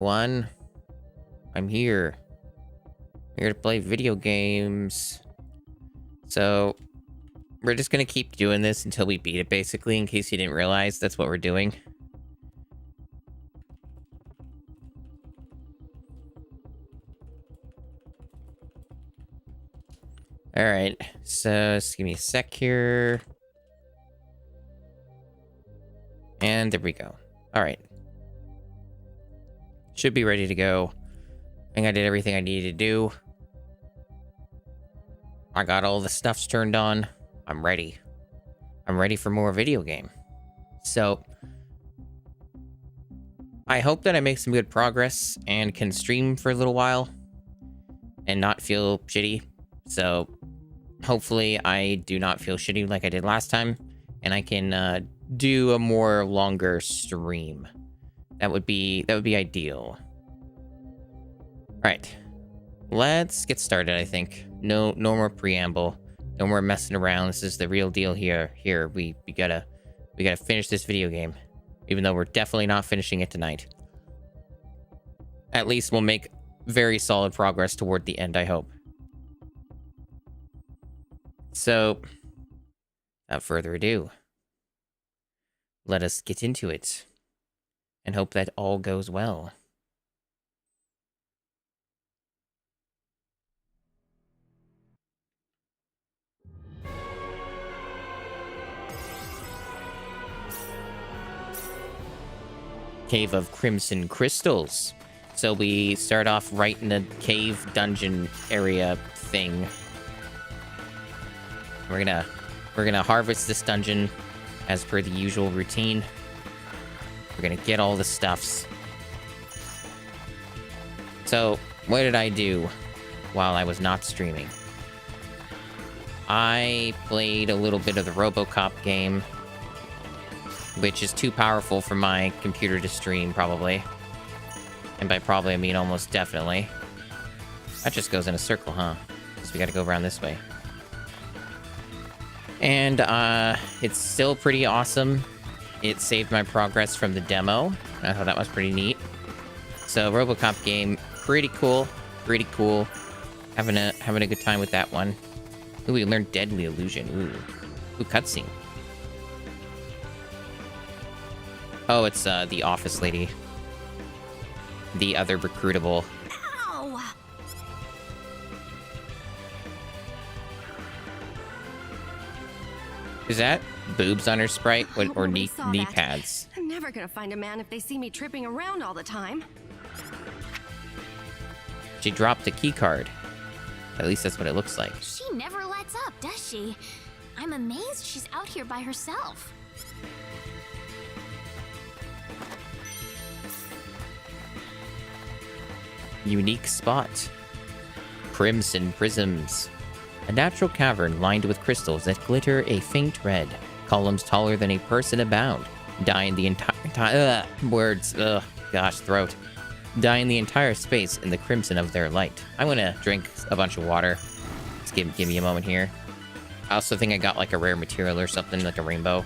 One, I'm here. I'm here to play video games. So, we're just gonna keep doing this until we beat it, basically, in case you didn't realize that's what we're doing. Alright, so just give me a sec here. And there we go. Alright. Should be ready to go. I think I did everything I needed to do. I got all the stuffs turned on. I'm ready. I'm ready for more video game. So, I hope that I make some good progress and can stream for a little while and not feel shitty. So, hopefully I do not feel shitty like I did last time, and I can do a more longer stream. That would be ideal. All right, let's get started. I think no more preamble, no more messing around. This is the real deal here. We gotta finish this video game, even though we're definitely not finishing it tonight. At least we'll make very solid progress toward the end, I hope. So, without further ado, let us get into it and hope that all goes well. Cave of Crimson Crystals. So we start off right in the cave dungeon area thing. We're gonna harvest this dungeon as per the usual routine. We're gonna get all the stuffs. So, what did I do while I was not streaming? I played a little bit of the RoboCop game, which is too powerful for my computer to stream, probably. And by probably, I mean almost definitely. That just goes in a circle, huh? So we gotta go around this way. And, it's still pretty awesome. It saved my progress from the demo. I thought that was pretty neat. So, RoboCop game, pretty cool. Pretty cool. Having a good time with that one. Ooh, we learned Deadly Illusion. Ooh, cutscene. Oh, it's, the office lady. The other recruitable. Ow! Is that boobs on her sprite or Nobody knee saw that. pads? I'm never gonna find a man if they see me tripping around all the time. She dropped a key card. At least that's what it looks like. She never lets up, does she? I'm amazed she's out here by herself. Unique spot. Crimson prisms. A natural cavern lined with crystals that glitter a faint red. Columns taller than a person abound. Dye in the entire throat. Dye in the entire space in the crimson of their light. I'm gonna drink a bunch of water. Just give me a moment here. I also think I got like a rare material or something, like a rainbow.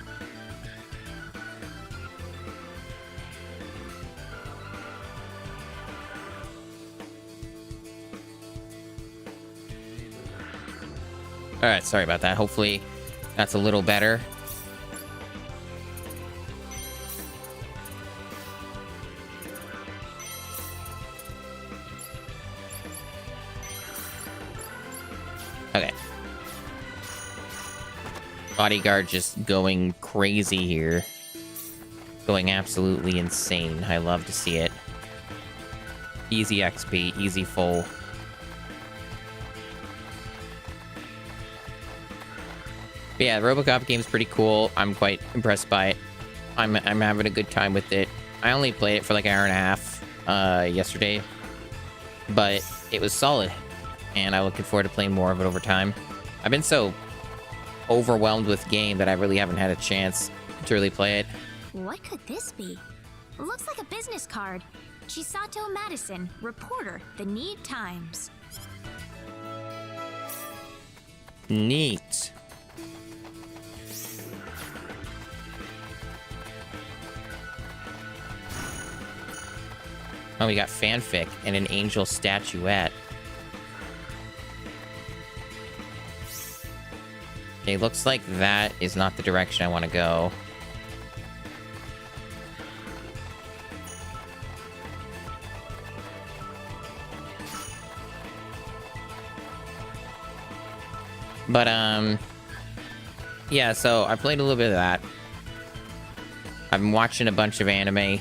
Alright, sorry about that. Hopefully that's a little better. Okay. Bodyguard just going crazy here. Going absolutely insane. I love to see it. Easy XP, easy full. But yeah, the RoboCop game's pretty cool. I'm quite impressed by it. I'm having a good time with it. I only played it for like an hour and a half yesterday, but it was solid, and I'm looking forward to playing more of it over time. I've been so overwhelmed with game that I really haven't had a chance to really play it. What could this be? Looks like a business card. Chisato Madison, reporter, The Need Times. Neat. Oh, we got fanfic and an angel statuette. It looks like that is not the direction I want to go. But, yeah, so I played a little bit of that. I've been watching a bunch of anime.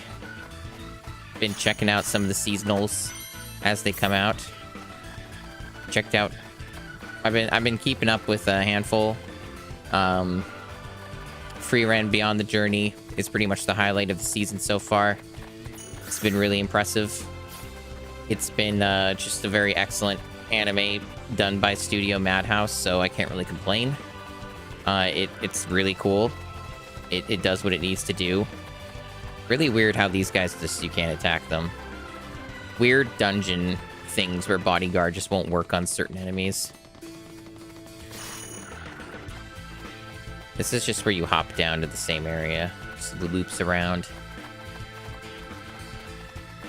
Been checking out some of the seasonals as they come out. Checked out... I've been keeping up with a handful. Free Ren Beyond the Journey is pretty much the highlight of the season so far. It's been really impressive. It's been just a very excellent anime done by Studio Madhouse, so I can't really complain. It's really cool. It does what it needs to do. Really weird how these guys just, you can't attack them. Weird dungeon things where bodyguard just won't work on certain enemies. This is just where you hop down to the same area. Just loops around.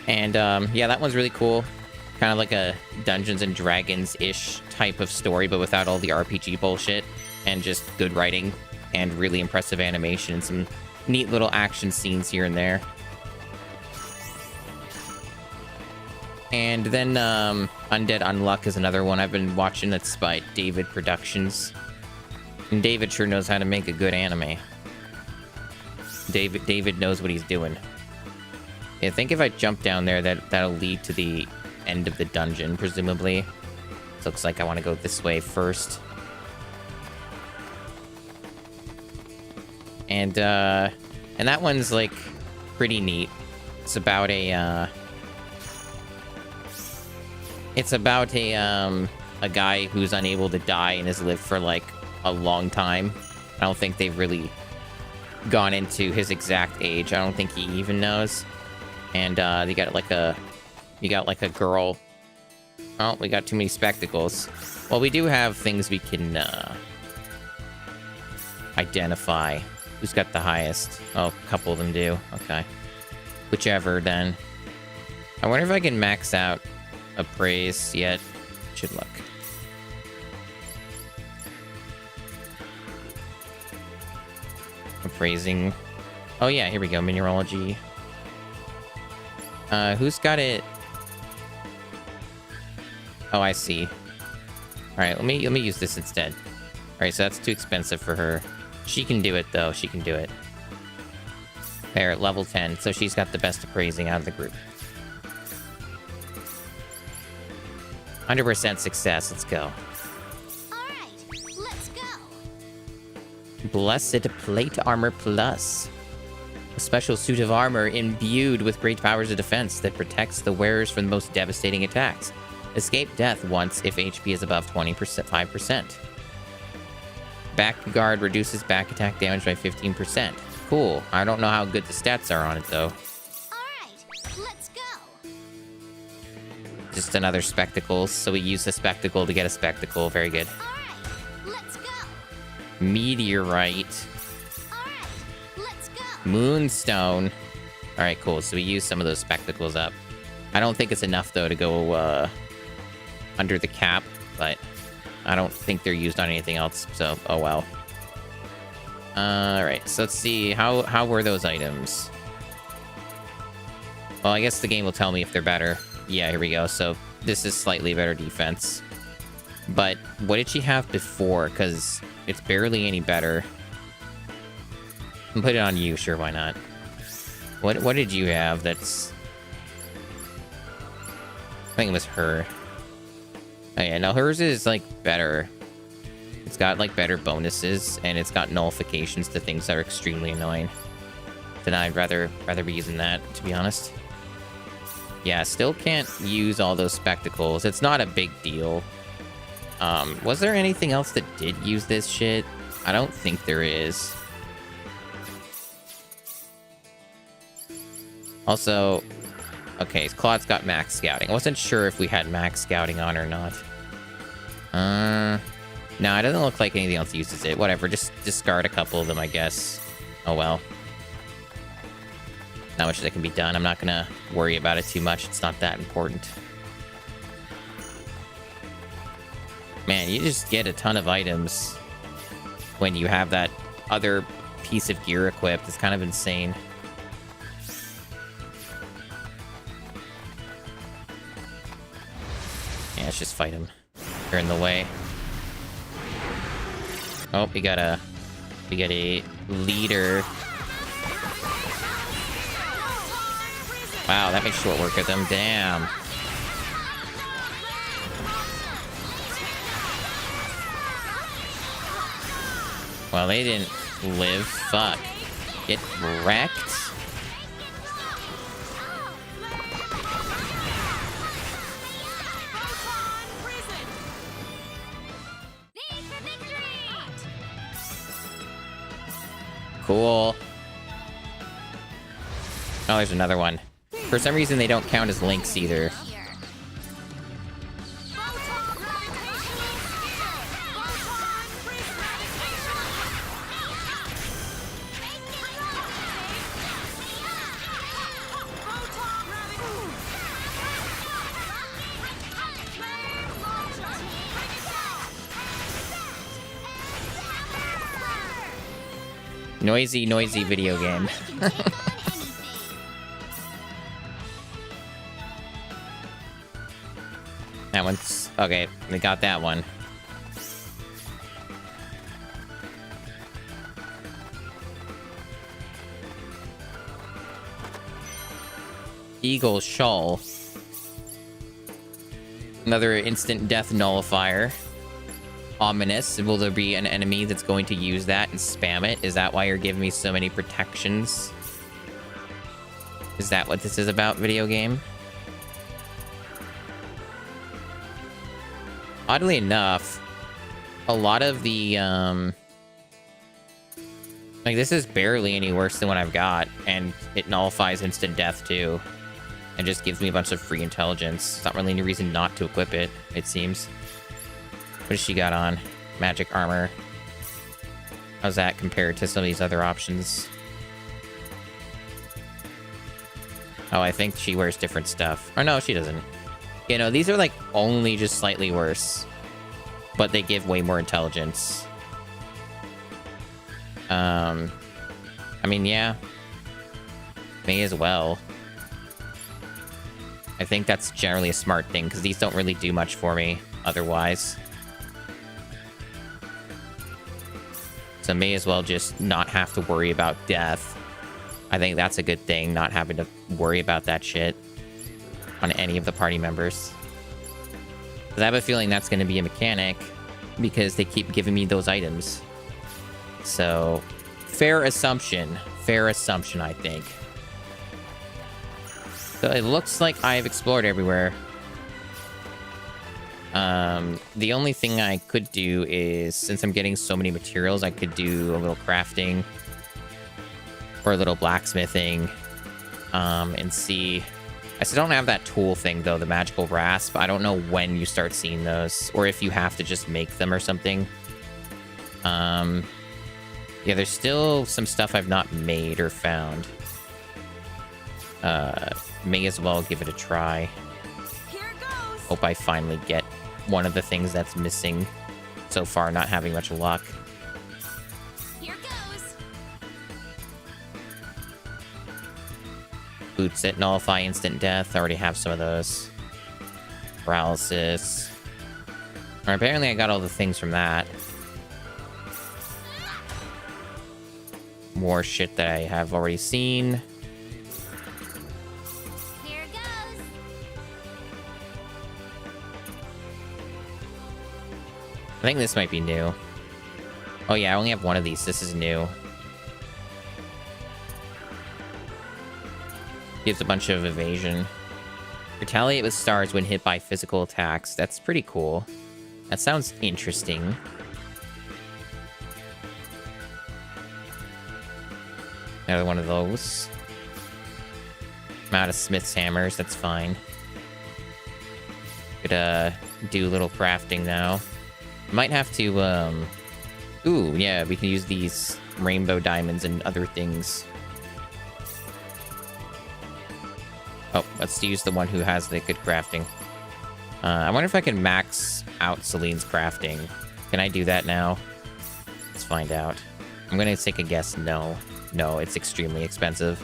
And, yeah, that one's really cool. Kind of like a Dungeons and Dragons-ish type of story, but without all the RPG bullshit. And just good writing and really impressive animation and some neat little action scenes here and there. And then, Undead Unluck is another one I've been watching that's by David Productions. And David sure knows how to make a good anime. David knows what he's doing. I think if I jump down there, that'll lead to the end of the dungeon, presumably. It looks like I want to go this way first. And that one's, like, pretty neat. It's about a, a guy who's unable to die and has lived for, like, a long time. I don't think they've really gone into his exact age. I don't think he even knows. And you got like a girl. Oh, we got too many spectacles. Well, we do have things we can identify. Who's got the highest? Oh, a couple of them do. Okay. Whichever, then. I wonder if I can max out appraise yet. Should look. Appraising. Oh yeah, here we go. Mineralogy. Who's got it? Oh, I see. All right, let me use this instead. All right, so that's too expensive for her. She can do it though. She can do it. There, level 10. So she's got the best appraising out of the group. 100% success. Let's go. Blessed Plate Armor Plus. A special suit of armor imbued with great powers of defense that protects the wearers from the most devastating attacks. Escape death once if HP is above 5%. Back guard reduces back attack damage by 15%. Cool. I don't know how good the stats are on it, though. Alright, let's go. Just another spectacles. So we use the spectacle to get a spectacle. Very good. Meteorite. Alright, let's go. Moonstone. Alright, cool. So we use some of those spectacles up. I don't think it's enough, though, to go under the cap, but I don't think they're used on anything else, so oh well. Alright, so let's see. How were those items? Well, I guess the game will tell me if they're better. Yeah, here we go. So this is slightly better defense. But what did she have before? Because it's barely any better. And put it on you, sure, why not? What did you have that's... I think it was her. Oh yeah, no, hers is, like, better. It's got, like, better bonuses, and it's got nullifications to things that are extremely annoying. Then I'd rather be using that, to be honest. Yeah, still can't use all those spectacles. It's not a big deal. Was there anything else that did use this shit? I don't think there is. Also, okay, Claude's got max scouting. I wasn't sure if we had max scouting on or not. No, it doesn't look like anything else uses it. Whatever, just discard a couple of them, I guess. Oh well. not much that can be done. I'm not gonna worry about it too much. It's not that important. Man, you just get a ton of items when you have that other piece of gear equipped. It's kind of insane. Yeah, let's just fight him. They're in the way. Oh, we got a leader. Wow, that makes short work of them. Damn. Well, they didn't live. Fuck. Get wrecked. Cool. Oh, there's another one. For some reason, they don't count as links either. Noisy, noisy video game. That one's... okay, they got that one. Eagle Shawl. Another instant death nullifier. Ominous. Will there be an enemy that's going to use that and spam it? Is that why you're giving me so many protections? Is that what this is about, video game? Oddly enough, a lot of the, like, this is barely any worse than what I've got, and it nullifies instant death, too. And just gives me a bunch of free intelligence. It's not really any reason not to equip it, it seems. What does she got on? Magic armor. How's that compared to some of these other options? Oh, I think she wears different stuff. Or no, she doesn't. You know, these are like only just slightly worse. But they give way more intelligence. I mean, yeah. May as well. I think that's generally a smart thing, because these don't really do much for me otherwise. So may as well just not have to worry about death. I think that's a good thing, not having to worry about that shit on any of the party members. Because I have a feeling that's going to be a mechanic, because they keep giving me those items. So, fair assumption, I think. So it looks like I've explored everywhere. The only thing I could do is, since I'm getting so many materials, I could do a little crafting or a little blacksmithing, and see. I still don't have that tool thing though, the magical rasp. I don't know when you start seeing those, or if you have to just make them or something. Yeah, there's still some stuff I've not made or found. May as well give it a try. Hope I finally get one of the things that's missing so far, not having much luck. Here goes. Boots it, nullify instant death. I already have some of those. Paralysis. Or apparently I got all the things from that. More shit that I have already seen. Here goes. I think this might be new. Oh yeah, I only have one of these. This is new. Gives a bunch of evasion. Retaliate with stars when hit by physical attacks. That's pretty cool. That sounds interesting. Another one of those. I'm out of Smith's hammers. That's fine. Could do a little crafting now. Might have to ooh, yeah, we can use these rainbow diamonds and other things. let's use the one who has the good crafting. I wonder if I can max out Celine's crafting. Can I do that now? Let's find out. I'm gonna take a guess. No. No, it's extremely expensive.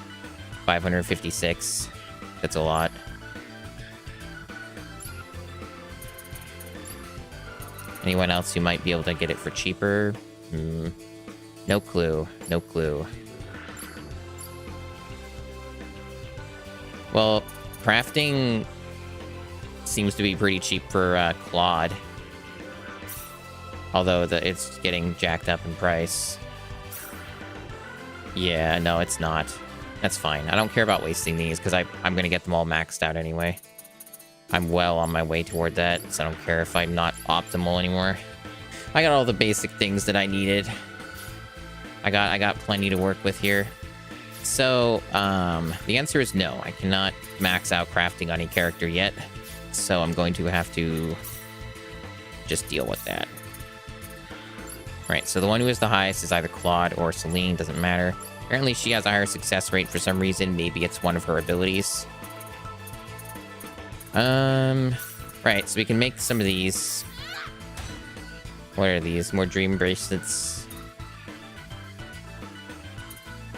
556. That's a lot. Anyone else who might be able to get it for cheaper? No clue. No clue. Well, crafting seems to be pretty cheap for Claude. Although it's getting jacked up in price. Yeah, no, it's not. That's fine. I don't care about wasting these because I'm going to get them all maxed out anyway. I'm well on my way toward that, so I don't care if I'm not optimal anymore. I got all the basic things that I needed. I got plenty to work with here. So, the answer is no. I cannot max out crafting on any character yet. So I'm going to have to just deal with that. Right, so the one who is the highest is either Claude or Celine, doesn't matter. Apparently she has a higher success rate for some reason. Maybe it's one of her abilities. Right, so we can make some of these. What are these? More dream bracelets.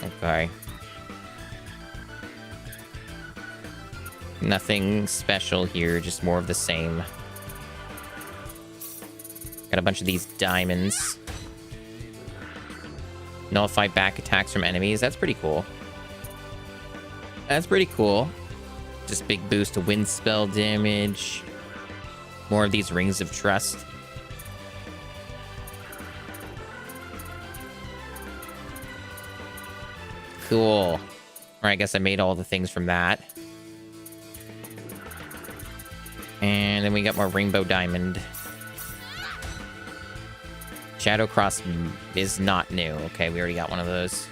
Okay. Nothing special here, just more of the same. Got a bunch of these diamonds. Nullify back attacks from enemies. That's pretty cool. That's pretty cool. Just big boost to wind spell damage. More of these rings of trust. Cool. All right, I guess I made all the things from that. And then we got more rainbow diamond. Shadow Cross is not new. Okay, we already got one of those.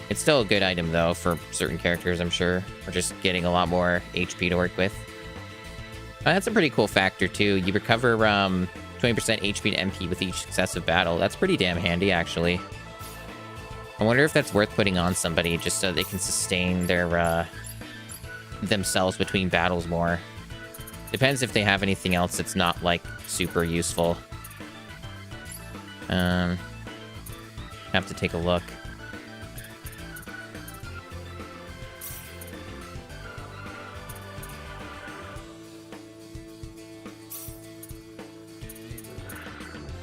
It's still a good item, though, for certain characters, I'm sure. We're just getting a lot more HP to work with. That's a pretty cool factor, too. You recover 20% HP to MP with each successive battle. That's pretty damn handy, actually. I wonder if that's worth putting on somebody just so they can sustain their themselves between battles more. Depends if they have anything else that's not, like, super useful. Have to take a look.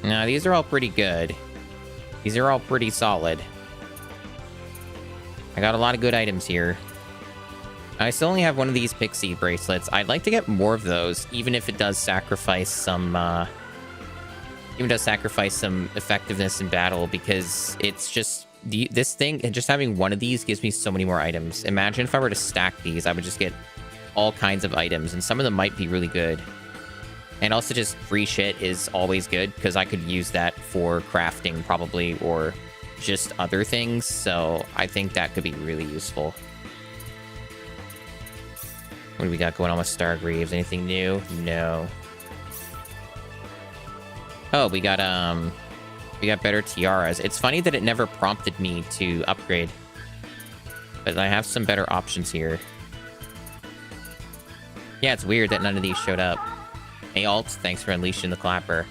Now, these are all pretty good. These are all pretty solid. I got a lot of good items here. I still only have one of these pixie bracelets. I'd like to get more of those, even if it does sacrifice some, effectiveness in battle, because it's just this thing, and just having one of these gives me so many more items. Imagine if I were to stack these, I would just get all kinds of items, and some of them might be really good. And also just free shit is always good, because I could use that for crafting probably, or just other things, so I think that could be really useful. What do we got going on with Stargreaves? Anything new? No. Oh, we got better tiaras. It's funny that it never prompted me to upgrade, but I have some better options here. Yeah, it's weird that none of these showed up. Hey, Alt, thanks for unleashing the clapper.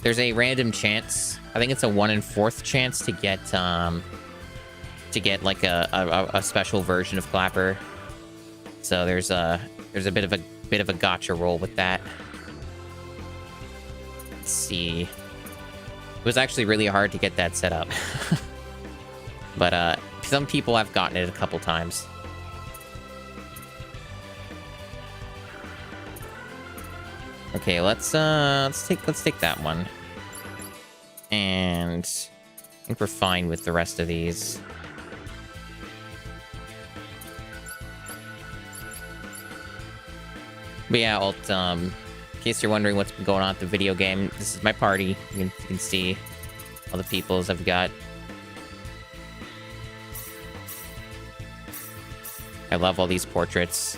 There's a random chance. I think it's a 1 in 4th chance to get like a special version of clapper. So there's a bit of a gotcha roll with that. Let's see. It was actually really hard to get that set up. But some people have gotten it a couple times. Okay, let's take that one. And I think we're fine with the rest of these. But yeah, Alt, in case you're wondering what's been going on at the video game, this is my party. You can see all the peoples I've got. I love all these portraits.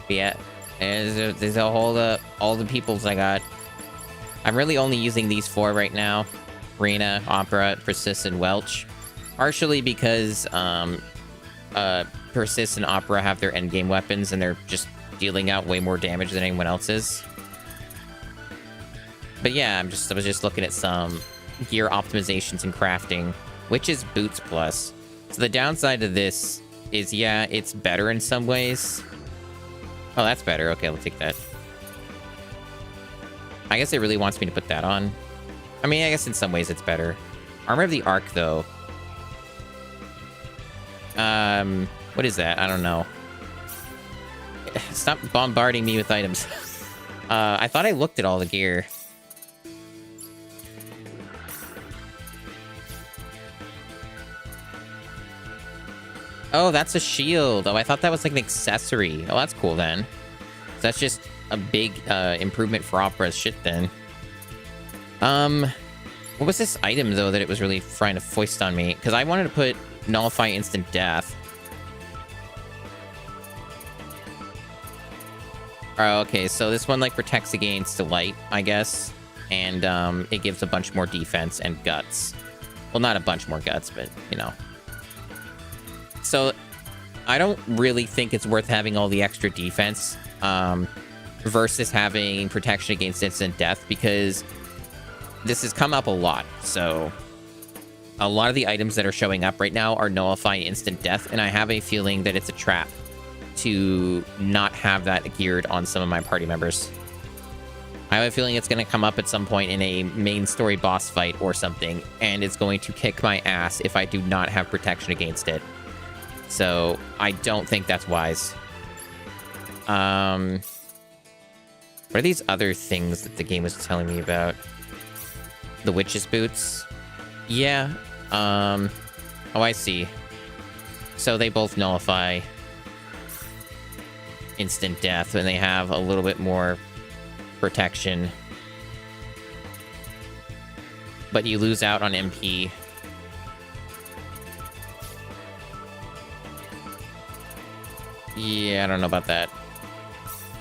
But yeah, there's a whole all the peoples I got. I'm really only using these 4 right now: Rena, Opera, Persis, and Welch. Partially because Persis and Opera have their endgame weapons, and they're just dealing out way more damage than anyone else is. But yeah, I was just looking at some gear optimizations and crafting, which is Boots Plus. So the downside of this is, yeah, it's better in some ways. Oh, that's better. Okay, I'll take that. I guess it really wants me to put that on. I mean, I guess in some ways it's better. Armor of the Arc, though. What is that? I don't know. Stop bombarding me with items. I thought I looked at all the gear. Oh, that's a shield. Oh, I thought that was like an accessory. Oh, that's cool then. So that's just a big improvement for Opera's shit then. What was this item though that it was really trying to foist on me? Because I wanted to put nullify instant death. Oh, okay, so this one like protects against the light, I guess, and it gives a bunch more defense and guts. Well, not a bunch more guts, but you know. So I don't really think it's worth having all the extra defense versus having protection against instant death, because this has come up a lot. So a lot of the items that are showing up right now are nullifying instant death, and I have a feeling that it's a trap to not have that geared on some of my party members. I have a feeling it's going to come up at some point in a main story boss fight or something, and it's going to kick my ass if I do not have protection against it. So I don't think that's wise. What are these other things that the game was telling me about? The witch's boots? Yeah. Oh, I see. So they both nullify instant death, and they have a little bit more protection. But you lose out on MP. Yeah, I don't know about that.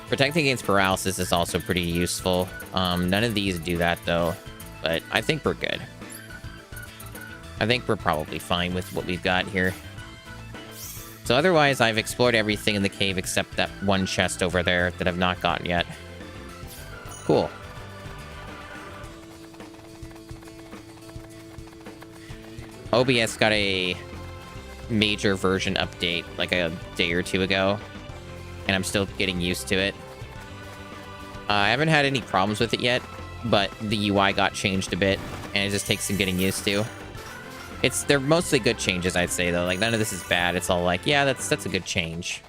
Protecting against paralysis is also pretty useful. None of these do that, though. But I think we're good. I think we're probably fine with what we've got here. So otherwise, I've explored everything in the cave except that one chest over there that I've not gotten yet. Cool. OBS got a major version update like a day or two ago, and I'm still getting used to it. I haven't had any problems with it yet, but the UI got changed a bit, and it just takes some getting used to. They're mostly good changes, I'd say, though. Like, none of this is bad. It's all like, yeah, that's a good change.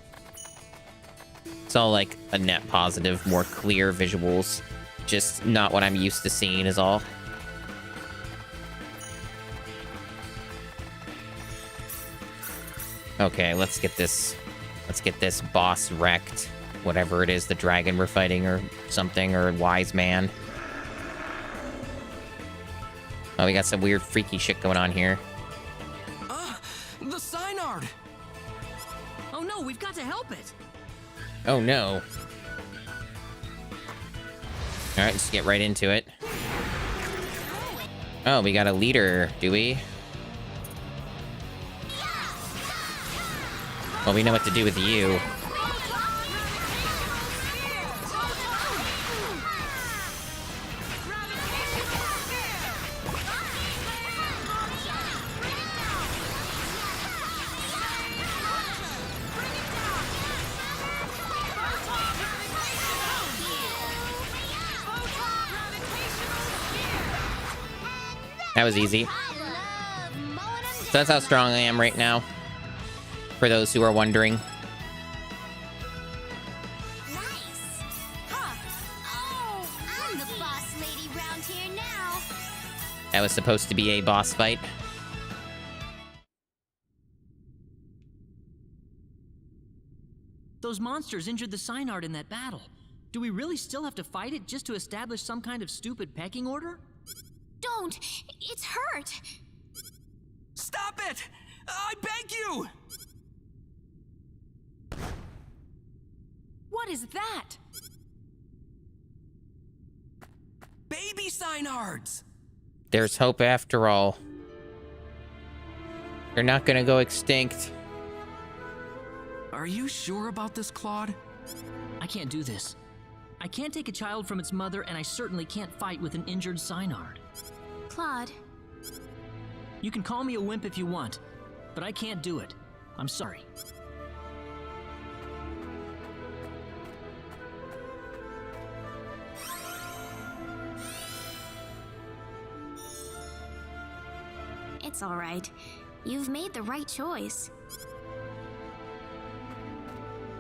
It's all like a net positive, more clear visuals. Just not what I'm used to seeing is all. Okay, let's get this boss wrecked. Whatever it is, the dragon we're fighting or something, or wise man. Oh, we got some weird freaky shit going on here. The Synard! Oh no, we've got to help it! Oh no. Alright, just get right into it. Oh, we got a leader, do we? Well, we know what to do with you. That was easy. So that's how strong I am right now, for those who are wondering. Nice. Huh. Oh, I'm the boss lady round here now. That was supposed to be a boss fight. Those monsters injured the Synard in that battle. Do we really still have to fight it just to establish some kind of stupid pecking order? Don't! It's hurt! Stop it! I beg you! What is that? Baby Synards! There's hope after all. They're not gonna go extinct. Are you sure about this, Claude? I can't do this. I can't take a child from its mother, and I certainly can't fight with an injured Synard. Claude, You can call me a wimp if you want, but I can't do it. I'm sorry. it's all right. You've made the right choice.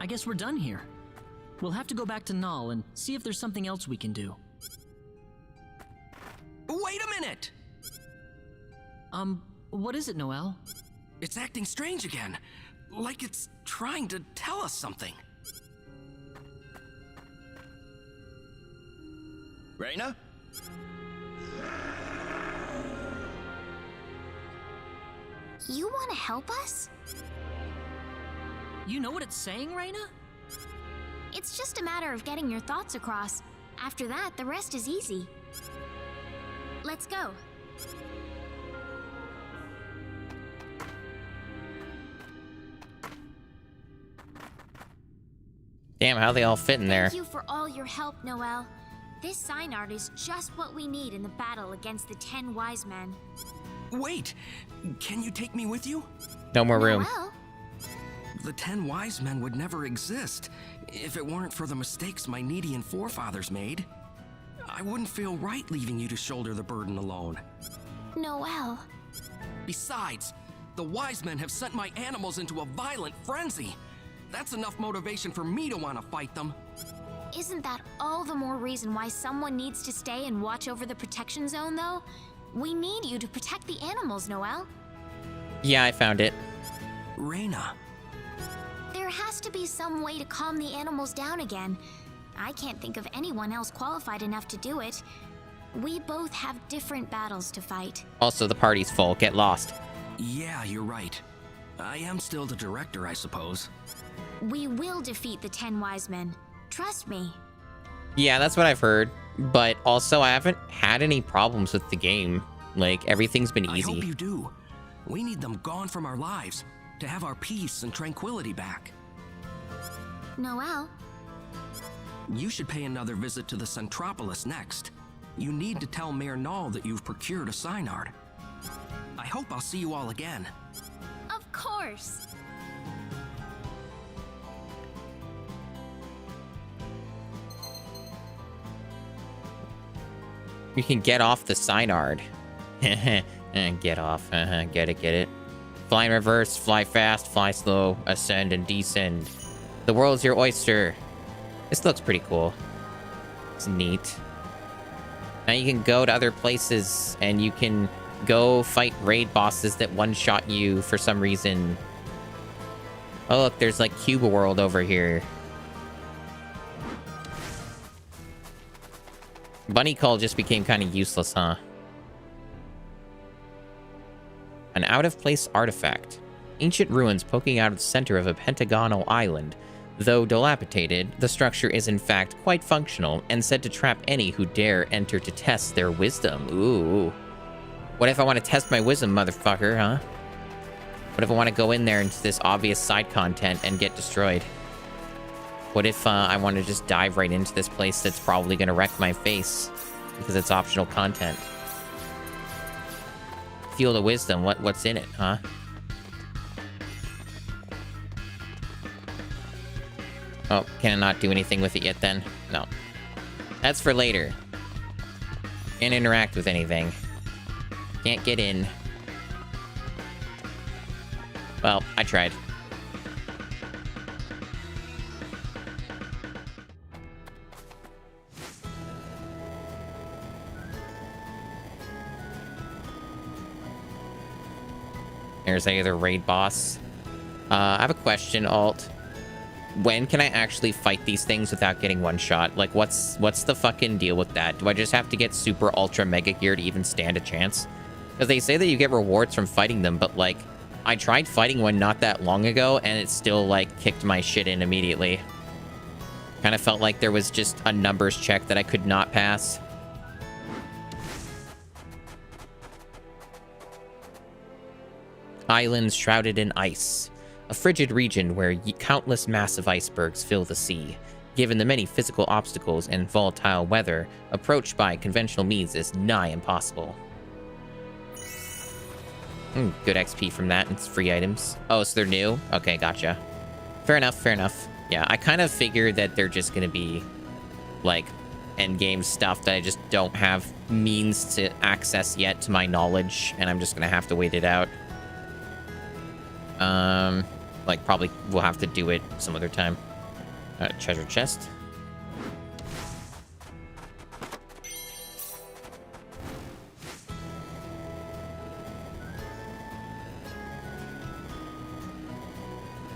I guess we're done here. We'll have to go back to Null and see if there's something else we can do. Wait a minute! What is it, Noel? It's acting strange again. Like it's trying to tell us something. Reina? You want to help us? You know what it's saying, Reina? It's just a matter of getting your thoughts across. After that, the rest is easy. Let's go. Damn, how they all fit in there. Thank you for all your help, Noel. This sign art is just what we need in the battle against the 10 wise men. Wait! Can you take me with you? No more room. Noel? The 10 wise men would never exist if it weren't for the mistakes my Needian forefathers made. I wouldn't feel right leaving you to shoulder the burden alone. Noel. Besides, the wise men have sent my animals into a violent frenzy. That's enough motivation for me to want to fight them. Isn't that all the more reason why someone needs to stay and watch over the protection zone, though? We need you to protect the animals, Noel. Yeah, I found it. Reina. There has to be some way to calm the animals down again. I can't think of anyone else qualified enough to do it. We both have different battles to fight. Also, the party's full. Get lost. Yeah, you're right. I am still the director, I suppose. We will defeat the 10 wise men. Trust me. Yeah, that's what I've heard. But also, I haven't had any problems with the game. Like, everything's been I easy. hope you do. We need them gone from our lives to have our peace and tranquility back. Noel, You should pay another visit to the Centropolis next. You need to tell Mayor Null that you've procured a Synard. I hope I'll see you all again. of course. You can get off the Synard. Get off. Get it. Fly in reverse, fly fast, fly slow, ascend and descend. The world's your oyster. This looks pretty cool. It's neat. Now you can go to other places and you can go fight raid bosses that one-shot you for some reason. Oh, look, there's like Cuba World over here. Bunny Call just became kind of useless, huh? An out-of-place artifact. Ancient ruins poking out of the center of a pentagonal island. Though dilapidated, the structure is in fact quite functional and said to trap any who dare enter to test their wisdom. Ooh. What if I want to test my wisdom, motherfucker, huh? What if I want to go in there into this obvious side content and get destroyed? What if I want to just dive right into this place that's probably going to wreck my face because it's optional content? Field of Wisdom, what's in it, huh? Oh, can I not do anything with it yet then? No. That's for later. Can't interact with anything. Can't get in. Well, I tried. There's another raid boss. I have a question, Alt. When can I actually fight these things without getting one shot? Like, what's the fucking deal with that? Do I just have to get super ultra mega gear to even stand a chance? Because they say that you get rewards from fighting them, but like, I tried fighting one not that long ago, and it still like kicked my shit in immediately. Kind of felt like there was just a numbers check that I could not pass. Islands shrouded in ice. a frigid region where countless massive icebergs fill the sea. Given the many physical obstacles and volatile weather, approach by conventional means is nigh impossible. Good XP from that. It's free items. Oh, so they're new? Okay, gotcha. Fair enough, fair enough. Yeah, I kind of figured that they're just going to be, like, endgame stuff that I just don't have means to access yet, to my knowledge, and I'm just going to have to wait it out. Like, probably we'll have to do it some other time. Treasure chest.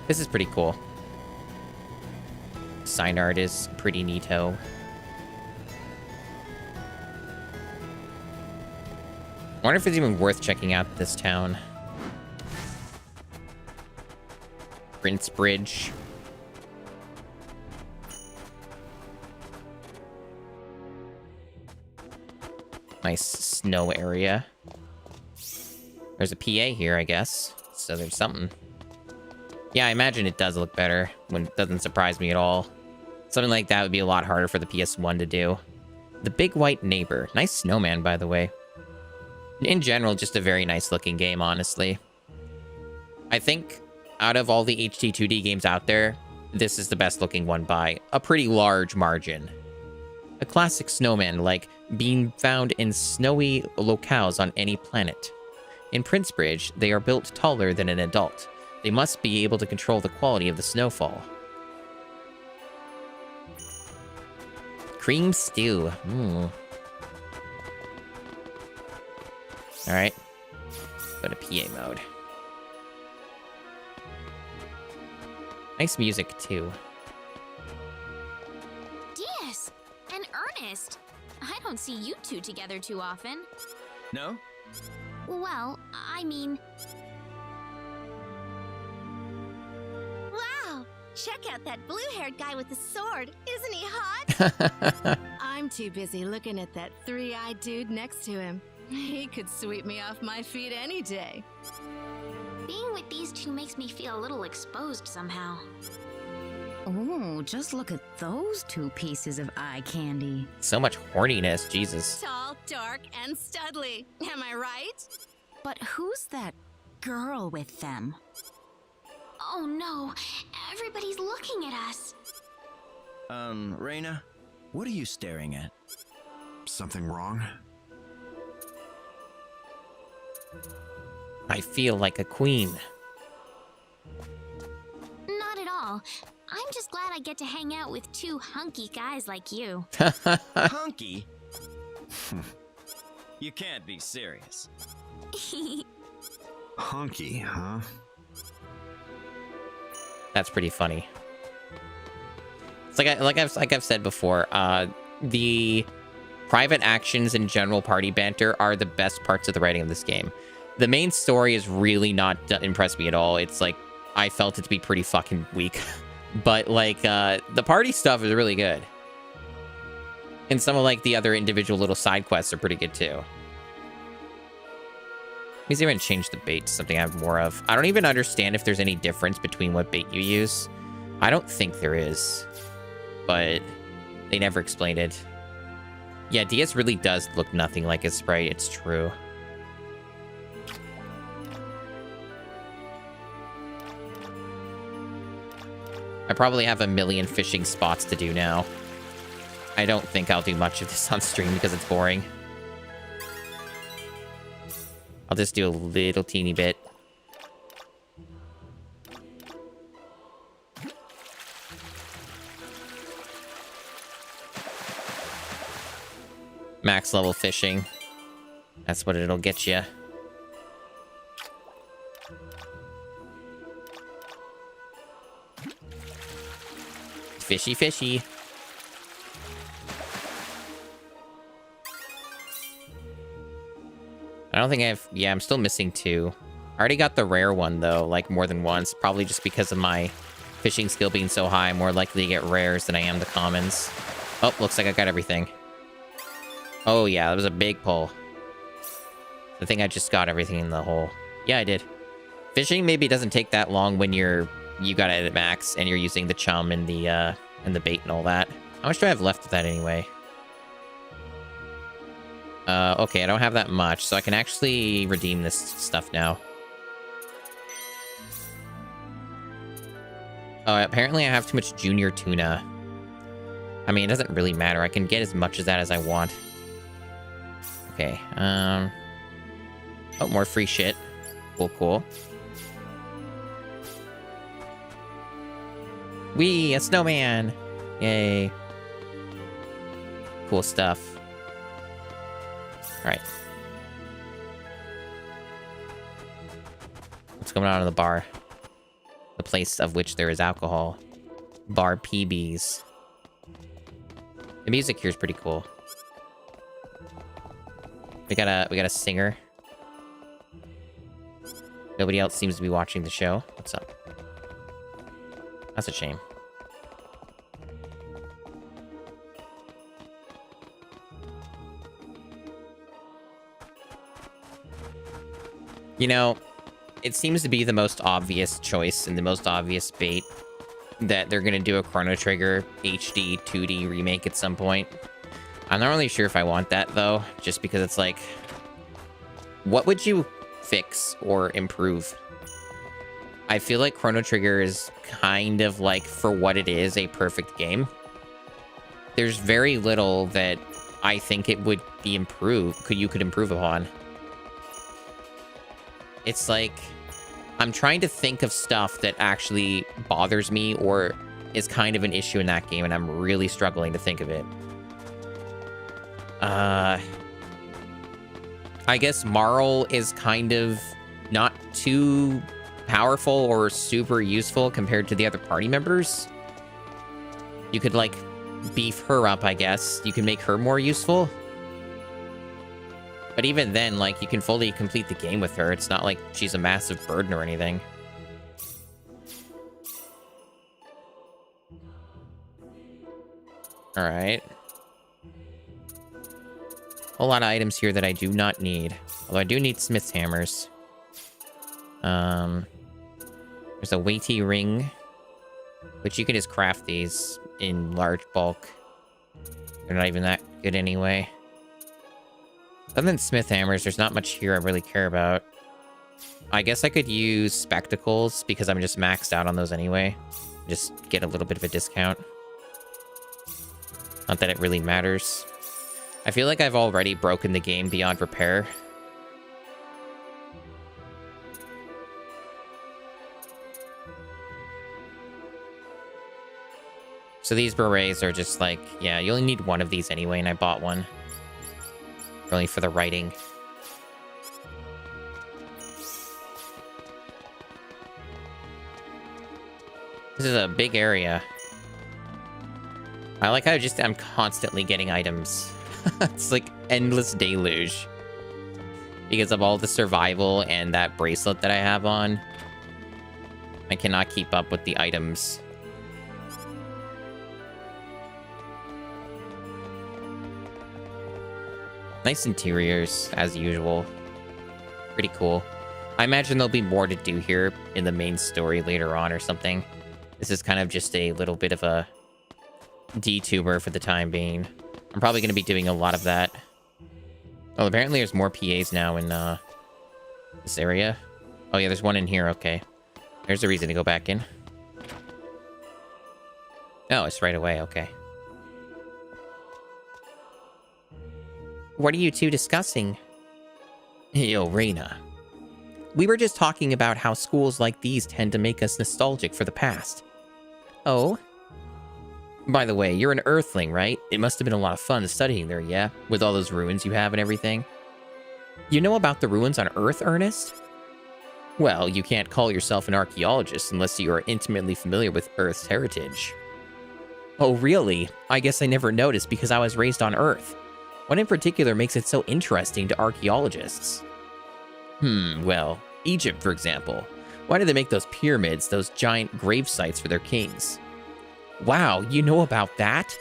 This is pretty cool. Sign art is pretty neato. I wonder if it's even worth checking out this town. Prince Bridge. Nice snow area. There's a PA here, I guess. So there's something. Yeah, I imagine it does look better. When it doesn't surprise me at all. Something like that would be a lot harder for the PS1 to do. The Big White Neighbor. Nice snowman, by the way. In general, just a very nice looking game, honestly. I think out of all the HD 2D games out there, this is the best looking one by a pretty large margin. A classic snowman like being found in snowy locales on any planet. In Prince Bridge, they are built taller than an adult. They must be able to control the quality of the snowfall. Cream stew. Alright. Go to PA mode. Nice music, too. Diaz and Ernest. I don't see you two together too often. No? Well, I mean... Wow! Check out that blue-haired guy with the sword. Isn't he hot? I'm too busy looking at that three-eyed dude next to him. He could sweep me off my feet any day. Being with these two makes me feel a little exposed somehow. Oh, just look at those two pieces of eye candy. So much horniness, Jesus. Tall, dark, and studly. Am I right? But who's that girl with them? Oh no, everybody's looking at us. Reina, what are you staring at? Something wrong? I feel like a queen. Not at all. I'm just glad I get to hang out with two hunky guys like you. Hunky? You can't be serious. Hunky, huh? That's pretty funny. It's like I've said before, the private actions and general party banter are the best parts of the writing of this game. The main story is really not impressed me at all. It's like, I felt it to be pretty fucking weak. But, like, the party stuff is really good. And some of, like, the other individual little side quests are pretty good, too. Let me see if I can change the bait to something I have more of. I don't even understand if there's any difference between what bait you use. I don't think there is. But they never explained it. Yeah, Diaz really does look nothing like his sprite. It's true. I probably have a million fishing spots to do now. I don't think I'll do much of this on stream because it's boring. I'll just do a little teeny bit. Max level fishing. That's what it'll get you. Fishy, fishy. I don't think I have... Yeah, I'm still missing two. I already got the rare one, though, like, more than once. Probably just because of my fishing skill being so high. I'm more likely to get rares than I am the commons. Oh, looks like I got everything. Oh, yeah, that was a big pull. I think I just got everything in the hole. Yeah, I did. Fishing maybe doesn't take that long when you got it at max and you're using the chum and the bait and all that. How much do I have left of that anyway? Okay, I don't have that much, so I can actually redeem this stuff now. Apparently I have too much junior tuna. I mean, it doesn't really matter. I can get as much of that as I want. Okay, oh, more free shit. Cool, cool. Whee, a snowman! Yay. Cool stuff. Alright. What's going on in the bar? The place of which there is alcohol. Bar PB's. The music here is pretty cool. We got a singer. Nobody else seems to be watching the show. What's up? That's a shame. You know, it seems to be the most obvious choice and the most obvious bait that they're going to do a Chrono Trigger HD 2D remake at some point. I'm not really sure if I want that, though, just because it's like, what would you fix or improve? I feel like Chrono Trigger is kind of like, for what it is, a perfect game. There's very little that I think it would be improved, you could improve upon. It's like, I'm trying to think of stuff that actually bothers me or is kind of an issue in that game, and I'm really struggling to think of it. I guess Marl is kind of not too powerful or super useful compared to the other party members. You could, like, beef her up, I guess. You can make her more useful. But even then, like, you can fully complete the game with her. It's not like she's a massive burden or anything. Alright. A whole lot of items here that I do not need. Although I do need smith's hammers. There's a weighty ring, which you can just craft these in large bulk. They're not even that good anyway. Other than smith hammers, there's not much here I really care about. I guess I could use spectacles because I'm just maxed out on those anyway. Just get a little bit of a discount. Not that it really matters. I feel like I've already broken the game beyond repair. So these berets are just like, yeah, you only need one of these anyway, and I bought one. Really for the writing. This is a big area. I like how I'm constantly getting items. It's like endless deluge. Because of all the survival and that bracelet that I have on. I cannot keep up with the items. Nice interiors, as usual. Pretty cool. I imagine there'll be more to do here in the main story later on or something. This is kind of just a little bit of a DTuber for the time being. I'm probably going to be doing a lot of that. Oh, apparently there's more PAs now in this area. Oh yeah, there's one in here, okay. There's a reason to go back in. Oh, it's right away, okay. What are you two discussing? Yo, Reina. We were just talking about how schools like these tend to make us nostalgic for the past. Oh? By the way, you're an Earthling, right? It must have been a lot of fun studying there, yeah? With all those ruins you have and everything. You know about the ruins on Earth, Ernest? Well, you can't call yourself an archaeologist unless you are intimately familiar with Earth's heritage. Oh, really? I guess I never noticed because I was raised on Earth. What in particular makes it so interesting to archaeologists? Well, Egypt, for example. Why did they make those pyramids, those giant grave sites for their kings? Wow, you know about that?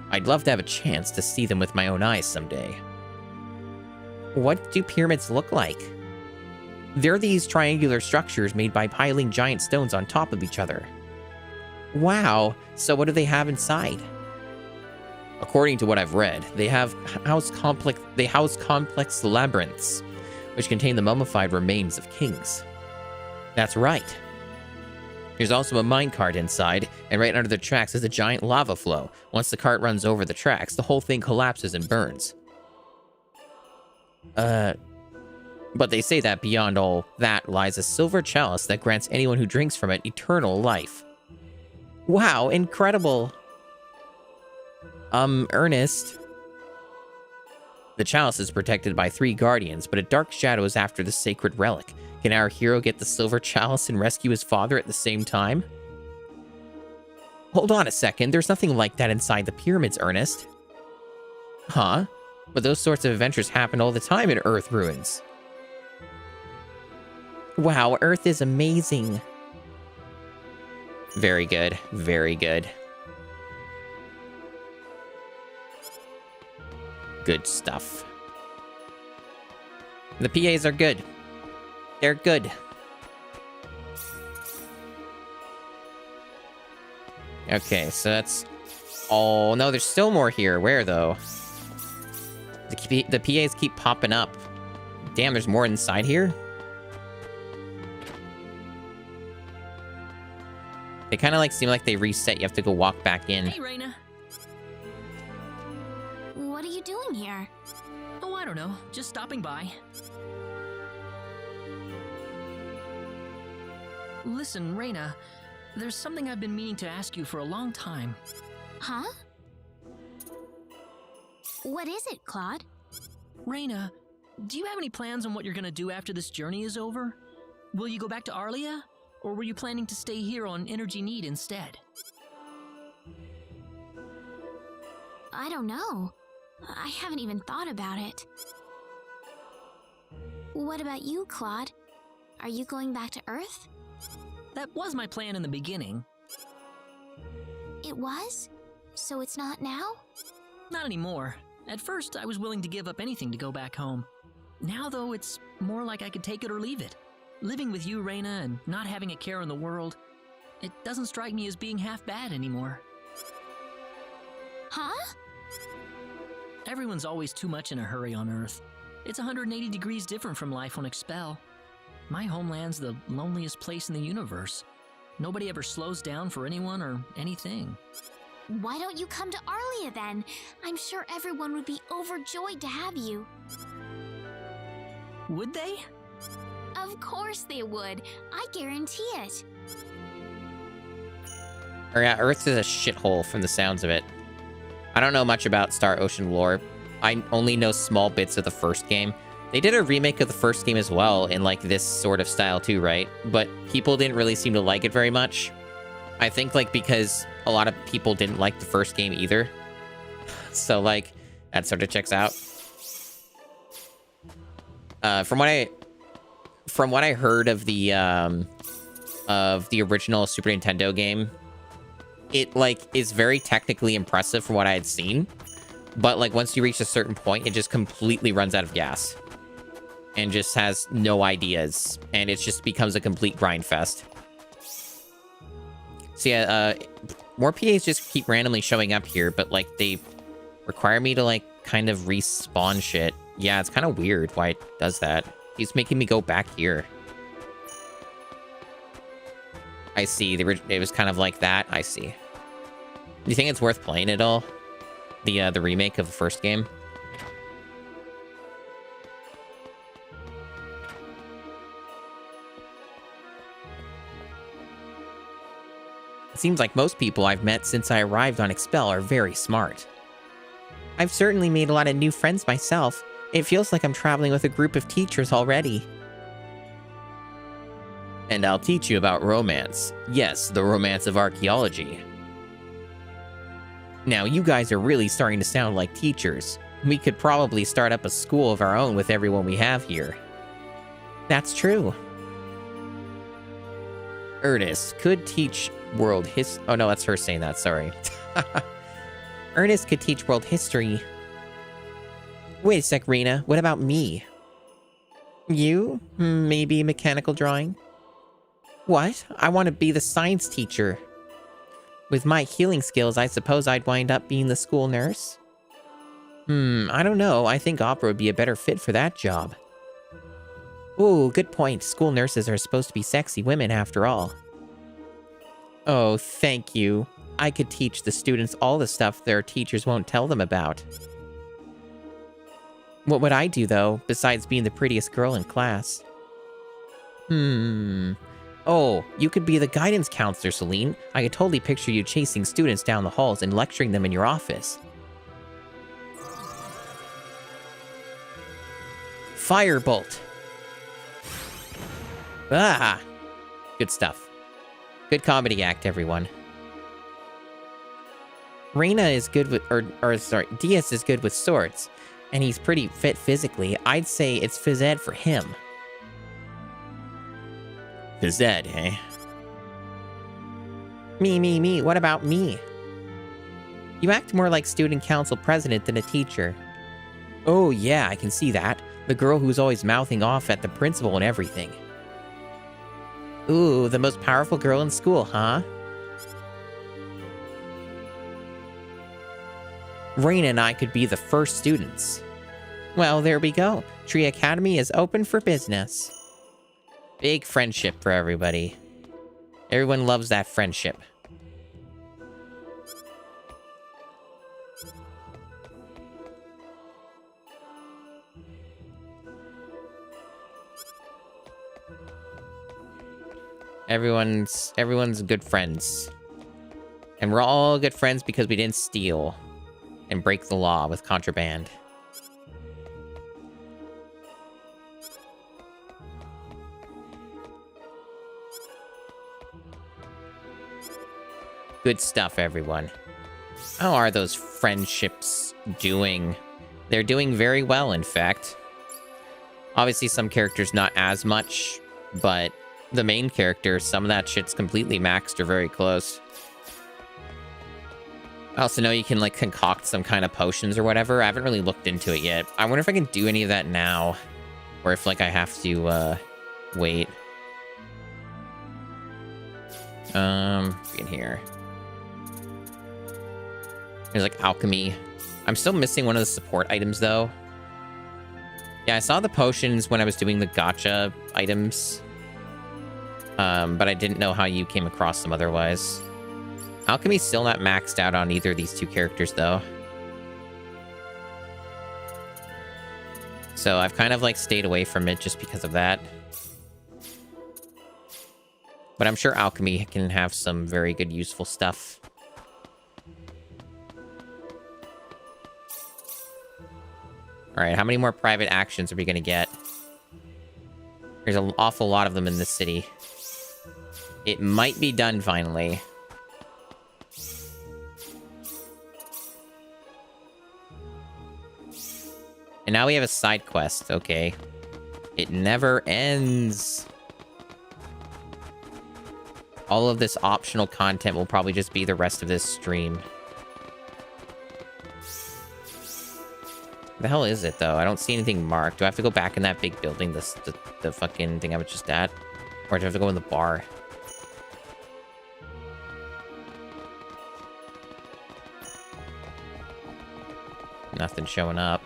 I'd love to have a chance to see them with my own eyes someday. What do pyramids look like? They're these triangular structures made by piling giant stones on top of each other. Wow, so what do they have inside? According to what I've read, they house complex labyrinths, which contain the mummified remains of kings. That's right. There's also a minecart inside, and right under the tracks is a giant lava flow. Once the cart runs over the tracks, the whole thing collapses and burns. But they say that beyond all that lies a silver chalice that grants anyone who drinks from it eternal life. Wow, incredible! Ernest. The chalice is protected by 3 guardians, but a dark shadow is after the sacred relic. Can our hero get the silver chalice and rescue his father at the same time? Hold on a second, there's nothing like that inside the pyramids, Ernest. Huh? But those sorts of adventures happen all the time in Earth ruins. Wow, Earth is amazing. Very good, very good. Good stuff. The PAs are good. They're good. Okay, so that's... Oh, no, there's still more here. Where, though? The PAs keep popping up. Damn, there's more inside here? They kind of, like, seem like they reset. You have to go walk back in. Hey, Reina. What are you doing here? Oh, I don't know. Just stopping by. Listen, Reina, there's something I've been meaning to ask you for a long time. Huh? What is it, Claude? Reina, do you have any plans on what you're gonna do after this journey is over? Will you go back to Arlia? Or were you planning to stay here on Energy Need instead? I don't know. I haven't even thought about it. What about you, Claude? Are you going back to Earth? That was my plan in the beginning. It was? So it's not now? Not anymore. At first, I was willing to give up anything to go back home. Now, though, it's more like I could take it or leave it. Living with you, Reina, and not having a care in the world, it doesn't strike me as being half bad anymore. Huh? Everyone's always too much in a hurry on Earth. It's 180 degrees different from life on Expel. My homeland's the loneliest place in the universe. Nobody ever slows down for anyone or anything. Why don't you come to Arlia then? I'm sure everyone would be overjoyed to have you. Would they? Of course they would. I guarantee it. Or yeah, Earth is a shithole from the sounds of it. I don't know much about Star Ocean lore. I only know small bits of the first game. They did a remake of the first game as well in like this sort of style too, right? But people didn't really seem to like it very much. I think like because a lot of people didn't like the first game either. So like that sort of checks out. From what I heard of the original Super Nintendo game, it like is very technically impressive from what I had seen, but like once you reach a certain point, it just completely runs out of gas and just has no ideas, and it just becomes a complete grind fest. So yeah, more PAs just keep randomly showing up here, but like they require me to like kind of respawn shit. Yeah, it's kind of weird why it does that. He's making me go back here. I see. It was kind of like that. I see. Do you think it's worth playing at all? The remake of the first game? It seems like most people I've met since I arrived on Expel are very smart. I've certainly made a lot of new friends myself. It feels like I'm traveling with a group of teachers already. And I'll teach you about romance. Yes, the romance of archaeology. Now, you guys are really starting to sound like teachers. We could probably start up a school of our own with everyone we have here. That's true. Ernest could teach world history. Oh no, that's her saying that, sorry. Ernest could teach world history. Wait a sec, Rena. What about me? You? Maybe mechanical drawing? What? I want to be the science teacher. With my healing skills, I suppose I'd wind up being the school nurse? I don't know. I think opera would be a better fit for that job. Ooh, good point. School nurses are supposed to be sexy women after all. Oh, thank you. I could teach the students all the stuff their teachers won't tell them about. What would I do, though, besides being the prettiest girl in class? Oh, you could be the guidance counselor, Celine. I could totally picture you chasing students down the halls and lecturing them in your office. Firebolt. Ah! Good stuff. Good comedy act, everyone. Reina is good with, Diaz is good with swords, and he's pretty fit physically. I'd say it's phys ed for him. Phys ed, eh? Me. What about me? You act more like student council president than a teacher. Oh, yeah, I can see that. The girl who's always mouthing off at the principal and everything. Ooh, the most powerful girl in school, huh? Raina and I could be the first students. Well, there we go. Tree Academy is open for business. Big friendship for everybody. Everyone loves that friendship. Everyone's good friends. And we're all good friends because we didn't steal and break the law with contraband. Good stuff, everyone. How are those friendships doing? They're doing very well, in fact. Obviously, some characters not as much, but the main character, some of that shit's completely maxed or very close. I also know you can, like, concoct some kind of potions or whatever. I haven't really looked into it yet. I wonder if I can do any of that now. Or if, like, I have to, wait. In here. There's, like, alchemy. I'm still missing one of the support items, though. Yeah, I saw the potions when I was doing the gacha items. But I didn't know how you came across them otherwise. Alchemy's still not maxed out on either of these two characters, though. So I've kind of, like, stayed away from it just because of that. But I'm sure alchemy can have some very good, useful stuff. Alright, how many more private actions are we gonna get? There's an awful lot of them in this city. It might be done, finally. And now we have a side quest, okay. It never ends. All of this optional content will probably just be the rest of this stream. The hell is it, though? I don't see anything marked. Do I have to go back in that big building, the fucking thing I was just at? Or do I have to go in the bar? Nothing showing up.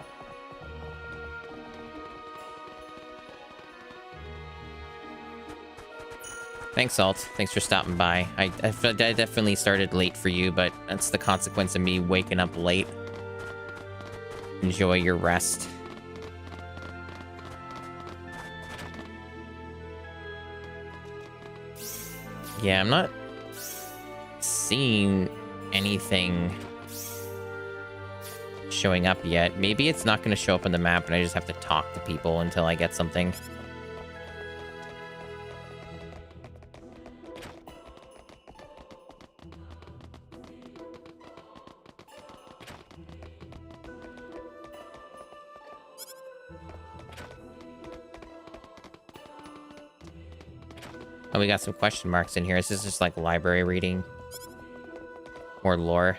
Thanks, Salt. Thanks for stopping by. I definitely started late for you, but that's the consequence of me waking up late. Enjoy your rest. Yeah, I'm not seeing anything showing up yet. Maybe it's not going to show up on the map and I just have to talk to people until I get something. Oh, we got some question marks in here. Is this just like library reading? Or lore?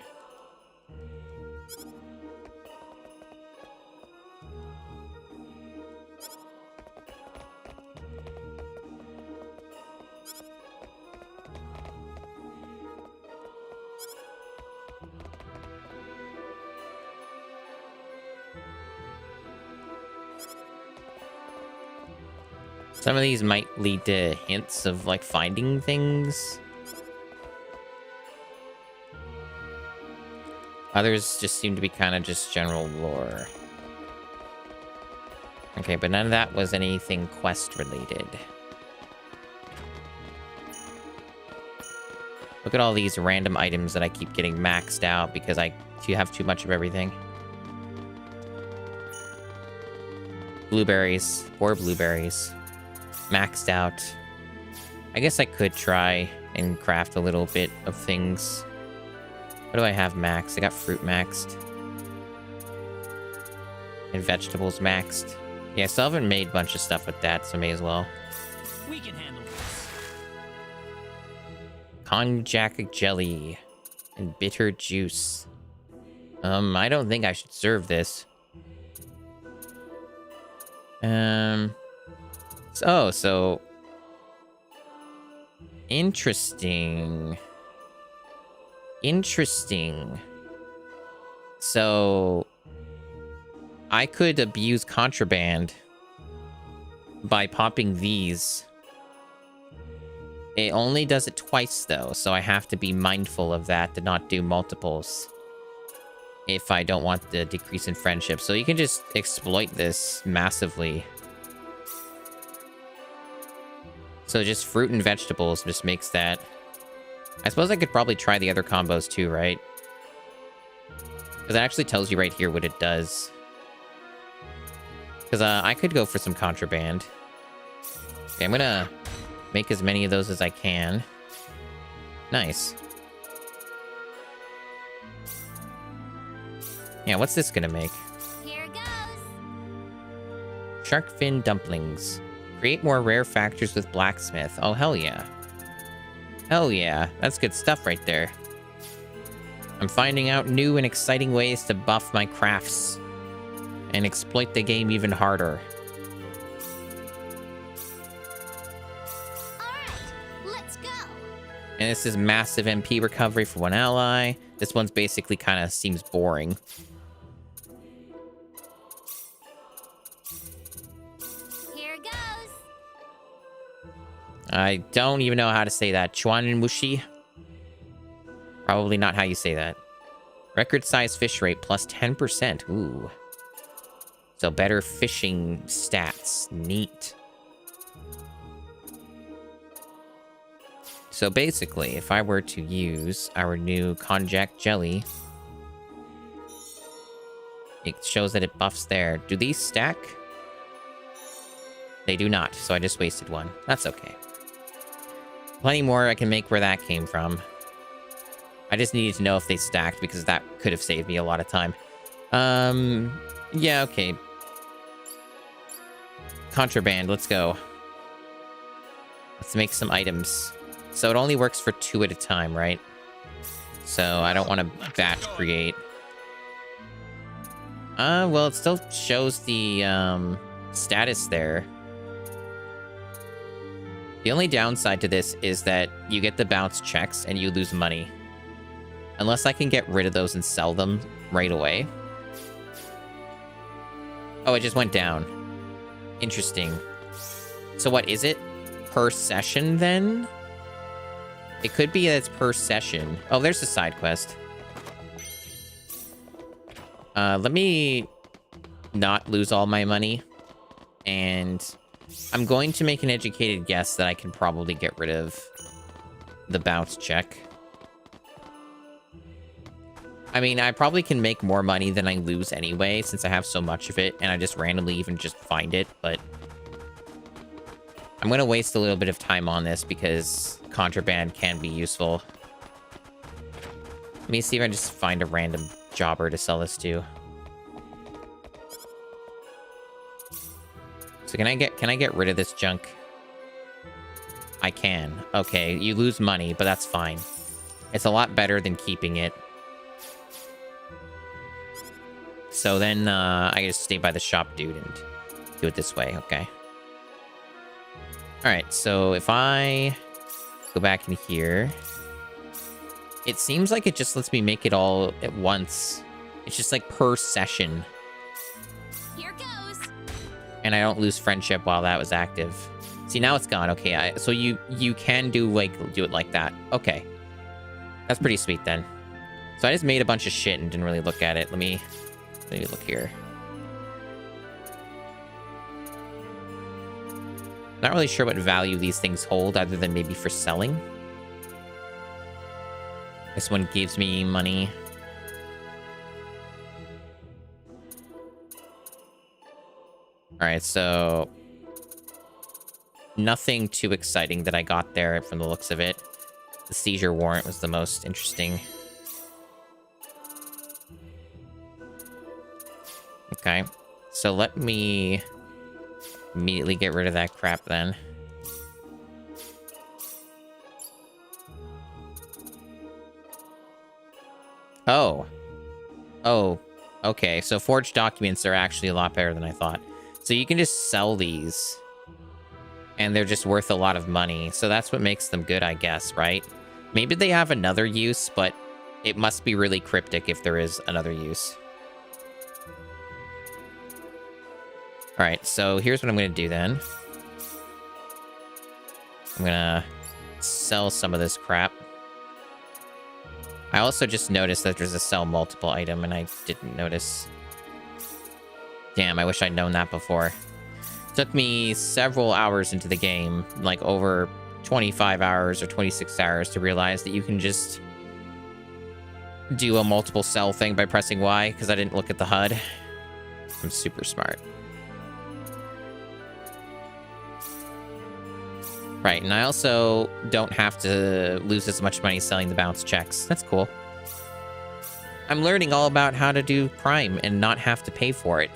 Some of these might lead to hints of, like, finding things. Others just seem to be kind of just general lore. Okay, but none of that was anything quest-related. Look at all these random items that I keep getting maxed out because I have too much of everything. Blueberries. 4 blueberries. Maxed out. I guess I could try and craft a little bit of things. What do I have maxed? I got fruit maxed. And vegetables maxed. Yeah, I still haven't made a bunch of stuff with that, so may as well. We can handle this. Konjac jelly. And bitter juice. I don't think I should serve this. So... Interesting. So... I could abuse contraband by popping these. It only does it twice, though, so I have to be mindful of that to not do multiples if I don't want the decrease in friendship. So you can just exploit this massively. So just fruit and vegetables just makes that... I suppose I could probably try the other combos too, right? Because it actually tells you right here what it does. Because I could go for some contraband. Okay, I'm gonna make as many of those as I can. Nice. Yeah, what's this gonna make? Here goes. Shark fin dumplings. Create more rare factors with blacksmith. Oh, hell yeah. Hell yeah. That's good stuff right there. I'm finding out new and exciting ways to buff my crafts and exploit the game even harder. Alright, let's go. And this is massive MP recovery for one ally. This one's basically kind of seems boring. Here goes. I don't even know how to say that. Chuanmushi? Probably not how you say that. Record size fish rate plus 10%. Ooh. So better fishing stats. Neat. So basically, if I were to use our new konjac jelly, it shows that it buffs there. Do these stack? They do not, so I just wasted one. That's okay. Plenty more I can make where that came from. I just needed to know if they stacked because that could have saved me a lot of time. Yeah, okay. Contraband, let's go. Let's make some items. So it only works for 2 at a time, right? So I don't want to batch create. Well, it still shows the status there. The only downside to this is that you get the bounce checks and you lose money. Unless I can get rid of those and sell them right away. Oh, it just went down. Interesting. So what is it? Per session, then? It could be that it's per session. Oh, there's a side quest. Let me not lose all my money. And I'm going to make an educated guess that I can probably get rid of the bounce check. I mean, I probably can make more money than I lose anyway, since I have so much of it, and I just randomly even just find it, but I'm going to waste a little bit of time on this because contraband can be useful. Let me see if I can just find a random jobber to sell this to. So can I get rid of this junk? I can. Okay, you lose money, but that's fine. It's a lot better than keeping it. So then I just stay by the shop dude and do it this way, okay? Alright, so if I go back in here, it seems like it just lets me make it all at once. It's just like per session. Here goes. And I don't lose friendship while that was active. See, now it's gone. Okay, so you can do it like that. Okay. That's pretty sweet then. So I just made a bunch of shit and didn't really look at it. Let me look here. Not really sure what value these things hold other than maybe for selling. This one gives me money. Alright, so nothing too exciting that I got there from the looks of it. The seizure warrant was the most interesting. Okay, so let me immediately get rid of that crap then. Oh. Oh, okay. So forged documents are actually a lot better than I thought. So you can just sell these, and they're just worth a lot of money. So that's what makes them good, I guess, right? Maybe they have another use, but it must be really cryptic if there is another use. All right, so here's what I'm going to do then. I'm going to sell some of this crap. I also just noticed that there's a sell multiple item, and I didn't notice. Damn, I wish I'd known that before. Took me several hours into the game, like over 25 hours or 26 hours, to realize that you can just do a multiple sell thing by pressing Y, because I didn't look at the HUD. I'm super smart. Right, and I also don't have to lose as much money selling the bounce checks. That's cool. I'm learning all about how to do Prime and not have to pay for it.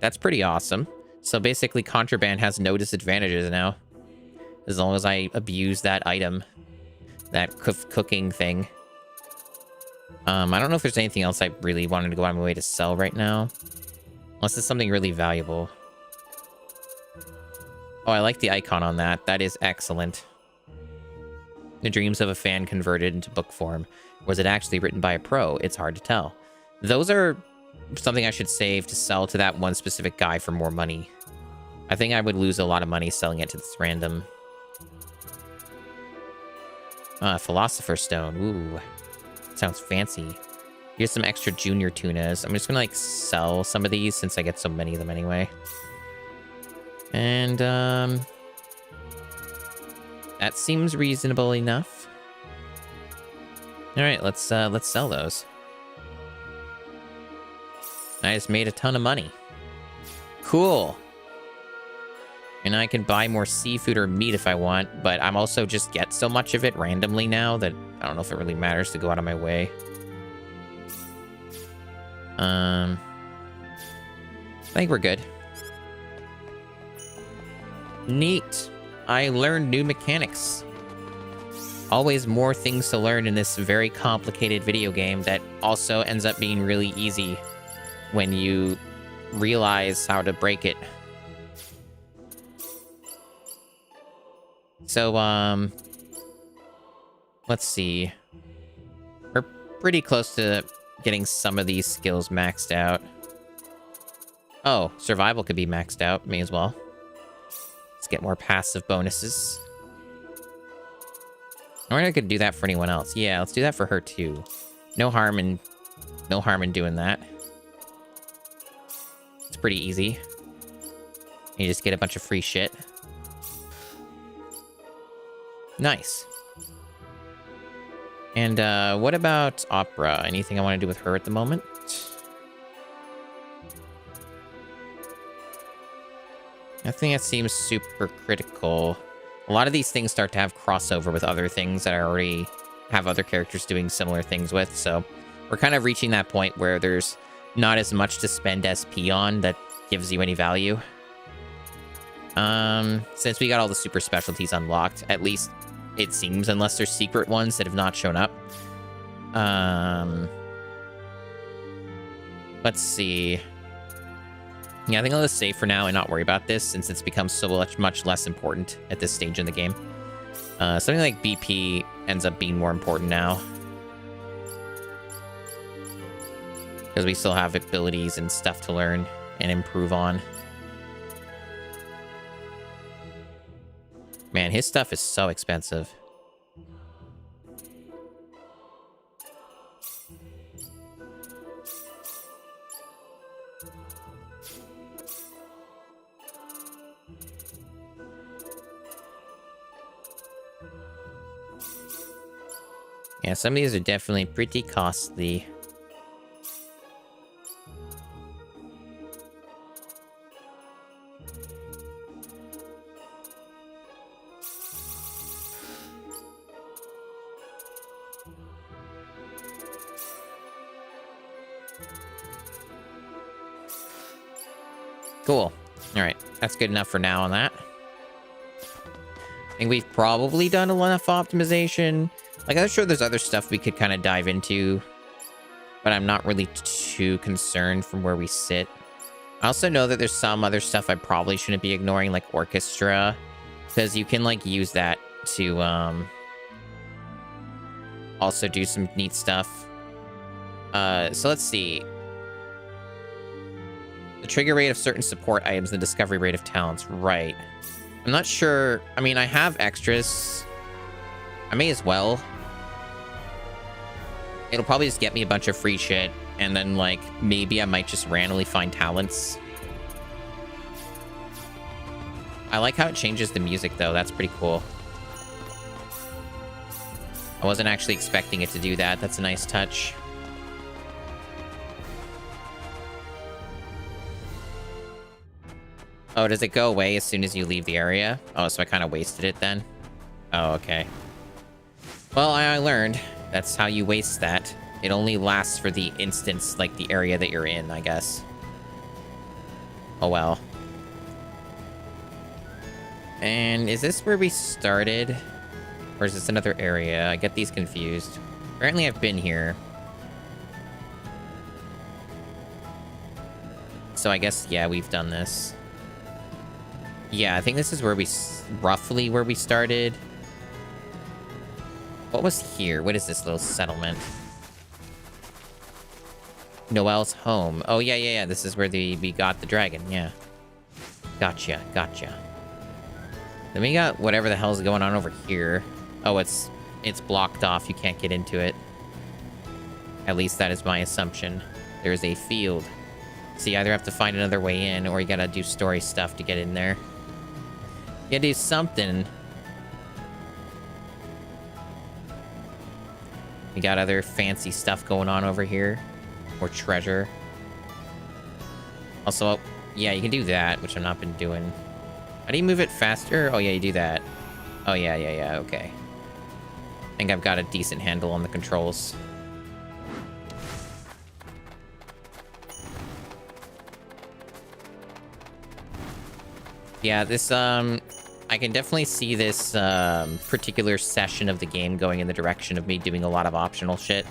That's pretty awesome. So basically, contraband has no disadvantages now. As long as I abuse that item. That cooking thing. I don't know if there's anything else I really wanted to go out of my way to sell right now. Unless it's something really valuable. Oh, I like the icon on that. That is excellent. The dreams of a fan converted into book form. Was it actually written by a pro? It's hard to tell. Those are something I should save to sell to that one specific guy for more money. I think I would lose a lot of money selling it to this random. Philosopher's Stone. Ooh. Sounds fancy. Here's some extra junior tunas. I'm just gonna, like, sell some of these since I get so many of them anyway. And, that seems reasonable enough. Alright, let's sell those. I just made a ton of money. Cool. And I can buy more seafood or meat if I want, but I'm also just get so much of it randomly now that I don't know if it really matters to go out of my way. I think we're good. Neat. I learned new mechanics. Always more things to learn in this very complicated video game that also ends up being really easy when you realize how to break it. So, let's see. We're pretty close to getting some of these skills maxed out. Oh, survival could be maxed out. May as well. Let's get more passive bonuses. I wonder if I could do that for anyone else. Yeah, let's do that for her too. No harm in doing that. It's pretty easy. You just get a bunch of free shit. Nice. And what about Opera? Anything I want to do with her at the moment? Nothing that seems super critical. A lot of these things start to have crossover with other things that I already have other characters doing similar things with, so we're kind of reaching that point where there's not as much to spend SP on that gives you any value. Since we got all the super specialties unlocked, at least it seems, unless there's secret ones that have not shown up. Let's see. Yeah, I think I'll just save for now and not worry about this since it's become so much less important at this stage in the game. Something like BP ends up being more important now. Because we still have abilities and stuff to learn and improve on. Man, his stuff is so expensive. Yeah, some of these are definitely pretty costly. Cool. All right, that's good enough for now on that. I think we've probably done enough optimization. Like, I'm sure there's other stuff we could kind of dive into, but I'm not really too concerned from where we sit. I also know that there's some other stuff I probably shouldn't be ignoring, like orchestra, because you can, like, use that to also do some neat stuff. So let's see. The trigger rate of certain support items, the discovery rate of talents. Right. I'm not sure. I mean, I have extras. I may as well. It'll probably just get me a bunch of free shit. And then, like, maybe I might just randomly find talents. I like how it changes the music, though. That's pretty cool. I wasn't actually expecting it to do that. That's a nice touch. Oh, does it go away as soon as you leave the area? Oh, so I kind of wasted it then? Oh, okay. Well, I learned. That's how you waste that. It only lasts for the instance, like the area that you're in, I guess. Oh, well. And is this where we started? Or is this another area? I get these confused. Apparently I've been here. So I guess, yeah, we've done this. Yeah, I think this is where we... roughly where we started. What was here? What is this little settlement? Noelle's home. Oh, yeah. This is where we got the dragon, yeah. Gotcha. Then we got whatever the hell's going on over here. Oh, it's blocked off. You can't get into it. At least that is my assumption. There's a field. So you either have to find another way in, or you gotta do story stuff to get in there. You gotta do something. We got other fancy stuff going on over here. More treasure. Also, yeah, you can do that, which I've not been doing. How do you move it faster? Oh, yeah, you do that. Oh, yeah, okay. I think I've got a decent handle on the controls. Yeah, this, I can definitely see this, particular session of the game going in the direction of me doing a lot of optional shit.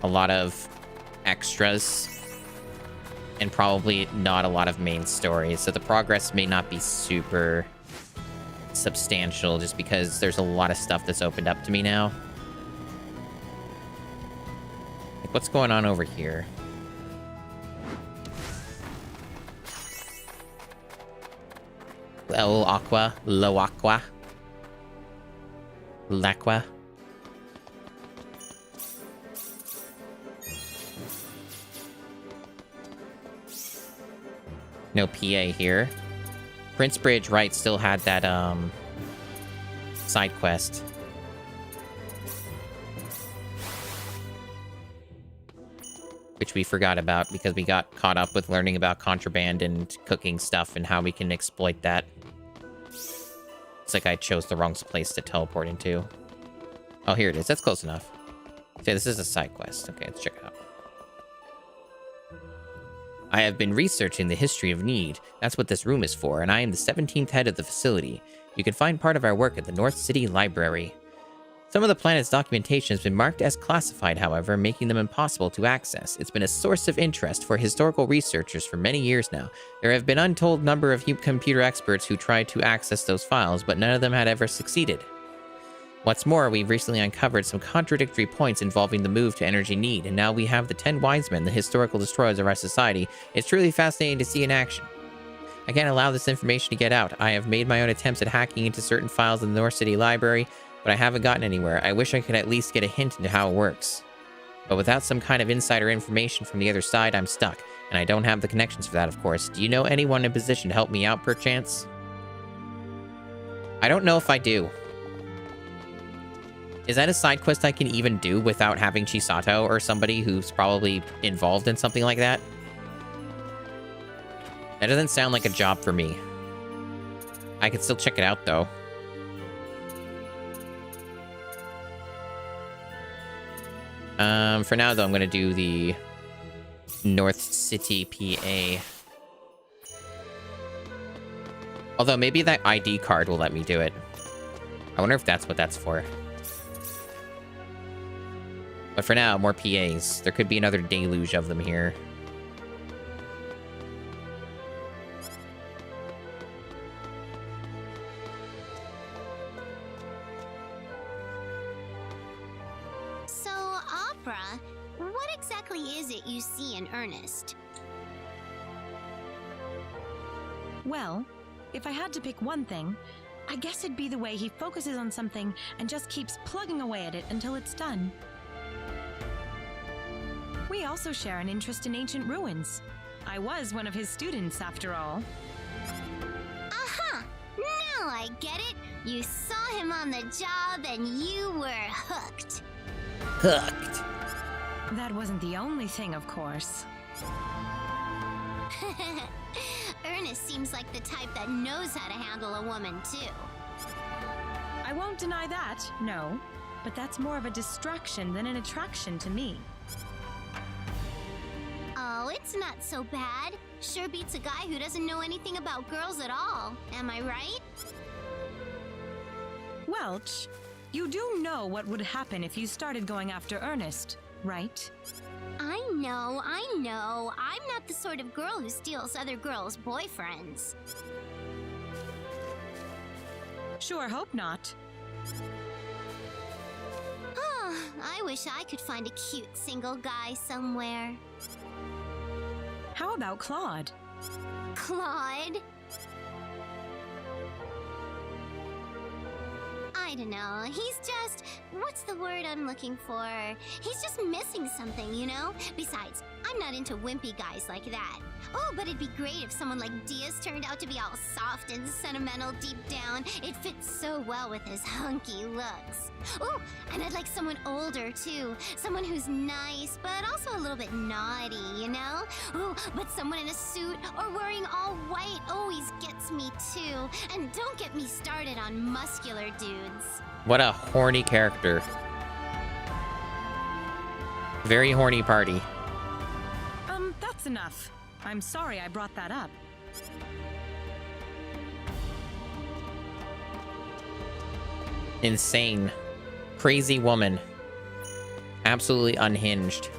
A lot of extras. And probably not a lot of main story. So the progress may not be super substantial just because there's a lot of stuff that's opened up to me now. Like, what's going on over here? El Aqua, Lo Aqua, L'Aqua. No PA here. Prince Bridge, right, still had that, side quest. Which we forgot about because we got caught up with learning about contraband and cooking stuff and how we can exploit that. It's like I chose the wrong place to teleport into. Oh, here it is. That's close enough. Okay, this is a side quest. Okay, let's check it out. I have been researching the history of need. That's what this room is for, and I am the 17th head of the facility. You can find part of our work at the North City Library. Some of the planet's documentation has been marked as classified, however, making them impossible to access. It's been a source of interest for historical researchers for many years now. There have been an untold number of computer experts who tried to access those files, but none of them had ever succeeded. What's more, we've recently uncovered some contradictory points involving the move to energy need, and now we have the 10 wise men, the historical destroyers of our society. It's truly fascinating to see in action. I can't allow this information to get out. I have made my own attempts at hacking into certain files in the North City Library, but I haven't gotten anywhere. I wish I could at least get a hint into how it works. But without some kind of insider information from the other side, I'm stuck. And I don't have the connections for that, of course. Do you know anyone in a position to help me out, perchance? I don't know if I do. Is that a side quest I can even do without having Chisato or somebody who's probably involved in something like that? That doesn't sound like a job for me. I could still check it out, though. For now, though, I'm going to do the North City, PA. Although, maybe that ID card will let me do it. I wonder if that's what that's for. But for now, more PAs. There could be another deluge of them here. So, Opera, what exactly is it you see in Ernest? Well, if I had to pick one thing, I guess it'd be the way he focuses on something and just keeps plugging away at it until it's done. We also share an interest in ancient ruins. I was one of his students, after all. Aha! Now I get it! You saw him on the job and you were hooked. Hooked. That wasn't the only thing, of course. Ernest seems like the type that knows how to handle a woman, too. I won't deny that, no. But that's more of a distraction than an attraction to me. Oh, it's not so bad. Sure beats a guy who doesn't know anything about girls at all. Am I right? Welch, you do know what would happen if you started going after Ernest, right? I know. I'm not the sort of girl who steals other girls' boyfriends. Sure hope not. I wish I could find a cute single guy somewhere. How about Claude? Claude? I don't know. He's just... what's the word I'm looking for? He's just missing something, you know? Besides, I'm not into wimpy guys like that. Oh, but it'd be great if someone like Diaz turned out to be all soft and sentimental deep down. It fits so well with his hunky looks. Oh, and I'd like someone older, too. Someone who's nice, but also a little bit naughty, you know? Oh, but someone in a suit or wearing all white always gets me, too. And don't get me started on muscular dudes. What a horny character. Very horny party. That's enough. I'm sorry I brought that up. Insane. Crazy woman. Absolutely unhinged.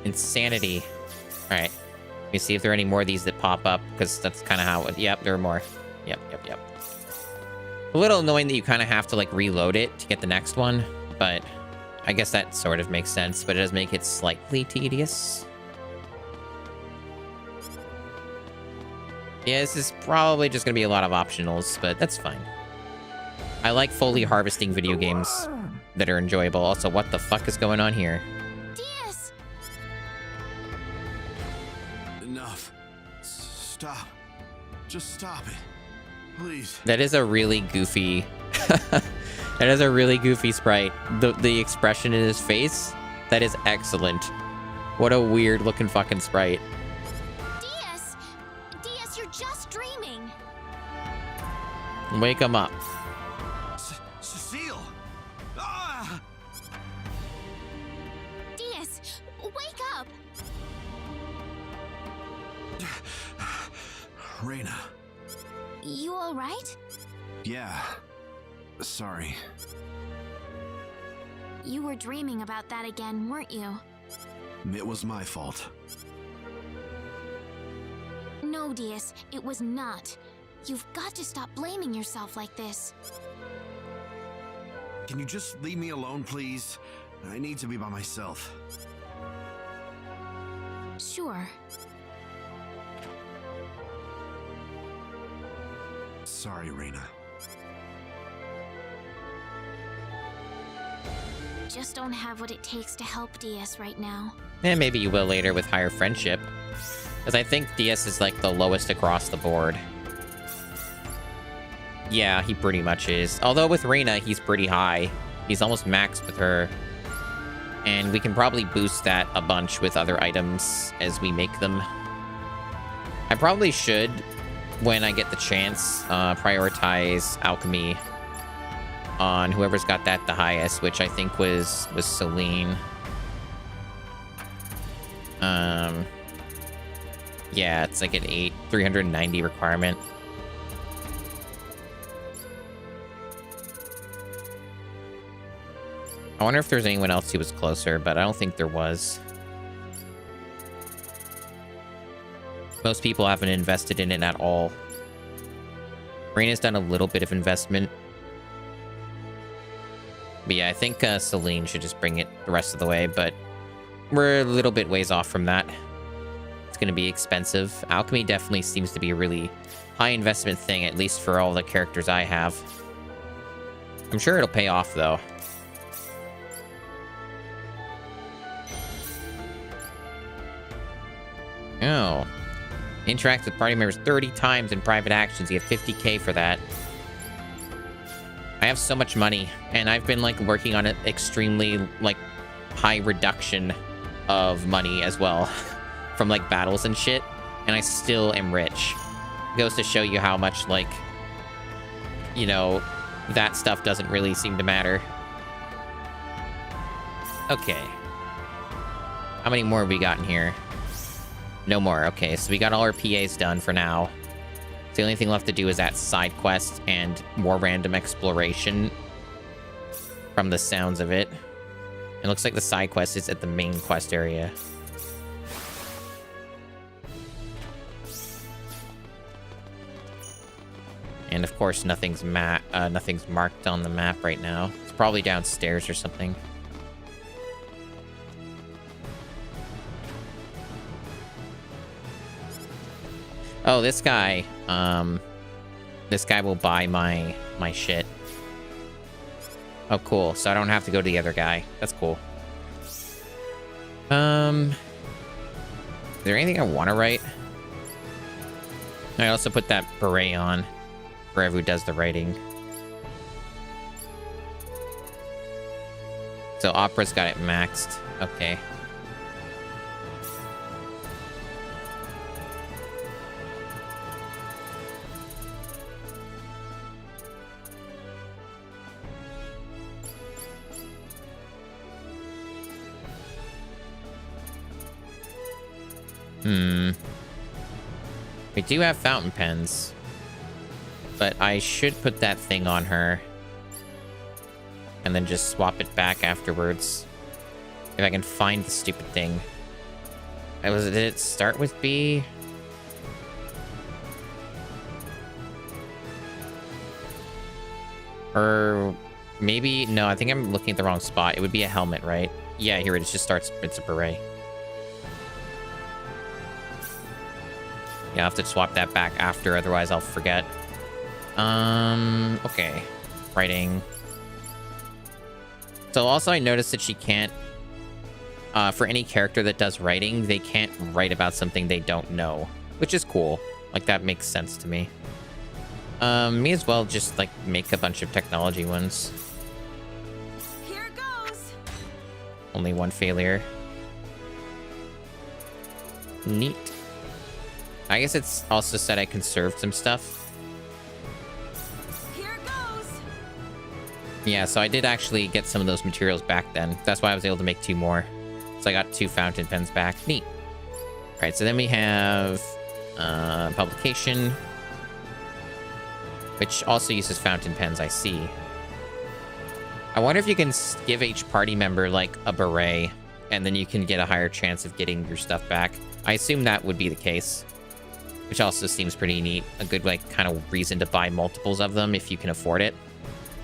Insanity. Alright. Let me see if there are any more of these that pop up, because that's kind of how it... Yep, there are more. Yep. A little annoying that you kind of have to, like, reload it to get the next one, but I guess that sort of makes sense, but it does make it slightly tedious. Yeah, this is probably just going to be a lot of optionals, but that's fine. I like fully harvesting video games that are enjoyable. Also, what the fuck is going on here? Diaz! Enough. Stop. Just stop it. Please. That is a really goofy... that is a really goofy sprite. The expression in his face, that is excellent. What a weird looking fucking sprite. Diaz, you're just dreaming. Wake him up. Cecile! Ah! Diaz, wake up! Reina. You all right? Yeah. Sorry. You were dreaming about that again, weren't you? It was my fault. No, Diaz, it was not. You've got to stop blaming yourself like this. Can you just leave me alone, please? I need to be by myself. Sure. Sorry, Reina. Just don't have what it takes to help DS right now. And maybe you will later with higher friendship. Because I think DS is like the lowest across the board. Yeah, he pretty much is. Although with Reina, he's pretty high. He's almost maxed with her. And we can probably boost that a bunch with other items as we make them. I probably should, when I get the chance, prioritize alchemy on whoever's got that the highest, which I think was Celine. Yeah, it's like an 390 requirement. I wonder if there's anyone else who was closer, but I don't think there was. Most people haven't invested in it at all. Reina's done a little bit of investment. But yeah, I think Celine should just bring it the rest of the way, but we're a little bit ways off from that. It's going to be expensive. Alchemy definitely seems to be a really high investment thing, at least for all the characters I have. I'm sure it'll pay off, though. Oh. Interact with party members 30 times in private actions. You get 50k for that. I have so much money, and I've been, like, working on an extremely, like, high reduction of money as well from, like, battles and shit, and I still am rich. It goes to show you how much, like, you know, that stuff doesn't really seem to matter. Okay. How many more have we got in here? No more. Okay, so we got all our PAs done for now. The only thing left to do is that side quest and more random exploration from the sounds of it. It looks like the side quest is at the main quest area. And of course, nothing's marked on the map right now. It's probably downstairs or something. Oh, this guy will buy my shit. Oh, cool. So I don't have to go to the other guy. That's cool. Is there anything I want to write? I also put that beret on for everyone who does the writing. So Opera's got it maxed. Okay. We do have fountain pens, but I should put that thing on her and then just swap it back afterwards. If I can find the stupid thing. Did it start with B? Or maybe, no, I think I'm looking at the wrong spot. It would be a helmet, right? Yeah, here it is. Just starts, it's a beret. Yeah, I'll have to swap that back after, otherwise I'll forget. Okay. Writing. So also I noticed that she can't, for any character that does writing, they can't write about something they don't know, which is cool. Like, that makes sense to me. May as well just, like, make a bunch of technology ones. Here goes. Only one failure. Neat. I guess it's also said I conserved some stuff. Here goes. Yeah, so I did actually get some of those materials back then. That's why I was able to make 2 more. So I got 2 fountain pens back. Neat. All right, so then we have publication, which also uses fountain pens, I see. I wonder if you can give each party member, like, a beret, and then you can get a higher chance of getting your stuff back. I assume that would be the case. Which also seems pretty neat. A good, like, kind of reason to buy multiples of them if you can afford it.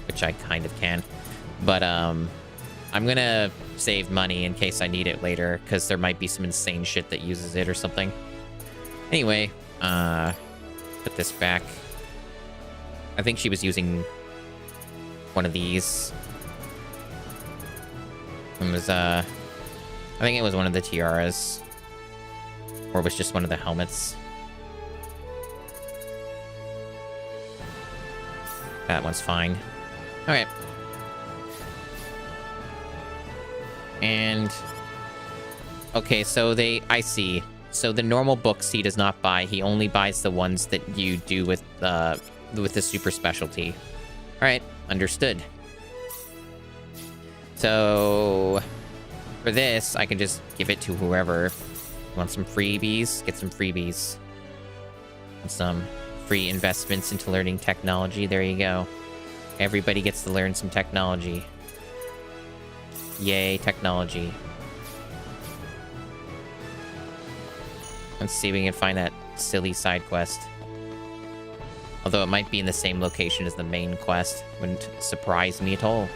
Which I kind of can. But I'm gonna save money in case I need it later, because there might be some insane shit that uses it or something. Anyway, put this back. I think she was using one of these. It was, I think it was one of the tiaras. Or it was just one of the helmets. That one's fine. Okay. And... okay, so I see. So the normal books he does not buy. He only buys the ones that you do with the super specialty. Alright, understood. So... for this, I can just give it to whoever. Want some freebies? Get some freebies. And some free investments into learning technology. There you go. Everybody gets to learn some technology. Yay, technology. Let's see if we can find that silly side quest. Although it might be in the same location as the main quest. Wouldn't surprise me at all.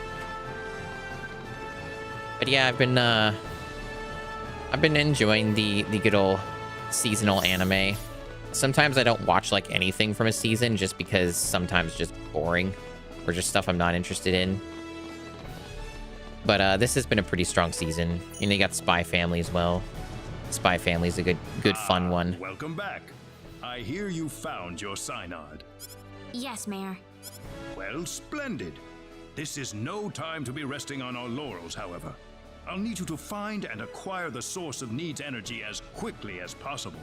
But yeah, I've been enjoying the good old seasonal anime. Sometimes I don't watch like anything from a season just because sometimes it's just boring or just stuff I'm not interested in. But this has been a pretty strong season. You know, you got Spy Family as well. Spy Family's a good fun one. Welcome back. I hear you found your synod. Yes, Mayor. Well, splendid. This is no time to be resting on our laurels, however. I'll need you to find and acquire the source of Need's energy as quickly as possible.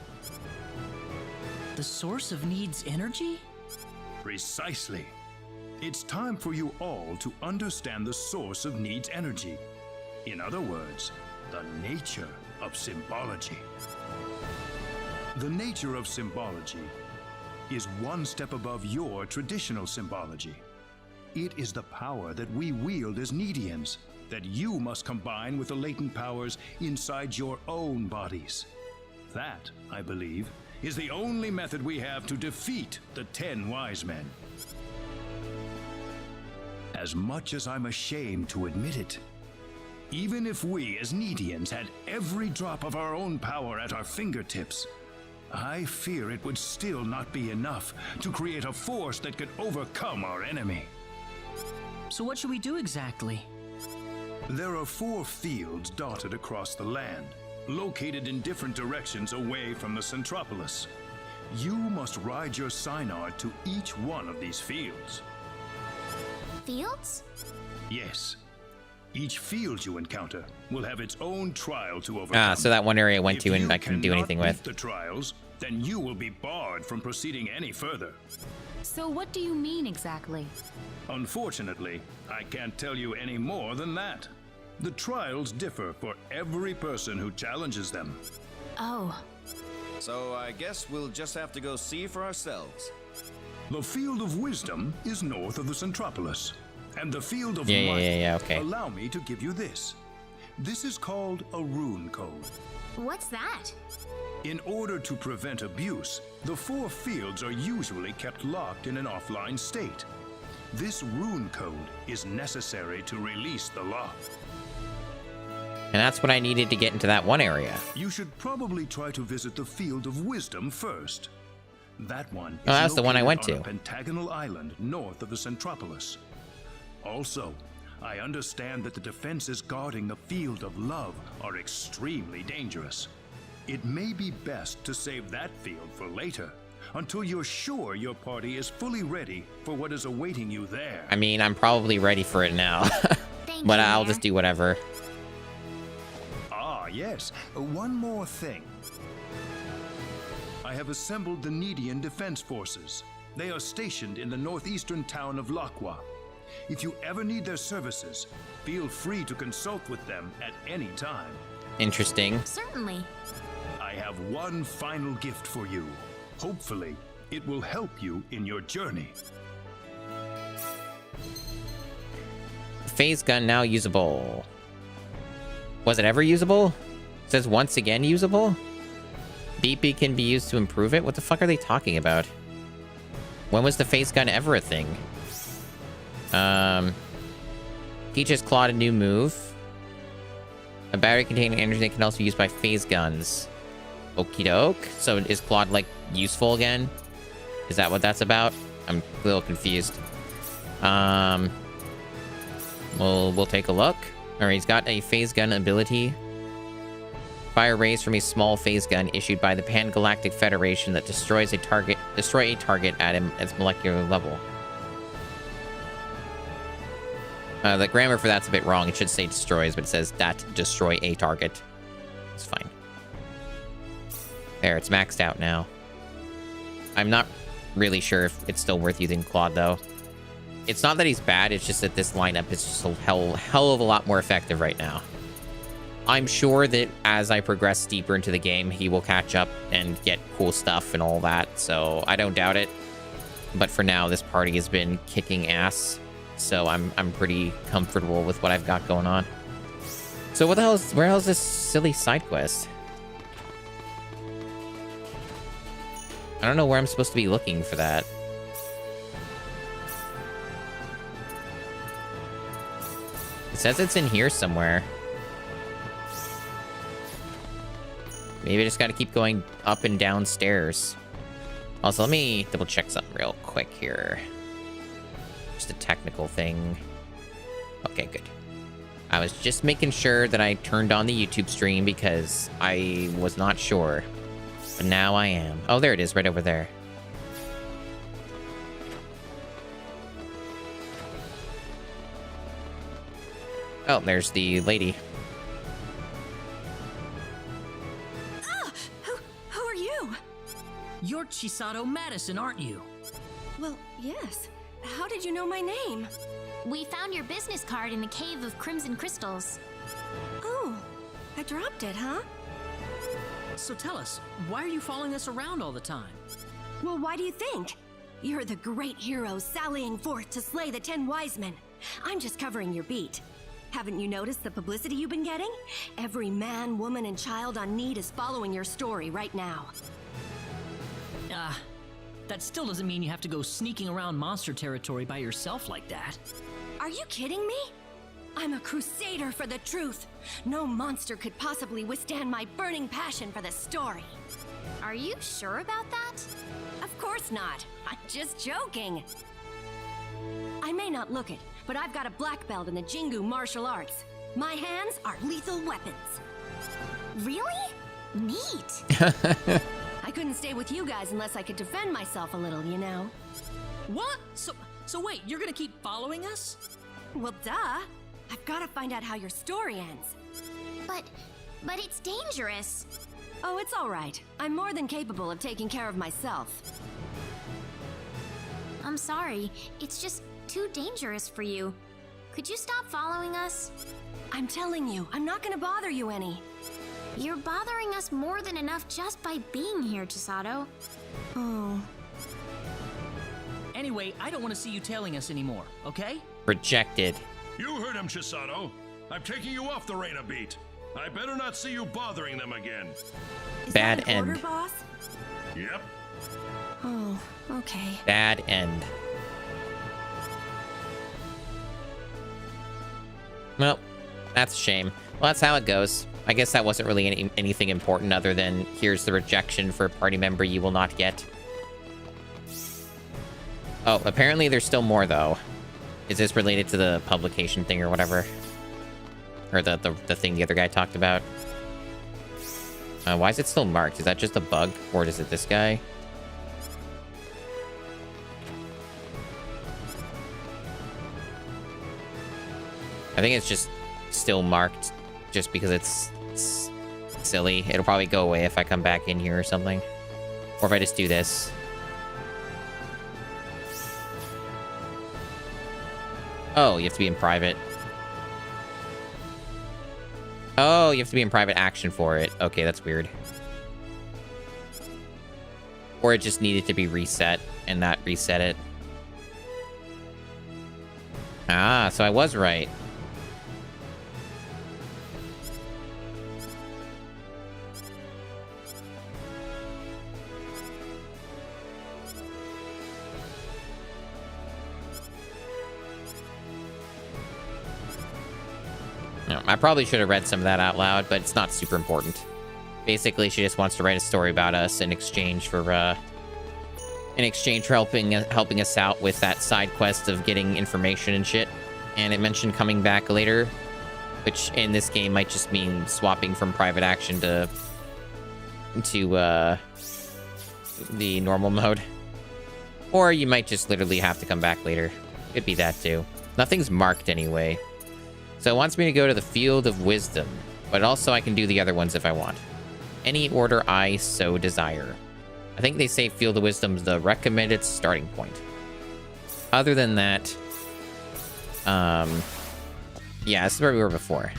The source of Need's energy? Precisely. It's time for you all to understand the source of Need's energy. In other words, the nature of symbology. The nature of symbology is one step above your traditional symbology. It is the power that we wield as Needians, that you must combine with the latent powers inside your own bodies. That, I believe, is the only method we have to defeat the 10 wise men. As much as I'm ashamed to admit it, even if we as Needians had every drop of our own power at our fingertips, I fear it would still not be enough to create a force that could overcome our enemy. So what should we do exactly? There are 4 fields dotted across the land, located in different directions away from the Centropolis. You must ride your synod to each one of these fields. Fields? Yes. Each field you encounter will have its own trial to overcome. Ah, so that one area I went to If and you I couldn't do cannot anything beat with. the trials, then you will be barred from proceeding any further. So what do you mean exactly? Unfortunately, I can't tell you any more than that. The trials differ for every person who challenges them. Oh, So I guess we'll just have to go see for ourselves. The Field of Wisdom is north of the Centropolis, and the Field of Yeah, Might. okay. Allow me to give you this. This is called a rune code. What's that? In order to prevent abuse, the 4 fields are usually kept locked in an offline state. This rune code is necessary to release the lock. And that's what I needed to get into that one area. You should probably try to visit the Field of Wisdom first. That one Oh, that's the one I went located to. on a pentagonal island north of the Centropolis. Also, I understand that the defenses guarding the Field of Love are extremely dangerous. It may be best to save that field for later, until you're sure your party is fully ready for what is awaiting you there. I mean, I'm probably ready for it now. Thank But you, I'll Mayor. just do whatever. Ah, yes. One more thing. I have assembled the Needian Defense Forces. They are stationed in the northeastern town of Lakwa. If you ever need their services, feel free to consult with them at any time. Interesting. Certainly. I have one final gift for you. Hopefully, it will help you in your journey. Phase gun now usable. Was it ever usable? It says once again usable? BP can be used to improve it? What the fuck are they talking about? When was the phase gun ever a thing? Teaches Claude a new move. A battery containing energy that can also be used by phase guns. Okie doke. So is Claude, like, useful again? Is that what that's about? I'm a little confused. We'll take a look. Alright, he's got a phase gun ability. Fire rays from a small phase gun issued by the Pan-Galactic Federation that destroy a target at its molecular level. The grammar for that's a bit wrong. It should say destroys, but it says that destroy a target. It's fine. There, it's maxed out now. I'm not really sure if it's still worth using Claude, though. It's not that he's bad, it's just that this lineup is just a hell of a lot more effective right now. I'm sure that as I progress deeper into the game, he will catch up and get cool stuff and all that, so I don't doubt it. But for now, this party has been kicking ass, so I'm pretty comfortable with what I've got going on. So where the hell is this silly side quest? I don't know where I'm supposed to be looking for that. It says it's in here somewhere. Maybe I just gotta keep going up and down stairs. Also, let me double check something real quick here. Just a technical thing. Okay, good. I was just making sure that I turned on the YouTube stream because I was not sure. But now I am. Oh, there it is, right over there. Oh, there's the lady. Who are you? You're Chisato Madison, aren't you? Well, yes. How did you know my name? We found your business card in the Cave of Crimson Crystals. Oh, I dropped it, huh? So tell us, why are you following us around all the time? Well, why do you think? You're the great hero sallying forth to slay the 10 wise men. I'm just covering your beat. Haven't you noticed the publicity you've been getting? Every man, woman, and child on need is following your story right now. That still doesn't mean you have to go sneaking around monster territory by yourself like that. Are you kidding me? I'm a crusader for the truth. No monster could possibly withstand my burning passion for the story. Are you sure about that? Of course not. I'm just joking. I may not look it, but I've got a black belt in the Jingu martial arts. My hands are lethal weapons. Really? Neat. I couldn't stay with you guys unless I could defend myself a little, you know. What? So wait, you're gonna keep following us? Well, duh. I've got to find out how your story ends. But it's dangerous. Oh, it's all right. I'm more than capable of taking care of myself. I'm sorry. It's just too dangerous for you. Could you stop following us? I'm telling you, I'm not gonna bother you any. You're bothering us more than enough just by being here, Chisato. Oh. Anyway, I don't want to see you tailing us anymore, okay? Rejected. You heard him, Chisato. I'm taking you off the Reina beat. I better not see you bothering them again. Is Bad that an order, end. boss? Yep. Oh, okay. Bad end. Well, that's a shame. Well, that's how it goes. I guess that wasn't really anything important other than here's the rejection for a party member you will not get. Oh, apparently there's still more, though. Is this related to the publication thing or whatever? Or the thing the other guy talked about? Why is it still marked? Is that just a bug? Or is it this guy? I think it's just still marked just because it's silly. It'll probably go away if I come back in here or something. Or if I just do this. Oh, you have to be in private. Oh, you have to be in private action for it. Okay, that's weird. Or it just needed to be reset and not reset it. Ah, so I was right. No, I probably should have read some of that out loud, but it's not super important. Basically, she just wants to write a story about us in exchange for helping us out with that side quest of getting information and shit. And it mentioned coming back later, which in this game might just mean swapping from private action to the normal mode. Or you might just literally have to come back later. Could be that too. Nothing's marked anyway. So it wants me to go to the Field of Wisdom, but also I can do the other ones if I want. Any order I so desire. I think they say Field of Wisdom's the recommended starting point. Other than that, yeah, this is where we were before.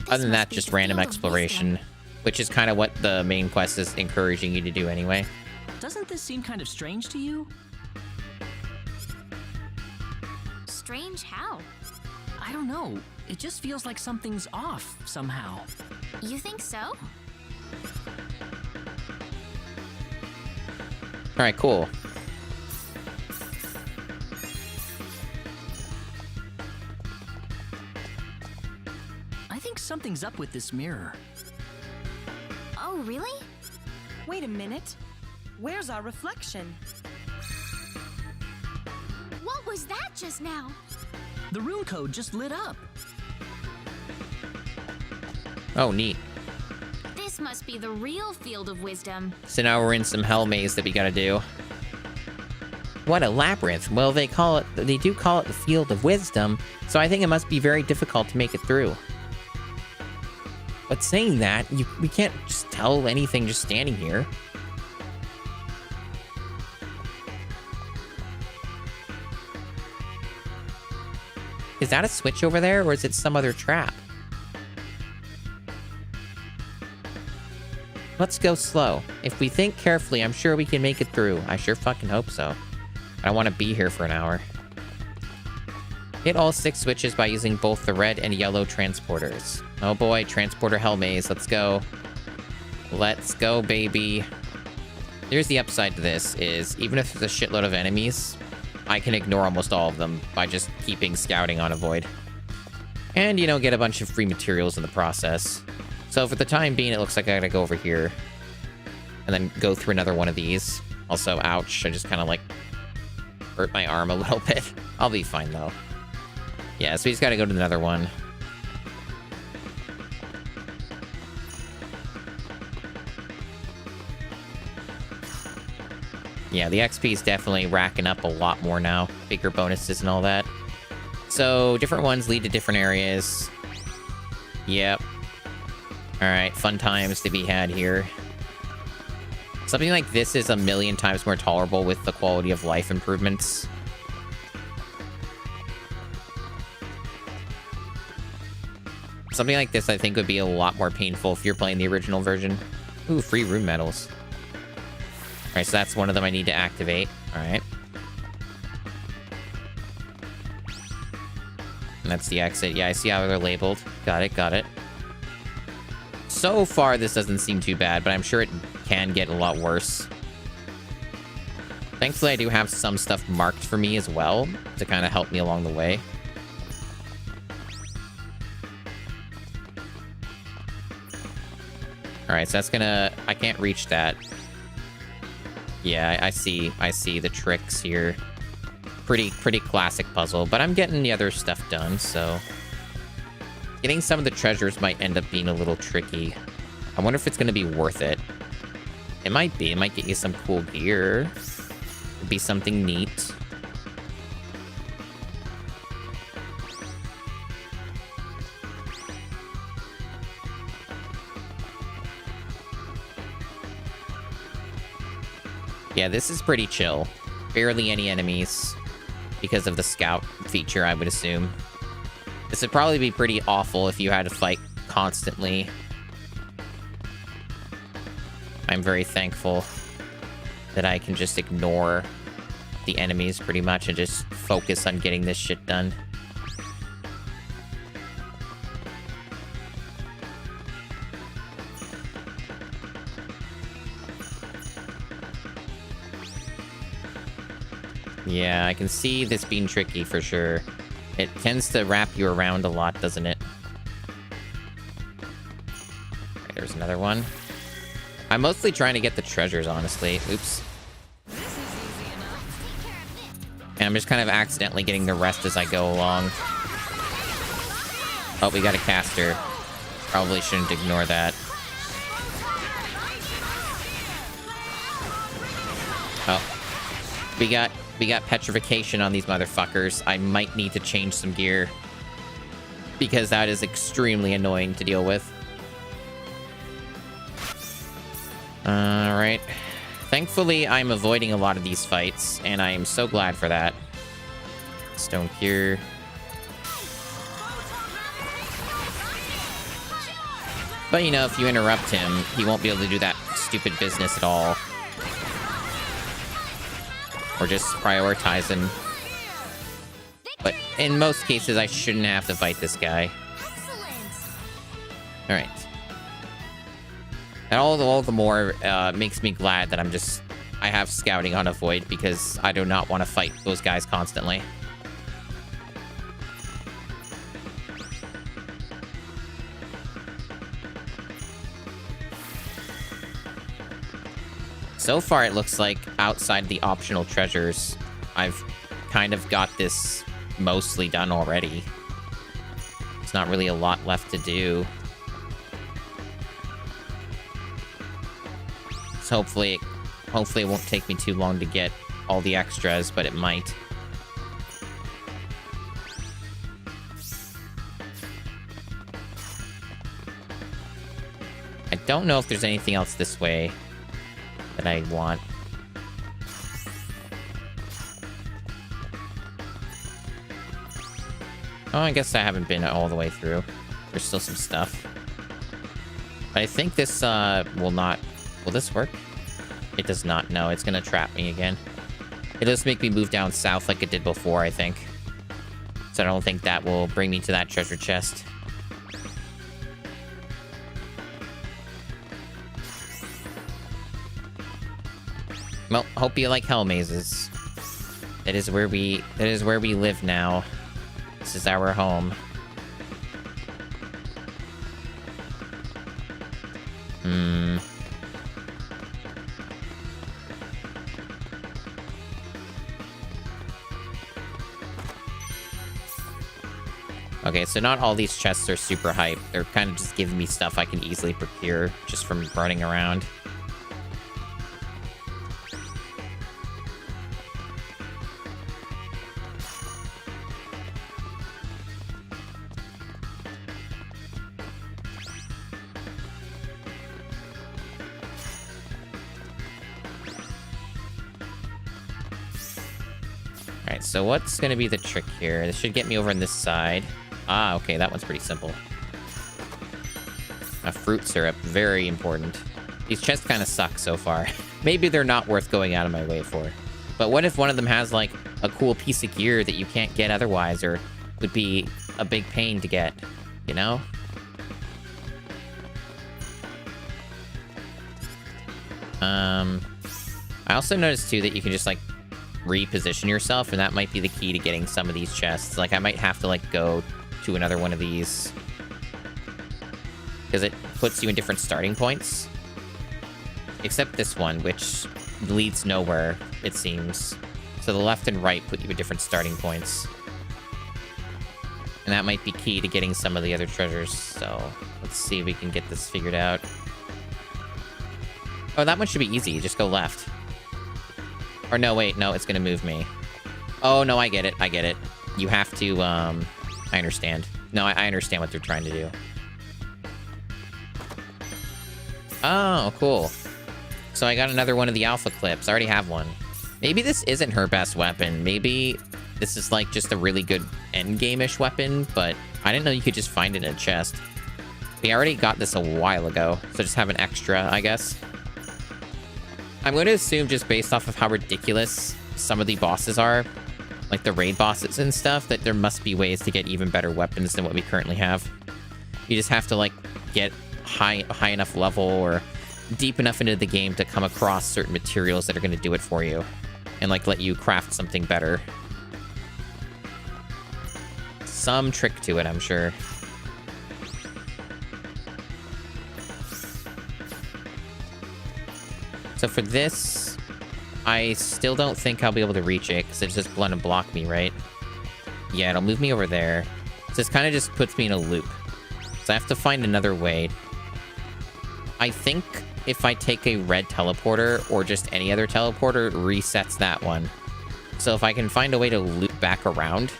Other than that, just random exploration, which is kind of what the main quest is encouraging you to do anyway. Doesn't this seem kind of strange to you? Strange how? I don't know. It just feels like something's off somehow. You think so? All right, cool. I think something's up with this mirror. Oh, really? Wait a minute. Where's our reflection? What was that just now? The rune code just lit up. Oh, neat. This must be the real Field of Wisdom. So now we're in some hell maze that we gotta do. What a labyrinth. Well, they do call it the Field of Wisdom, so I think it must be very difficult to make it through. But saying that, we can't just tell anything just standing here. Is that a switch over there, or is it some other trap? Let's go slow. If we think carefully, I'm sure we can make it through. I sure fucking hope so. I want to be here for an hour. Hit all 6 switches by using both the red and yellow transporters. Oh boy, transporter hell maze. Let's go. Let's go, baby. Here's the upside to this, is even if there's a shitload of enemies, I can ignore almost all of them by just keeping scouting on Avoid. And, you know, get a bunch of free materials in the process. So for the time being, it looks like I gotta go over here. And then go through another one of these. Also, ouch, I just kind of, like, hurt my arm a little bit. I'll be fine, though. Yeah, so we just gotta go to another one. Yeah, the XP is definitely racking up a lot more now. Bigger bonuses and all that. So, different ones lead to different areas. Yep. Alright, fun times to be had here. Something like this is a million times more tolerable with the quality of life improvements. Something like this, I think, would be a lot more painful if you're playing the original version. Ooh, free rune medals. Alright, so that's one of them I need to activate. Alright. And that's the exit. Yeah, I see how they're labeled. Got it, got it. So far, this doesn't seem too bad, but I'm sure it can get a lot worse. Thankfully, I do have some stuff marked for me as well to kind of help me along the way. Alright, so that's gonna... I can't reach that. Yeah, I see the tricks here. Pretty classic puzzle, but I'm getting the other stuff done, so... Getting some of the treasures might end up being a little tricky. I wonder if it's gonna be worth it. It might be. It might get you some cool gear. It'd be something neat. Yeah, this is pretty chill. Barely any enemies because of the scout feature, I would assume. This would probably be pretty awful if you had to fight constantly. I'm very thankful that I can just ignore the enemies pretty much and just focus on getting this shit done. Yeah, I can see this being tricky for sure. It tends to wrap you around a lot, doesn't it? there's another one. I'm mostly trying to get the treasures, honestly. Oops. And I'm just kind of accidentally getting the rest as I go along. Oh, we got a caster. Probably shouldn't ignore that. Oh. We got petrification on these motherfuckers. I might need to change some gear, because that is extremely annoying to deal with. Alright. Thankfully, I'm avoiding a lot of these fights, and I am so glad for that. Stone Cure. But, you know, if you interrupt him, he won't be able to do that stupid business at all. Or just prioritize him. But in most cases, I shouldn't have to fight this guy. Alright. And all the more makes me glad that I have scouting on Avoid, because I do not want to fight those guys constantly. So far, it looks like outside the optional treasures, I've kind of got this mostly done already. There's not really a lot left to do. So hopefully it won't take me too long to get all the extras, but it might. I don't know if there's anything else this way that I want. Oh, I guess I haven't been all the way through. There's still some stuff. But I think this will not... Will this work? It does not. No, it's gonna trap me again. It does make me move down south like it did before, I think. So I don't think that will bring me to that treasure chest. Well, hope you like hell mazes. That is where we live now. This is our home. Okay, so not all these chests are super hype. They're kind of just giving me stuff I can easily procure just from running around. Alright, so what's gonna be the trick here? This should get me over on this side. Ah, okay, that one's pretty simple. A fruit syrup, very important. These chests kind of suck so far. Maybe they're not worth going out of my way for. But what if one of them has, like, a cool piece of gear that you can't get otherwise, or would be a big pain to get, you know? I also noticed, too, that you can just, like, reposition yourself, and that might be the key to getting some of these chests. Like, I might have to, like, go to another one of these, because it puts you in different starting points. Except this one, which leads nowhere, it seems. So the left and right put you at different starting points. And that might be key to getting some of the other treasures. So let's see if we can get this figured out. Oh, that one should be easy. Just go left. Or no, wait, no, it's gonna move me. Oh, no, I get it. I get it. You have to, I understand. No, I understand what they're trying to do. Oh, cool. So I got another one of the alpha clips. I already have one. Maybe this isn't her best weapon. Maybe this is, like, just a really good endgame-ish weapon, but I didn't know you could just find it in a chest. We already got this a while ago, so just have an extra, I guess. I'm going to assume, just based off of how ridiculous some of the bosses are, like the raid bosses and stuff, that there must be ways to get even better weapons than what we currently have. You just have to, like, get high enough level or deep enough into the game to come across certain materials that are going to do it for you and, like, let you craft something better. Some trick to it, I'm sure. So for this, I still don't think I'll be able to reach it because it's just going to block me, right? Yeah, it'll move me over there. So this kind of just puts me in a loop. So I have to find another way. I think if I take a red teleporter or just any other teleporter, it resets that one. So if I can find a way to loop back around,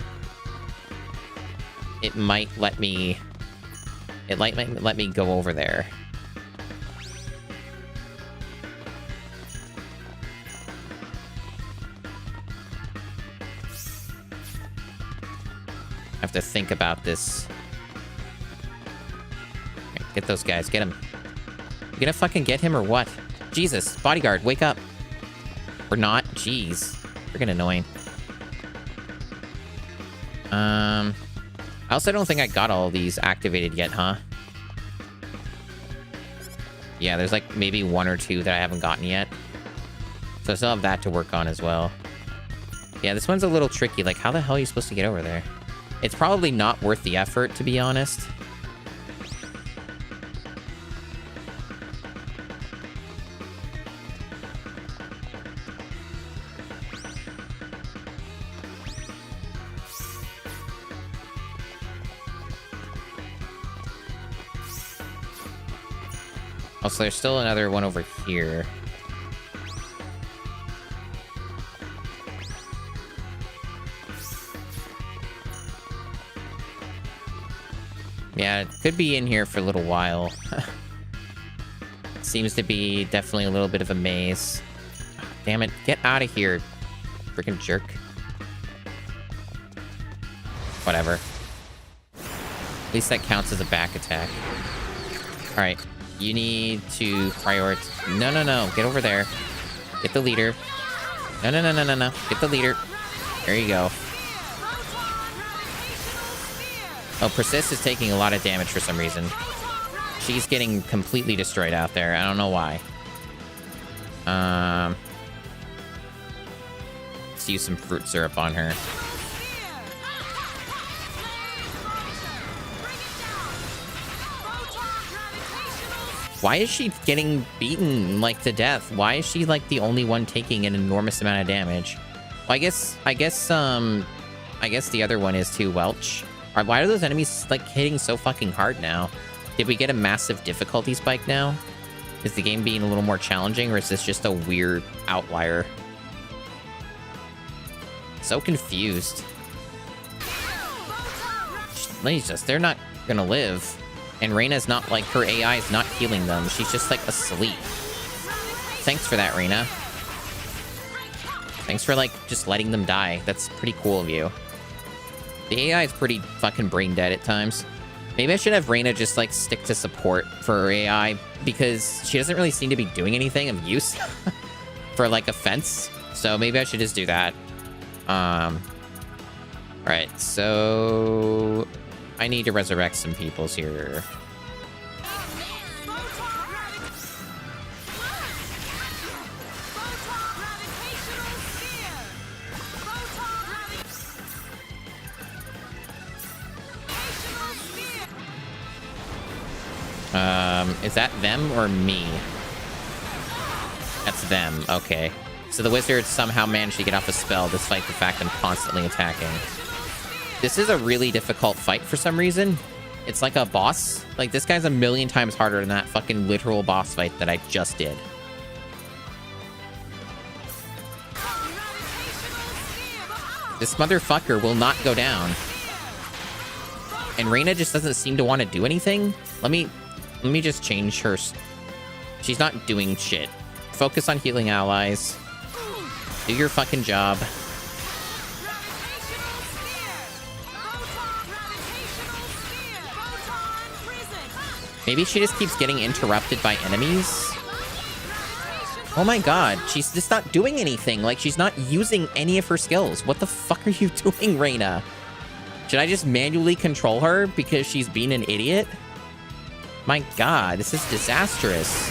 it might let me... It might let me go over there. I have to think about this. Okay, get those guys. Get him. You gonna fucking get him or what? Jesus, bodyguard, wake up. Or not. Jeez. Freaking annoying. I also don't think I got all these activated yet, huh? Yeah, there's like maybe one or two that I haven't gotten yet. So I still have that to work on as well. Yeah, this one's a little tricky. Like, how the hell are you supposed to get over there? It's probably not worth the effort, to be honest. Also, there's still another one over here. Yeah, it could be in here for a little while. Seems to be definitely a little bit of a maze. Damn it, get out of here, freaking jerk. Whatever. At least that counts as a back attack. Alright, you need to prioritize... No, no, no, get over there. Get the leader. No, no, no, no, no, no. Get the leader. There you go. Oh, Persist is taking a lot of damage for some reason. She's getting completely destroyed out there. I don't know why. Let's use some fruit syrup on her. Why is she getting beaten, like, to death? Why is she, like, the only one taking an enormous amount of damage? Well, I guess the other one is too, Welch. Why are those enemies, like, hitting so fucking hard now? Did we get a massive difficulty spike now? Is the game being a little more challenging, or is this just a weird outlier? So confused. Jesus, they're not gonna live. And Reyna's not, like, her AI is not healing them. She's just, like, asleep. Thanks for that, Reyna. Thanks for, like, just letting them die. That's pretty cool of you. The AI is pretty fucking brain dead at times. Maybe I should have Reyna just, like, stick to support for her AI, because she doesn't really seem to be doing anything of use for, like, offense. So maybe I should just do that. Alright, so... I need to resurrect some peoples here. Is that them or me? That's them, okay. So the wizard somehow managed to get off a spell despite the fact I'm constantly attacking. This is a really difficult fight for some reason. It's like a boss. Like, this guy's a million times harder than that fucking literal boss fight that I just did. This motherfucker will not go down. And Reyna just doesn't seem to want to do anything. Let me just change her. She's not doing shit. Focus on healing allies. Do your fucking job. Maybe she just keeps getting interrupted by enemies. Oh my god, she's just not doing anything. Like, she's not using any of her skills. What the fuck are you doing, Reyna? Should I just manually control her because she's being an idiot? My god, this is disastrous.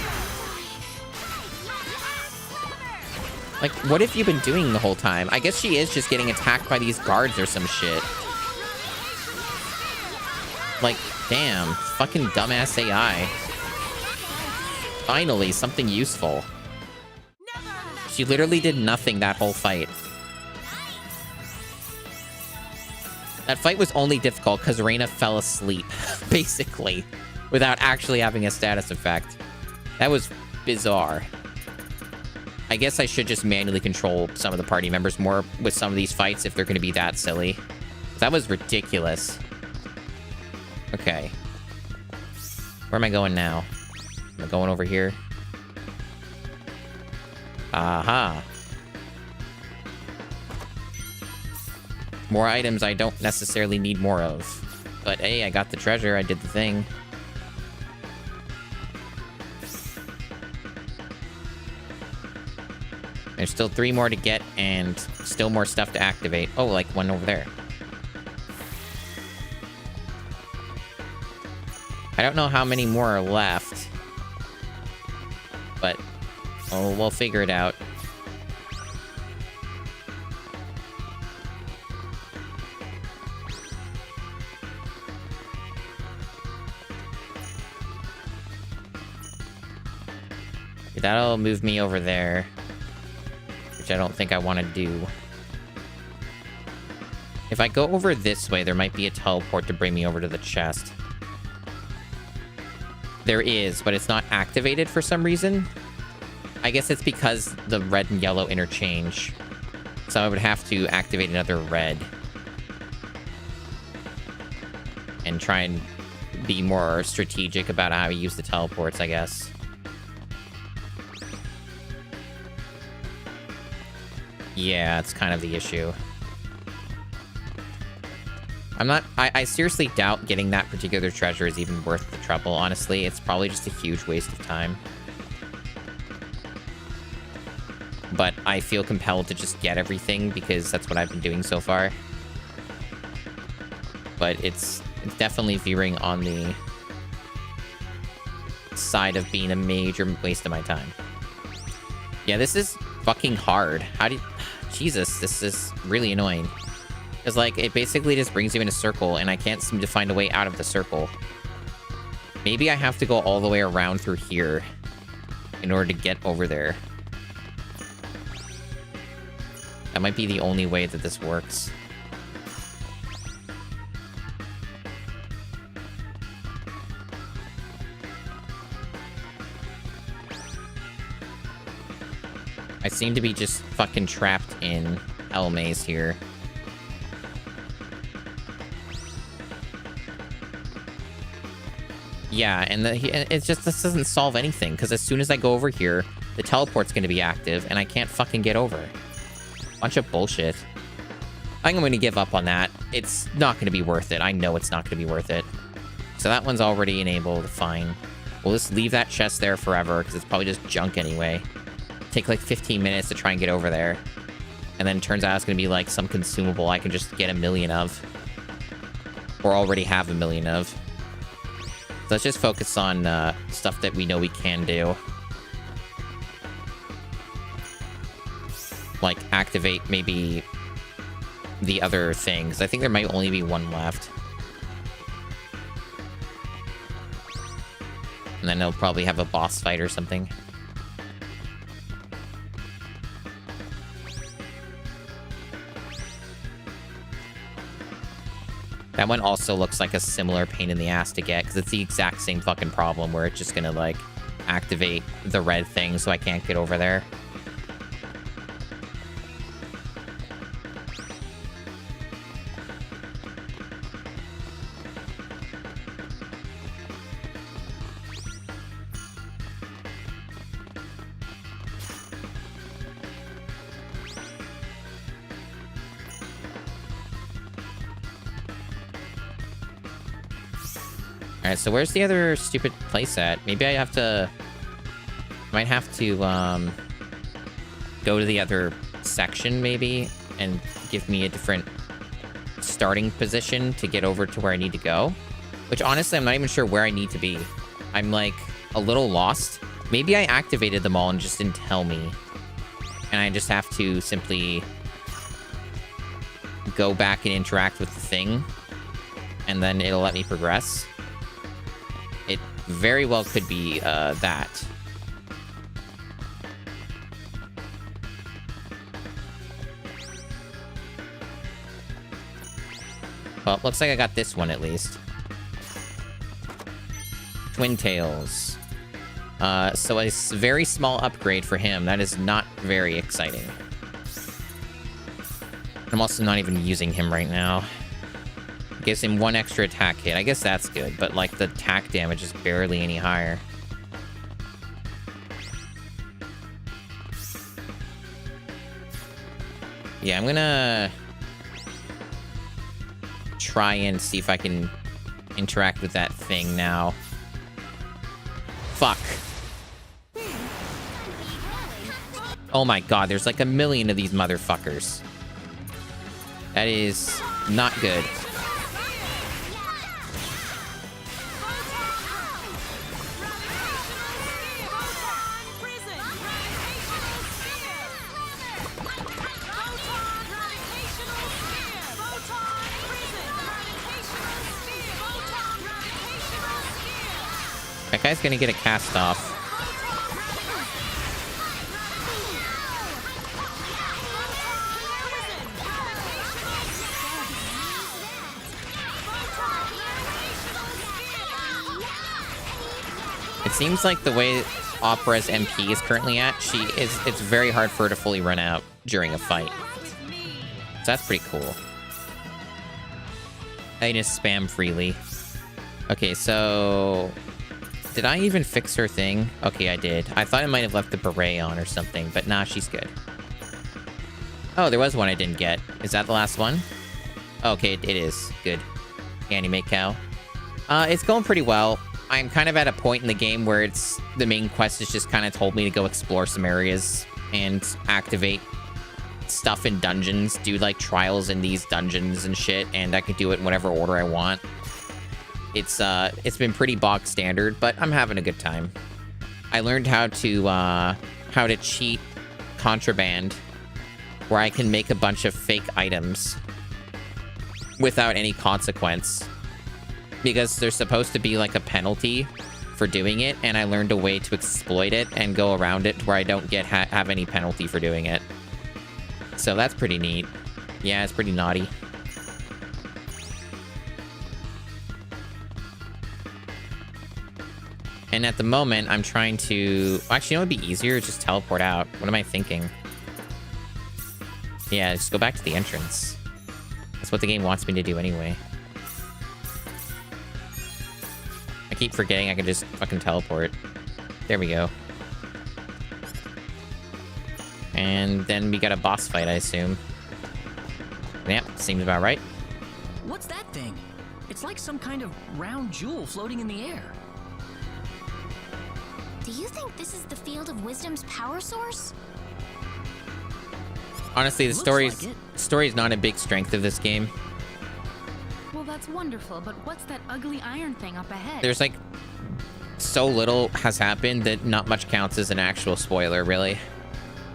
Like, what have you been doing the whole time? I guess she is just getting attacked by these guards or some shit. Like, damn, fucking dumbass AI. Finally, something useful. She literally did nothing that whole fight. That fight was only difficult because Reina fell asleep, basically, without actually having a status effect. That was bizarre. I guess I should just manually control some of the party members more with some of these fights if they're going to be that silly. That was ridiculous. Okay. Where am I going now? Am I going over here? Aha. More items I don't necessarily need more of. But hey, I got the treasure. I did the thing. There's still 3 more to get and still more stuff to activate. Oh, like one over there. I don't know how many more are left. But we'll figure it out. That'll move me over there, which I don't think I want to do. If I go over this way, there might be a teleport to bring me over to the chest. There is, but it's not activated for some reason. I guess it's because the red and yellow interchange. So I would have to activate another red. And try and be more strategic about how I use the teleports, I guess. Yeah, it's kind of the issue. I seriously doubt getting that particular treasure is even worth the trouble, honestly. It's probably just a huge waste of time. But I feel compelled to just get everything because that's what I've been doing so far. But it's definitely veering on the side of being a major waste of my time. Yeah, this is fucking hard. How do you... Jesus, this is really annoying. Because, like, it basically just brings you in a circle, and I can't seem to find a way out of the circle. Maybe I have to go all the way around through here in order to get over there. That might be the only way that this works. I seem to be just fucking trapped in Hell Maze here. Yeah, and it's just, this doesn't solve anything, because as soon as I go over here, the teleport's going to be active, and I can't fucking get over. Bunch of bullshit. I think I'm going to give up on that. It's not going to be worth it. I know it's not going to be worth it. So that one's already enabled. Fine. We'll just leave that chest there forever, because it's probably just junk anyway. Take like 15 minutes to try and get over there. And then it turns out it's going to be like some consumable I can just get 1,000,000 of. Or already have 1,000,000 of. So let's just focus on stuff that we know we can do. Like activate maybe the other things. I think there might only be one left. And then they'll probably have a boss fight or something. That one also looks like a similar pain in the ass to get, because it's the exact same fucking problem where it's just gonna, like, activate the red thing so I can't get over there. Alright, so where's the other stupid place at? Maybe I have to... might have to, go to the other section, maybe, and give me a different starting position to get over to where I need to go. Which, honestly, I'm not even sure where I need to be. I'm, like, a little lost. Maybe I activated them all and just didn't tell me. And I just have to simply go back and interact with the thing. And then it'll let me progress. It very well could be that. Well, looks like I got this one at least. Twin Tails. So a very small upgrade for him. That is not very exciting. I'm also not even using him right now. Gives him 1 extra attack hit. I guess that's good, but like the attack damage is barely any higher. Yeah, I'm gonna try and see if I can interact with that thing now. Fuck. Oh my god, there's like a million of these motherfuckers. That is not good. That guy's gonna get a cast off. It seems like the way Opera's MP is currently at, it's very hard for her to fully run out during a fight. So that's pretty cool. I just spam freely. Okay, so did I even fix her thing? Okay, I did. I thought I might have left the beret on or something, but nah, she's good. Oh, there was one I didn't get. Is that the last one? Okay, it is. Good. Anime cow. It's going pretty well. I'm kind of at a point in the game where the main quest has just kind of told me to go explore some areas and activate stuff in dungeons, do like trials in these dungeons and shit, and I could do it in whatever order I want. It's been pretty bog standard, but I'm having a good time. I learned how to cheat contraband, where I can make a bunch of fake items without any consequence, because there's supposed to be like a penalty for doing it, and I learned a way to exploit it and go around it where I don't have any penalty for doing it. So that's pretty neat. Yeah, it's pretty naughty. And at the moment, I'm trying to... Actually, you know what would be easier? Just teleport out. What am I thinking? Yeah, just go back to the entrance. That's what the game wants me to do anyway. I keep forgetting I can just fucking teleport. There we go. And then we got a boss fight, I assume. Yep, seems about right. What's that thing? It's like some kind of round jewel floating in the air. Do you think this is the Field of Wisdom's power source? Honestly, the story is not a big strength of this game. Well, that's wonderful, but what's that ugly iron thing up ahead? There's like so little has happened that not much counts as an actual spoiler, really.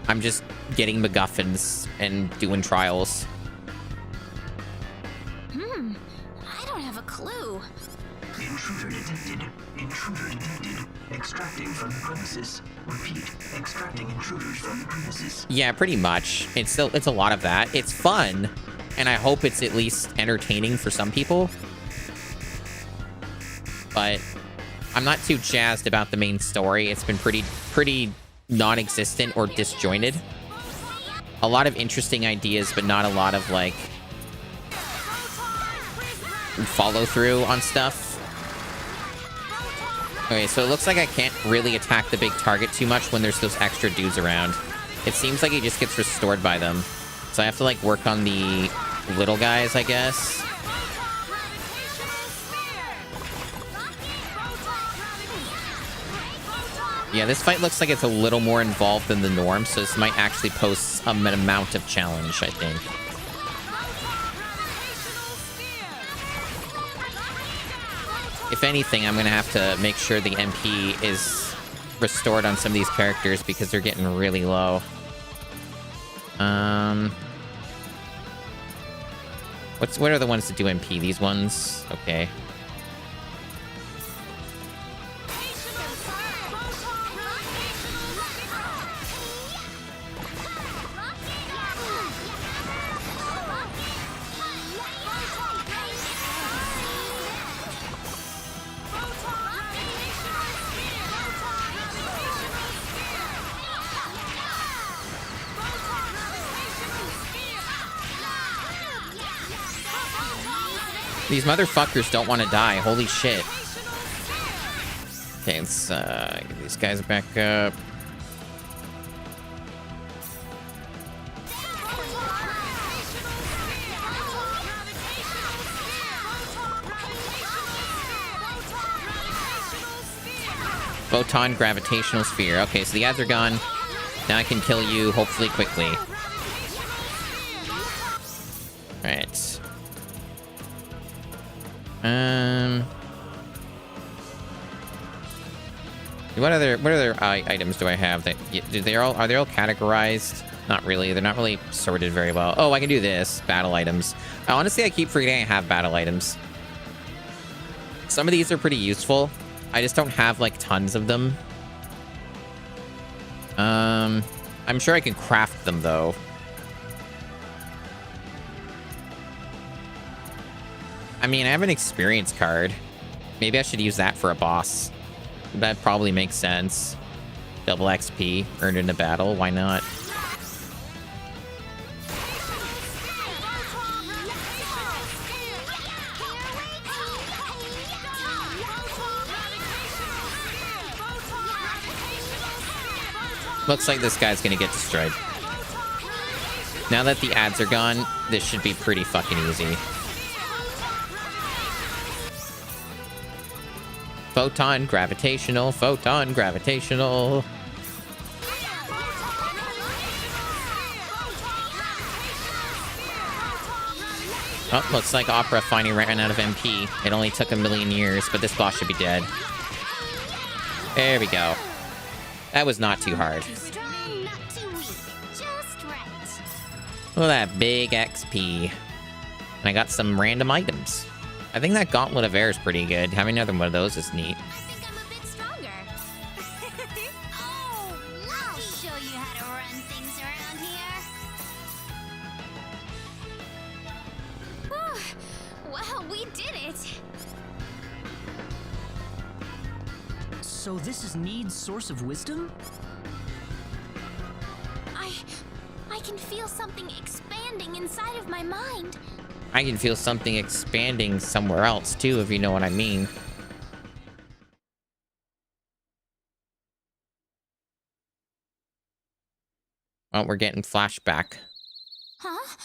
I'm just getting MacGuffins and doing trials. I don't have a clue. Intruder detected. Intruder detected. Extracting from the premises. Repeat. Extracting intruders from the premises. Yeah, pretty much. It's a lot of that. It's fun, and I hope it's at least entertaining for some people. But I'm not too jazzed about the main story. It's been pretty non-existent or disjointed. A lot of interesting ideas, but not a lot of like follow through on stuff. Okay, so it looks like I can't really attack the big target too much when there's those extra dudes around. It seems like he just gets restored by them. So I have to like work on the little guys, I guess. Yeah, this fight looks like it's a little more involved than the norm, so this might actually pose an amount of challenge, I think. If anything, I'm going to have to make sure the MP is restored on some of these characters because they're getting really low. What are the ones that do MP? These ones? Okay. These motherfuckers don't want to die. Holy shit. Okay, let's get these guys back up. Photon gravitational sphere. Okay, so the ads are gone. Now I can kill you, hopefully quickly. Alright. What other items do I have that are they all categorized? Not really. They're not really sorted very well. Oh, I can do this. Battle items. Honestly, I keep forgetting I have battle items. Some of these are pretty useful. I just don't have like tons of them. I'm sure I can craft them though. I mean, I have an experience card. Maybe I should use that for a boss. That probably makes sense. Double XP earned in a battle. Why not? Looks like this guy's gonna get destroyed. Now that the ads are gone, this should be pretty fucking easy. Photon gravitational, photon gravitational. Oh, looks like Opera finally ran out of MP. It only took 1,000,000 years, but this boss should be dead. There we go. That was not too hard. Look at that big XP. And I got some random items. I think that Gauntlet of Air is pretty good. Having another one of those is neat. I think I'm a bit stronger. Oh, I'll show you how to run things around here. Well, we did it. So this is Need's source of wisdom? I can feel something expanding inside of my mind. I can feel something expanding somewhere else, too, if you know what I mean. Oh, we're getting flashback. Huh?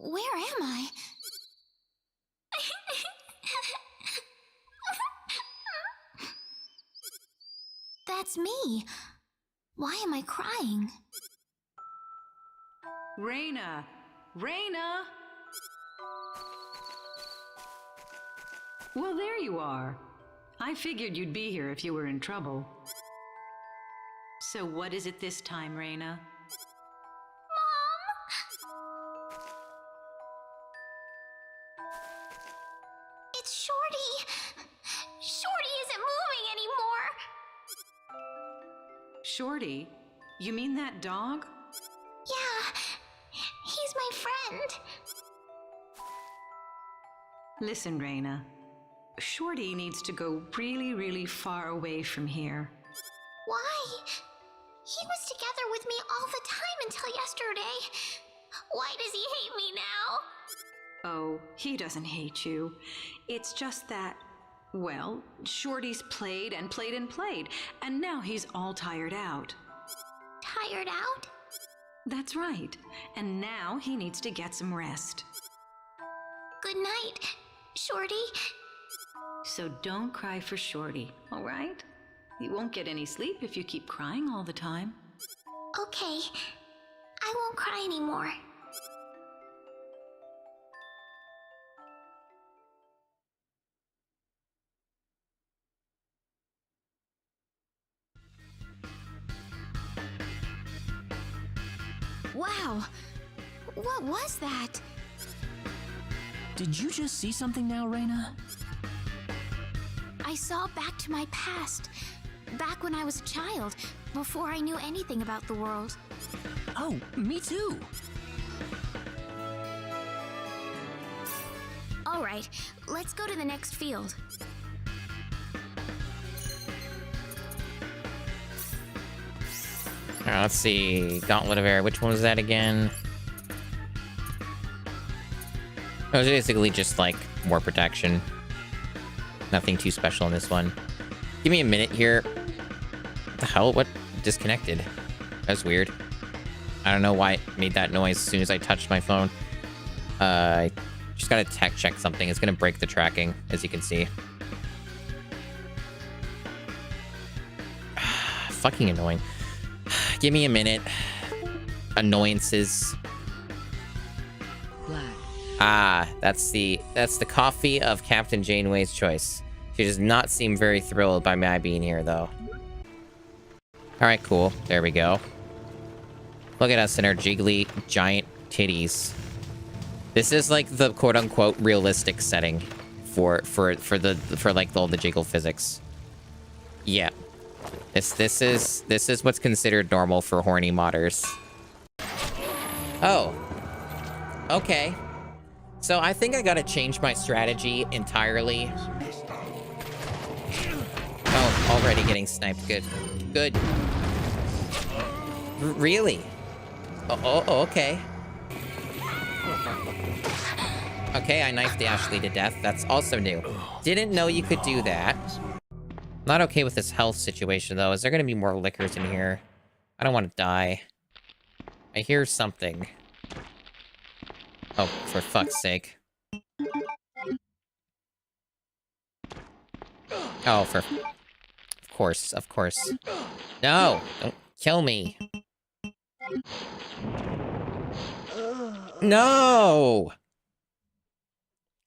Where am I? That's me. Why am I crying? Reina! Reina! Well, there you are. I figured you'd be here if you were in trouble. So what is it this time, Reina? Mom! It's Shorty! Shorty isn't moving anymore! Shorty? You mean that dog? Yeah, he's my friend. Listen, Reina. Shorty needs to go really, really far away from here. Why? He was together with me all the time until yesterday. Why does he hate me now? Oh, he doesn't hate you. It's just that, well, Shorty's played and played and played, and now he's all tired out. Tired out? That's right. And now he needs to get some rest. Good night, Shorty. So don't cry for Shorty, all right? You won't get any sleep if you keep crying all the time. Okay, I won't cry anymore. Wow, what was that? Did you just see something now, Reina? I saw back to my past, back when I was a child, before I knew anything about the world. Oh, me too. All right, let's go to the next field. All right, let's see. Gauntlet of Air. Which one was that again? It was basically just like more protection. Nothing too special in this one. Give me a minute here. What the hell? What? Disconnected. That's weird. I don't know why it made that noise as soon as I touched my phone. I just gotta tech check something. It's gonna break the tracking, as you can see. Fucking annoying. Give me a minute. Annoyances. Ah, that's the coffee of Captain Janeway's choice. She does not seem very thrilled by my being here, though. Alright, cool. There we go. Look at us in our jiggly giant titties. This is like the quote-unquote realistic setting for like all the jiggle physics. Yeah. This is what's considered normal for horny modders. Oh. Okay. So I think I gotta change my strategy entirely. Oh, already getting sniped. Good. Good. Really? Oh, okay. Okay, I knifed Ashley to death. That's also new. Didn't know you could do that. Not okay with this health situation, though. Is there gonna be more lickers in here? I don't want to die. I hear something. Oh, for fuck's sake. Oh, for... Of course. No! Don't kill me. No!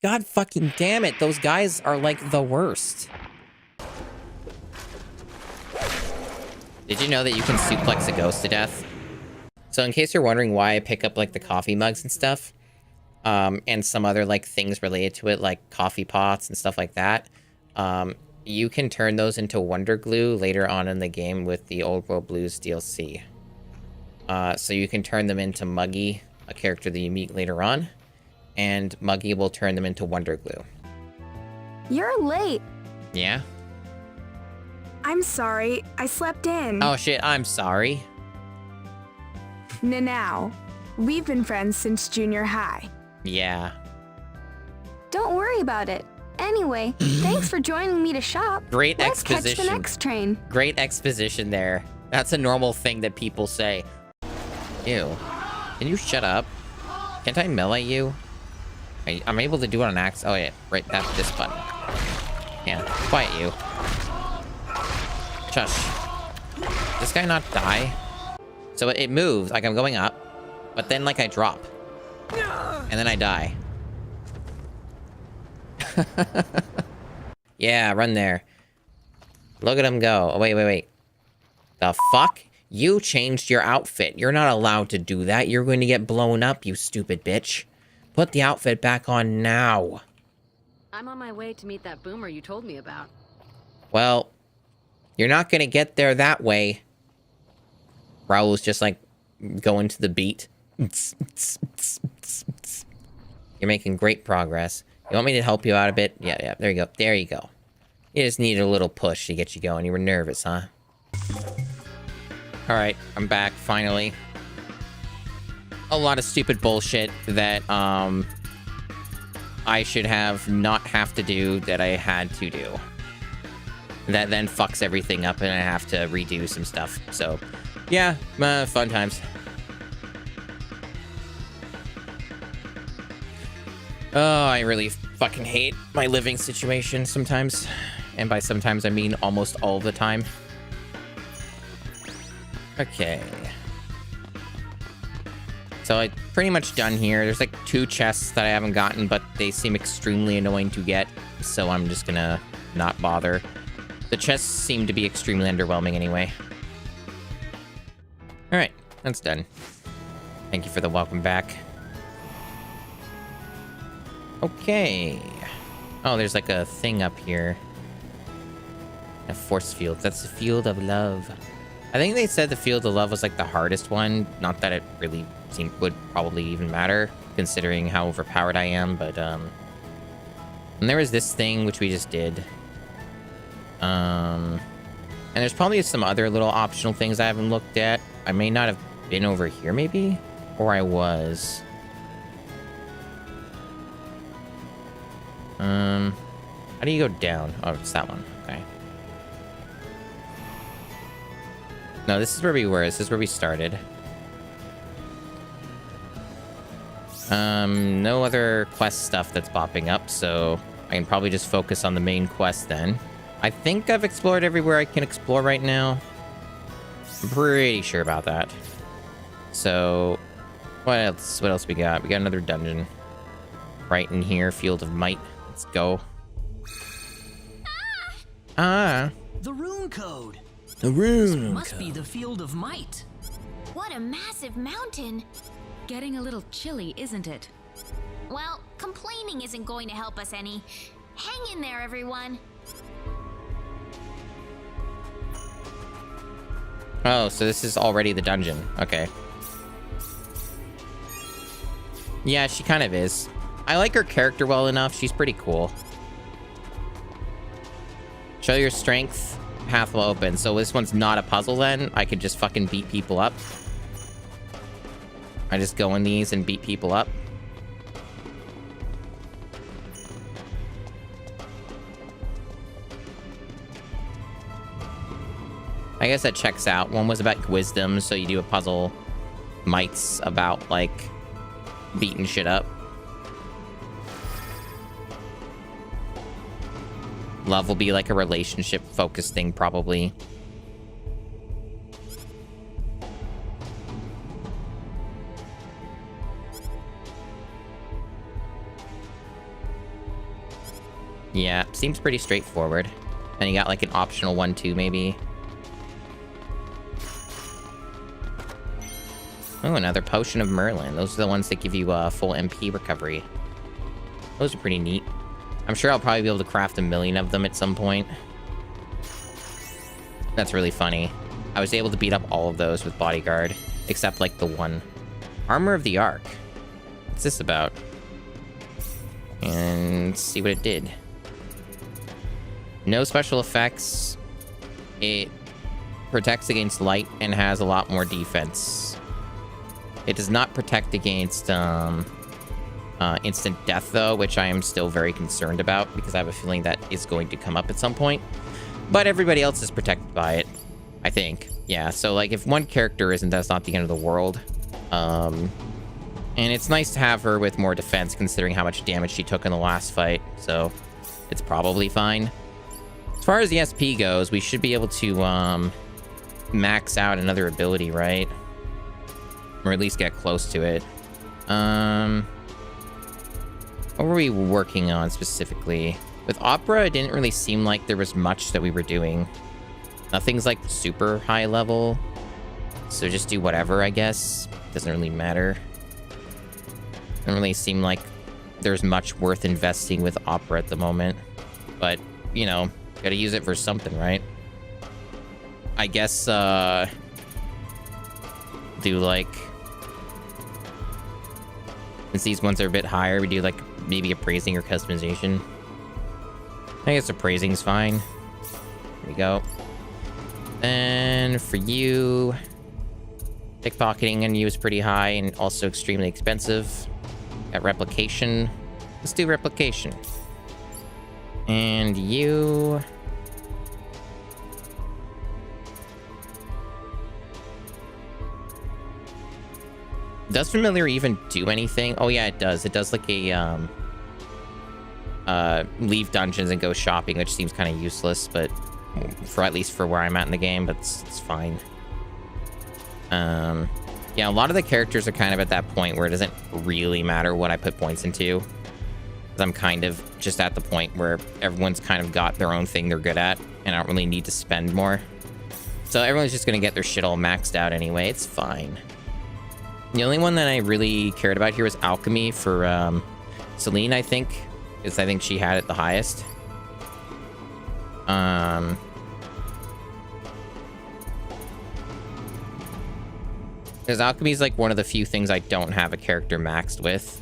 God fucking damn it, those guys are like the worst. Did you know that you can suplex a ghost to death? So in case you're wondering why I pick up like the coffee mugs and stuff, and some other like things related to it, like coffee pots and stuff like that, you can turn those into Wonder Glue later on in the game with the Old World Blues DLC. So you can turn them into Muggy, a character that you meet later on, and Muggy will turn them into Wonder Glue. You're late. Yeah? I'm sorry, I slept in. Oh shit, I'm sorry. Now, we've been friends since junior high. Yeah. Don't worry about it. Anyway, thanks for joining me to shop. Great Let's exposition. catch the next train. Great exposition there. That's a normal thing that people say. Ew. Can you shut up? Can't I melee you? I'm able to do it on axe. Oh yeah, right, that's this button. Yeah, quiet you. Shush. This guy not die? So it moves, like I'm going up, but then like I drop. And then I die. Yeah, run there. Look at him go. Oh, wait. The fuck? You changed your outfit. You're not allowed to do that. You're going to get blown up, you stupid bitch. Put the outfit back on now. I'm on my way to meet that boomer you told me about. Well, you're not going to get there that way. Raul's just like going to the beat. You're making great progress. You want me to help you out a bit? Yeah, there you go. There you go. You just needed a little push to get you going. You were nervous, huh? Alright, I'm back, finally. A lot of stupid bullshit that, I should not have to do that I had to do. That then fucks everything up and I have to redo some stuff. So, yeah, fun times. Oh, I really fucking hate my living situation sometimes. And by sometimes, I mean almost all the time. Okay. So I'm pretty much done here. There's like 2 chests that I haven't gotten, but they seem extremely annoying to get. So I'm just gonna not bother. The chests seem to be extremely underwhelming anyway. Alright, that's done. Thank you for the welcome back. Okay. Oh, there's like a thing up here. A force field. That's the field of love. I think they said the field of love was like the hardest one. Not that it really would probably even matter, considering how overpowered I am, but and there was this thing which we just did. And there's probably some other little optional things I haven't looked at. I may not have been over here, maybe? Or I was. How do you go down? Oh, it's that one. Okay. No, this is where we were. This is where we started. No other quest stuff that's popping up, so I can probably just focus on the main quest then. I think I've explored everywhere I can explore right now. I'm pretty sure about that. So, what else? What else we got? We got another dungeon. Right in here, Field of Might. Let's go. Ah! The rune code! The rune This must be the Field of Might. What a massive mountain. Getting a little chilly, isn't it? Well, complaining isn't going to help us any. Hang in there, everyone. Oh, so this is already the dungeon. Okay. Yeah, she kind of is. I like her character well enough. She's pretty cool. Show your strength. Path will open. So this one's not a puzzle then? I could just fucking beat people up. I just go in these and beat people up. I guess that checks out. One was about wisdom, so you do a puzzle. Might's about, like, beating shit up. Love will be like a relationship-focused thing, probably. Yeah, seems pretty straightforward. And you got like an optional one too, maybe. Oh, another potion of Merlin. Those are the ones that give you full MP recovery. Those are pretty neat. I'm sure I'll probably be able to craft 1,000,000 of them at some point. That's really funny. I was able to beat up all of those with Bodyguard, except like the one. Armor of the Ark. What's this about? And let's see what it did. No special effects. It protects against light and has a lot more defense. It does not protect against instant death, though, which I am still very concerned about because I have a feeling that is going to come up at some point. But everybody else is protected by it, I think. Yeah, so like if one character isn't, that's not the end of the world. And it's nice to have her with more defense considering how much damage she took in the last fight. So it's probably fine. As far as the SP goes, we should be able to max out another ability, right? Or at least get close to it. What were we working on specifically? With Opera, it didn't really seem like there was much that we were doing. Nothing's like super high level. So just do whatever, I guess. Doesn't really matter. Doesn't really seem like there's much worth investing with Opera at the moment. But, you know, gotta use it for something, right? I guess, do like... Since these ones are a bit higher, we do like maybe appraising or customization. I guess appraising's fine. There we go. And for you, pickpocketing on you is pretty high and also extremely expensive. Got replication. Let's do replication. And you... Does familiar even do anything? Oh yeah, it does. It does like a leave dungeons and go shopping, which seems kind of useless, but for at least for where I'm at in the game, but it's fine. Yeah, a lot of the characters are kind of at that point where it doesn't really matter what I put points into. I'm kind of just at the point where everyone's kind of got their own thing they're good at, and I don't really need to spend more. So everyone's just gonna get their shit all maxed out anyway. It's fine. The only one that I really cared about here was Alchemy for Celine, I think. Because I think she had it the highest. Because Alchemy is like one of the few things I don't have a character maxed with.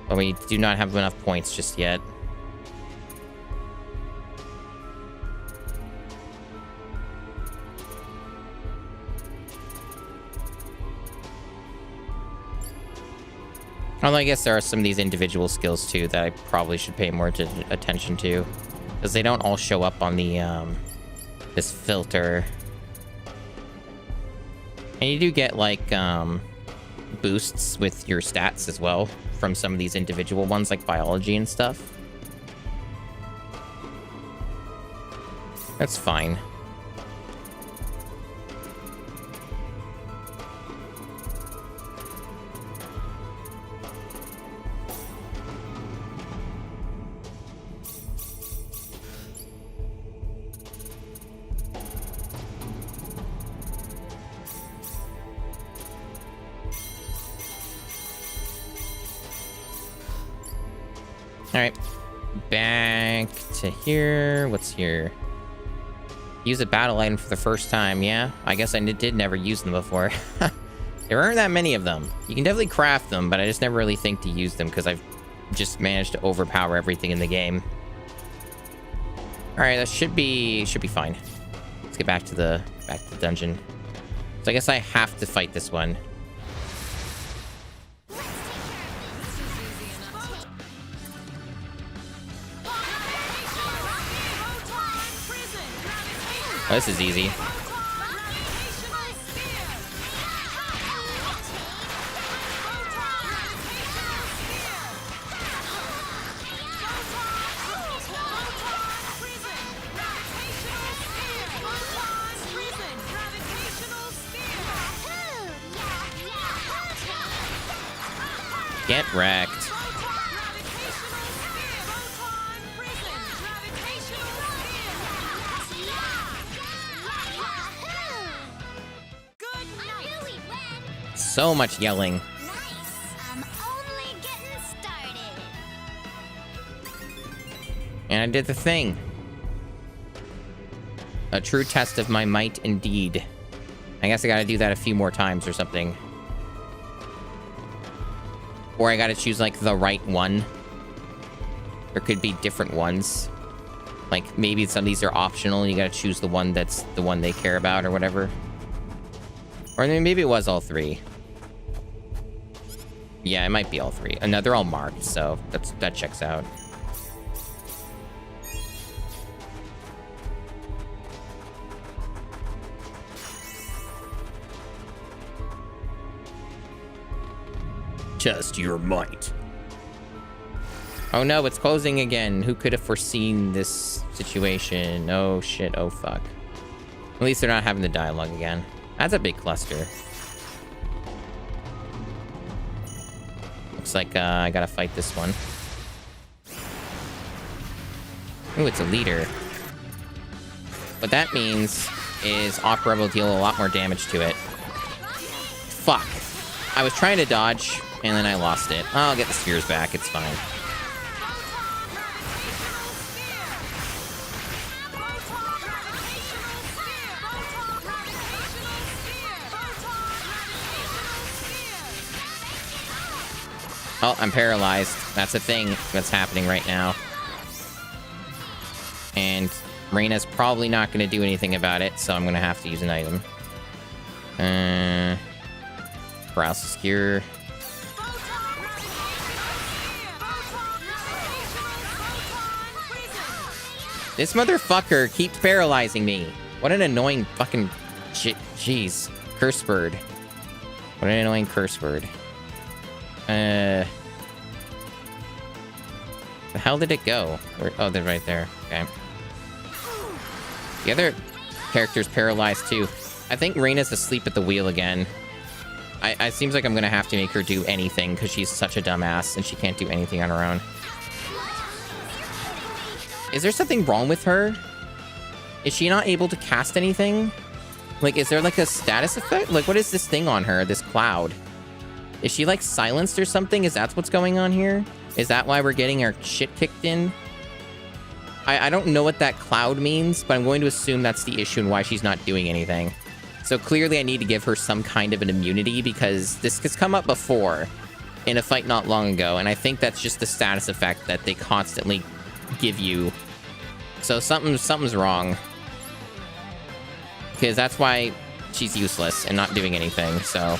But we do not have enough points just yet. Although I guess there are some of these individual skills too that I probably should pay more attention to, because they don't all show up on the this filter. And you do get like boosts with your stats as well from some of these individual ones, like biology and stuff. That's fine. Alright, back to here. What's here? Use a battle item for the first time, yeah? I guess I did never use them before. There aren't that many of them. You can definitely craft them, but I just never really think to use them because I've just managed to overpower everything in the game. Alright, that should be fine. Let's get back to the dungeon. So I guess I have to fight this one. Oh, this is easy. Get wrecked. So much yelling. Nice. I'm only getting started. And I did the thing. A true test of my might indeed. I guess I gotta do that a few more times or something. Or I gotta choose, like, the right one. There could be different ones. Like, maybe some of these are optional. You gotta choose the one that's the one they care about or whatever. Or maybe it was all three. Yeah, it might be all three. And they're all marked, so that checks out. Test your might. Oh no, it's closing again. Who could have foreseen this situation? Oh shit, oh fuck. At least they're not having the dialogue again. That's a big cluster. Looks like I gotta fight this one. Ooh, it's a leader. What that means is Aqua will deal a lot more damage to it. Fuck. I was trying to dodge, and then I lost it. I'll get the spheres back, it's fine. Oh, I'm paralyzed. That's a thing that's happening right now. And Reina's probably not going to do anything about it, so I'm going to have to use an item. Browse Obscure. This motherfucker keeps paralyzing me. What an annoying fucking shit. Jeez. Curse word. What an annoying curse word. The hell did it go? Oh, they're right there. Okay. The other character's paralyzed too. I think Reina's asleep at the wheel again. It seems like I'm gonna have to make her do anything because she's such a dumbass and she can't do anything on her own. Is there something wrong with her? Is she not able to cast anything? Like, is there like a status effect? Like, what is this thing on her? This cloud? Is she like silenced or something? Is that what's going on here? Is that why we're getting our shit kicked in? I don't know what that cloud means, but I'm going to assume that's the issue and why she's not doing anything. So clearly I need to give her some kind of an immunity because this has come up before in a fight not long ago. And I think that's just the status effect that they constantly give you. So something's wrong. Because that's why she's useless and not doing anything, so...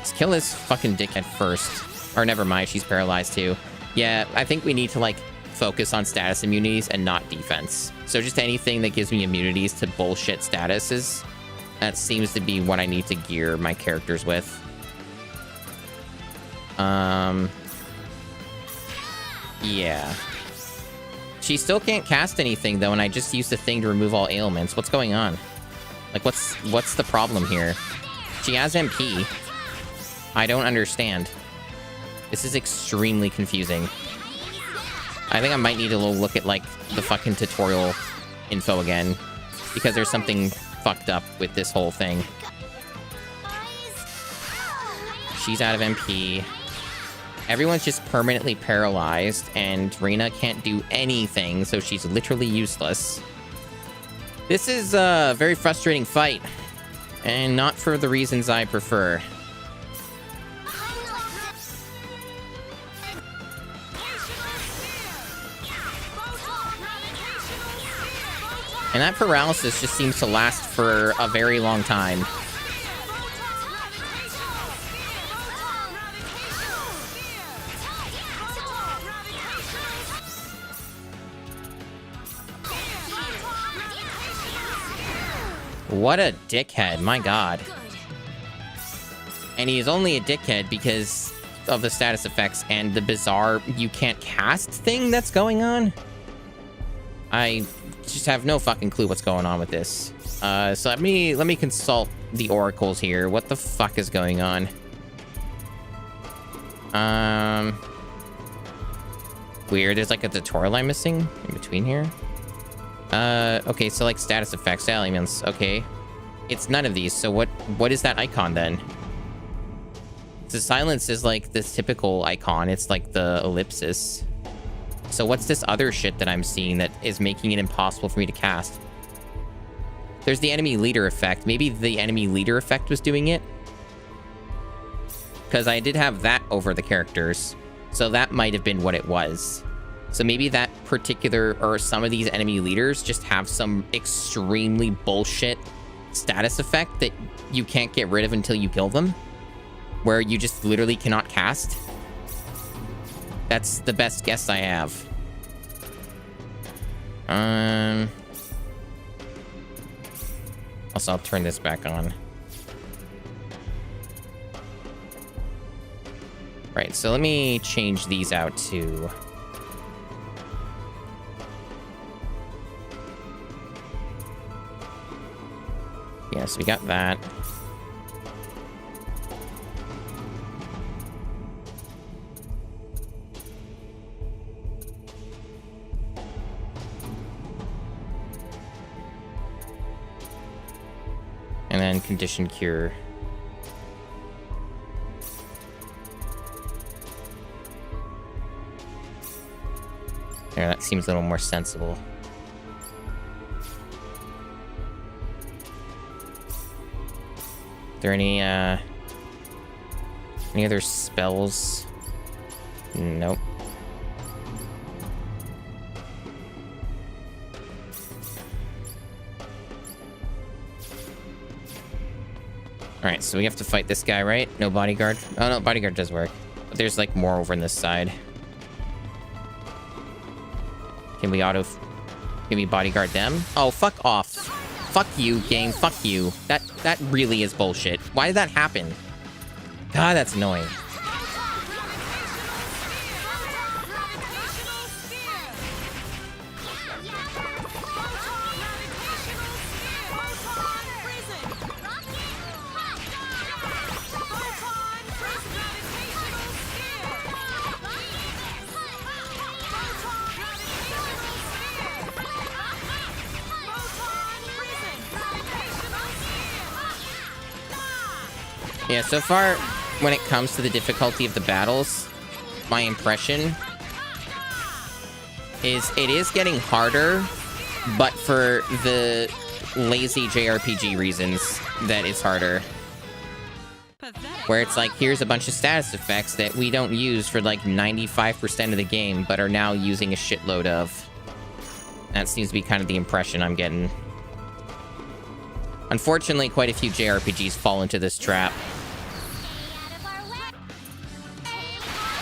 Let's kill this fucking dickhead first. Or never mind, she's paralyzed too. Yeah, I think we need to, like, focus on status immunities and not defense. So just anything that gives me immunities to bullshit statuses, that seems to be what I need to gear my characters with. Yeah. She still can't cast anything, though, and I just used the thing to remove all ailments. What's going on? Like, what's the problem here? She has MP. I don't understand. This is extremely confusing. I think I might need to look at, like, the fucking tutorial info again, because there's something fucked up with this whole thing. She's out of MP. Everyone's just permanently paralyzed, and Reina can't do anything, so she's literally useless. This is a very frustrating fight, and not for the reasons I prefer. And that paralysis just seems to last for a very long time. What a dickhead, my god. And he is only a dickhead because of the status effects and the bizarre you can't cast thing that's going on. I just have no fucking clue what's going on with this. So let me consult the oracles here. What the fuck is going on? Weird. There's like a tutorial I'm missing in between here. Okay, so like status effects, elements. Okay, it's none of these. So what is that icon then? The silence is like this typical icon. It's like the ellipsis. So what's this other shit that I'm seeing that is making it impossible for me to cast? There's the enemy leader effect. Maybe the enemy leader effect was doing it, because I did have that over the characters. So that might have been what it was. So maybe that particular, or some of these enemy leaders just have some extremely bullshit status effect that you can't get rid of until you kill them, where you just literally cannot cast. That's the best guess I have. Also, I'll turn this back on. Right, so let me change these out to... Yes, we got that. And then condition cure. There, that seems a little more sensible. Are there any other spells? Nope. Alright, so we have to fight this guy, right? No bodyguard? Oh, no, bodyguard does work. But there's, like, more over on this side. Can we bodyguard them? Oh, fuck off. Fuck you, game. Fuck you. That really is bullshit. Why did that happen? God, that's annoying. Yeah, so far, when it comes to the difficulty of the battles, my impression is it is getting harder, but for the lazy JRPG reasons that it's harder. Where it's like, here's a bunch of status effects that we don't use for like 95% of the game, but are now using a shitload of. That seems to be kind of the impression I'm getting. Unfortunately, quite a few JRPGs fall into this trap.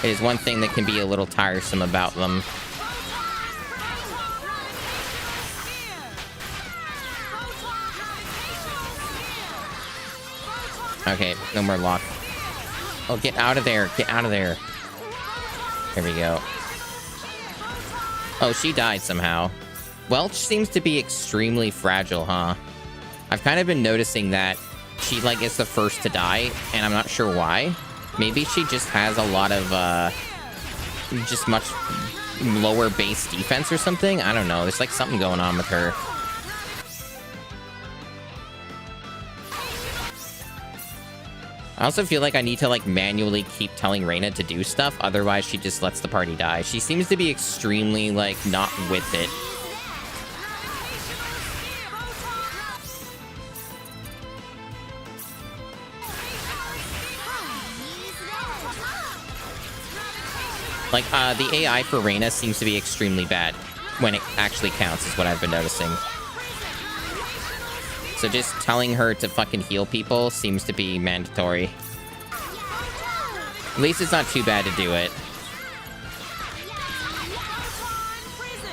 It is one thing that can be a little tiresome about them. Okay, no more lock. Oh, get out of there. Get out of there. There we go. Oh, she died somehow. Welch seems to be extremely fragile, huh? I've kind of been noticing that she, like, is the first to die, and I'm not sure why. Maybe she just has a lot of, just much lower base defense or something? I don't know. There's, like, something going on with her. I also feel like I need to, like, manually keep telling Reina to do stuff, otherwise she just lets the party die. She seems to be extremely, like, not with it. Like, the AI for Reina seems to be extremely bad when it actually counts, is what I've been noticing. So just telling her to fucking heal people seems to be mandatory. At least it's not too bad to do it.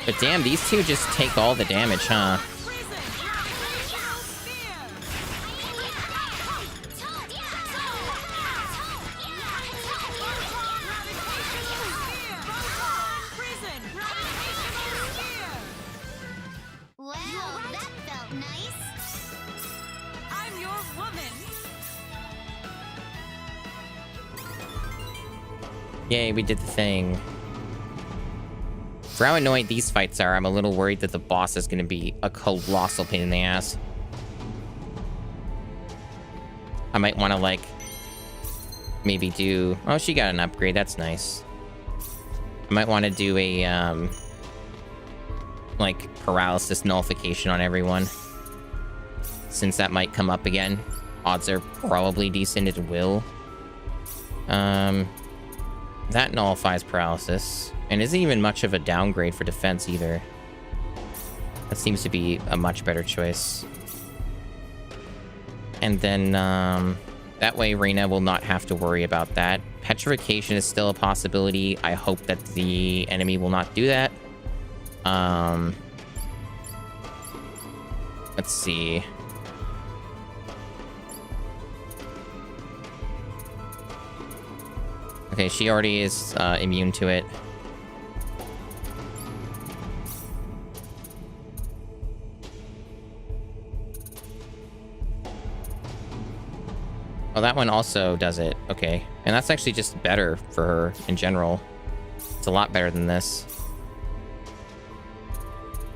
But damn, these two just take all the damage, huh? Yay, we did the thing. For how annoying these fights are, I'm a little worried that the boss is going to be a colossal pain in the ass. I might want to, like, maybe do... Oh, she got an upgrade. That's nice. I might want to do a, like, paralysis nullification on everyone. Since that might come up again. Odds are probably decent it will. That nullifies paralysis. And isn't even much of a downgrade for defense either. That seems to be a much better choice. And then, that way Reina will not have to worry about that. Petrification is still a possibility. I hope that the enemy will not do that. Let's see. Okay, she already is immune to it. Oh, that one also does it. Okay. And that's actually just better for her in general. It's a lot better than this.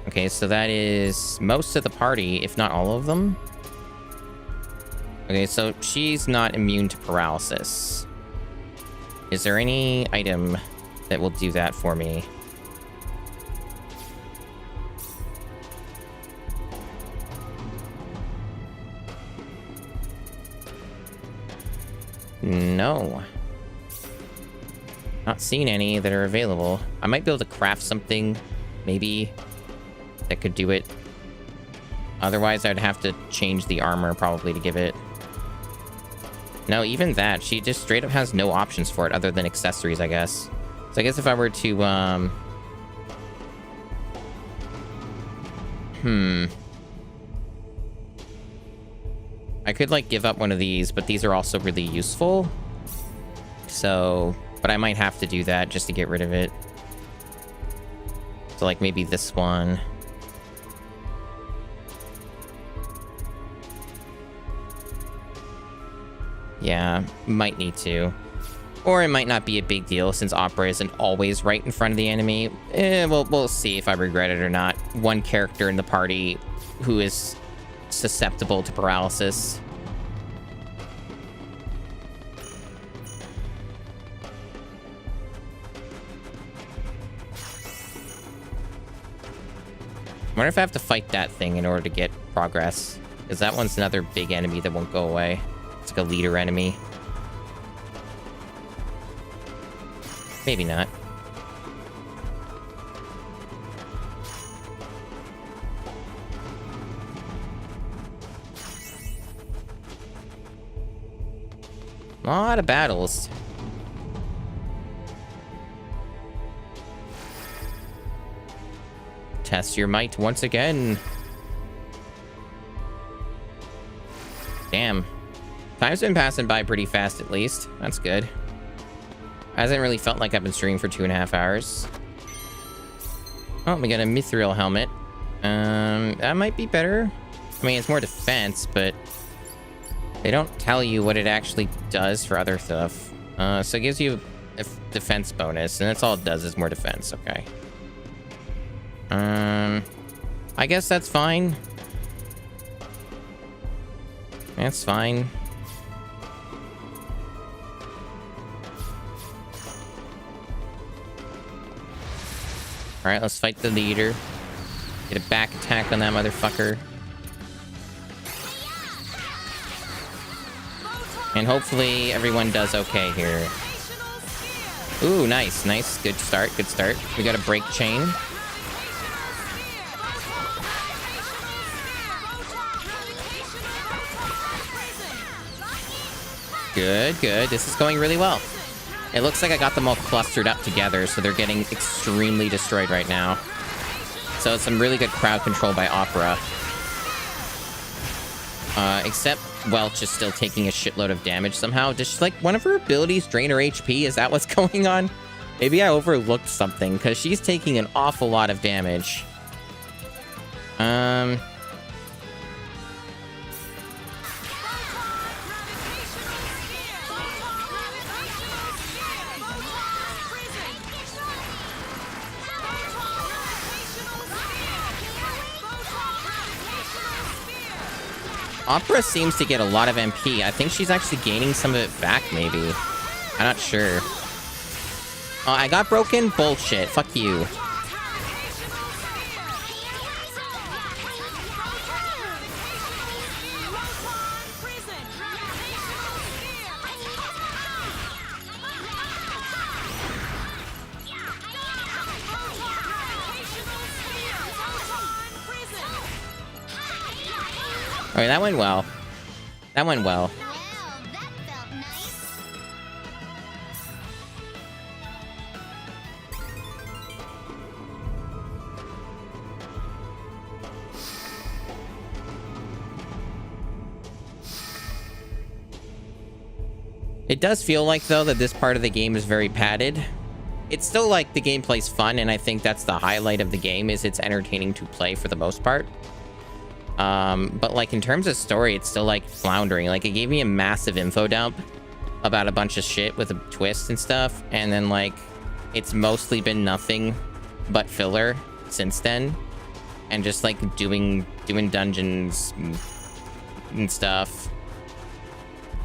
Okay, so that is most of the party, if not all of them. Okay, so she's not immune to paralysis. Is there any item that will do that for me? No. Not seeing any that are available. I might be able to craft something, maybe, that could do it. Otherwise, I'd have to change the armor probably to give it. No, even that. She just straight up has no options for it other than accessories, I guess. So I guess if I were to, I could, like, give up one of these, but these are also really useful. So, but I might have to do that just to get rid of it. So, like, maybe this one. Yeah, might need to. Or it might not be a big deal since Opera isn't always right in front of the enemy. We'll see if I regret it or not. One character in the party who is susceptible to paralysis. I wonder if I have to fight that thing in order to get progress. Because that one's another big enemy that won't go away. It's like a leader enemy. Maybe not. A lot of battles. test your might once again. Damn. Time's been passing by pretty fast, at least. That's good. Hasn't really felt like I've been streaming for 2.5 hours. Oh, we got a mithril helmet. That might be better. I mean, it's more defense, but they don't tell you what it actually does for other stuff. So it gives you a defense bonus, and that's all it does is more defense. Okay. I guess that's fine. That's fine. Alright, let's fight the leader. Get a back attack on that motherfucker. And hopefully everyone does okay here. Ooh, nice, nice. Good start, good start. We got a break chain. Good, good. This is going really well. It looks like I got them all clustered up together, so they're getting extremely destroyed right now. So it's some really good crowd control by Opera. Except Welch is still taking a shitload of damage somehow. Does, like, one of her abilities drain her HP? Is that what's going on? Maybe I overlooked something, because she's taking an awful lot of damage. Opera seems to get a lot of MP. I think she's actually gaining some of it back, maybe. I'm not sure. Oh, I got broken? Bullshit. Fuck you. Alright, that went well. That went well. It does feel like, though, that this part of the game is very padded. It's still, like, the gameplay's fun, and I think that's the highlight of the game, is it's entertaining to play for the most part. But, like, in terms of story, it's still, like, floundering. Like, it gave me a massive info dump about a bunch of shit with a twist and stuff, and then, like, it's mostly been nothing but filler since then. And just, like, doing dungeons and stuff.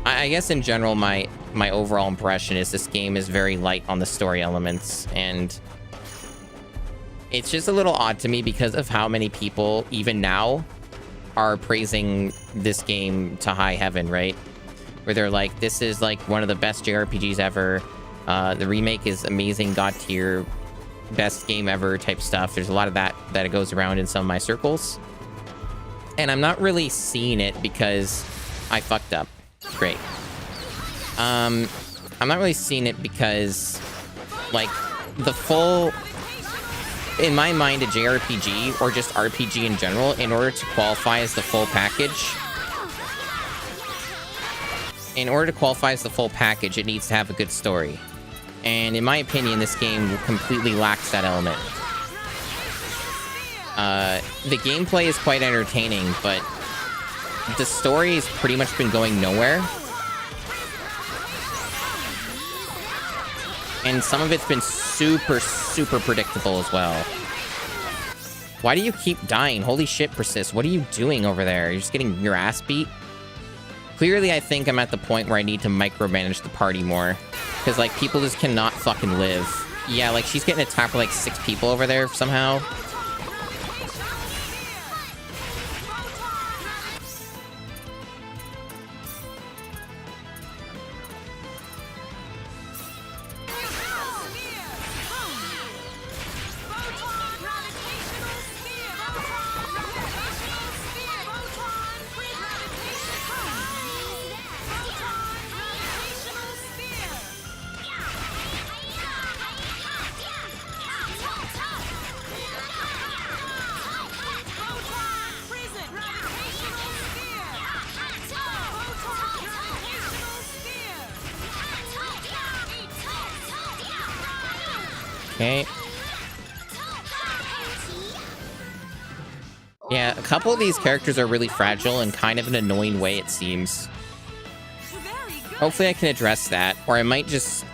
I guess in general, my overall impression is this game is very light on the story elements, and it's just a little odd to me because of how many people, even now, are praising this game to high heaven, right? Where they're like, this is like one of the best JRPGs ever. The remake is amazing, god tier, best game ever type stuff. There's a lot of that goes around in some of my circles. And I'm not really seeing it because I fucked up. Great. I'm not really seeing it because, like, the full... In my mind, a JRPG, or just RPG in general, in order to qualify as the full package... In order to qualify as the full package, it needs to have a good story. And in my opinion, this game completely lacks that element. The gameplay is quite entertaining, but the story has pretty much been going nowhere. And some of it's been super, super predictable as well. Why do you keep dying? Holy shit, Persist. What are you doing over there? You're just getting your ass beat? Clearly, I think I'm at the point where I need to micromanage the party more. Because, like, people just cannot fucking live. Yeah, like, she's getting attacked by, like, 6 people over there somehow. Okay. Yeah, a couple of these characters are really fragile in kind of an annoying way, it seems. Hopefully I can address that, or I might just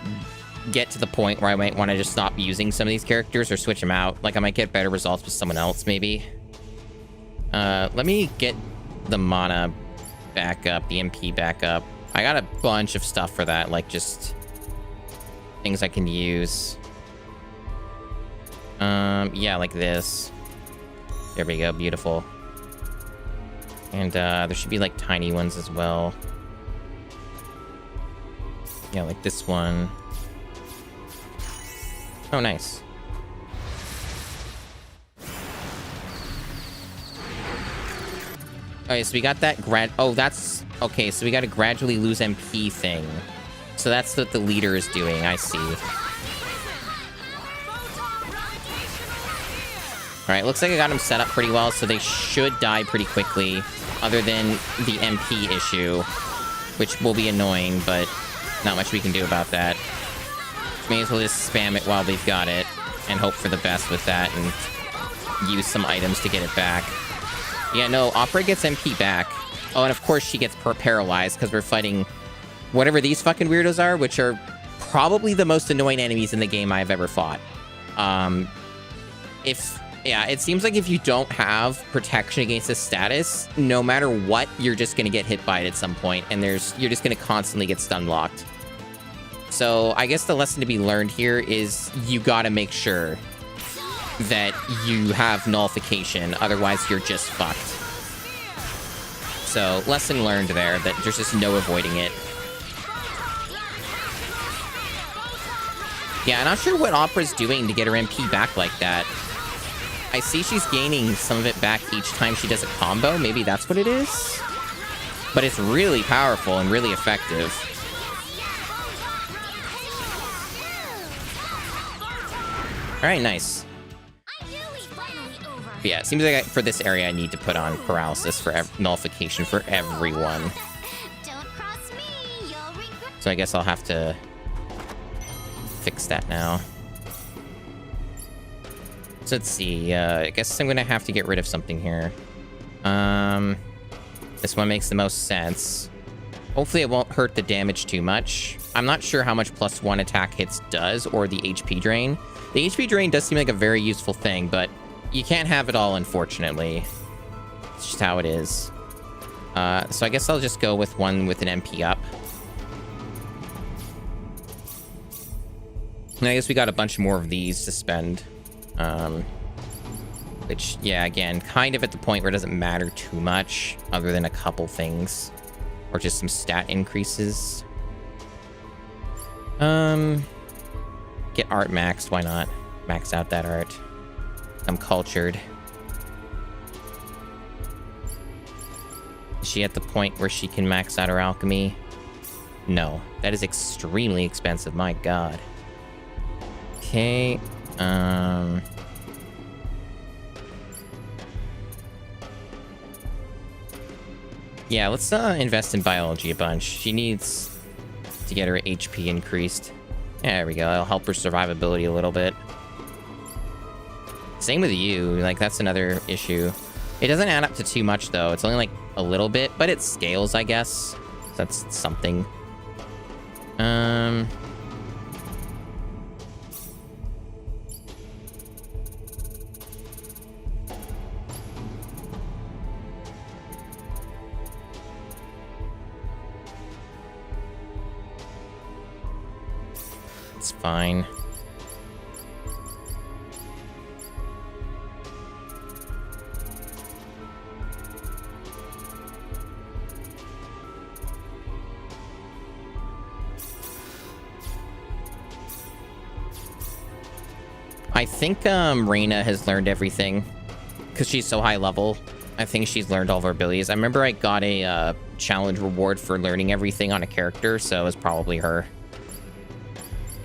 get to the point where I might want to just stop using some of these characters or switch them out. Like, I might get better results with someone else, maybe. Let me get the mana back up, the MP back up. I got a bunch of stuff for that, like just things I can use. Yeah, like this. There we go, beautiful. And there should be like tiny ones as well. Yeah, like this one. Oh, nice. Okay, so we got that oh, that's... Okay, so we got to gradually lose MP thing. So that's what the leader is doing, I see. Alright, looks like I got them set up pretty well, so they should die pretty quickly. Other than the MP issue, which will be annoying, but not much we can do about that. May as well just spam it while they've got it, and hope for the best with that, and use some items to get it back. Yeah, no, Opera gets MP back. Oh, and of course she gets paralyzed, because we're fighting whatever these fucking weirdos are, which are probably the most annoying enemies in the game I've ever fought. Yeah, it seems like if you don't have protection against this status, no matter what, you're just going to get hit by it at some point, and you're just going to constantly get stun locked. So I guess the lesson to be learned here is you got to make sure that you have nullification, otherwise you're just fucked. So lesson learned there, that there's just no avoiding it. Yeah, I'm not sure what Opera's doing to get her MP back like that. I see she's gaining some of it back each time she does a combo. Maybe that's what it is? But it's really powerful and really effective. Alright, nice. But yeah, it seems like for this area I need to put on paralysis for nullification for everyone. So I guess I'll have to fix that now. So let's see, I guess I'm gonna have to get rid of something here. This one makes the most sense. Hopefully it won't hurt the damage too much. I'm not sure how much +1 attack hits does, or the HP drain. The HP drain does seem like a very useful thing, but you can't have it all, unfortunately. It's just how it is. So I guess I'll just go with one with an MP up. And I guess we got a bunch more of these to spend. Which, yeah, again, kind of at the point where it doesn't matter too much, other than a couple things. Or just some stat increases. Get art maxed, why not? Max out that art. I'm cultured. Is she at the point where she can max out her alchemy? No. That is extremely expensive, my god. Okay, yeah, let's invest in biology a bunch. She needs to get her HP increased. There we go. That'll help her survivability a little bit. Same with you. Like, that's another issue. It doesn't add up to too much, though. It's only, like, a little bit, but it scales, I guess. So that's something. It's fine. I think Reina has learned everything because she's so high level. I think she's learned all of her abilities. I remember I got a challenge reward for learning everything on a character, so it was probably her.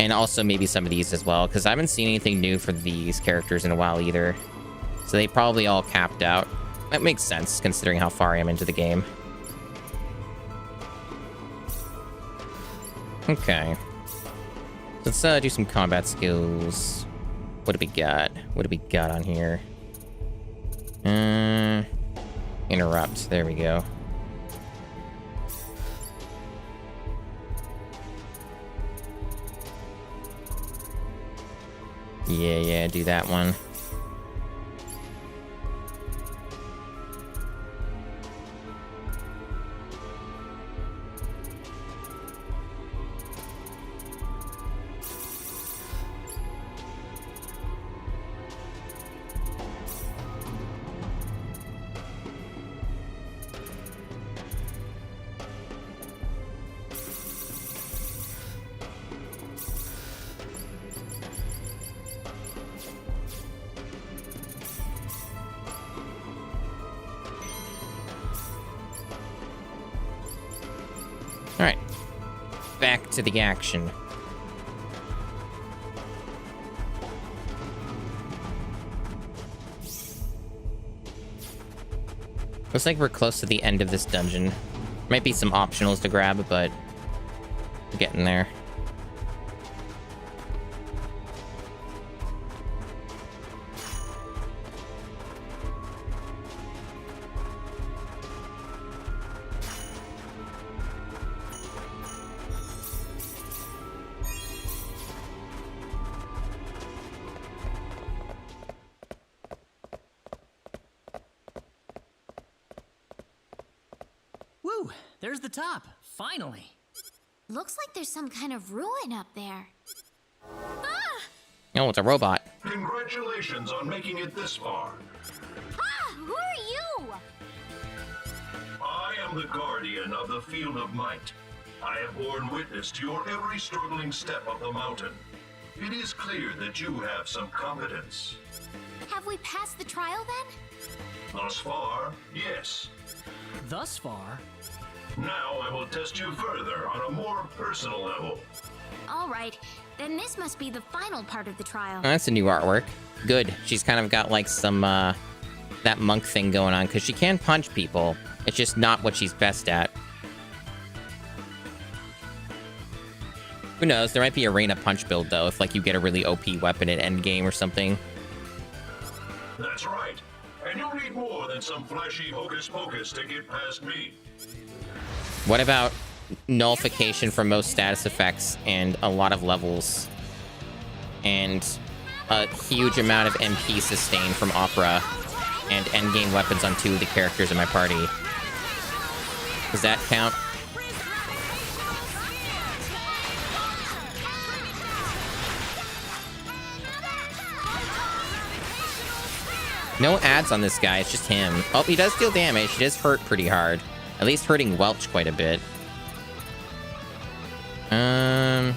And also maybe some of these as well, because I haven't seen anything new for these characters in a while either. So they probably all capped out. That makes sense, considering how far I am into the game. Okay. Let's do some combat skills. What do we got? What do we got on here? Interrupt. There we go. Yeah, do that one. Alright. Back to the action. Looks like we're close to the end of this dungeon. Might be some optionals to grab, but we're getting there. Woo! There's the top. Finally. Looks like there's some kind of ruin up there. Oh, it's a robot. Congratulations on making it this far. Ah! Who are you? I am the guardian of the Field of Might. I have borne witness to your every struggling step up the mountain. It is clear that you have some competence. Have we passed the trial then? Thus far, yes. Thus far? Now I will test you further on a more personal level. All right, then this must be the final part of the trial. Oh, that's a new artwork. Good. She's kind of got like some, that monk thing going on, because she can punch people. It's just not what she's best at. Who knows? There might be a Reina punch build, though, if, like, you get a really OP weapon at endgame or something. That's right. And you'll need more than some flashy hocus-pocus to get past me. What about nullification for most status effects and a lot of levels? And a huge amount of MP sustain from Opera and endgame weapons on 2 of the characters in my party. Does that count? No ads on this guy, it's just him. Oh, he does deal damage. He does hurt pretty hard. At least hurting Welch quite a bit. Oh,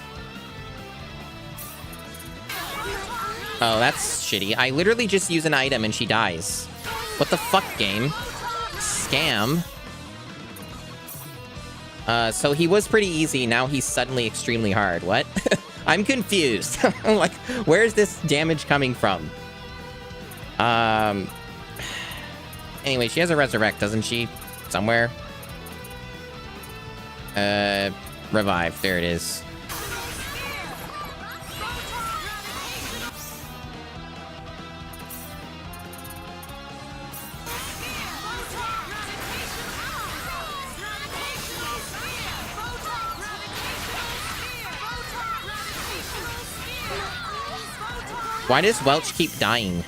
that's shitty. I literally just use an item and she dies. What the fuck, game? Scam. So he was pretty easy, now he's suddenly extremely hard. What? I'm confused. I'm like, where's this damage coming from? Anyway, she has a resurrect, doesn't she? Somewhere? Revive. There it is. Why does Welch keep dying?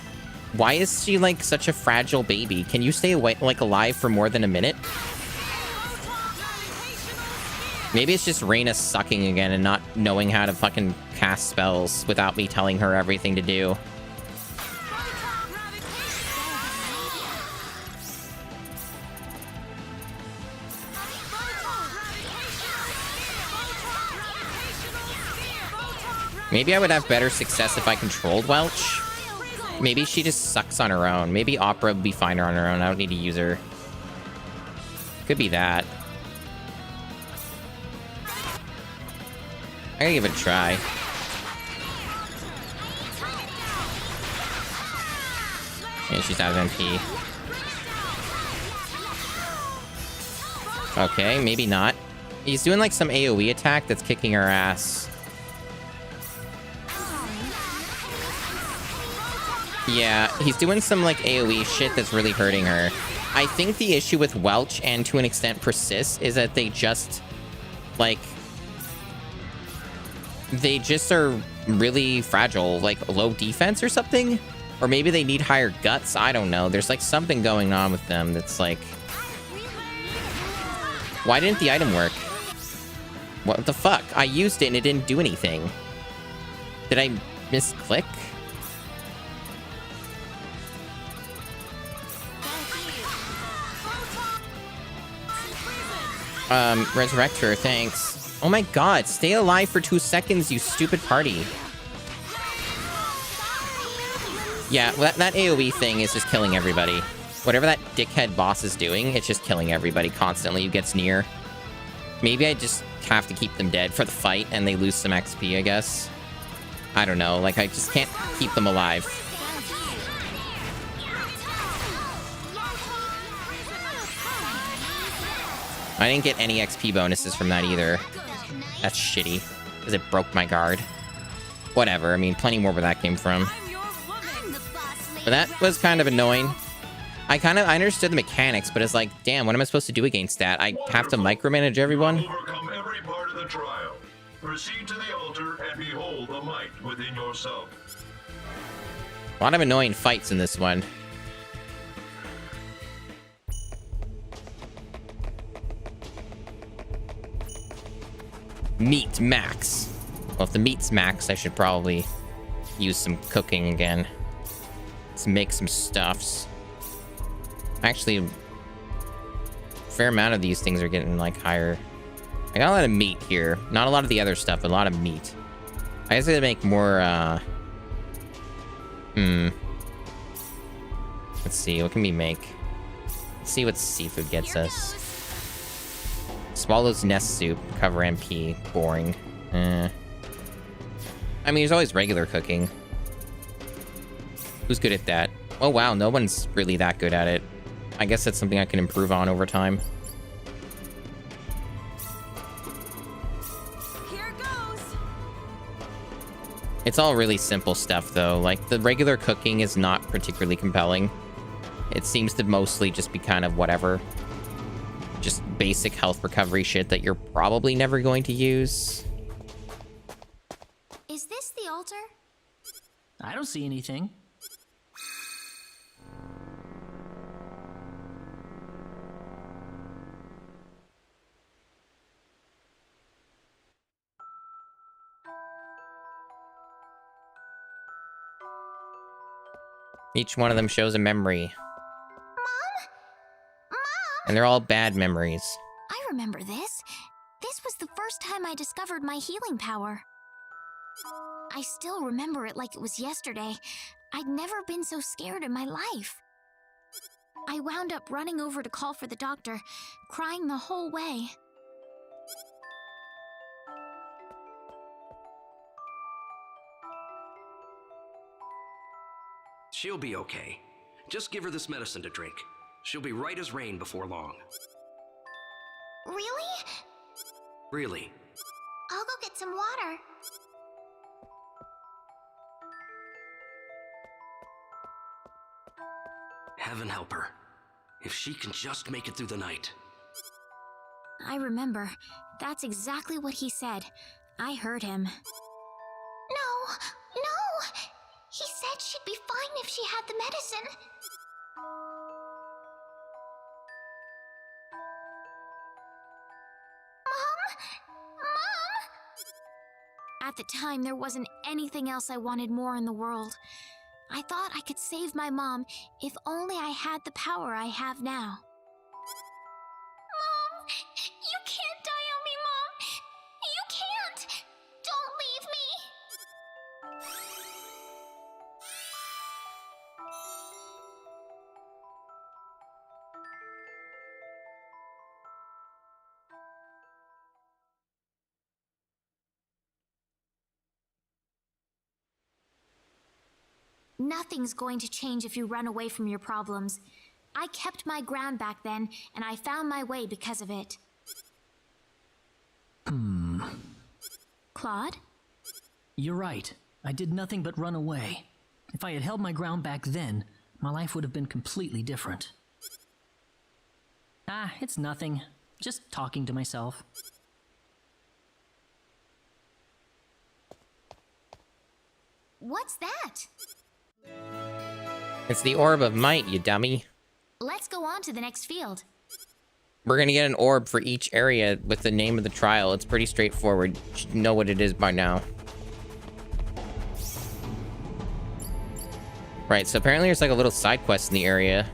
Why is she, like, such a fragile baby? Can you stay away, like, alive for more than a minute? Maybe it's just Reina sucking again and not knowing how to fucking cast spells without me telling her everything to do. Maybe I would have better success if I controlled Welch. Maybe she just sucks on her own. Maybe Opera would be finer on her own. I don't need to use her. Could be that. I gotta give it a try. Yeah, she's out of MP. Okay, maybe not. He's doing like some AoE attack that's kicking her ass. Yeah, he's doing some, like, AoE shit that's really hurting her. I think the issue with Welch, and to an extent Persist, is that they just, like... They just are really fragile, like, low defense or something? Or maybe they need higher guts, I don't know. There's, like, something going on with them that's, like... Why didn't the item work? What the fuck? I used it and it didn't do anything. Did I misclick? Resurrect her, thanks. Oh my god, stay alive for 2 seconds, you stupid party. Yeah, that AoE thing is just killing everybody. Whatever that dickhead boss is doing, it's just killing everybody constantly who gets near. Maybe I just have to keep them dead for the fight and they lose some XP, I guess. I don't know, like, I just can't keep them alive. I didn't get any XP bonuses from that either. That's shitty, because it broke my guard. Whatever, I mean, plenty more where that came from. But that was kind of annoying. I understood the mechanics, but it's like, damn, what am I supposed to do against that? I have to micromanage everyone? Overcome every part of the trial. Proceed to the altar and behold the might within yourself. A lot of annoying fights in this one. Meat max. Well, if the meat's max, I should probably use some cooking again. Let's make some stuffs. Actually, a fair amount of these things are getting, like, higher. I got a lot of meat here. Not a lot of the other stuff, but a lot of meat. I guess I gotta make more, Let's see, what can we make? Let's see what seafood gets us. Swallow's nest soup, cover MP. Boring. I mean, there's always regular cooking. Who's good at that? Oh wow, no one's really that good at it. I guess that's something I can improve on over time. Here goes. It's all really simple stuff, though. Like, the regular cooking is not particularly compelling. It seems to mostly just be kind of whatever. Just basic health recovery shit that you're probably never going to use. Is this the altar? I don't see anything. Each one of them shows a memory. And they're all bad memories. I remember this. This was the first time I discovered my healing power. I still remember it like it was yesterday. I'd never been so scared in my life. I wound up running over to call for the doctor, crying the whole way. She'll be okay. Just give her this medicine to drink. She'll be right as rain before long. Really? Really. I'll go get some water. Heaven help her. If she can just make it through the night. I remember. That's exactly what he said. I heard him. No! No! He said she'd be fine if she had the medicine. Mom? At the time, there wasn't anything else I wanted more in the world. I thought I could save my mom if only I had the power I have now. Mom! You can't die on me, Mom! You can't! Don't leave me! Nothing's going to change if you run away from your problems. I kept my ground back then, and I found my way because of it. Claude? You're right. I did nothing but run away. If I had held my ground back then, my life would have been completely different. Ah, it's nothing. Just talking to myself. What's that? It's the Orb of Might, you dummy. Let's go on to the next field. We're gonna get an orb for each area with the name of the trial. It's pretty straightforward. You should know what it is by now. Right, so apparently there's like a little side quest in the area.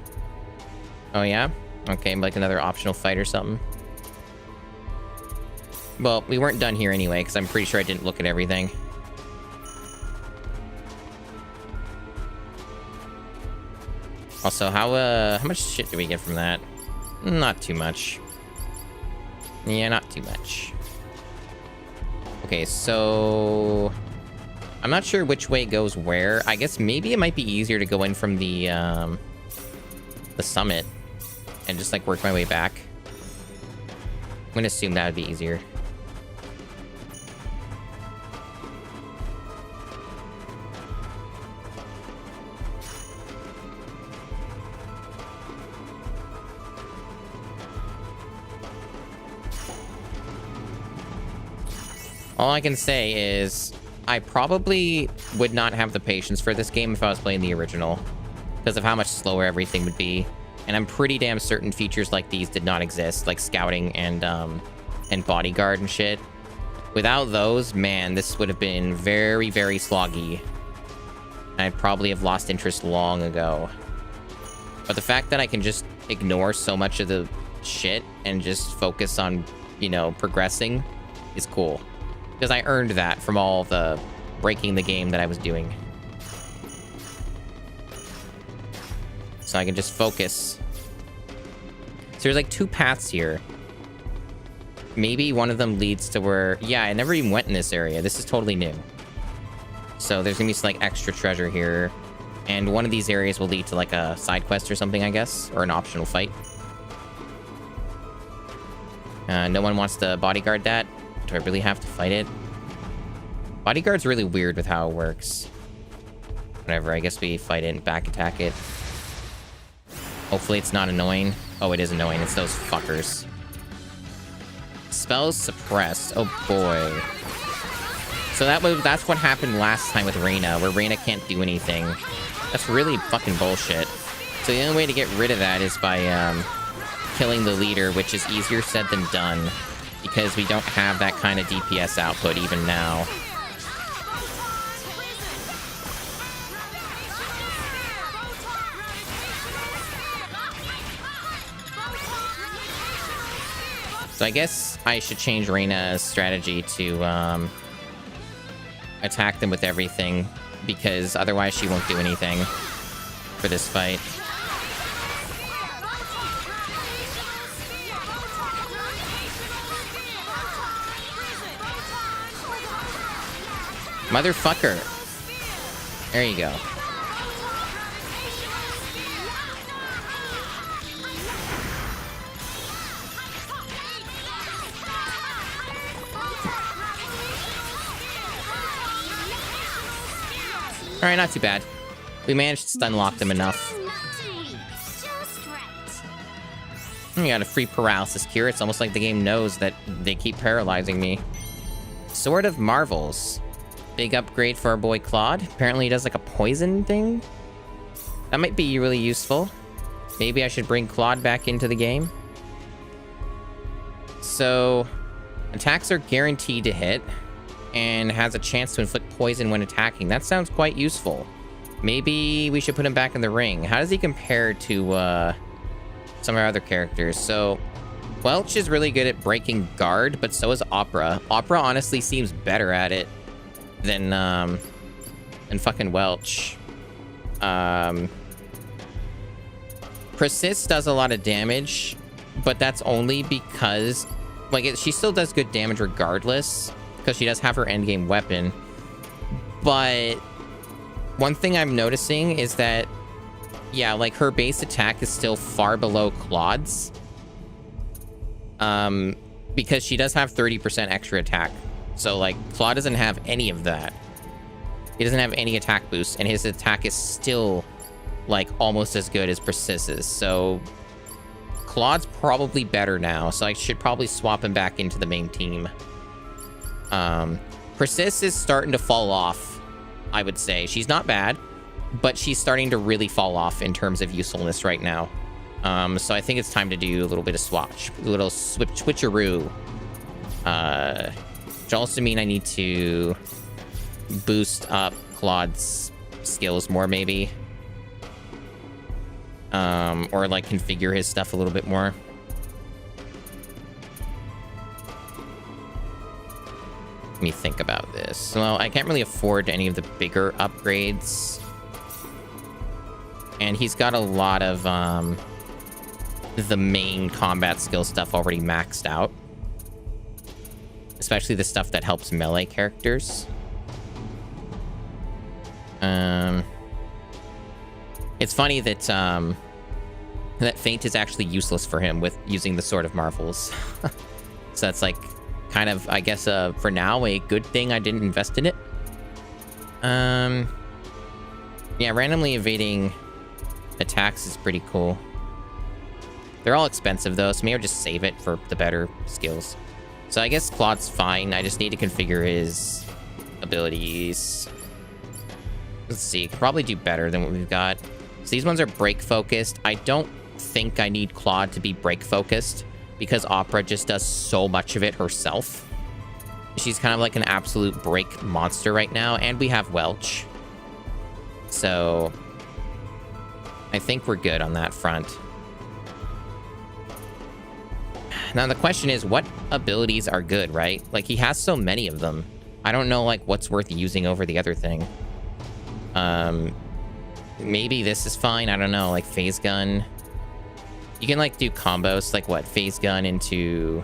Oh yeah? Okay, like another optional fight or something. Well, we weren't done here anyway, because I'm pretty sure I didn't look at everything. Also, how much shit do we get from that? Not too much. Yeah, not too much. Okay, so I'm not sure which way goes where. I guess maybe it might be easier to go in from the summit and just like work my way back. I'm gonna assume that would be easier. All I can say is I probably would not have the patience for this game if I was playing the original because of how much slower everything would be. And I'm pretty damn certain features like these did not exist, like scouting and bodyguard and shit. Without those, man, this would have been very, very sloggy. I'd probably have lost interest long ago. But the fact that I can just ignore so much of the shit and just focus on, you know, progressing is cool. Because I earned that from all the breaking the game that I was doing. So I can just focus. So there's like two paths here. Maybe one of them leads to where... Yeah, I never even went in this area. This is totally new. So there's gonna be some like extra treasure here. And one of these areas will lead to like a side quest or something, I guess. Or an optional fight. No one wants to bodyguard that. Do I really have to fight it? Bodyguard's really weird with how it works. Whatever, I guess we fight it and back attack it. Hopefully it's not annoying. Oh, it is annoying. It's those fuckers. Spells suppressed. Oh boy. So that's what happened last time with Reyna, where Reyna can't do anything. That's really fucking bullshit. So the only way to get rid of that is by killing the leader, which is easier said than done. Because we don't have that kind of DPS output even now. So I guess I should change Reyna's strategy to attack them with everything, because otherwise she won't do anything for this fight. Motherfucker. There you go. Alright, not too bad. We managed to stun lock them enough. We got a free paralysis cure. It's almost like the game knows that they keep paralyzing me. Sword of Marvels. Big upgrade for our boy Claude. Apparently he does like a poison thing. That might be really useful. Maybe I should bring Claude back into the game. So, attacks are guaranteed to hit and has a chance to inflict poison when attacking. That sounds quite useful. Maybe we should put him back in the ring. How does he compare to some of our other characters? So, Welch is really good at breaking guard, but so is Opera. Opera honestly seems better at it than fucking Welch. Persist does a lot of damage, but that's only because she still does good damage regardless, because she does have her endgame weapon. But one thing I'm noticing is that, yeah, like her base attack is still far below Claude's, because she does have 30% extra attack. So, like, Claude doesn't have any of that. He doesn't have any attack boost, and his attack is still, like, almost as good as Persist's. So Claude's probably better now, so I should probably swap him back into the main team. Persist is starting to fall off, I would say. She's not bad, but she's starting to really fall off in terms of usefulness right now. So I think it's time to do a little bit of swatch, a little switcheroo. Which also mean I need to boost up Claude's skills more, maybe. Or like configure his stuff a little bit more. Let me think about this. Well, I can't really afford any of the bigger upgrades. And he's got a lot of the main combat skill stuff already maxed out. Especially the stuff that helps melee characters. It's funny that that feint is actually useless for him with using the Sword of Marvels. So that's like kind of, I guess, for now, a good thing I didn't invest in it. Yeah, randomly evading attacks is pretty cool. They're all expensive though, so maybe I'll just save it for the better skills. So I guess Claude's fine. I just need to configure his abilities. Let's see. Could probably do better than what we've got. So these ones are break focused. I don't think I need Claude to be break focused because Opera just does so much of it herself. She's kind of like an absolute break monster right now, and we have Welch. So I think we're good on that front. Now the question is, what abilities are good, right? Like, he has so many of them. I don't know, like, what's worth using over the other thing. Maybe this is fine. I don't know, like phase gun. You can like do combos, like what? Phase gun into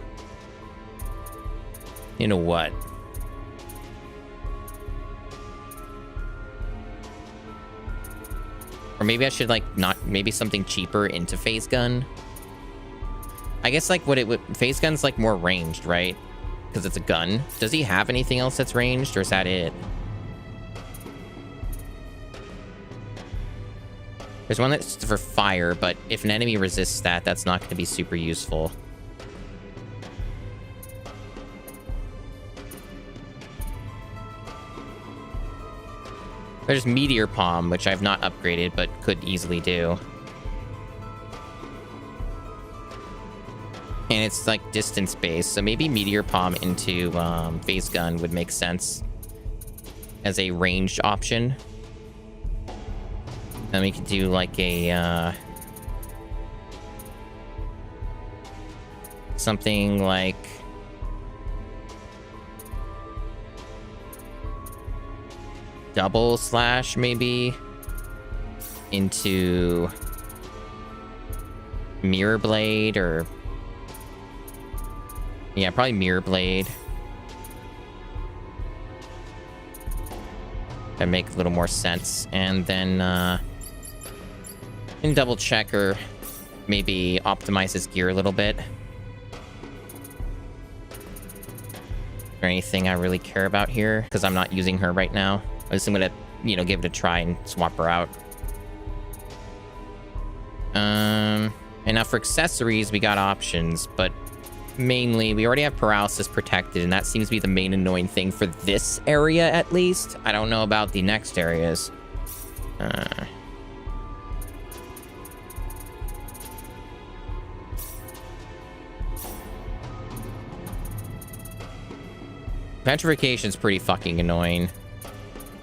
what? Or maybe I should like maybe something cheaper into phase gun. I guess like what it would, phase gun's like more ranged, right? Because it's a gun. Does he have anything else that's ranged, or is that it? There's one that's for fire, but if an enemy resists that, that's not going to be super useful. There's Meteor Palm, which I've not upgraded, but could easily do. And it's like distance based, so maybe Meteor Palm into phase gun would make sense as a ranged option. Then we could do like a something like double slash maybe into Mirror Blade, or yeah, probably Mirror Blade. That make a little more sense. And then double check or maybe optimize his gear a little bit. Is there anything I really care about here? Because I'm not using her right now. I'm gonna, give it a try and swap her out. And now for accessories, we got options, but mainly we already have paralysis protected, and that seems to be the main annoying thing for this area, at least. I don't know about the next areas. Petrification's pretty fucking annoying,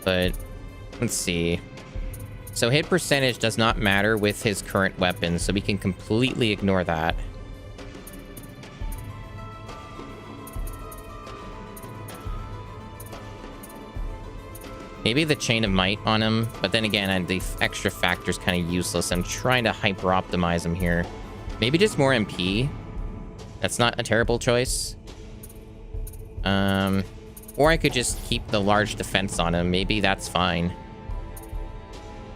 but let's see. So hit percentage does not matter with his current weapon, so we can completely ignore that. Maybe the Chain of Might on him, but then again, the extra factor's kind of useless. I'm trying to hyper-optimize him here. Maybe just more MP. That's not a terrible choice. Or I could just keep the large defense on him. Maybe that's fine.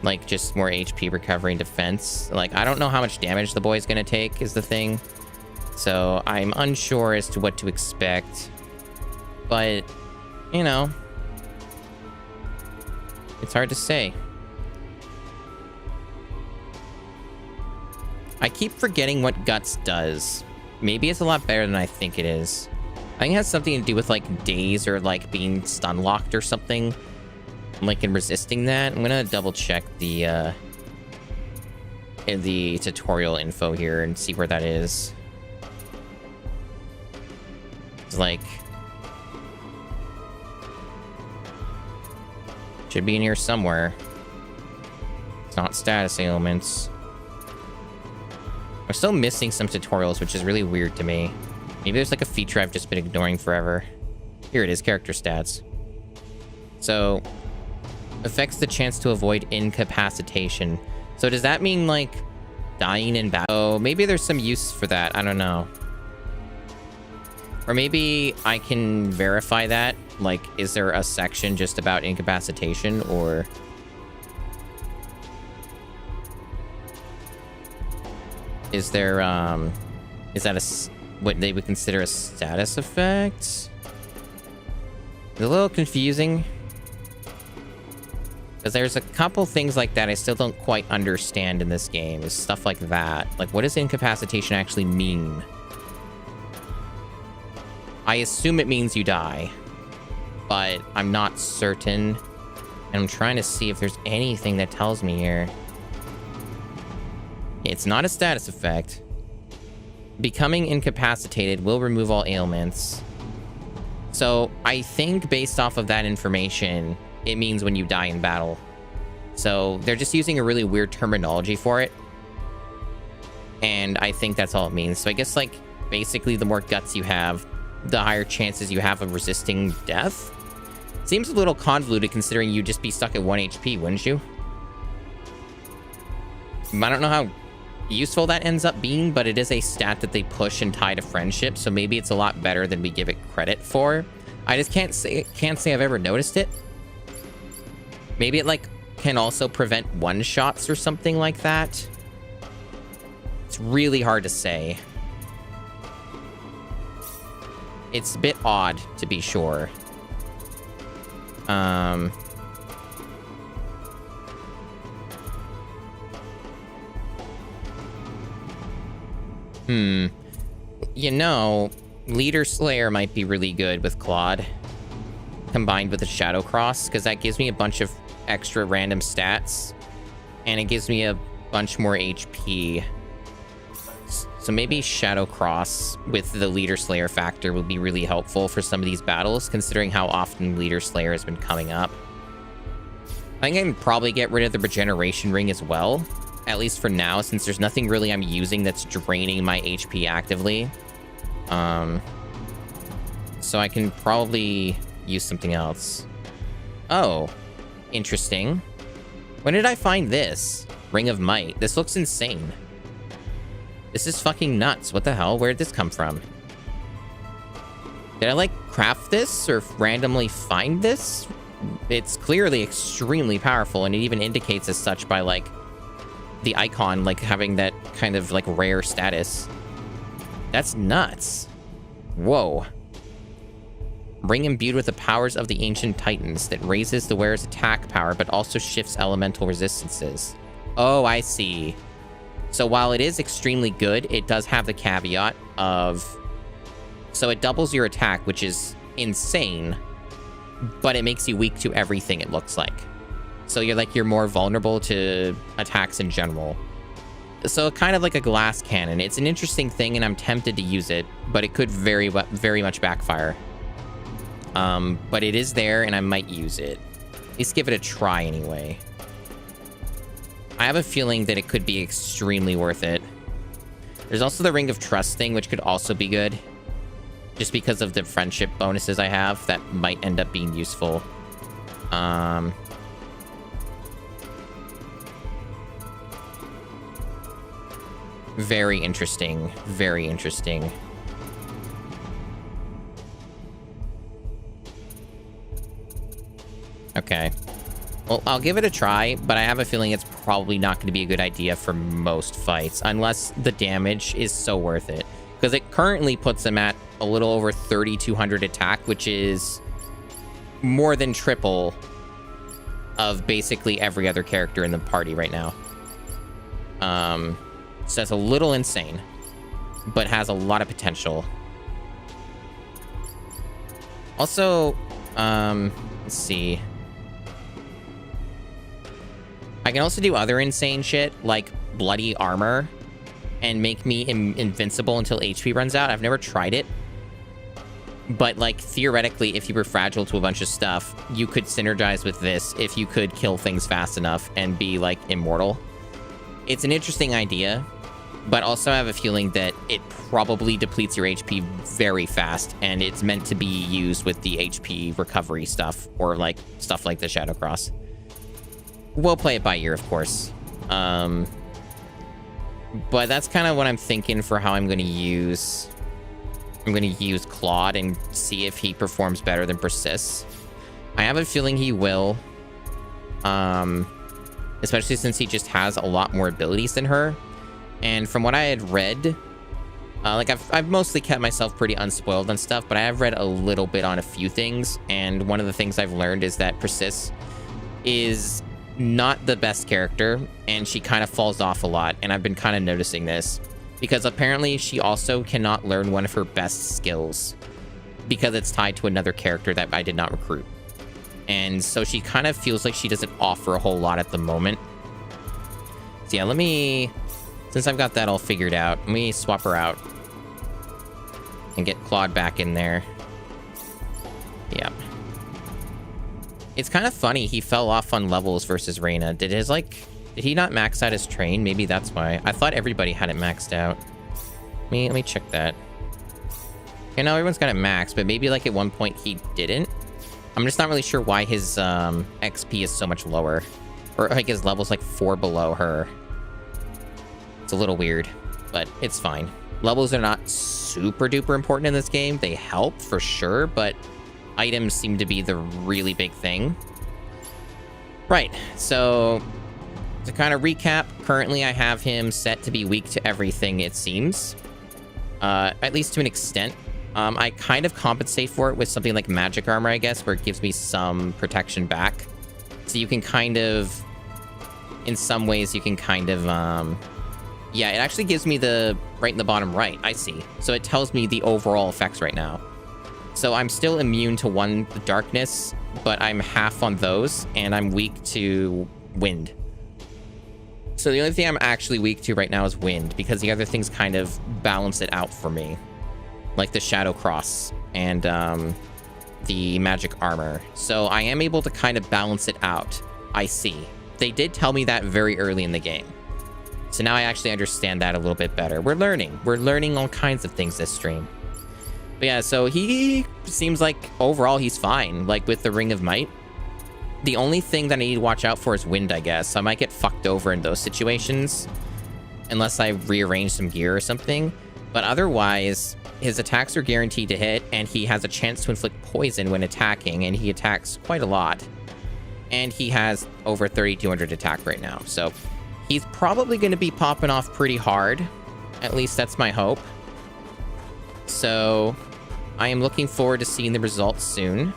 Like, just more HP recovery and defense. Like, I don't know how much damage the boy's gonna take, is the thing. So, I'm unsure as to what to expect. But, It's hard to say. I keep forgetting what Guts does. Maybe it's a lot better than I think it is. I think it has something to do with like daze or like being stun locked or something. Like in resisting that. I'm gonna double check the tutorial info here and see where that is. It's like should be in here somewhere. It's not status ailments. I'm still missing some tutorials, which is really weird to me. Maybe there's like a feature I've just been ignoring forever. Here it is, character stats. So, affects the chance to avoid incapacitation. So does that mean like dying in battle? Oh, maybe there's some use for that. I don't know. Or maybe I can verify that. Like, is there a section just about incapacitation or... Is there, is that what they would consider a status effect? It's a little confusing. Because there's a couple things like that I still don't quite understand in this game. Is stuff like that. Like, what does incapacitation actually mean? I assume it means you die. But I'm not certain. And I'm trying to see if there's anything that tells me here. It's not a status effect. Becoming incapacitated will remove all ailments. So I think based off of that information, it means when you die in battle. So they're just using a really weird terminology for it. And I think that's all it means. So I guess like basically the more guts you have, the higher chances you have of resisting death. Seems a little convoluted considering you'd just be stuck at 1 HP, wouldn't you? I don't know how useful that ends up being, but it is a stat that they push and tie to friendship, so maybe it's a lot better than we give it credit for. I just can't say I've ever noticed it. Maybe it like can also prevent one-shots or something like that. It's really hard to say. It's a bit odd, to be sure. You know, Leader Slayer might be really good with Claude. Combined with the Shadow Cross, because that gives me a bunch of extra random stats. And it gives me a bunch more HP. So maybe Shadow Cross with the Leader Slayer factor would be really helpful for some of these battles, considering how often Leader Slayer has been coming up. I think I can probably get rid of the Regeneration Ring as well. At least for now, since there's nothing really I'm using that's draining my HP actively. So I can probably use something else. Oh, interesting. When did I find this? Ring of Might. This looks insane. This is fucking nuts. What the hell? Where did this come from? Did I, like, craft this or randomly find this? It's clearly extremely powerful, and it even indicates as such by, like, the icon, like, having that kind of, like, rare status. That's nuts. Whoa. Ring imbued with the powers of the Ancient Titans that raises the wearer's attack power, but also shifts elemental resistances. Oh, I see. So while it is extremely good, it does have the caveat of... So it doubles your attack, which is insane, but it makes you weak to everything, it looks like. So you're more vulnerable to attacks in general. So kind of like a glass cannon. It's an interesting thing, and I'm tempted to use it, but it could very much backfire. But it is there, and I might use it. At least give it a try anyway. I have a feeling that it could be extremely worth it. There's also the Ring of Trust thing, which could also be good. Just because of the friendship bonuses I have, that might end up being useful. Very interesting. Very interesting. Okay. Well, I'll give it a try, but I have a feeling it's probably not going to be a good idea for most fights, unless the damage is so worth it. Because it currently puts them at a little over 3,200 attack, which is more than triple of basically every other character in the party right now. So it's a little insane, but has a lot of potential. Also, let's see. I can also do other insane shit, like bloody armor, and make me invincible until HP runs out. I've never tried it. But, like, theoretically, if you were fragile to a bunch of stuff, you could synergize with this if you could kill things fast enough and be, like, immortal. It's an interesting idea, but also I have a feeling that it probably depletes your HP very fast, and it's meant to be used with the HP recovery stuff, or, like, stuff like the Shadow Cross. We'll play it by ear, of course. But that's kind of what I'm thinking for how I'm going to use... I'm going to use Claude and see if he performs better than Persists. I have a feeling he will. Especially since he just has a lot more abilities than her. And from what I had read, like I've mostly kept myself pretty unspoiled on stuff, but I have read a little bit on a few things. And one of the things I've learned is that Persists is not the best character, and she kind of falls off a lot. And I've been kind of noticing this. Because apparently she also cannot learn one of her best skills because it's tied to another character that I did not recruit. And so she kind of feels like she doesn't offer a whole lot at the moment. So yeah, let me, since I've got that all figured out, let me swap her out and get Claude back in there. Yeah. It's kind of funny he fell off on levels versus Reina. Did he not max out his train? Maybe that's why. I thought everybody had it maxed out. Let me check that. Okay, no, everyone's got it maxed, but maybe like at one point he didn't. I'm just not really sure why his XP is so much lower. Or like his level's like 4 below her. It's a little weird, but it's fine. Levels are not super duper important in this game. They help for sure, but items seem to be the really big thing. Right, so... to kind of recap, currently I have him set to be weak to everything, it seems. At least to an extent. I kind of compensate for it with something like magic armor, I guess, where it gives me some protection back. So you can kind of... in some ways, you can kind of... yeah, it actually gives me the... right in the bottom right, I see. So it tells me the overall effects right now. So I'm still immune to the darkness, but I'm half on those, and I'm weak to wind. So the only thing I'm actually weak to right now is wind, because the other things kind of balance it out for me. Like the Shadow Cross and the magic armor. So I am able to kind of balance it out. I see. They did tell me that very early in the game. So now I actually understand that a little bit better. We're learning. We're learning all kinds of things this stream. But yeah, so he seems like overall he's fine. Like with the Ring of Might. The only thing that I need to watch out for is wind, I guess. I might get fucked over in those situations. Unless I rearrange some gear or something. But otherwise, his attacks are guaranteed to hit. And he has a chance to inflict poison when attacking. And he attacks quite a lot. And he has over 3,200 attack right now. So he's probably going to be popping off pretty hard. At least that's my hope. So I am looking forward to seeing the results soon.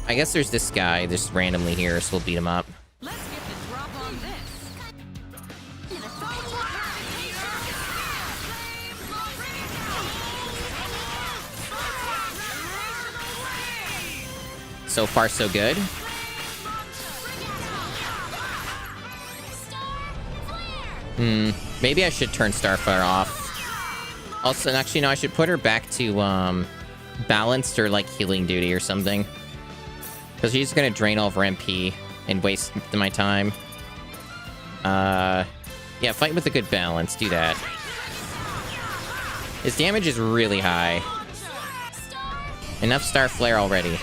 I guess there's this guy just randomly here, so we'll beat him up. Let's get the drop on this. So far, so good. Maybe I should turn Starfire off. Also, actually, no, I should put her back to balanced or like healing duty or something. Because she's going to drain all of her MP and waste my time. Yeah, fight with a good balance. Do that. His damage is really high. Enough Star Flare already.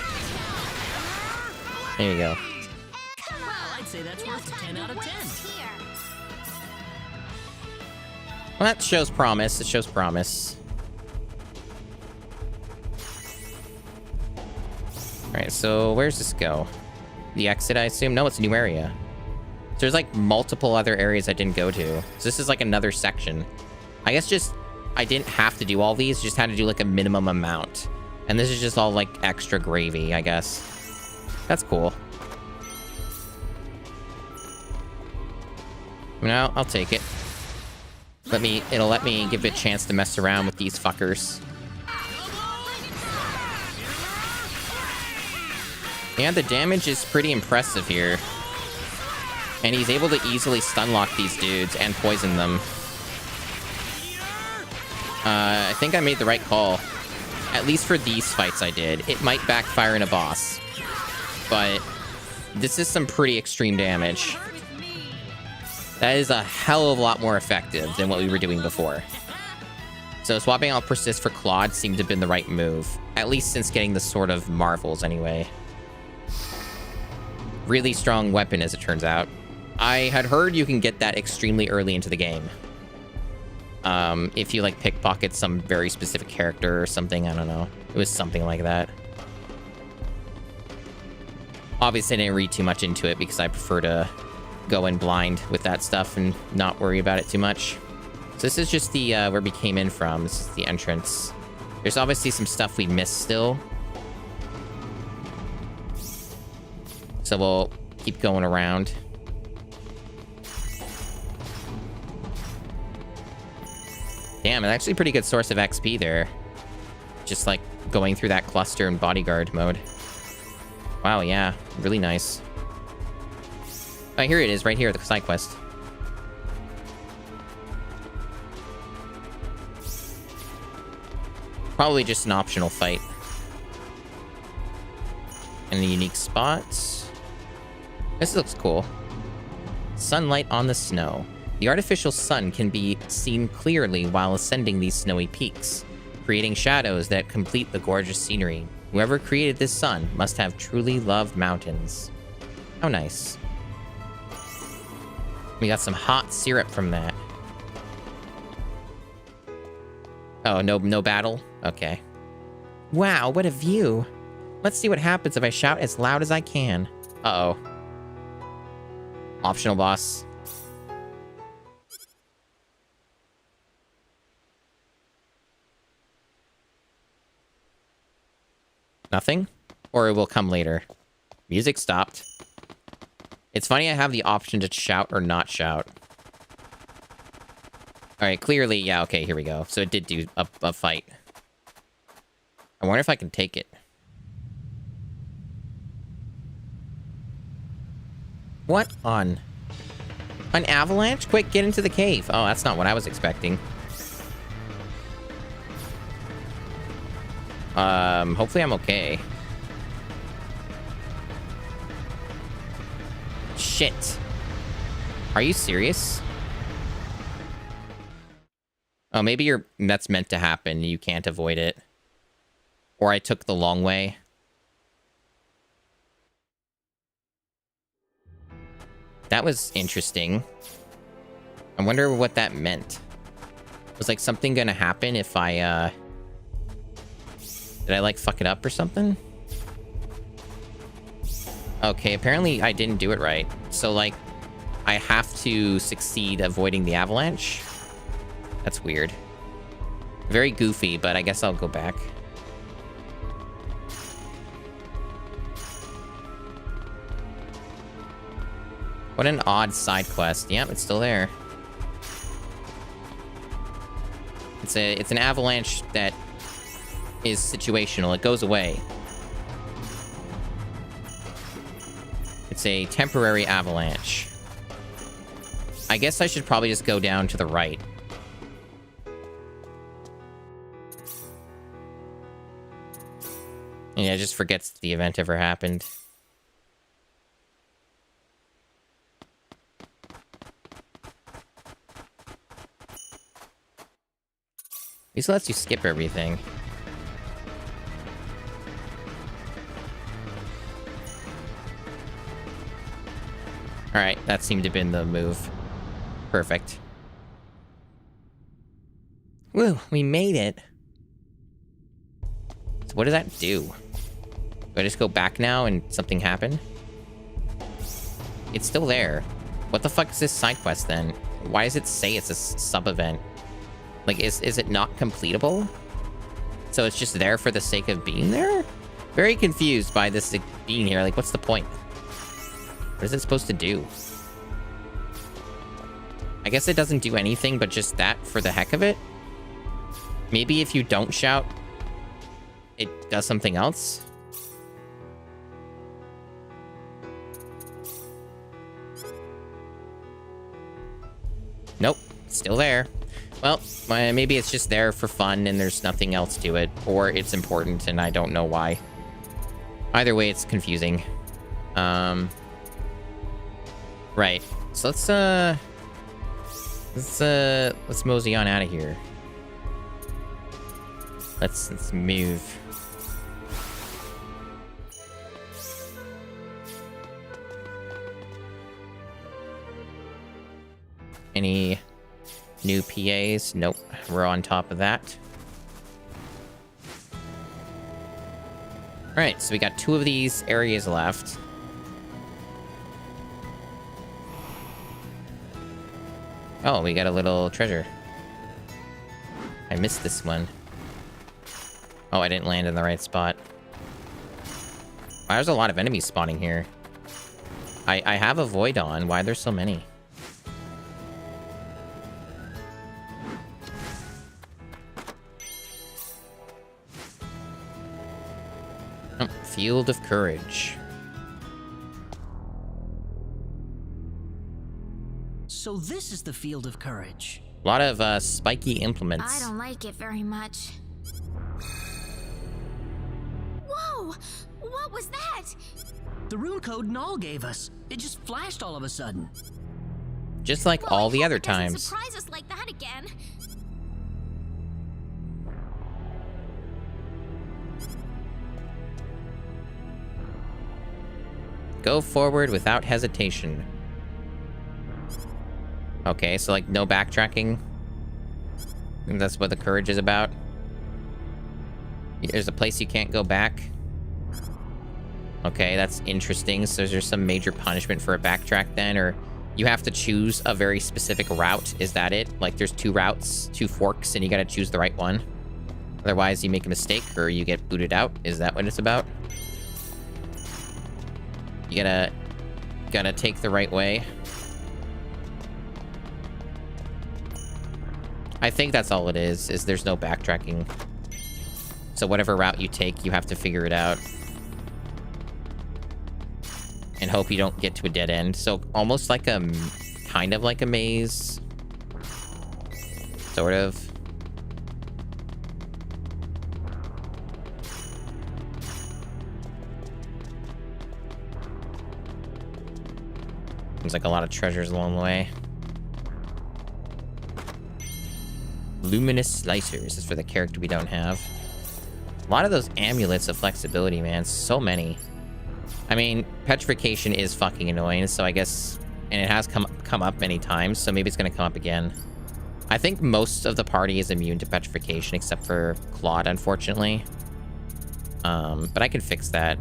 There you go. Well, I'd say that's worth a 10 out of 10. Well, that shows promise. It shows promise. Alright, so where's this go? The exit, I assume? No, it's a new area. So there's like multiple other areas I didn't go to. So this is like another section. I guess just, I didn't have to do all these, just had to do like a minimum amount. And this is just all like extra gravy, I guess. That's cool. No, I'll take it. It'll let me give it a chance to mess around with these fuckers. Yeah, the damage is pretty impressive here. And he's able to easily stun lock these dudes and poison them. I think I made the right call. At least for these fights I did. It might backfire in a boss. But this is some pretty extreme damage. That is a hell of a lot more effective than what we were doing before. So swapping out Persist for Claude seemed to have been the right move. At least since getting the Sword of Marvels anyway. Really strong weapon as it turns out. I had heard you can get that extremely early into the game. If you like pickpocket some very specific character or something, I don't know. It was something like that. Obviously I didn't read too much into it because I prefer to go in blind with that stuff and not worry about it too much. So this is just the, where we came in from. This is the entrance. There's obviously some stuff we missed still. So we'll keep going around. Damn, it's actually a pretty good source of XP there. Just like going through that cluster in bodyguard mode. Wow, yeah, really nice. Oh, here it is, right here, the side quest. Probably just an optional fight. And a unique spot. This looks cool. Sunlight on the snow. The artificial sun can be seen clearly while ascending these snowy peaks, creating shadows that complete the gorgeous scenery. Whoever created this sun must have truly loved mountains. How nice. We got some hot syrup from that. Oh, no battle? Okay. Wow, what a view. Let's see what happens if I shout as loud as I can. Uh-oh. Optional boss. Nothing? Or it will come later. Music stopped. It's funny I have the option to shout or not shout. Alright, clearly, yeah, okay, here we go. So it did do a fight. I wonder if I can take it. What on? An avalanche? Quick, get into the cave. Oh, that's not what I was expecting. Hopefully I'm okay. Shit. Are you serious? Oh, maybe that's meant to happen. You can't avoid it. Or I took the long way. That was interesting. I wonder what that meant. Was like something gonna happen if I, did I like fuck it up or something? Okay, apparently I didn't do it right. So like, I have to succeed avoiding the avalanche? That's weird. Very goofy, but I guess I'll go back. What an odd side quest. Yep, it's still there. It's an avalanche that is situational. It goes away. It's a temporary avalanche. I guess I should probably just go down to the right. Yeah, it just forgets the event ever happened. At least lets you skip everything. Alright, that seemed to have been the move. Perfect. Woo, we made it. So what does that do? Do I just go back now and something happen? It's still there. What the fuck is this side quest then? Why does it say it's a sub-event? Like, is it not completable? So it's just there for the sake of being there? Very confused by this being here. Like, what's the point? What is it supposed to do? I guess it doesn't do anything but just that for the heck of it. Maybe if you don't shout, it does something else. Nope, still there. Well, maybe it's just there for fun and there's nothing else to it, or it's important and I don't know why. Either way, it's confusing. Right. So let's mosey on out of here. Let's move. Any new PAs? Nope. We're on top of that. Alright, so we got 2 of these areas left. Oh, we got a little treasure. I missed this one. Oh, I didn't land in the right spot. Wow, there's a lot of enemies spawning here. I have a void on. Why are there so many? Oh, Field of Courage. So this is the Field of Courage. A lot of spiky implements. I don't like it very much. Whoa! What was that? The rune code Null gave us. It just flashed all of a sudden. Just like all the other times. Surprise us like that again. Go forward without hesitation. Okay, so like no backtracking. I think that's what the courage is about. There's a place you can't go back. Okay, that's interesting. So is there some major punishment for a backtrack then? Or you have to choose a very specific route? Is that it? Like there's 2 routes, 2 forks, and you gotta choose the right one. Otherwise you make a mistake or you get booted out. Is that what it's about? You gotta take the right way. I think that's all it is there's no backtracking. So whatever route you take, you have to figure it out. And hope you don't get to a dead end. So almost like a, kind of like a maze. Sort of. Seems like a lot of treasures along the way. Luminous Slicers is for the character we don't have. A lot of those amulets of flexibility, man. So many. I mean, petrification is fucking annoying, so I guess... And it has come up many times, so maybe it's gonna come up again. I think most of the party is immune to petrification, except for Claude, unfortunately. But I can fix that.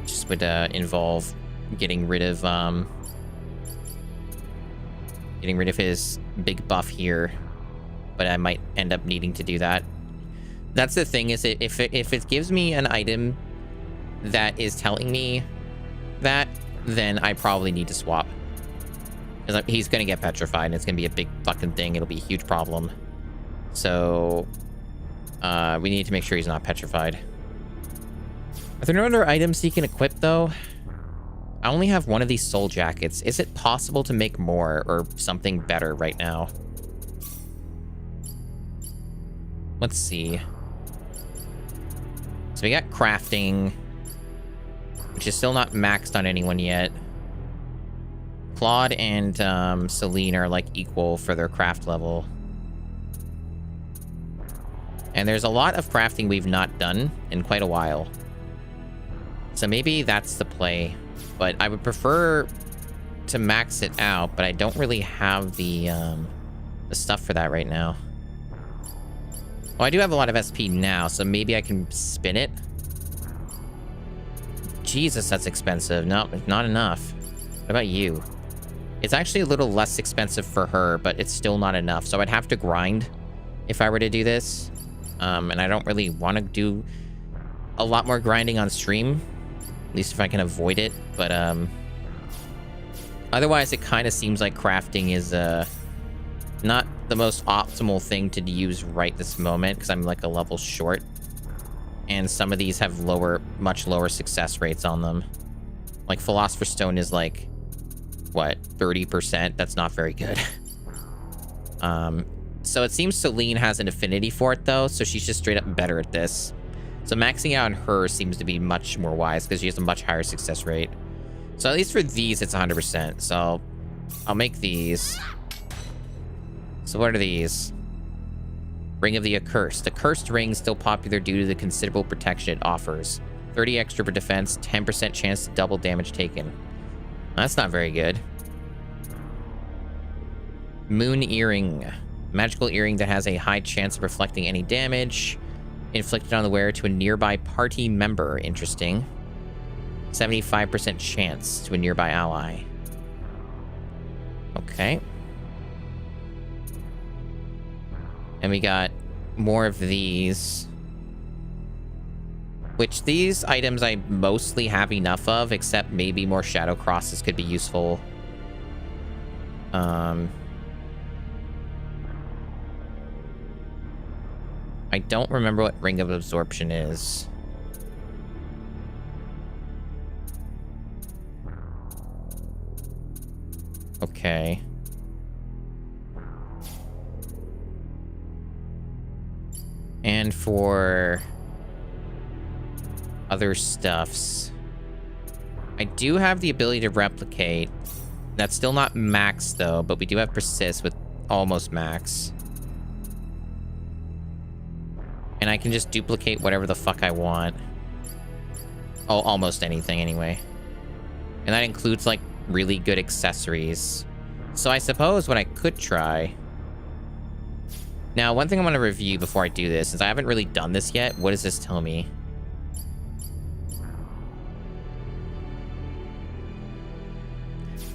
Just would involve getting rid of his big buff here, but I might end up needing to do that. That's the thing, is if it gives me an item that is telling me that, then I probably need to swap. Because he's gonna get petrified and it's gonna be a big fucking thing. It'll be a huge problem. So we need to make sure he's not petrified. Are there no other items he can equip though? I only have 1 of these soul jackets. Is it possible to make more or something better right now? Let's see. So we got crafting, which is still not maxed on anyone yet. Claude and Celine are like equal for their craft level. And there's a lot of crafting we've not done in quite a while. So maybe that's the play. But I would prefer to max it out, but I don't really have the stuff for that right now. Well, I do have a lot of SP now, so maybe I can spin it. Jesus, that's expensive. No, not enough. What about you? It's actually a little less expensive for her, but it's still not enough. So I'd have to grind if I were to do this. And I don't really want to do a lot more grinding on stream, at least if I can avoid it. But otherwise, it kind of seems like crafting is not the most optimal thing to use right this moment because I'm like a level short, and some of these have much lower success rates on them. Like Philosopher's Stone is like what, 30%? That's not very good. So it seems Celine has an affinity for it though, so she's just straight up better at this. So maxing out on her seems to be much more wise because she has a much higher success rate. So at least for these, it's 100%. So I'll make these. So what are these? Ring of the Accursed. The cursed ring still popular due to the considerable protection it offers. 30 extra for defense, 10% chance to double damage taken. That's not very good. Moon Earring. Magical earring that has a high chance of reflecting any damage inflicted on the wearer to a nearby party member. Interesting. 75% chance to a nearby ally. Okay. And we got more of these. Which these items I mostly have enough of, except maybe more Shadow Crosses could be useful. I don't remember what Ring of Absorption is. Okay. And for other stuffs, I do have the ability to replicate. That's still not max though, but we do have persist with almost max. And I can just duplicate whatever the fuck I want. Oh, almost anything anyway. And that includes like really good accessories. So I suppose what I could try. Now, one thing I want to review before I do this, since I haven't really done this yet, what does this tell me?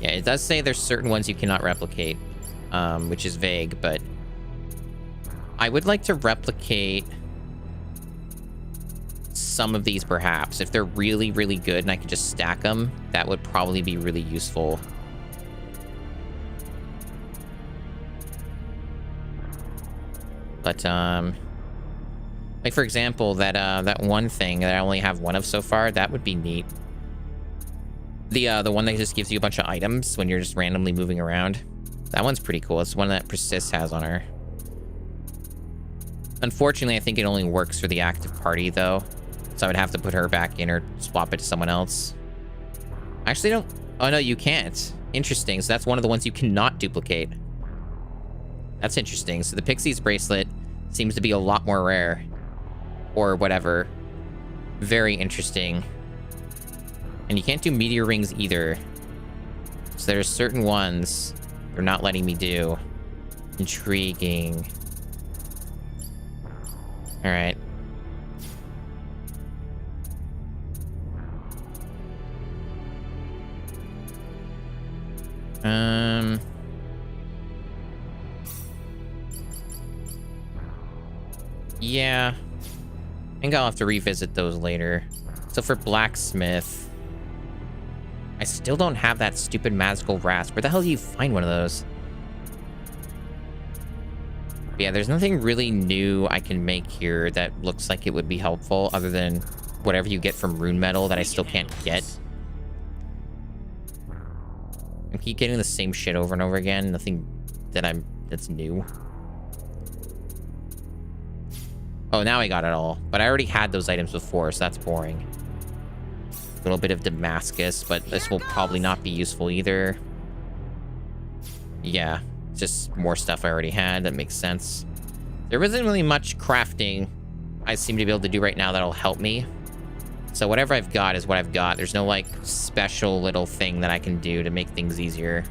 Yeah, it does say there's certain ones you cannot replicate, which is vague, but I would like to replicate some of these perhaps. If they're really, really good and I can just stack them, that would probably be really useful. But, like for example, that one thing that I only have one of so far, that would be neat. The one that just gives you a bunch of items when you're just randomly moving around. That one's pretty cool. It's one that Persist has on her. Unfortunately, I think it only works for the active party, though. So I would have to put her back in or swap it to someone else. Actually, don't... Oh, no, you can't. Interesting. So that's one of the ones you cannot duplicate. That's interesting. So the Pixie's bracelet seems to be a lot more rare. Or whatever. Very interesting. And you can't do meteor rings either. So there's certain ones they're not letting me do. Intriguing. Alright. Yeah. I think I'll have to revisit those later. So for Blacksmith, I still don't have that stupid magical rasp. Where the hell do you find one of those? But yeah, there's nothing really new I can make here that looks like it would be helpful other than whatever you get from rune metal that I still can't get. I keep getting the same shit over and over again. Nothing that's new. Oh, now I got it all. But I already had those items before, so that's boring. A little bit of Damascus, but this will probably not be useful either. Yeah, just more stuff I already had. That makes sense. There isn't really much crafting I seem to be able to do right now that'll help me. So whatever I've got is what I've got. There's no, like, special little thing that I can do to make things easier.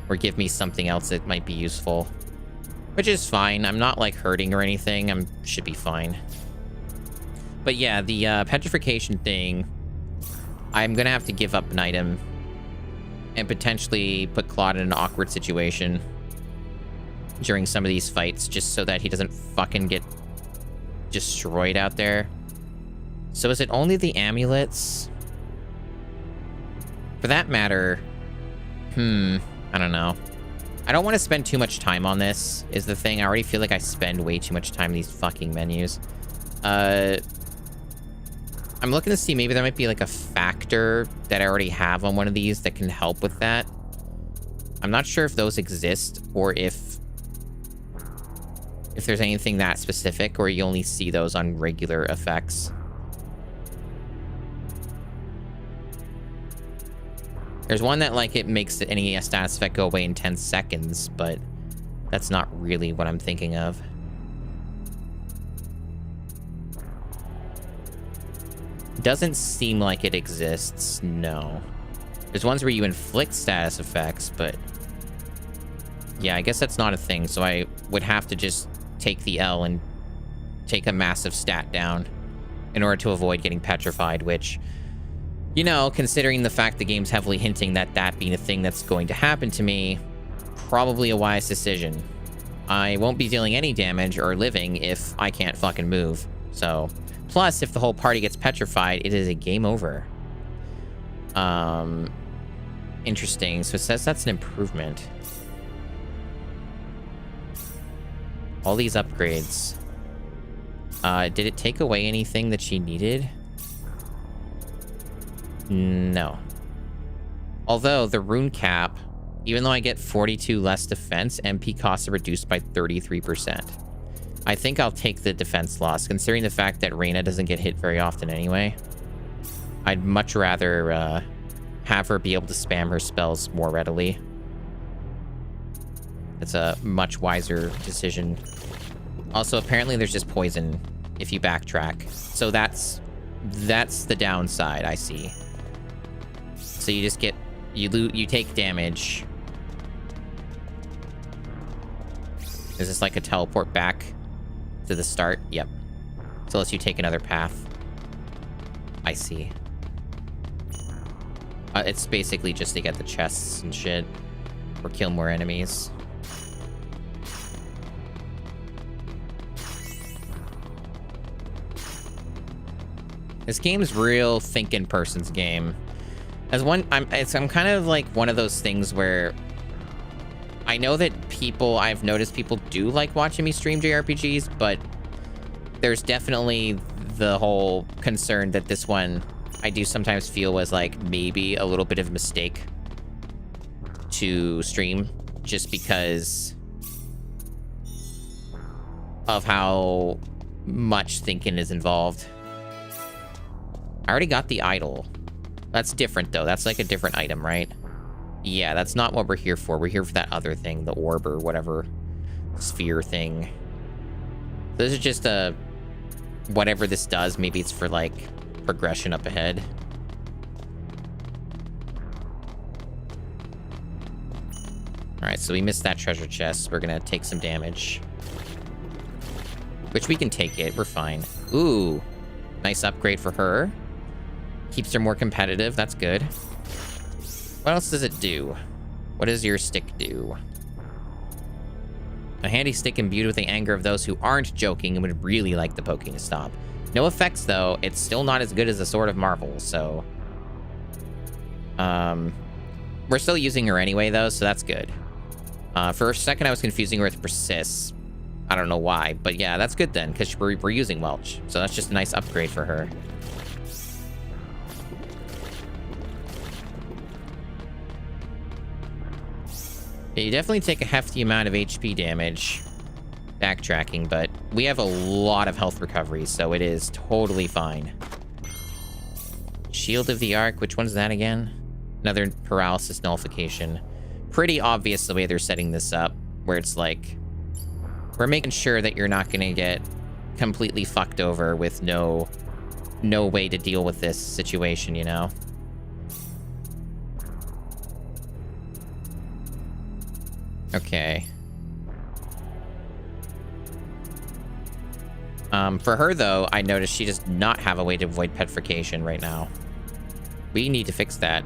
Or give me something else that might be useful. Which is fine. I'm not, like, hurting or anything. I should be fine. But yeah, the petrification thing, I'm gonna have to give up an item. And potentially put Claude in an awkward situation during some of these fights, just so that he doesn't fucking get destroyed out there. So is it only the amulets? For that matter, I don't know. I don't want to spend too much time on this, is the thing. I already feel like I spend way too much time in these fucking menus. I'm looking to see maybe there might be like a factor that I already have on one of these that can help with that. I'm not sure if those exist or if there's anything that specific or you only see those on regular effects. There's one that, like, it makes any status effect go away in 10 seconds, but that's not really what I'm thinking of. Doesn't seem like it exists, no. There's ones where you inflict status effects, but... yeah, I guess that's not a thing, so I would have to just take the L and take a massive stat down in order to avoid getting petrified, which... you know, considering the fact the game's heavily hinting that that being a thing that's going to happen to me, probably a wise decision. I won't be dealing any damage or living if I can't fucking move. So, plus, if the whole party gets petrified, it is a game over. Interesting. So it says that's an improvement. All these upgrades. Did it take away anything that she needed? No. Although, the rune cap, even though I get 42 less defense, MP costs are reduced by 33%. I think I'll take the defense loss, considering the fact that Reina doesn't get hit very often anyway. I'd much rather have her be able to spam her spells more readily. It's a much wiser decision. Also, apparently there's just poison if you backtrack. So that's the downside, I see. So you just get, you take damage. Is this like a teleport back to the start? Yep. So unless you take another path. I see. It's basically just to get the chests and shit. Or kill more enemies. This game's real thinking person's game. As one, I'm kind of like one of those things where I know that I've noticed people do like watching me stream JRPGs, but there's definitely the whole concern that this one I do sometimes feel was like maybe a little bit of a mistake to stream just because of how much thinking is involved. I already got the idol. That's different, though. That's like a different item, right? Yeah, that's not what we're here for. We're here for that other thing, the orb or whatever sphere thing. This is just a... whatever this does, maybe it's for, like, progression up ahead. Alright, so we missed that treasure chest. We're gonna take some damage. Which we can take it. We're fine. Ooh. Nice upgrade for her. Keeps her more competitive. That's good. What else does it do? What does your stick do? A handy stick imbued with the anger of those who aren't joking and would really like the poking to stop. No effects, though. It's still not as good as the Sword of Marvel, so... we're still using her anyway, though, so that's good. For a second, I was confusing her with Persist. I don't know why, but yeah, that's good then, because we're using Welch. So that's just a nice upgrade for her. Yeah, you definitely take a hefty amount of HP damage backtracking, but we have a lot of health recovery, so it is totally fine. Shield of the Arc, which one's that again? Another paralysis nullification. Pretty obvious the way they're setting this up, where it's like, we're making sure that you're not gonna get completely fucked over with no way to deal with this situation, you know? Okay. For her, though, I noticed she does not have a way to avoid petrification right now. We need to fix that.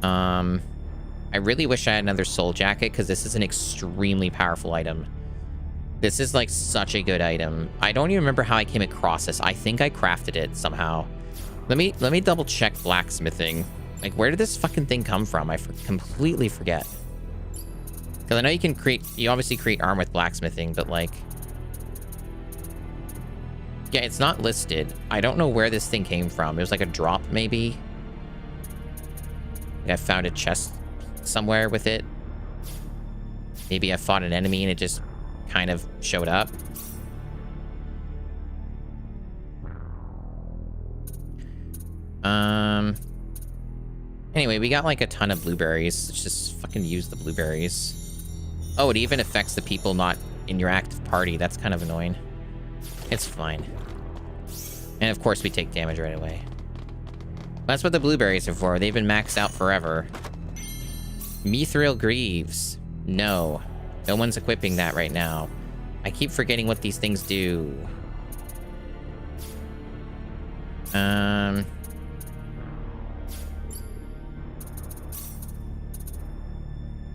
I really wish I had another soul jacket, because this is an extremely powerful item. This is like such a good item. I don't even remember how I came across this. I think I crafted it somehow. Let me double check blacksmithing. Like, where did this fucking thing come from? I completely forget. Because I know you obviously create armor with blacksmithing, but like, yeah, it's not listed. I don't know where this thing came from. It was like a drop, maybe. Like I found a chest somewhere with it. Maybe I fought an enemy and it just kind of showed up. Anyway, we got like a ton of blueberries. Let's just fucking use the blueberries. Oh, it even affects the people not in your active party. That's kind of annoying. It's fine. And of course we take damage right away. That's what the blueberries are for. They've been maxed out forever. Mithril Greaves. No. No one's equipping that right now. I keep forgetting what these things do.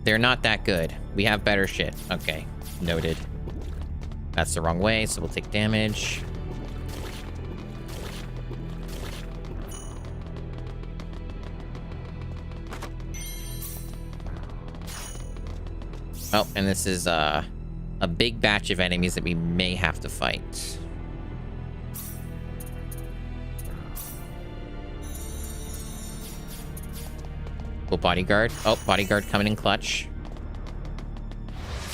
They're not that good. We have better shit. Okay. Noted. That's the wrong way, so we'll take damage. Oh, and this is a big batch of enemies that we may have to fight. Cool bodyguard. Oh, bodyguard coming in clutch.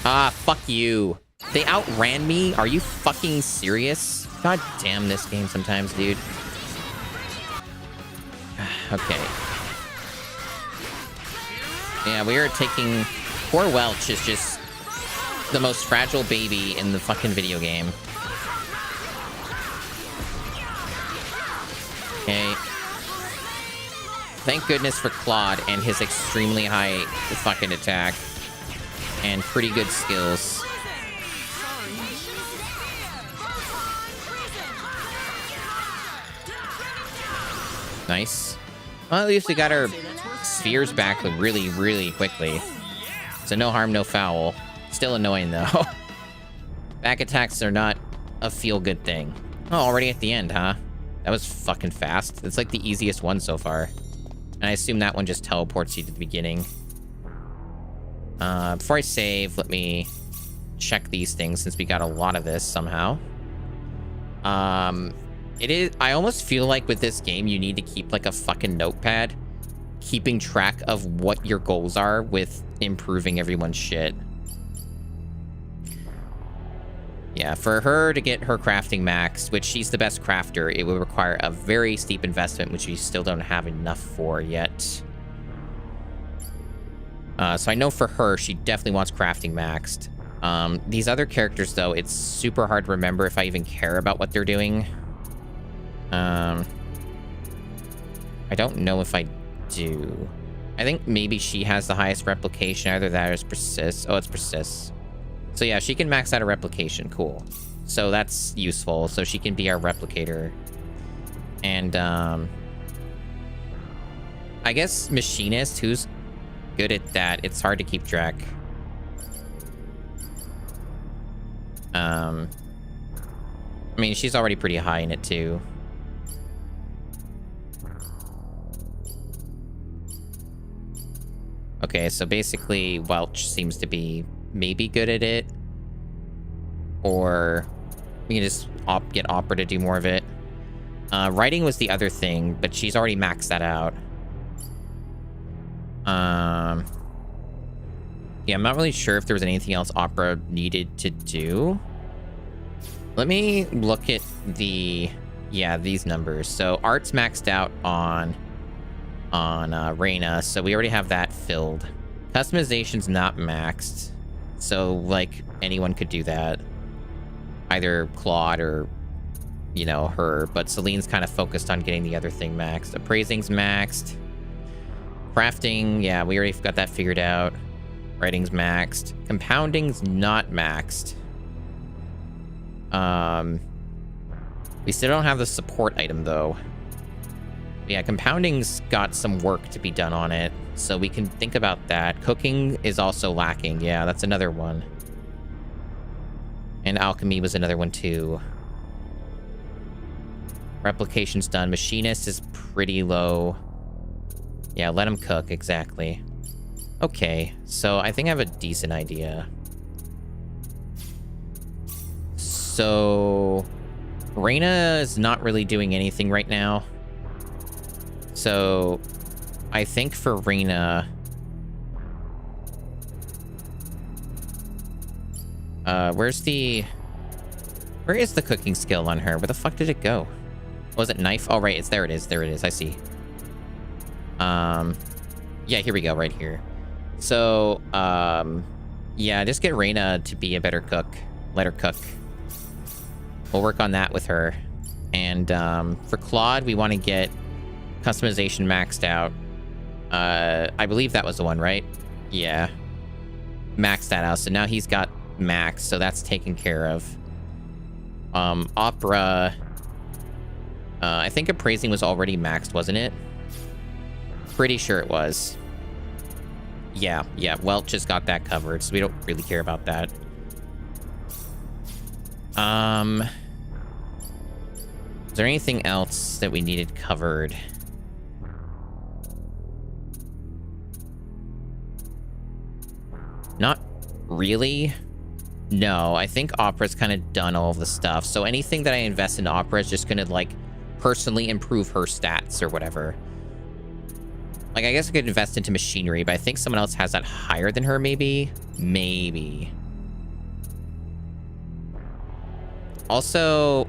Ah, fuck you. They outran me? Are you fucking serious? God damn this game sometimes, dude. Okay. Yeah, we are taking... Poor Welch is just the most fragile baby in the fucking video game. Okay. Thank goodness for Claude and his extremely high fucking attack. And pretty good skills. Nice. Well, at least we got our spheres back really, really quickly. So no harm, no foul. Still annoying, though. Back attacks are not a feel-good thing. Oh, already at the end, huh? That was fucking fast. It's like the easiest one so far. And I assume that one just teleports you to the beginning. Before I save, let me check these things since we got a lot of this somehow. I almost feel like with this game, you need to keep like a fucking notepad, keeping track of what your goals are with improving everyone's shit. Yeah, for her to get her crafting maxed, which she's the best crafter, it would require a very steep investment, which we still don't have enough for yet. So I know for her, she definitely wants crafting maxed. These other characters, though, it's super hard to remember if I even care about what they're doing. I don't know if I do. I think maybe she has the highest replication. Either that or it's persist. Oh, it's persist. So yeah, she can max out a replication. Cool. So that's useful. So she can be our replicator. And I guess machinist, who's good at that? It's hard to keep track. I mean, she's already pretty high in it too. Okay, so basically Welch seems to be maybe good at it. Or we can just get Opera to do more of it. Writing was the other thing, but she's already maxed that out. Yeah, I'm not really sure if there was anything else Opera needed to do. Let me look at the... Yeah, these numbers. So Art's maxed out on Reina, so we already have that filled. Customization's not maxed, so like anyone could do that, either Claude or her, but Celine's kind of focused on getting the other thing maxed. Appraising's maxed. Crafting, yeah, we already got that figured out. Writing's maxed. Compounding's not maxed. We still don't have the support item though. Yeah, compounding's got some work to be done on it, so we can think about that. Cooking is also lacking. Yeah, that's another one. And alchemy was another one too. Replication's done. Machinist is pretty low. Yeah, let him cook, exactly. Okay, so I think I have a decent idea. So Reina is not really doing anything right now. So I think for Reina, where is the cooking skill on her? Where the fuck did it go? Was it knife? Oh, right. There it is. There it is. I see. Yeah, here we go. Right here. So, yeah, just get Reina to be a better cook. Let her cook. We'll work on that with her. And, for Claude, we want to get customization maxed out. I believe that was the one, right? Yeah. Maxed that out. So now he's got max, so that's taken care of. Opera, I think appraising was already maxed, wasn't it? Pretty sure it was. Yeah, Welch just got that covered, so we don't really care about that. Is there anything else that we needed covered? Not really. No, I think Opera's kind of done all of the stuff. So anything that I invest in Opera is just going to, like, personally improve her stats or whatever. Like, I guess I could invest into machinery, but I think someone else has that higher than her, maybe? Maybe. Also,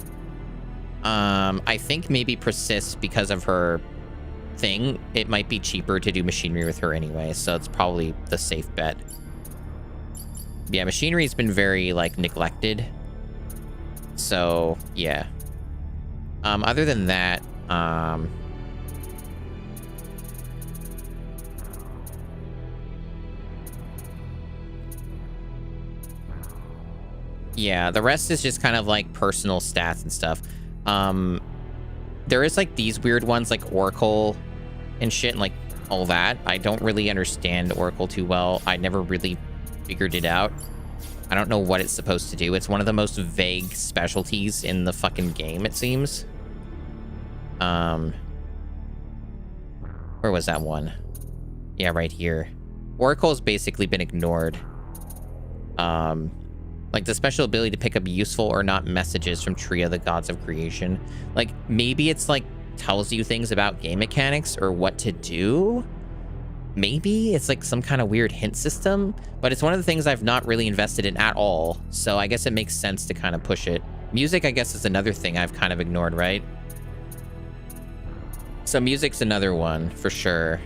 I think maybe Persist, because of her thing, it might be cheaper to do machinery with her anyway, so it's probably the safe bet. Yeah, machinery's been very, like, neglected. So, yeah. Other than that, yeah, the rest is just kind of, like, personal stats and stuff. There is, like, these weird ones, like Oracle and shit, and, like, all that. I don't really understand Oracle too well. I never really figured it out. I don't know what it's supposed to do. It's one of the most vague specialties in the fucking game, it seems. Where was that one? Yeah, right here. Oracle's basically been ignored. Like the special ability to pick up useful or not messages from Tree of the Gods of Creation. Like, maybe it's like tells you things about game mechanics or what to do. Maybe it's like some kind of weird hint system, but it's one of the things I've not really invested in at all. So I guess it makes sense to kind of push it. Music, I guess, is another thing I've kind of ignored, right? So music's another one for sure.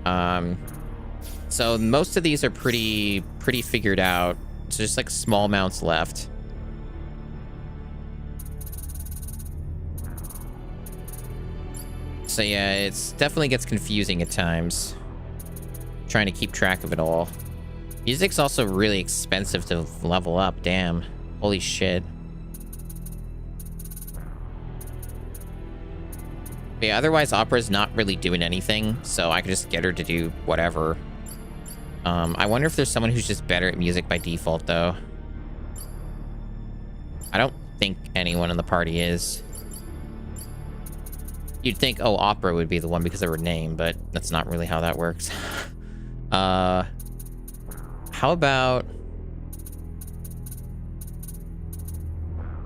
So most of these are pretty figured out. It's just like small amounts left. So yeah, it's definitely gets confusing at times. Trying to keep track of it all. Music's also really expensive to level up, damn. Holy shit. But yeah, otherwise Opera's not really doing anything, so I could just get her to do whatever. I wonder if there's someone who's just better at music by default, though. I don't think anyone in the party is. You'd think, oh, Opera would be the one because of her name, but that's not really how that works. How about...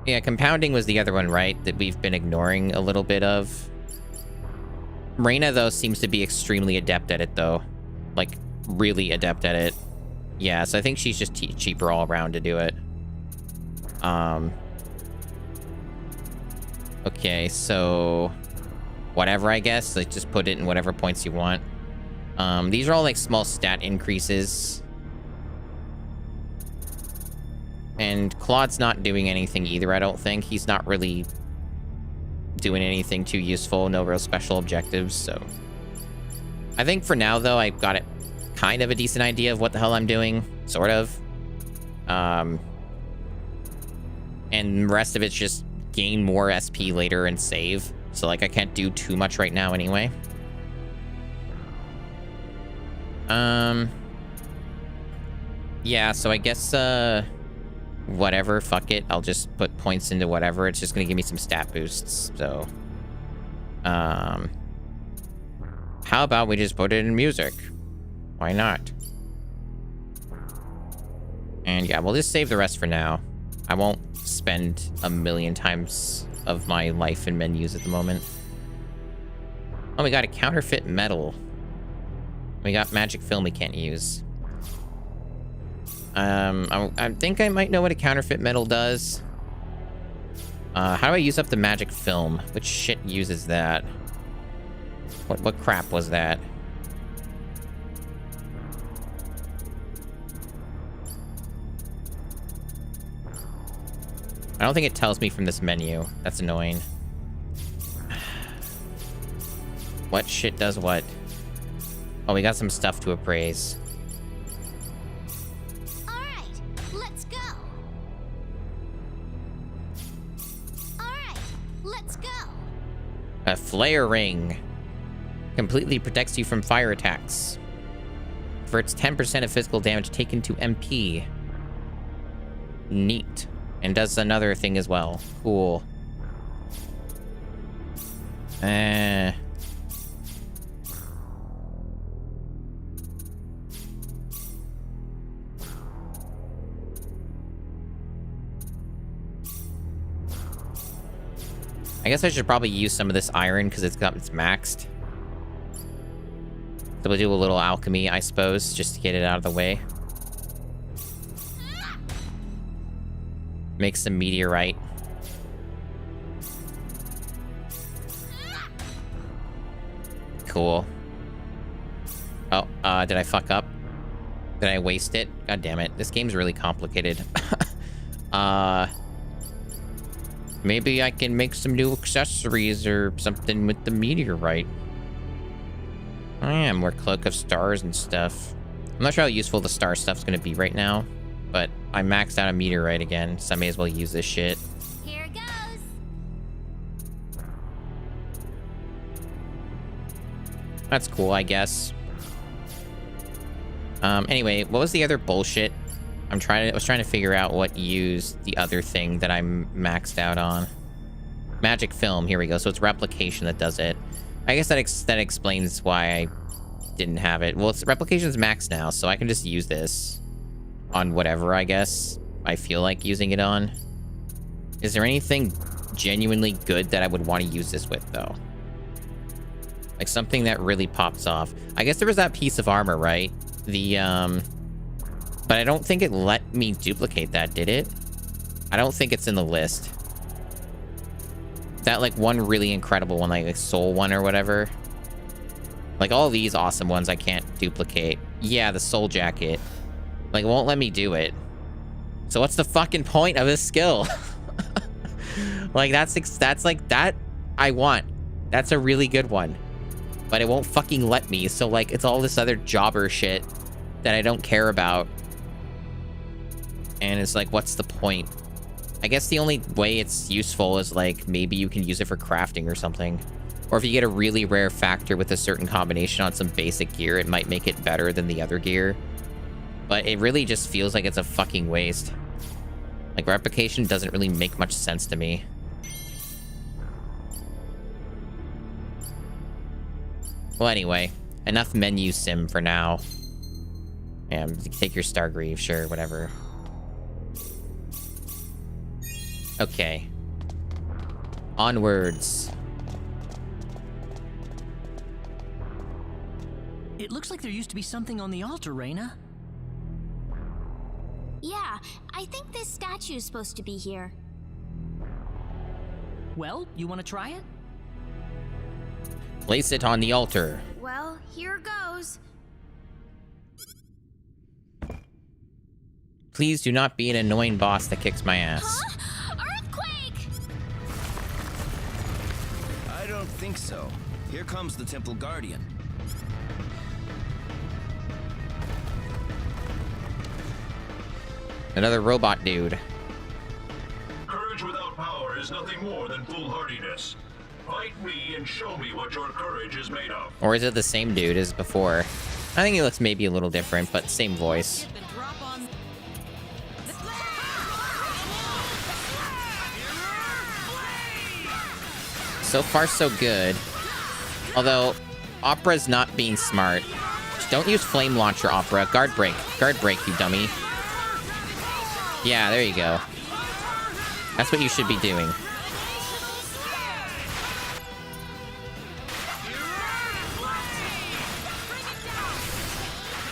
Yeah, compounding was the other one, right? That we've been ignoring a little bit of. Reina, though, seems to be extremely adept at it, though. Like, really adept at it. Yeah, so I think she's just cheaper all around to do it. Okay, so... whatever, I guess. Like, just put it in whatever points you want. These are all, like, small stat increases. And Claude's not doing anything either, I don't think. He's not really doing anything too useful. No real special objectives, so... I think for now, though, I've got it kind of a decent idea of what the hell I'm doing. Sort of. And the rest of it's just gain more SP later and save. So, like, I can't do too much right now anyway. Yeah, so I guess, whatever, fuck it. I'll just put points into whatever. It's just gonna give me some stat boosts. So, how about we just put it in music? Why not? And yeah, we'll just save the rest for now. I won't spend a million times of my life in menus at the moment. Oh, we got a counterfeit metal. We got magic film we can't use. I think I might know what a counterfeit metal does. How do I use up the magic film? Which shit uses that? What crap was that? I don't think it tells me from this menu. That's annoying. What shit does what? Oh, we got some stuff to appraise. Alright, let's go. Alright, let's go. A flare ring. Completely protects you from fire attacks. For its 10% of physical damage taken to MP. Neat. And does another thing as well. Cool. I guess I should probably use some of this iron because it's maxed. So we'll do a little alchemy, I suppose, just to get it out of the way. Make some meteorite. Cool. Oh, did I fuck up? Did I waste it? God damn it. This game's really complicated. Maybe I can make some new accessories or something with the meteorite. Oh yeah, more Cloak of Stars and stuff. I'm not sure how useful the star stuff's gonna be right now, but I maxed out a meteorite again, so I may as well use this shit. Here it goes. That's cool, I guess. Anyway, what was the other bullshit? I was trying to figure out what used the other thing that I'm maxed out on. Magic film, here we go. So it's replication that does it. I guess that explains why I didn't have it. Well, replication's maxed now, so I can just use this on whatever, I guess, I feel like using it on. Is there anything genuinely good that I would want to use this with, though? Like something that really pops off. I guess there was that piece of armor, right? But I don't think it let me duplicate that, did it? I don't think it's in the list. That, like, one really incredible one, like soul one or whatever. Like, all these awesome ones I can't duplicate. Yeah, the soul jacket. Like, it won't let me do it. So what's the fucking point of this skill? Like, that's like, that I want. That's a really good one. But it won't fucking let me, so, like, it's all this other jobber shit that I don't care about. And it's like, what's the point? I guess the only way it's useful is, like, maybe you can use it for crafting or something. Or if you get a really rare factor with a certain combination on some basic gear, it might make it better than the other gear. But it really just feels like it's a fucking waste. Like, replication doesn't really make much sense to me. Well, anyway, enough menu sim for now. Yeah, take your Stargreave, sure, whatever. Okay. Onwards. It looks like there used to be something on the altar, Reina. Yeah, I think this statue's supposed to be here. Well, you want to try it? Place it on the altar. Well, here goes. Please do not be an annoying boss that kicks my ass. Huh? Earthquake! I don't think so. Here comes the Temple Guardian. Another robot dude. Courage without power is nothing more than foolhardiness. Fight me and show me what your courage is made of. Or is it the same dude as before? I think he looks maybe a little different, but same voice. So far, so good. Although, Opera's not being smart. Don't use Flame Launcher, Opera. Guard Break. Guard Break, you dummy. Yeah, there you go. That's what you should be doing.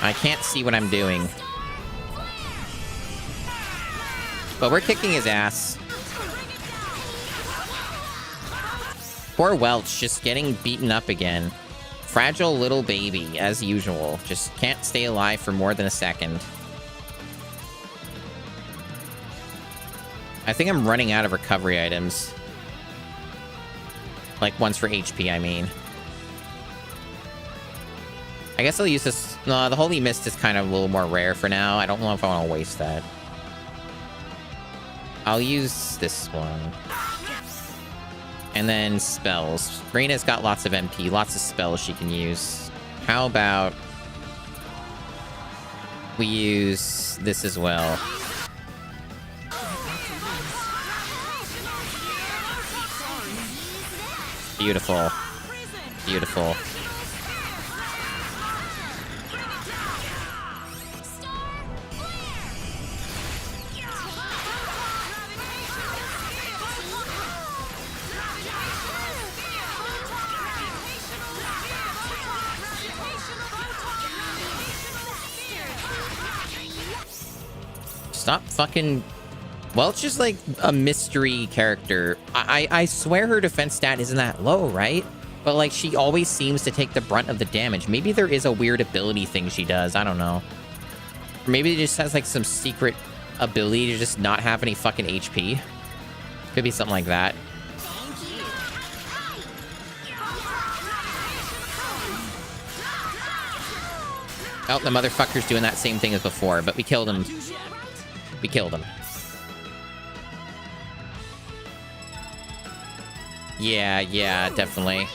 I can't see what I'm doing. But we're kicking his ass. Poor Welch, just getting beaten up again. Fragile little baby, as usual. Just can't stay alive for more than a second. I think I'm running out of recovery items. Like, ones for HP, I mean. I guess I'll use this... No, the Holy Mist is kind of a little more rare for now. I don't know if I want to waste that. I'll use this one. And then spells. Reina's got lots of MP, lots of spells she can use. How about... we use this as well. Beautiful. Beautiful. Stop fucking... Welch is like a mystery character. I swear her defense stat isn't that low, right? But like she always seems to take the brunt of the damage. Maybe there is a weird ability thing she does. I don't know. Or maybe it just has like some secret ability to just not have any fucking HP. Could be something like that. Oh, the motherfucker's doing that same thing as before, but we killed him. We killed him. Yeah, yeah, definitely.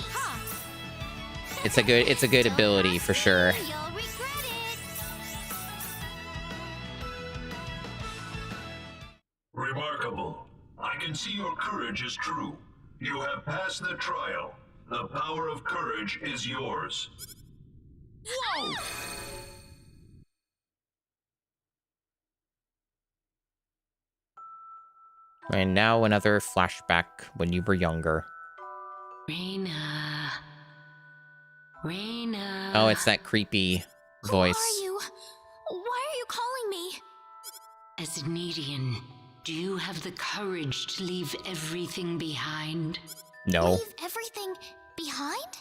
It's a good ability for sure. Remarkable. I can see your courage is true. You have passed the trial. The power of courage is yours. Whoa! And now another flashback when you were younger. Reina. Reina. Oh, it's that creepy voice. Who are you? Why are you calling me? As an Edian, do you have the courage to leave everything behind? No. Leave everything behind?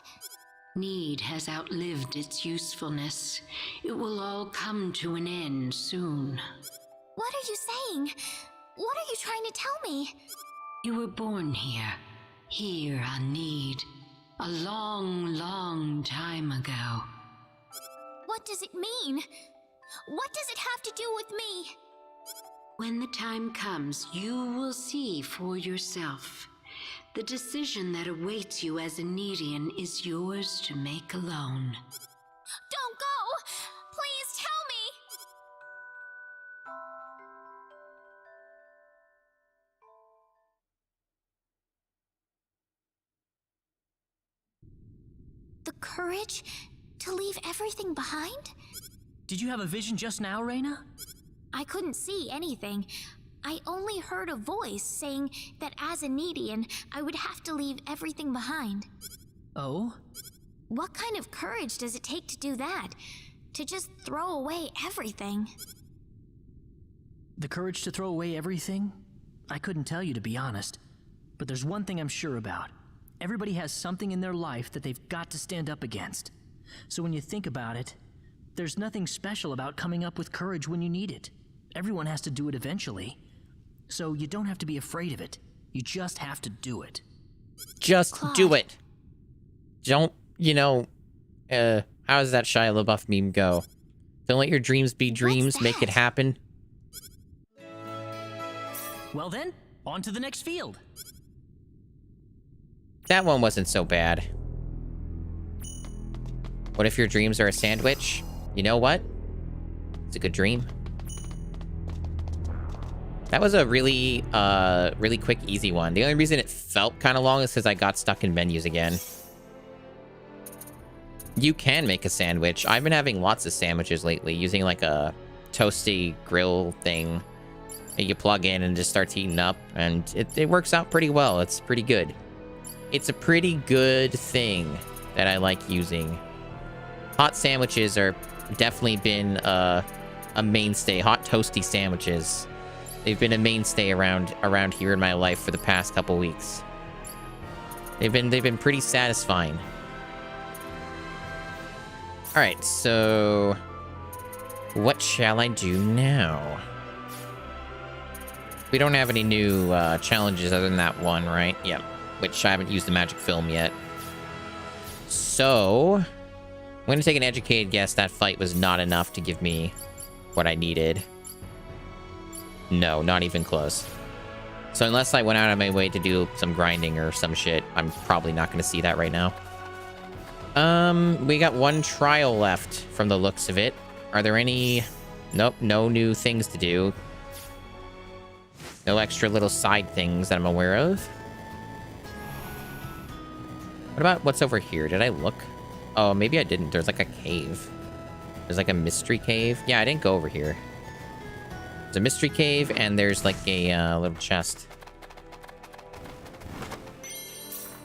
Need has outlived its usefulness. It will all come to an end soon. What are you saying? What are you trying to tell me? You were born here on Need, a long, long time ago. What does it mean? What does it have to do with me? When the time comes, you will see for yourself. The decision that awaits you as a Needian is yours to make alone. Don't go! Please tell me! The courage to leave everything behind? Did you have a vision just now, Reina? I couldn't see anything. I only heard a voice saying that as a Needian, I would have to leave everything behind. Oh? What kind of courage does it take to do that? To just throw away everything? The courage to throw away everything? I couldn't tell you, to be honest. But there's one thing I'm sure about. Everybody has something in their life that they've got to stand up against. So when you think about it, there's nothing special about coming up with courage when you need it. Everyone has to do it eventually. So you don't have to be afraid of it. You just have to do it. Just do it. Don't, you know, how does that Shia LaBeouf meme go? Don't let your dreams be dreams, make it happen. Well then, on to the next field. That one wasn't so bad. What if your dreams are a sandwich? You know what? It's a good dream. That was a really, really quick, easy one. The only reason it felt kind of long is because I got stuck in menus again. You can make a sandwich. I've been having lots of sandwiches lately using like a toasty grill thing that you plug in and just starts heating up, and it works out pretty well. It's pretty good. It's a pretty good thing that I like using. Hot sandwiches are definitely been a mainstay. Hot toasty sandwiches. They've been a mainstay around here in my life for the past couple weeks. They've been pretty satisfying. All right, so what shall I do now? We don't have any new challenges other than that one, right? Yep. Which I haven't used the magic film yet. So I'm going to take an educated guess that fight was not enough to give me what I needed. No, not even close. So unless I went out of my way to do some grinding or some shit, I'm probably not going to see that right now. We got one trial left from the looks of it. Are there any... Nope, no new things to do. No extra little side things that I'm aware of. What about what's over here? Did I look? Oh, maybe I didn't. There's like a cave. There's like a mystery cave. Yeah, I didn't go over here. There's a mystery cave, and there's like a little chest.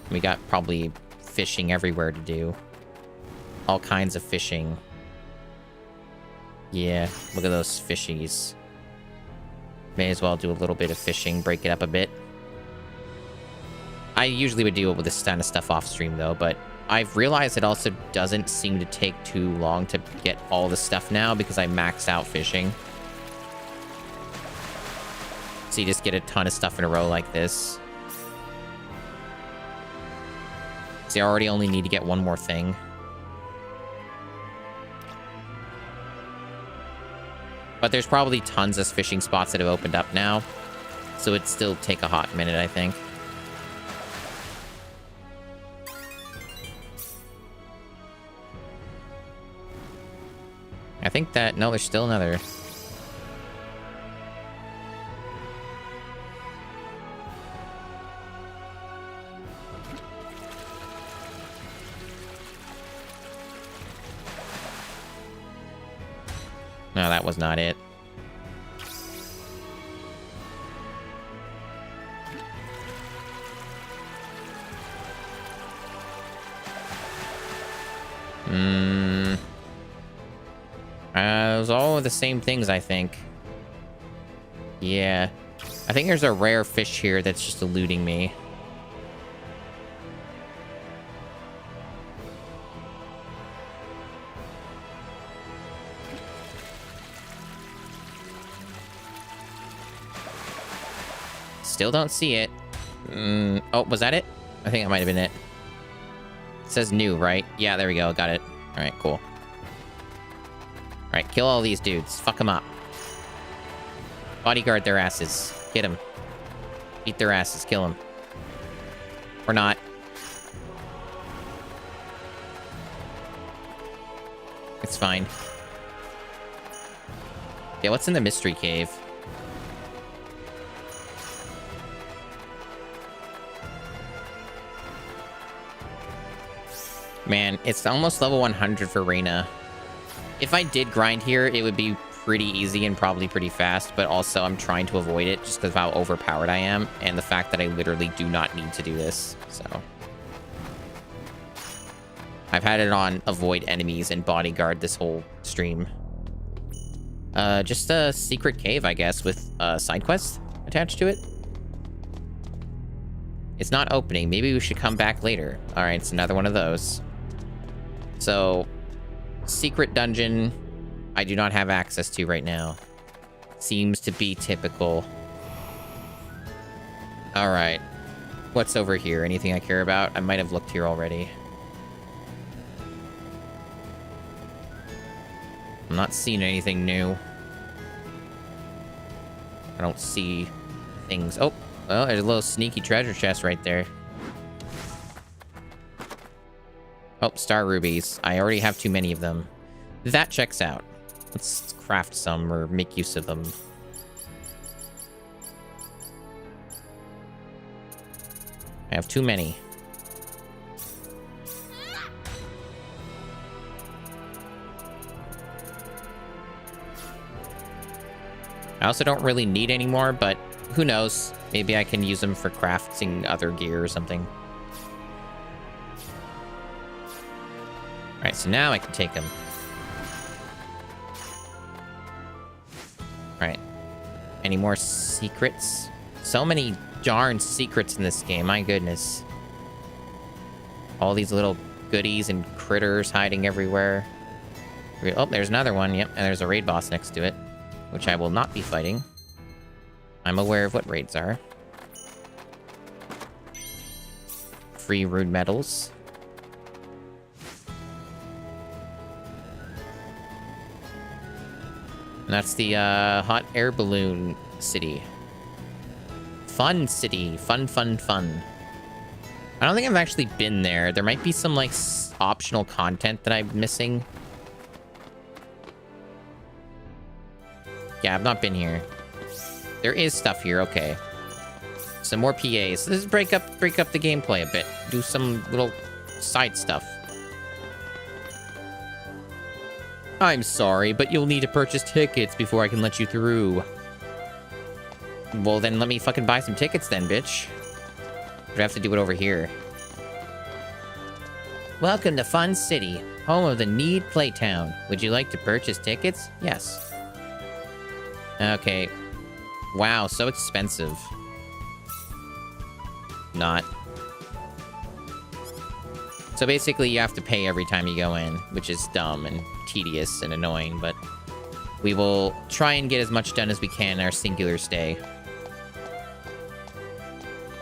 We got probably fishing everywhere to do. All kinds of fishing. Yeah, look at those fishies. May as well do a little bit of fishing, break it up a bit. I usually would deal with this kind of stuff off stream though, but I've realized it also doesn't seem to take too long to get all the stuff now because I maxed out fishing. So you just get a ton of stuff in a row like this. So you already only need to get one more thing. But there's probably tons of fishing spots that have opened up now. So it'd still take a hot minute, I think. I think that... No, there's still another. No, that was not it. It was all the same things, I think. Yeah. I think there's a rare fish here that's just eluding me. Still don't see it. Oh, was that it? I think that might have been it. It says new, right? Yeah, there we go. Got it. All right, cool. All right, kill all these dudes. Fuck them up. Bodyguard their asses. Hit them. Beat their asses. Kill them. Or not. It's fine. Yeah, what's in the mystery cave? Man, it's almost level 100 for Reina. If I did grind here, it would be pretty easy and probably pretty fast, but also I'm trying to avoid it just because of how overpowered I am and the fact that I literally do not need to do this, so. I've had it on avoid enemies and bodyguard this whole stream. Just a secret cave, I guess, with side quests attached to it. It's not opening. Maybe we should come back later. All right, it's another one of those. So, secret dungeon, I do not have access to right now. Seems to be typical. All right. What's over here? Anything I care about? I might have looked here already. I'm not seeing anything new. I don't see things. Oh, well, there's a little sneaky treasure chest right there. Oh, star rubies. I already have too many of them. That checks out. Let's craft some or make use of them. I have too many. I also don't really need any more, but who knows? Maybe I can use them for crafting other gear or something. Alright, so now I can take them. Alright. Any more secrets? So many darn secrets in this game, my goodness. All these little goodies and critters hiding everywhere. Oh, there's another one, yep, and there's a raid boss next to it, which I will not be fighting. I'm aware of what raids are. Free rune medals. And that's the hot air balloon city. Fun city. Fun, fun, fun. I don't think I've actually been there. There might be some, like, optional content that I'm missing. Yeah, I've not been here. There is stuff here, okay. Some more PAs. Let's break up the gameplay a bit. Do some little side stuff. I'm sorry, but you'll need to purchase tickets before I can let you through. Well, then let me fucking buy some tickets then, bitch. But I have to do it over here. Welcome to Fun City, home of the Need Playtown. Would you like to purchase tickets? Yes. Okay. Wow, so expensive. Not. So basically, you have to pay every time you go in, which is dumb and tedious and annoying, but we will try and get as much done as we can in our singular stay.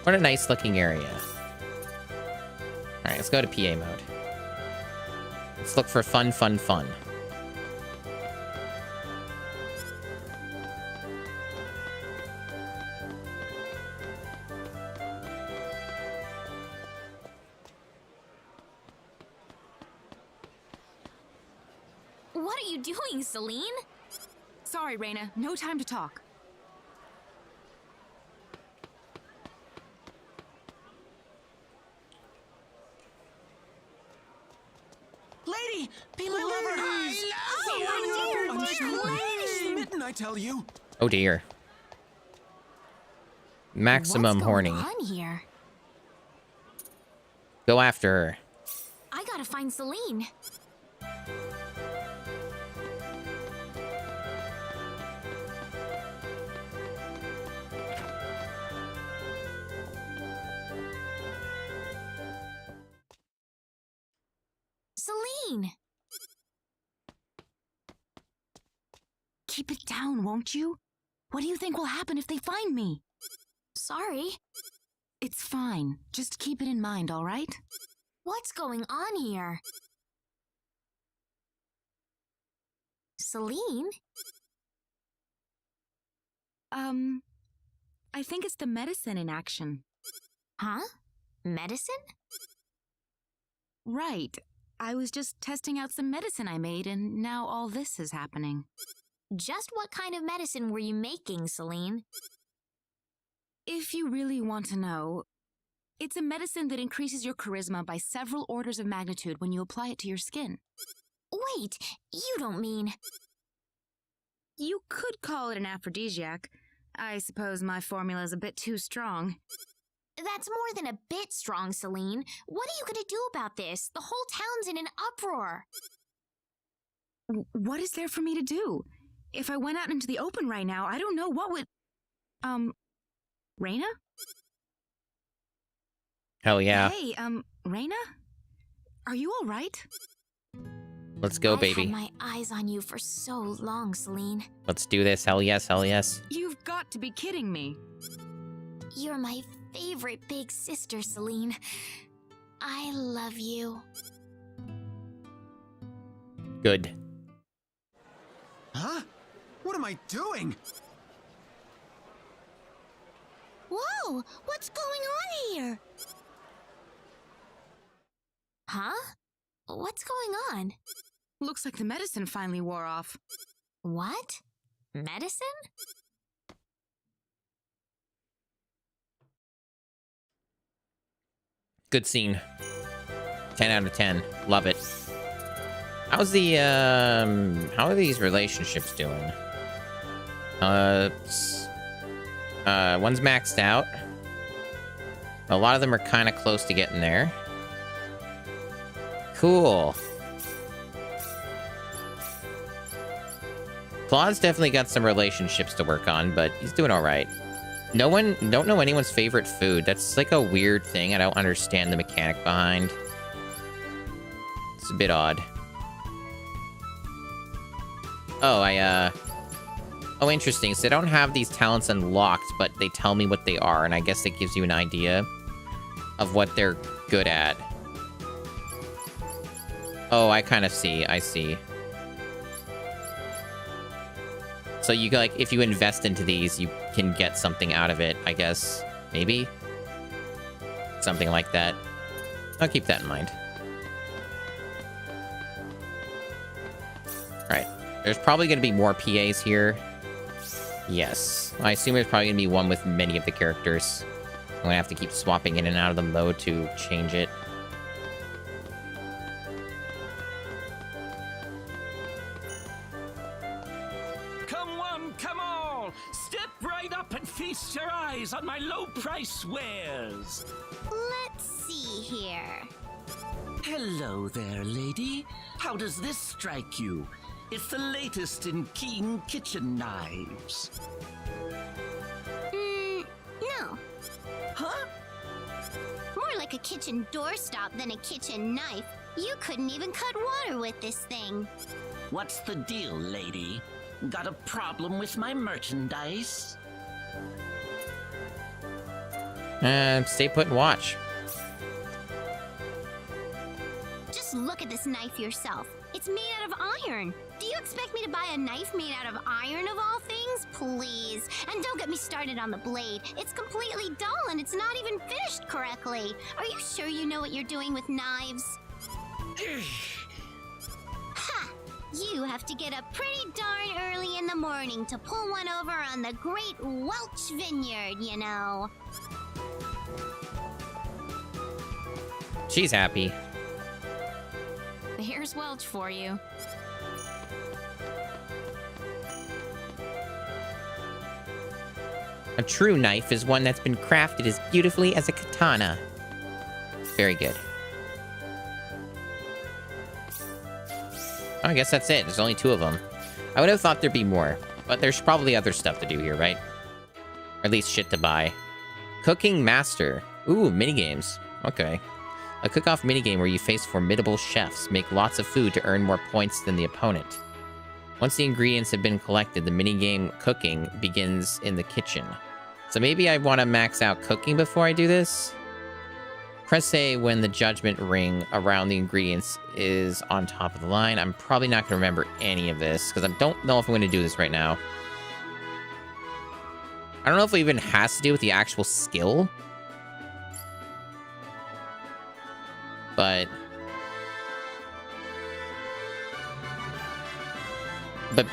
What a nice looking area. Alright, let's go to PA mode. Let's look for fun, fun, fun. What are you doing, Celine? Sorry, Reina. No time to talk. Lady! Be my lover! Oh, my dear, Smitten, I tell you! Oh dear. Maximum horny. What's going on here? Go after her. I gotta find Celine. Celine! Keep it down, won't you? What do you think will happen if they find me? Sorry. It's fine. Just keep it in mind, all right? What's going on here? Celine? I think it's the medicine in action. Huh? Medicine? Right. I was just testing out some medicine I made, and now all this is happening. Just what kind of medicine were you making, Celine? If you really want to know, it's a medicine that increases your charisma by several orders of magnitude when you apply it to your skin. Wait, you don't mean... You could call it an aphrodisiac. I suppose my formula is a bit too strong. That's more than a bit strong, Celine. What are you gonna do about this? The whole town's in an uproar. What is there for me to do? If I went out into the open right now, I don't know what would... Reina? Hell yeah. Hey, Reina? Are you all right? Let's go, baby. I've had my eyes on you for so long, Celine. Let's do this. Hell yes, hell yes. You've got to be kidding me. You're my favorite big sister, Celine. I love you. Good. Huh? What am I doing? Whoa! What's going on here? Huh? What's going on? Looks like the medicine finally wore off. What? Medicine? Good scene. 10 out of 10. Love it. How's the, how are these relationships doing? One's maxed out. A lot of them are kind of close to getting there. Cool. Claw's definitely got some relationships to work on, but he's doing all right. Don't know anyone's favorite food. That's like a weird thing. I don't understand the mechanic behind. It's a bit odd. Oh, oh, interesting. So they don't have these talents unlocked, but they tell me what they are, and I guess it gives you an idea of what they're good at. Oh, I kind of see. I see. So you, like, if you invest into these, you can get something out of it, I guess. Maybe? Something like that. I'll keep that in mind. Alright. There's probably going to be more PAs here. Yes. I assume there's probably going to be one with many of the characters. I'm going to have to keep swapping in and out of the mode to change it. Come all! Step right up and feast your eyes on my low-price wares! Let's see here. Hello there, lady. How does this strike you? It's the latest in keen kitchen knives. No. Huh? More like a kitchen doorstop than a kitchen knife. You couldn't even cut water with this thing. What's the deal, lady? Got a problem with my merchandise? Stay put and watch. Just look at this knife yourself. It's made out of iron. Do you expect me to buy a knife made out of iron of all things? Please. And don't get me started on the blade. It's completely dull and it's not even finished correctly. Are you sure you know what you're doing with knives? Ha! You have to get up pretty darn early in the morning to pull one over on the Great Welch Vineyard, you know. She's happy. Here's Welch for you. A true knife is one that's been crafted as beautifully as a katana. Very good. Oh, I guess that's it. There's only 2 of them. I would have thought there'd be more, but there's probably other stuff to do here, right? Or at least shit to buy. Cooking Master. Ooh, minigames. Okay. A cook-off minigame where you face formidable chefs, make lots of food to earn more points than the opponent. Once the ingredients have been collected, the minigame cooking begins in the kitchen. So maybe I want to max out cooking before I do this? Press A when the judgment ring around the ingredients is on top of the line. I'm probably not going to remember any of this, because I don't know if I'm going to do this right now. I don't know if it even has to do with the actual skill. But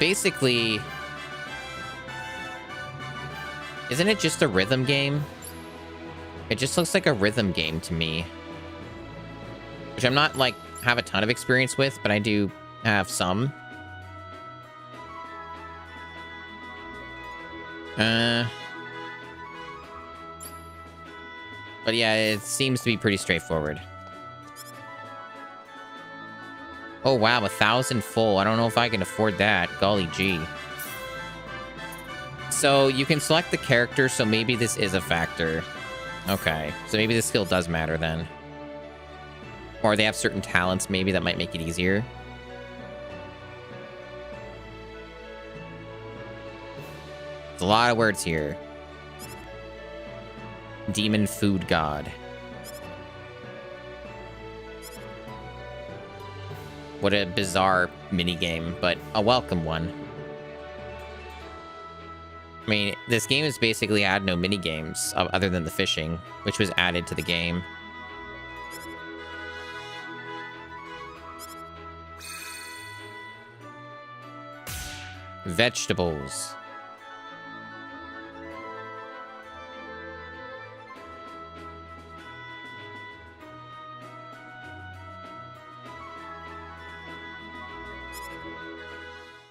basically, isn't it just a rhythm game? It just looks like a rhythm game to me. Which I'm not, like, have a ton of experience with, but I do have some. But yeah, it seems to be pretty straightforward. Oh wow, 1,000 full. I don't know if I can afford that. Golly gee. So you can select the character, so maybe this is a factor. Okay, so maybe the skill does matter then. Or they have certain talents maybe that might make it easier. There's a lot of words here. Demon Food God. What a bizarre minigame, but a welcome one. I mean, this game has basically had no minigames other than the fishing, which was added to the game. Vegetables.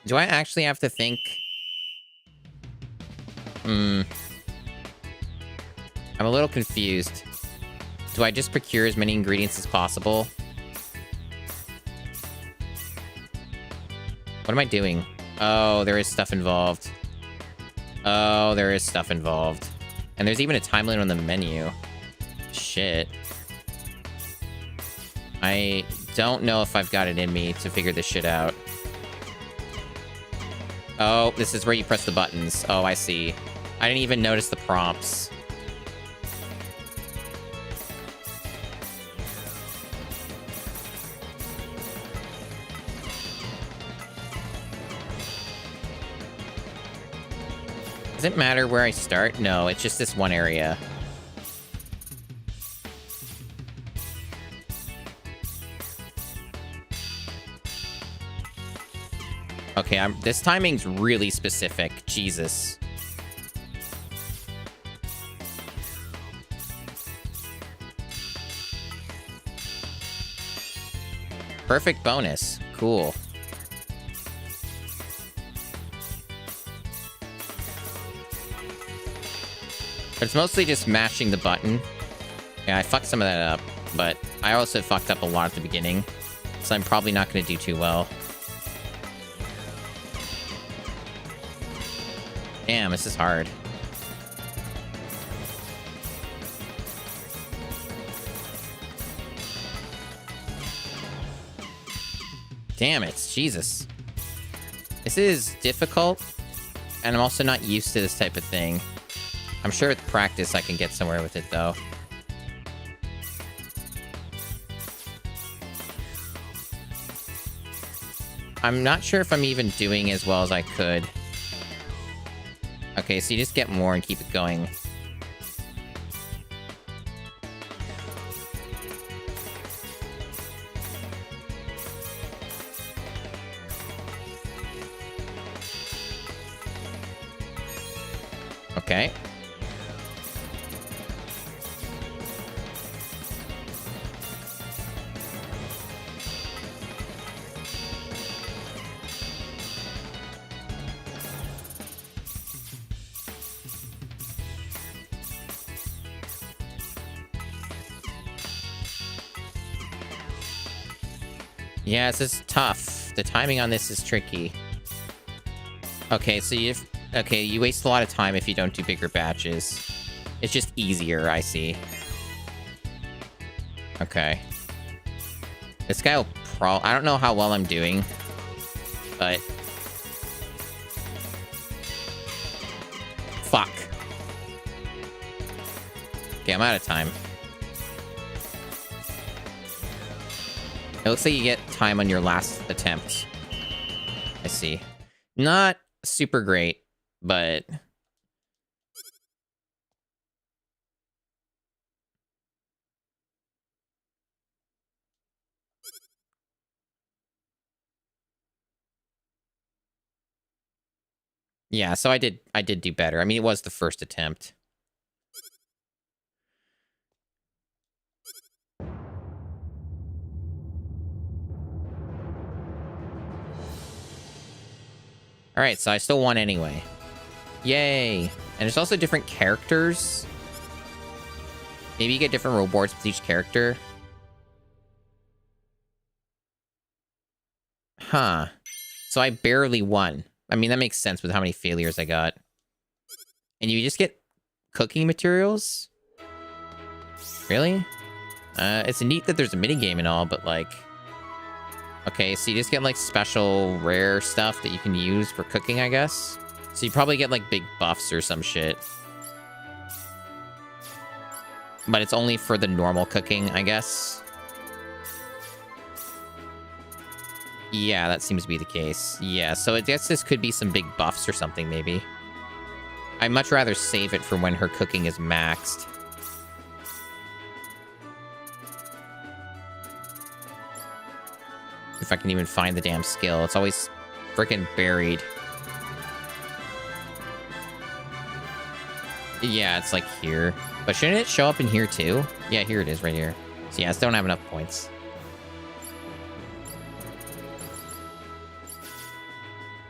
Do I actually have to think? I'm a little confused. Do I just procure as many ingredients as possible? What am I doing? Oh, there is stuff involved. Oh, there is stuff involved. And there's even a time limit on the menu. Shit. I don't know if I've got it in me to figure this shit out. Oh, this is where you press the buttons. Oh, I see. I didn't even notice the prompts. Does it matter where I start? No, it's just this one area. Okay, this timing's really specific. Jesus. Perfect bonus. Cool. But it's mostly just mashing the button. Yeah, I fucked some of that up, but I also fucked up a lot at the beginning, so I'm probably not going to do too well. Damn, this is hard. Damn it, Jesus. This is difficult, and I'm also not used to this type of thing. I'm sure with practice I can get somewhere with it, though. I'm not sure if I'm even doing as well as I could. Okay, so you just get more and keep it going. Okay. Yeah, this is tough. The timing on this is tricky. Okay, so you waste a lot of time if you don't do bigger batches. It's just easier, I see. Okay. This guy will I don't know how well I'm doing, but... Fuck. Okay, I'm out of time. It looks like you get time on your last attempt. I see. Not super great, but... Yeah, so I did do better. I mean, it was the first attempt. Alright, so I still won anyway. Yay! And there's also different characters. Maybe you get different rewards with each character. Huh. So I barely won. I mean, that makes sense with how many failures I got. And you just get cooking materials? Really? It's neat that there's a minigame and all, but like... Okay, so you just get like special rare stuff that you can use for cooking, I guess. So you probably get like big buffs or some shit. But it's only for the normal cooking, I guess. Yeah, that seems to be the case. Yeah, so I guess this could be some big buffs or something, maybe. I'd much rather save it for when her cooking is maxed. If I can even find the damn skill. It's always freaking buried. Yeah, it's like here. But shouldn't it show up in here too? Yeah, here it is right here. So yeah, I still don't have enough points.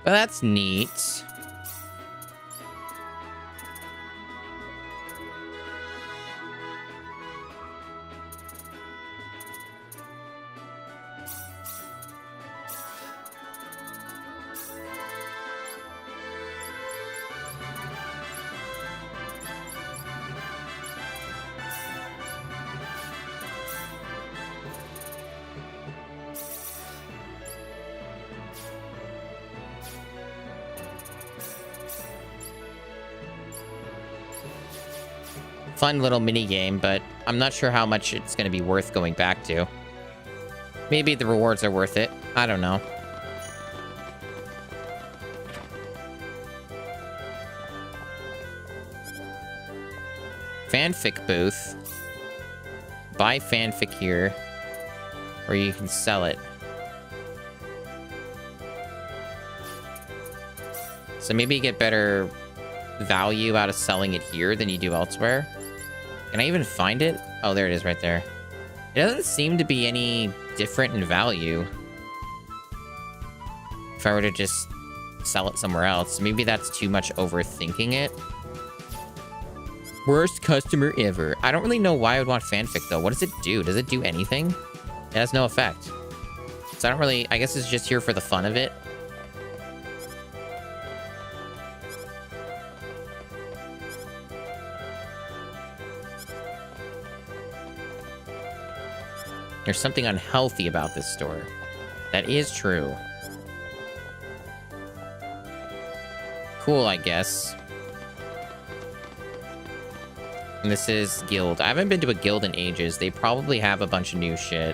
But that's neat. Fun little mini game, but I'm not sure how much it's going to be worth going back to. Maybe the rewards are worth it. I don't know. Fanfic booth. Buy fanfic here, or you can sell it. So maybe you get better value out of selling it here than you do elsewhere. Can I even find it? Oh, there it is right there. It doesn't seem to be any different in value if I were to just sell it somewhere else. Maybe that's too much overthinking it. Worst customer ever. I don't really know why I would want fanfic, though. What does it do? Does it do anything? It has no effect. So I don't really... I guess it's just here for the fun of it. There's something unhealthy about this store. That is true. Cool, I guess. And this is guild. I haven't been to a guild in ages. They probably have a bunch of new shit.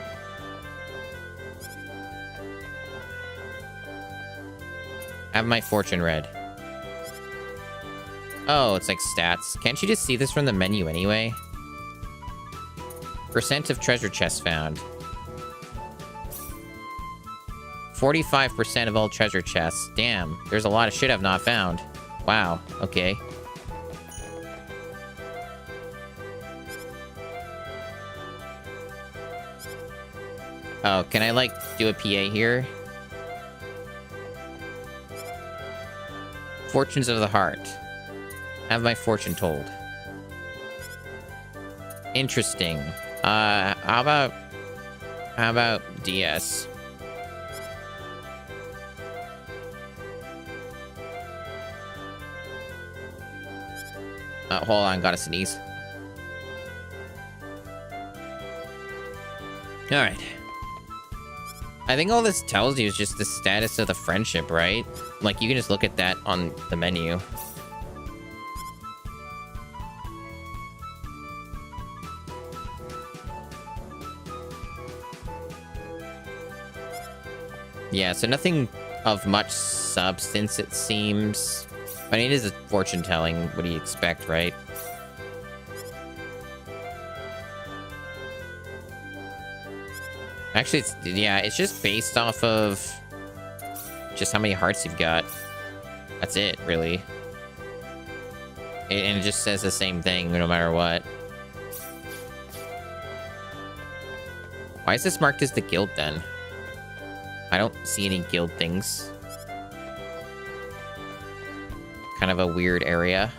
Have my fortune read. Oh, it's like stats. Can't you just see this from the menu anyway? Percent of treasure chests found. 45% of all treasure chests. Damn, there's a lot of shit I've not found. Wow, okay. Oh, can I, like, do a PA here? Fortunes of the heart. Have my fortune told. Interesting. How about DS? Hold on, gotta sneeze. Alright. I think all this tells you is just the status of the friendship, right? Like, you can just look at that on the menu. Yeah, so nothing of much substance, it seems. I mean, it is a fortune telling. What do you expect, right? Actually, it's just based off of just how many hearts you've got. That's it, really. And it just says the same thing no matter what. Why is this marked as the guild then? I don't see any guild things. Kind of a weird area.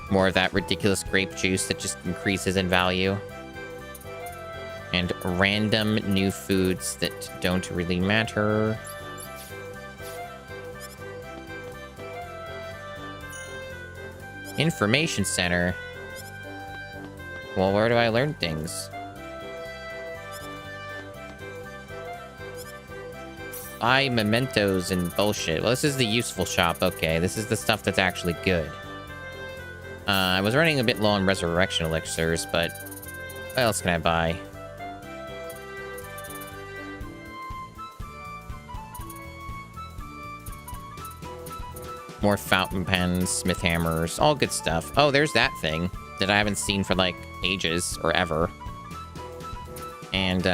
More of that ridiculous grape juice that just increases in value. And random new foods that don't really matter. Information center. Well, where do I learn things? Buy mementos and bullshit. Well, this is the useful shop. Okay, this is the stuff that's actually good. I was running a bit low on resurrection elixirs, but what else can I buy? More fountain pens, smith hammers, all good stuff. Oh, there's that thing that I haven't seen for, like, ages or ever. And,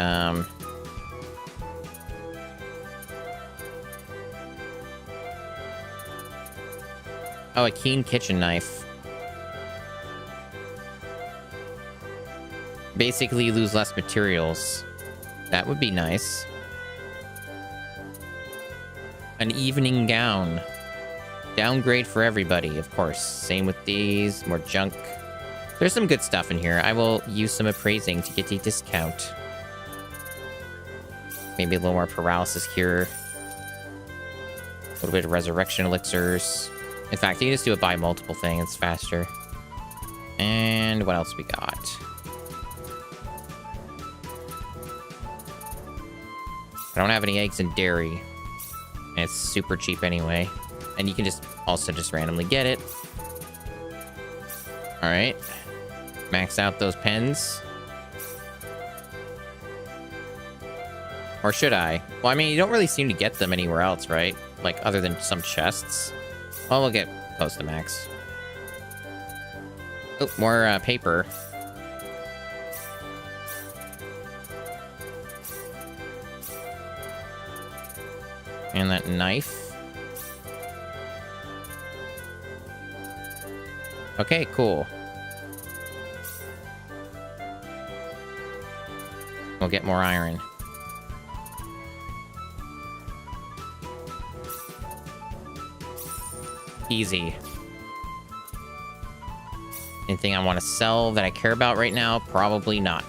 Oh, a keen kitchen knife. Basically, you lose less materials. That would be nice. An evening gown. Downgrade for everybody, of course. Same with these. More junk. There's some good stuff in here. I will use some appraising to get a discount. Maybe a little more paralysis cure. A little bit of resurrection elixirs. In fact, you can just do a buy multiple thing. It's faster. And what else we got? I don't have any eggs and dairy. And it's super cheap anyway. And you can just also just randomly get it. Alright. Max out those pens. Or should I? Well, I mean, you don't really seem to get them anywhere else, right? Like, other than some chests. Well, we'll get close to max. Oh, more paper. And that knife. Okay, cool. We'll get more iron. Easy. Anything I want to sell that I care about right now? Probably not.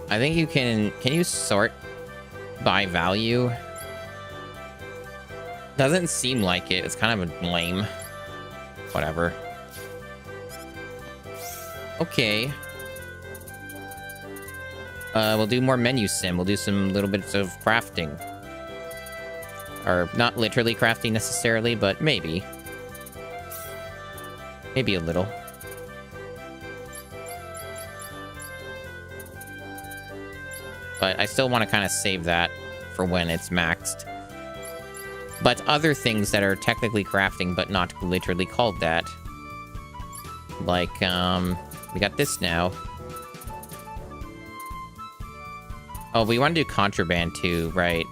I think you can you sort by value? Doesn't seem like it. It's kind of lame. Whatever. Okay. We'll do more menu sim. We'll do some little bits of crafting. Or not literally crafting necessarily, but maybe. Maybe a little. But I still want to kind of save that for when it's maxed. But other things that are technically crafting, but not literally called that. Like, we got this now. Oh, we want to do contraband too, right?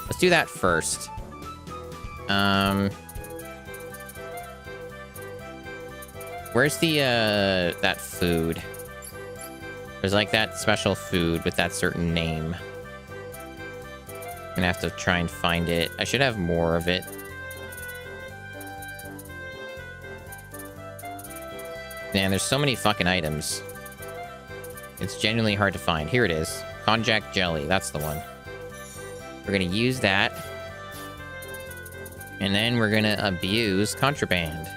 Let's do that first. Where's the, that food? There's like that special food with that certain name. I'm gonna have to try and find it. I should have more of it. Man, there's so many fucking items. It's genuinely hard to find. Here it is. Konjac jelly. That's the one. We're gonna use that. And then we're gonna abuse contraband.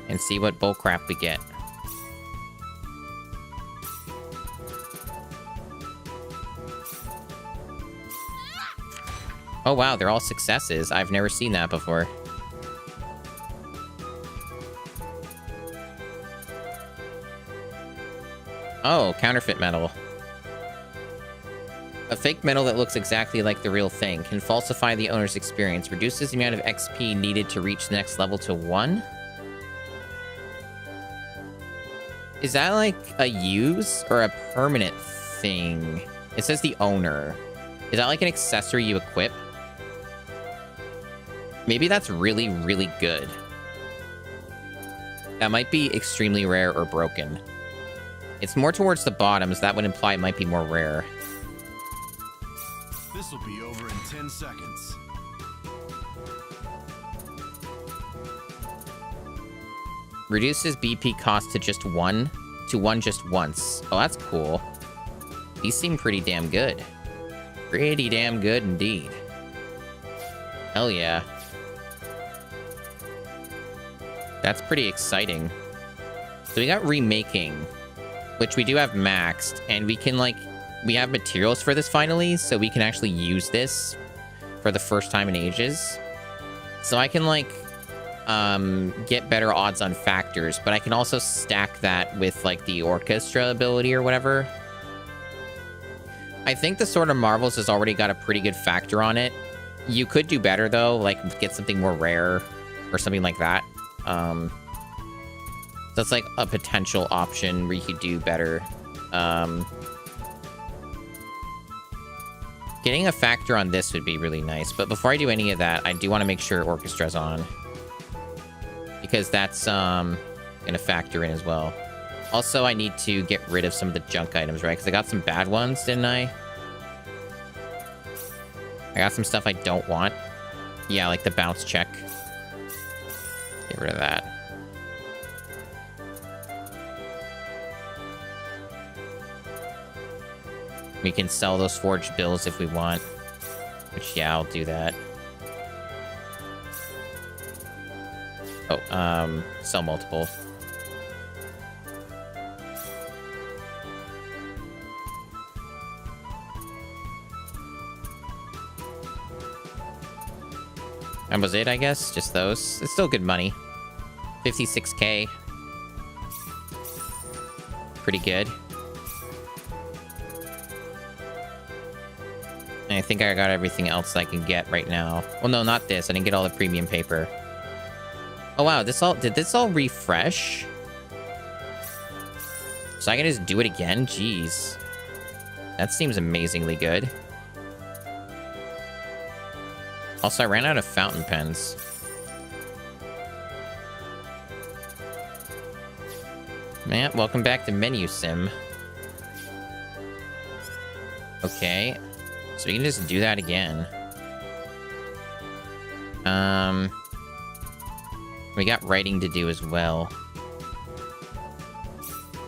And see what bullcrap we get. Oh wow, they're all successes. I've never seen that before. Oh, counterfeit metal. A fake metal that looks exactly like the real thing can falsify the owner's experience, reduces the amount of XP needed to reach the next level to 1. Is that like a use or a permanent thing? It says the owner. Is that like an accessory you equip? Maybe that's really, really good. That might be extremely rare or broken. It's more towards the bottom, so that would imply it might be more rare. This'll be over in 10 seconds. Reduces BP cost to just 1. To 1 just once. Oh, that's cool. These seem pretty damn good. Pretty damn good indeed. Hell yeah. That's pretty exciting. So we got remaking, which we do have maxed, and we can like, we have materials for this finally, so we can actually use this for the first time in ages. So I can like, get better odds on factors, but I can also stack that with like the orchestra ability or whatever. I think the Sword of Marvels has already got a pretty good factor on it. You could do better though, like get something more rare or something like that. That's like a potential option where you could do better. Getting a factor on this would be really nice. But before I do any of that, I do want to make sure Orchestra's on. Because that's going to factor in as well. Also, I need to get rid of some of the junk items, right? Because I got some bad ones, didn't I? I got some stuff I don't want. Yeah, like the bounce check. Get rid of that. We can sell those forged bills if we want. Which, yeah, I'll do that. Oh, sell multiple. That was it, I guess. Just those. It's still good money. 56k. Pretty good. And I think I got everything else I can get right now. Well, no, not this. I didn't get all the premium paper. Oh, wow. Did this all refresh? So I can just do it again? Jeez. That seems amazingly good. Also, I ran out of fountain pens. Man, welcome back to Menu Sim. Okay. So we can just do that again. We got writing to do as well.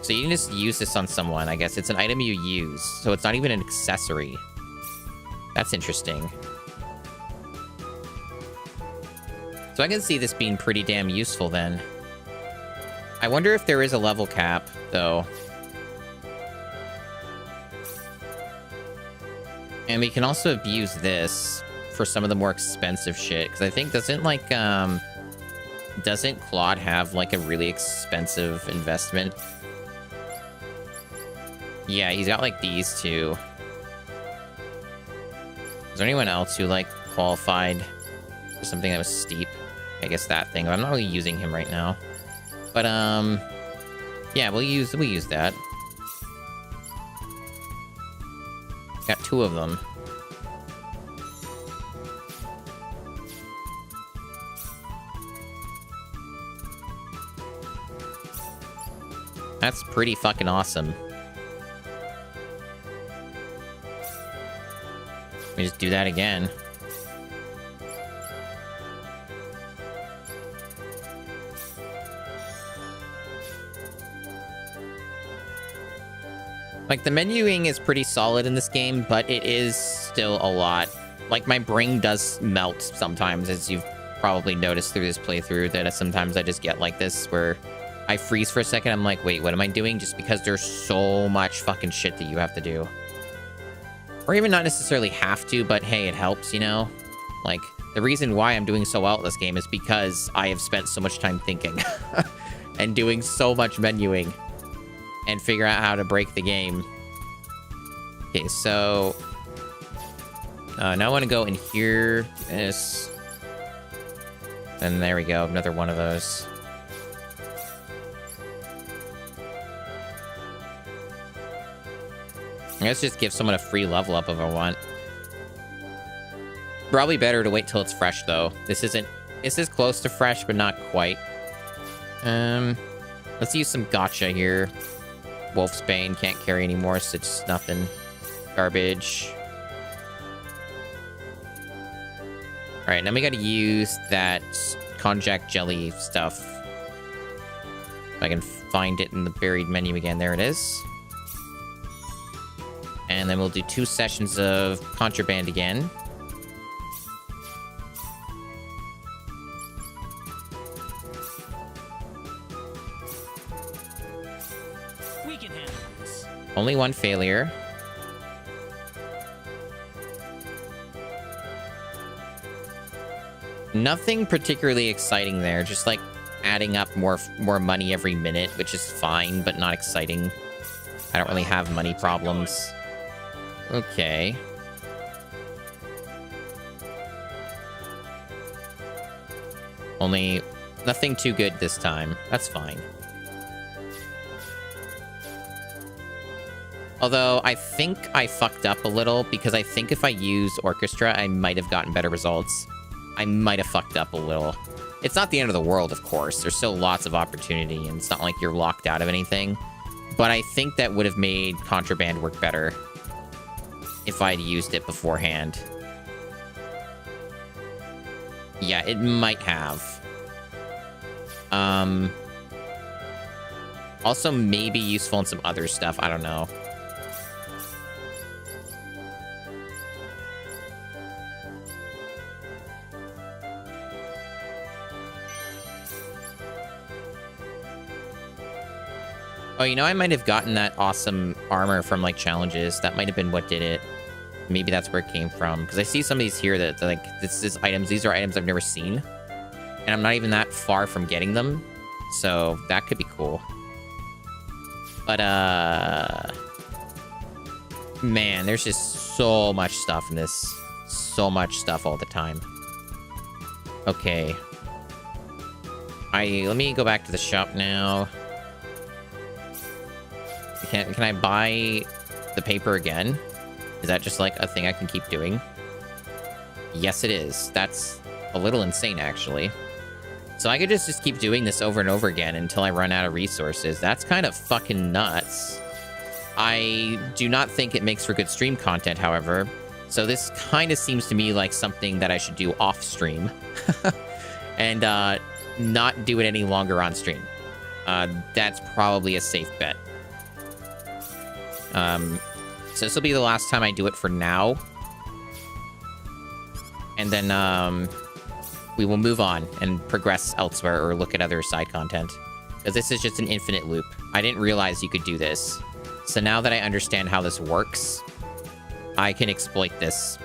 So you can just use this on someone, I guess. It's an item you use, so it's not even an accessory. That's interesting. So I can see this being pretty damn useful then. I wonder if there is a level cap, though. And we can also abuse this for some of the more expensive shit. Because I think, doesn't Claude have, like, a really expensive investment? Yeah, he's got, like, these two. Is there anyone else who, like, qualified for something that was steep? I guess that thing. I'm not really using him right now. But, yeah, we'll use that. Got two of them. That's pretty fucking awesome. We just do that again. Like, the menuing is pretty solid in this game, but it is still a lot. Like, my brain does melt sometimes, as you've probably noticed through this playthrough, that sometimes I just get like this, where I freeze for a second. I'm like, wait, what am I doing? Just because there's so much fucking shit that you have to do. Or even not necessarily have to, but hey, it helps, you know? Like, the reason why I'm doing so well at this game is because I have spent so much time thinking and doing so much menuing and figure out how to break the game. Okay, so now I want to go in here. This. And there we go, another one of those. Let's just give someone a free level up if I want. Probably better to wait till it's fresh, though. This is close to fresh, but not quite. Let's use some gacha here. Wolfsbane can't carry anymore, so it's just nothing. Garbage. Alright, now we gotta use that konjac jelly stuff. If I can find it in the buried menu again. There it is. And then we'll do 2 sessions of contraband again. We can handle this. Only 1 failure. Nothing particularly exciting there, just like adding up more money every minute, which is fine, but not exciting. I don't really have money problems. Okay. Only nothing too good this time. That's fine. Although, I think I fucked up a little, because I think if I used Orchestra, I might have gotten better results. I might have fucked up a little. It's not the end of the world, of course. There's still lots of opportunity, and it's not like you're locked out of anything. But I think that would have made Contraband work better if I'd used it beforehand. Yeah, it might have. Also, maybe useful in some other stuff. I don't know. Oh, you know, I might have gotten that awesome armor from, like, challenges. That might have been what did it. Maybe that's where it came from. Because I see some of these here that, like, this is items. These are items I've never seen. And I'm not even that far from getting them. So, that could be cool. But, man, there's just so much stuff in this. So much stuff all the time. Okay. Let me go back to the shop now. Can I buy the paper again? Is that just like a thing I can keep doing? Yes, it is. That's a little insane, actually. So I could just keep doing this over and over again until I run out of resources. That's kind of fucking nuts. I do not think it makes for good stream content, however. So this kind of seems to me like something that I should do off stream. And not do it any longer on stream. That's probably a safe bet. So this will be the last time I do it for now. And then, we will move on and progress elsewhere or look at other side content. Because this is just an infinite loop. I didn't realize you could do this. So now that I understand how this works, I can exploit this.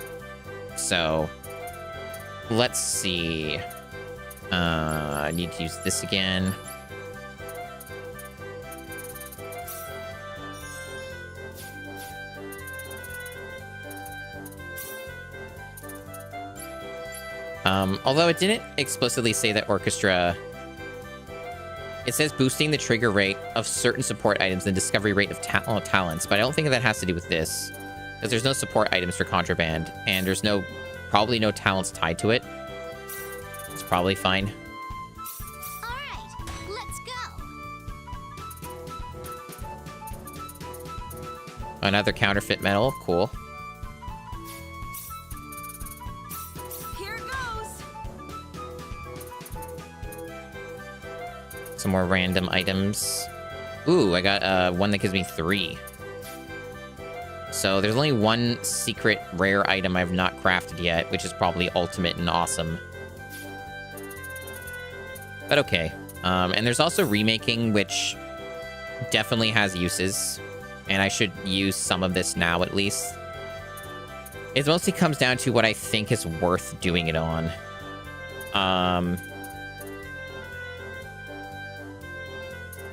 So, let's see. I need to use this again. Although it didn't explicitly say that Orchestra... It says boosting the trigger rate of certain support items and discovery rate of talents, but I don't think that has to do with this. Because there's no support items for Contraband, and there's probably no talents tied to it. It's probably fine. Alright, let's go. Another counterfeit medal, cool. Some more random items. Ooh, I got one that gives me 3. So there's only one secret rare item I've not crafted yet, which is probably ultimate and awesome. But okay. And there's also remaking, which definitely has uses. And I should use some of this now, at least. It mostly comes down to what I think is worth doing it on.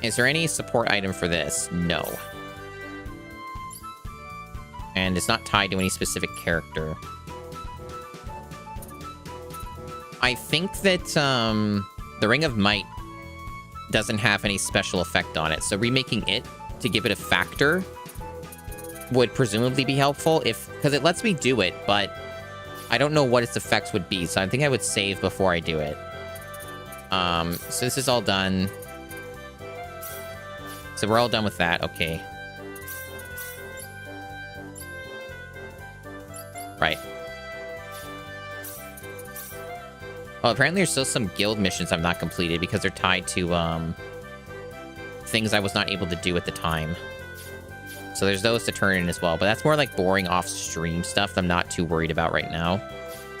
Is there any support item for this? No. And it's not tied to any specific character. I think that the Ring of Might doesn't have any special effect on it, so remaking it to give it a factor would presumably be helpful, because it lets me do it, but I don't know what its effects would be, so I think I would save before I do it. So this is all done. So we're all done with that. Okay. Right. Oh, apparently there's still some guild missions I've not completed because they're tied to things I was not able to do at the time. So there's those to turn in as well. But that's more like boring off-stream stuff that I'm not too worried about right now.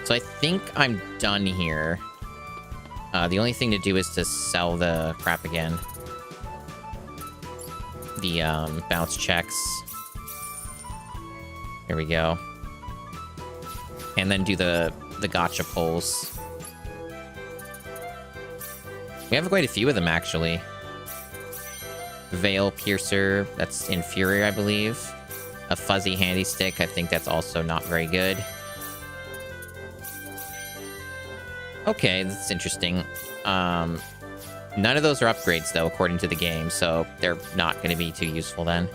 So I think I'm done here. The only thing to do is to sell the crap again. The bounce checks. Here we go. And then do the gotcha pulls. We have quite a few of them, actually. Veil Piercer, that's inferior, I believe. A fuzzy handy stick, I think that's also not very good. Okay, that's interesting. None of those are upgrades, though, according to the game, so they're not going to be too useful then.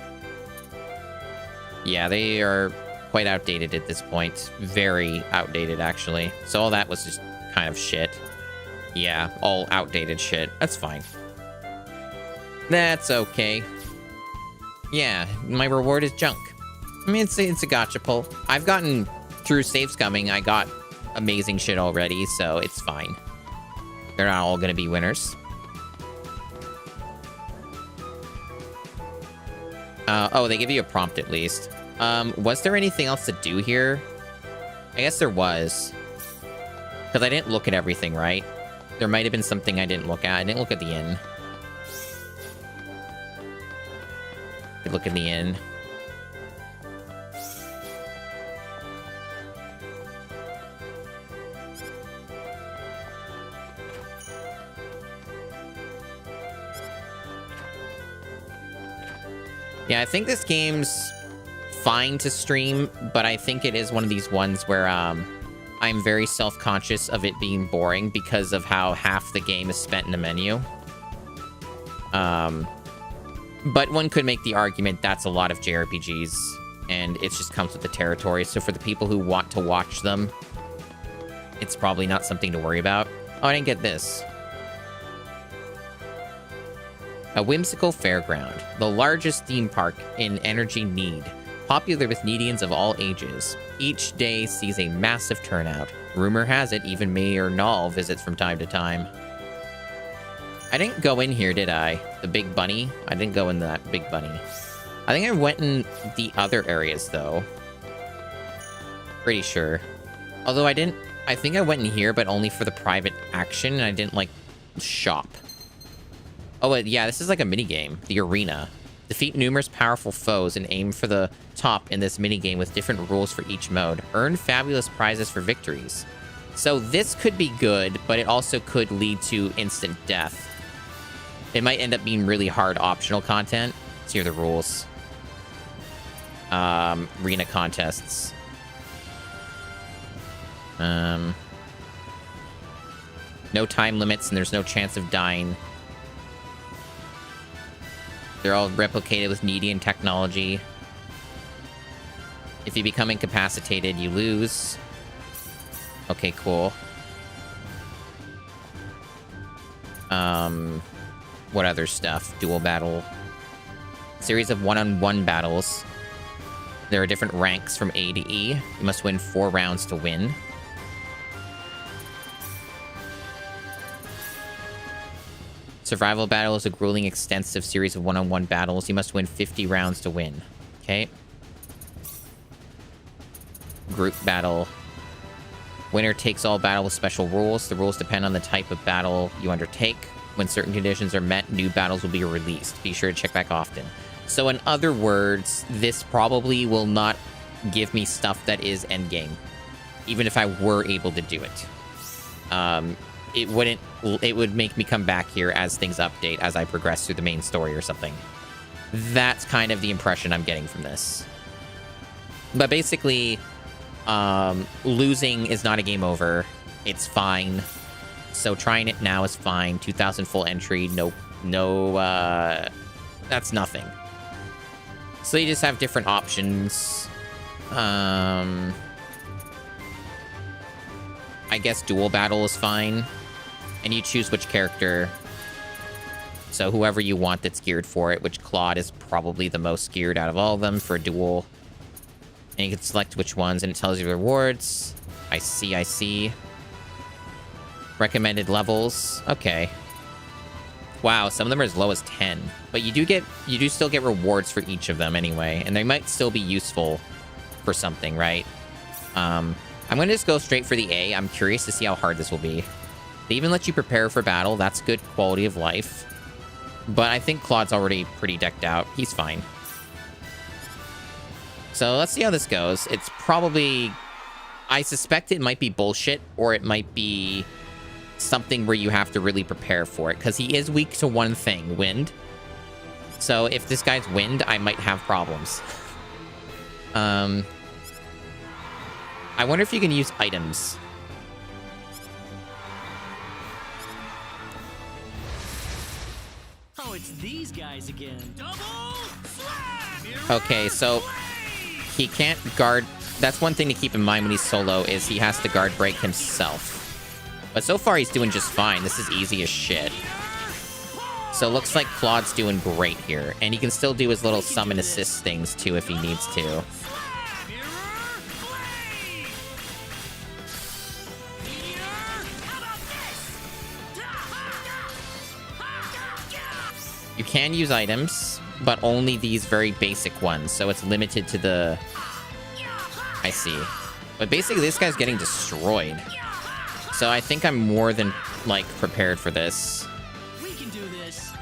Yeah, they are quite outdated at this point. Very outdated, actually. So all that was just kind of shit. Yeah, all outdated shit. That's fine. That's okay. Yeah, my reward is junk. I mean, it's a gacha pull. I've gotten through save scumming. I got amazing shit already, so it's fine. They're not all going to be winners. Oh, they give you a prompt at least. Was there anything else to do here? I guess there was. Because I didn't look at everything, right? There might have been something I didn't look at. I didn't look at the inn. Could look in the inn. Yeah, I think this game's fine to stream, but I think it is one of these ones where I'm very self-conscious of it being boring because of how half the game is spent in a menu. But one could make the argument that's a lot of JRPGs, and it just comes with the territory. So for the people who want to watch them, it's probably not something to worry about. Oh, I didn't get this. A whimsical fairground, the largest theme park in Energy Need, popular with Needians of all ages. Each day sees a massive turnout. Rumor has it even Mayor Null visits from time to time. I didn't go in here, did I? The Big Bunny? I didn't go in that Big Bunny. I think I went in the other areas, though. Pretty sure. Although I think I went in here, but only for the private action, and I didn't, like, shop. Oh, yeah, this is like a minigame. The arena. Defeat numerous powerful foes and aim for the top in this minigame with different rules for each mode. Earn fabulous prizes for victories. So this could be good, but it also could lead to instant death. It might end up being really hard optional content. Let's hear the rules. Arena contests. No time limits, and there's no chance of dying. They're all replicated with Needian technology. If you become incapacitated, you lose. Okay, cool. What other stuff? Dual battle. Series of one-on-one battles. There are different ranks from A to E. You must win 4 rounds to win. Survival battle is a grueling, extensive series of one-on-one battles. You must win 50 rounds to win. Okay. Group battle. Winner takes all battle with special rules. The rules depend on the type of battle you undertake. When certain conditions are met, new battles will be released. Be sure to check back often. So in other words, this probably will not give me stuff that is endgame. Even if I were able to do it. It would make me come back here as things update as I progress through the main story or something. That's kind of the impression I'm getting from this. But basically, losing is not a game over. It's fine. So trying it now is fine. 2,000 full entry. No, that's nothing. So you just have different options. I guess dual battle is fine. And you choose which character. So whoever you want that's geared for it, which Claude is probably the most geared out of all of them for a duel. And you can select which ones, and it tells you the rewards. I see. Recommended levels. Okay. Wow, some of them are as low as 10. But you do still get rewards for each of them anyway. And they might still be useful for something, right? I'm going to just go straight for the A. I'm curious to see how hard this will be. They even let you prepare for battle. That's good quality of life. But I think Claude's already pretty decked out. He's fine. So let's see how this goes. It's probably... I suspect it might be bullshit, or it might be something where you have to really prepare for it. Because he is weak to one thing, wind. So if this guy's wind, I might have problems. I wonder if you can use items. Oh, it's these guys again. Double slam! Okay, so he can't guard. That's one thing to keep in mind when he's solo, is he has to guard break himself. But so far, he's doing just fine. This is easy as shit. So it looks like Claude's doing great here. And he can still do his little summon assist things, too, if he needs to. You can use items, but only these very basic ones. So it's limited to the... I see. But basically, this guy's getting destroyed. So I think I'm more than, like, prepared for this. We can do this.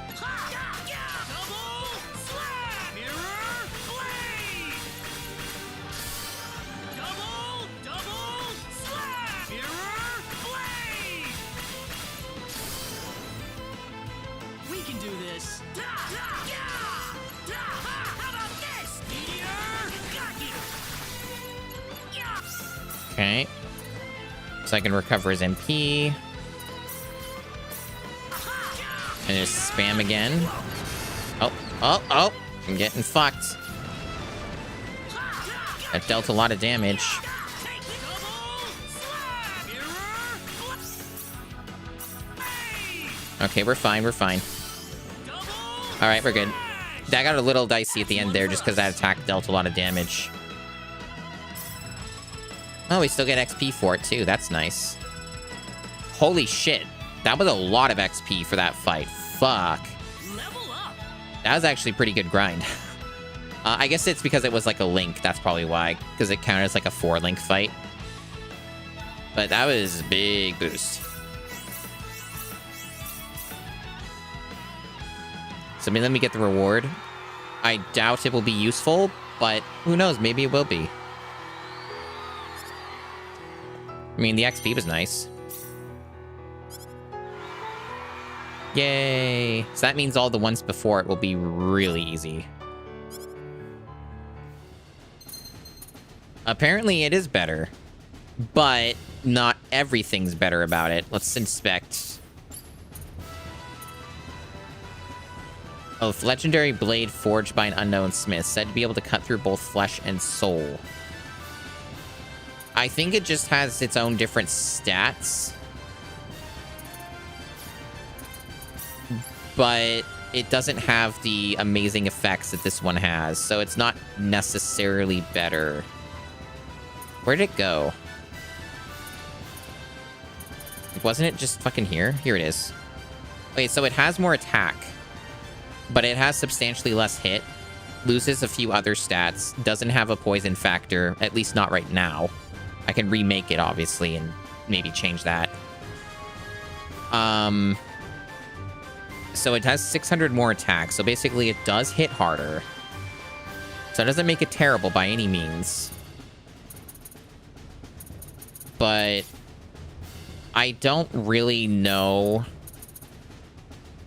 We can do this. Okay. So I can recover his MP. And just spam again. Oh. I'm getting fucked. That dealt a lot of damage. Okay, we're fine. Alright, we're good. That got a little dicey at the end there just because that attack dealt a lot of damage. Oh, we still get XP for it, too. That's nice. Holy shit. That was a lot of XP for that fight. Fuck. That was actually pretty good grind. I guess it's because it was like a link. That's probably why. Because it counted as like a 4-link fight. But that was a big boost. So let me get the reward. I doubt it will be useful, but who knows? Maybe it will be. I mean, the XP was nice. Yay! So that means all the ones before it will be really easy. Apparently it is better, but not everything's better about it. Let's inspect. Oh, legendary blade forged by an unknown smith, said to be able to cut through both flesh and soul. I think it just has its own different stats. But it doesn't have the amazing effects that this one has, so it's not necessarily better. Where'd it go? Wasn't it just fucking here? Here it is. Wait, so it has more attack, but it has substantially less hit, loses a few other stats, doesn't have a poison factor, at least not right now. I can remake it, obviously, and maybe change that. So it has 600 more attack, so basically it does hit harder. So it doesn't make it terrible by any means. But I don't really know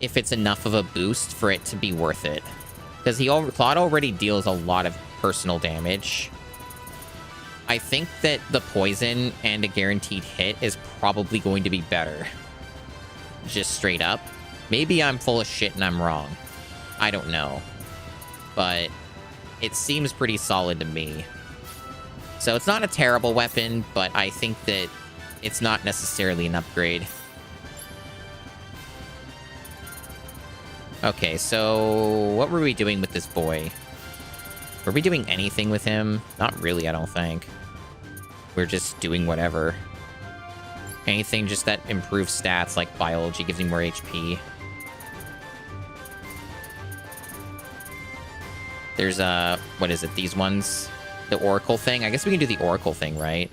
if it's enough of a boost for it to be worth it. Because Claude already deals a lot of personal damage. I think that the poison and a guaranteed hit is probably going to be better. Just straight up. Maybe I'm full of shit and I'm wrong. I don't know. But it seems pretty solid to me. So it's not a terrible weapon, but I think that it's not necessarily an upgrade. Okay, so what were we doing with this boy? Were we doing anything with him? Not really, I don't think. We're just doing whatever. Anything just that improves stats, like biology, gives me more HP. There's, what is it? These ones? The Oracle thing? I guess we can do the Oracle thing, right?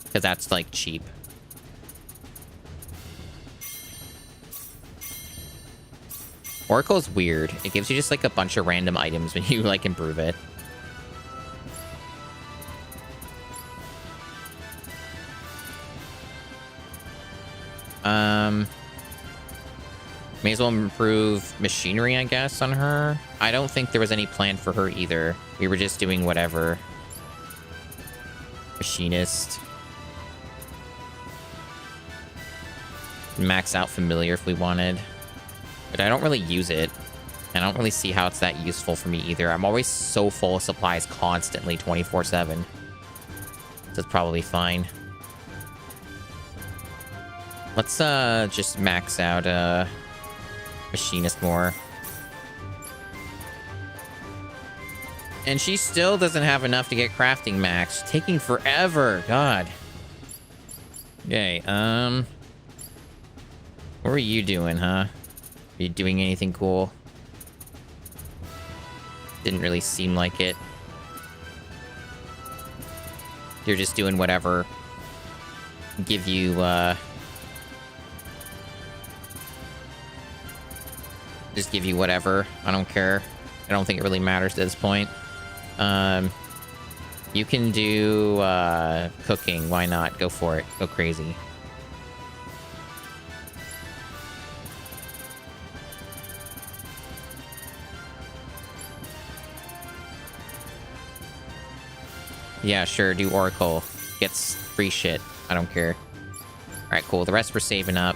Because that's, like, cheap. Oracle is weird. It gives you just, like, a bunch of random items when you, like, improve it. May as well improve machinery, I guess, on her. I don't think there was any plan for her either. We were just doing whatever. Machinist. Max out familiar if we wanted. But I don't really use it. I don't really see how it's that useful for me either. I'm always so full of supplies constantly, 24/7. So it's probably fine. Let's just max out Machinist more. And she still doesn't have enough to get crafting max. Taking forever. God. Okay, what were you doing, huh? Are you doing anything cool? Didn't really seem like it. You're just doing whatever. Give you, just give you whatever. I don't care. I don't think it really matters at this point. You can do, cooking. Why not? Go for it. Go crazy. Yeah, sure, do Oracle. Gets free shit. I don't care. Alright, cool. The rest we're saving up.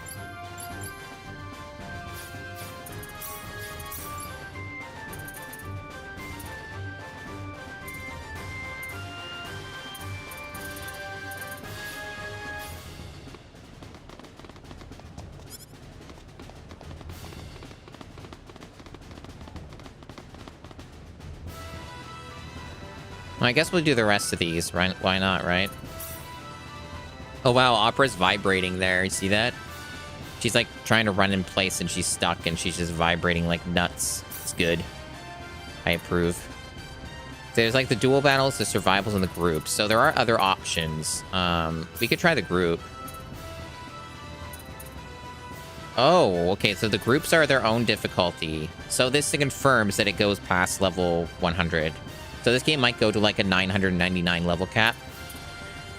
Well, I guess we'll do the rest of these, right? Why not, right? Oh, wow, Opera's vibrating there. You see that? She's, like, trying to run in place, and she's stuck, and she's just vibrating like nuts. It's good. I approve. There's, like, the dual battles, the survivals, and the group. So there are other options. We could try the group. Oh, okay, so the groups are their own difficulty. So this confirms that it goes past level 100. So this game might go to like a 999 level cap.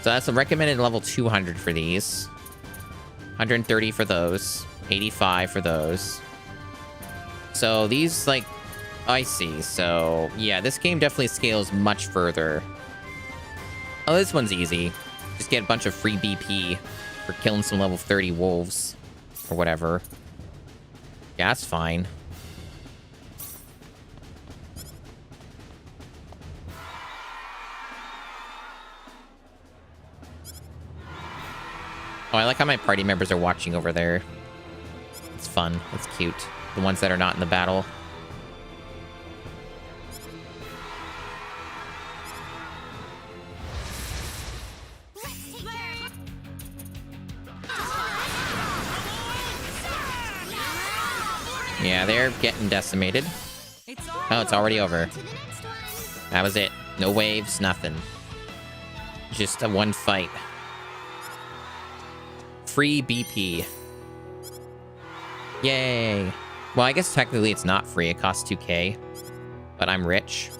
So that's a recommended level 200 for these. 130 for those. 85 for those. So these, like... I see. So, yeah, this game definitely scales much further. Oh, this one's easy. Just get a bunch of free BP for killing some level 30 wolves. Or whatever. Yeah, that's fine. Oh, I like how my party members are watching over there. It's fun. It's cute. The ones that are not in the battle. Yeah, they're getting decimated. Oh, it's already over. That was it. No waves, nothing. Just a one fight. Free BP. Yay. Well, I guess technically it's not free. It costs 2k. But I'm rich.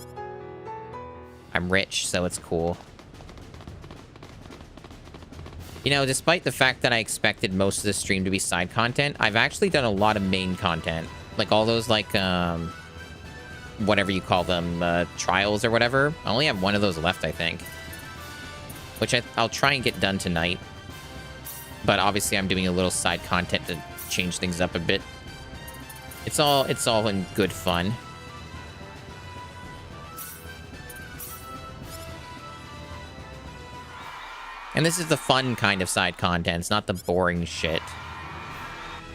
I'm rich, so it's cool. You know, despite the fact that I expected most of the stream to be side content, I've actually done a lot of main content. Like all those, like, whatever you call them, trials or whatever. I only have one of those left, I think. Which I'll try and get done tonight. But obviously I'm doing a little side content to change things up a bit. It's all in good fun. And this is the fun kind of side content. It's not the boring shit.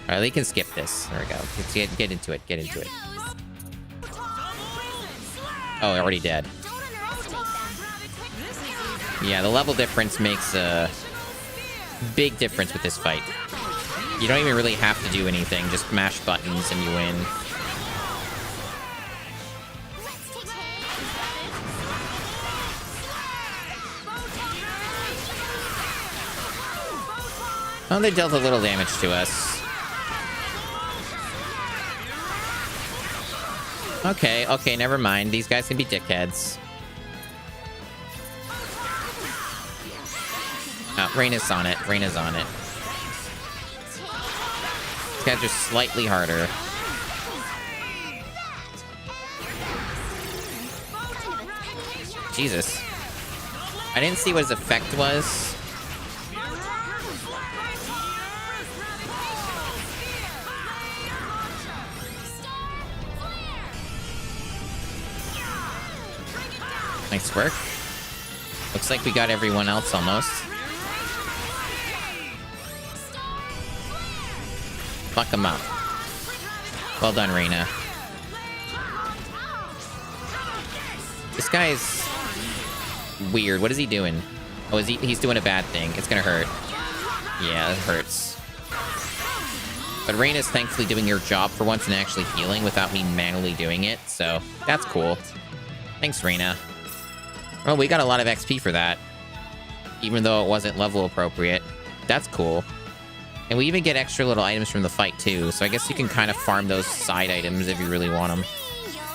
Alright, they can skip this. There we go. Let's get into it. Get into it. Oh, already dead. Yeah, the level difference makes a big difference with this fight. You don't even really have to do anything. Just mash buttons and you win. Oh, they dealt a little damage to us. Okay, never mind. These guys can be dickheads. Oh, Reyna's on it. Reyna's on it. These guys are slightly harder. Jesus. I didn't see what his effect was. Nice work. Looks like we got everyone else almost. Fuck him up. Well done, Reina. This guy's weird. What is he doing? Oh, he's doing a bad thing. It's gonna hurt. Yeah, it hurts. But Reina's thankfully doing her job for once and actually healing without me manually doing it, so that's cool. Thanks, Reina. Well, we got a lot of XP for that, even though it wasn't level appropriate. That's cool. And we even get extra little items from the fight, too, so I guess you can kind of farm those side items if you really want them.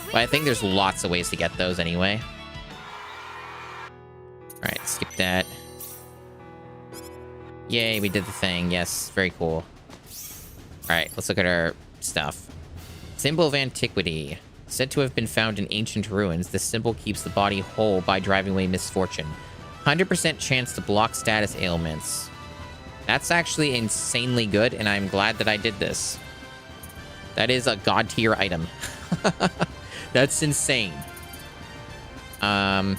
But I think there's lots of ways to get those anyway. Alright, skip that. Yay, we did the thing. Yes, very cool. Alright, let's look at our stuff. Symbol of Antiquity. Said to have been found in ancient ruins, this symbol keeps the body whole by driving away misfortune. 100% chance to block status ailments. That's actually insanely good, and I'm glad that I did this. That is a god tier item. That's insane. Hell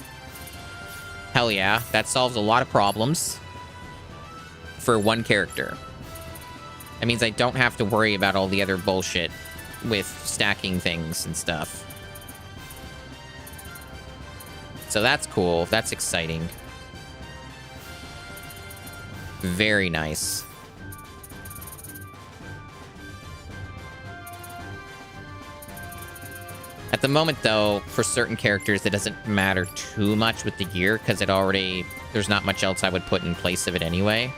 yeah, that solves a lot of problems for one character. That means I don't have to worry about all the other bullshit with stacking things and stuff. So that's cool. That's exciting. Very nice. At the moment, though, for certain characters, it doesn't matter too much with the gear, because there's not much else I would put in place of it anyway.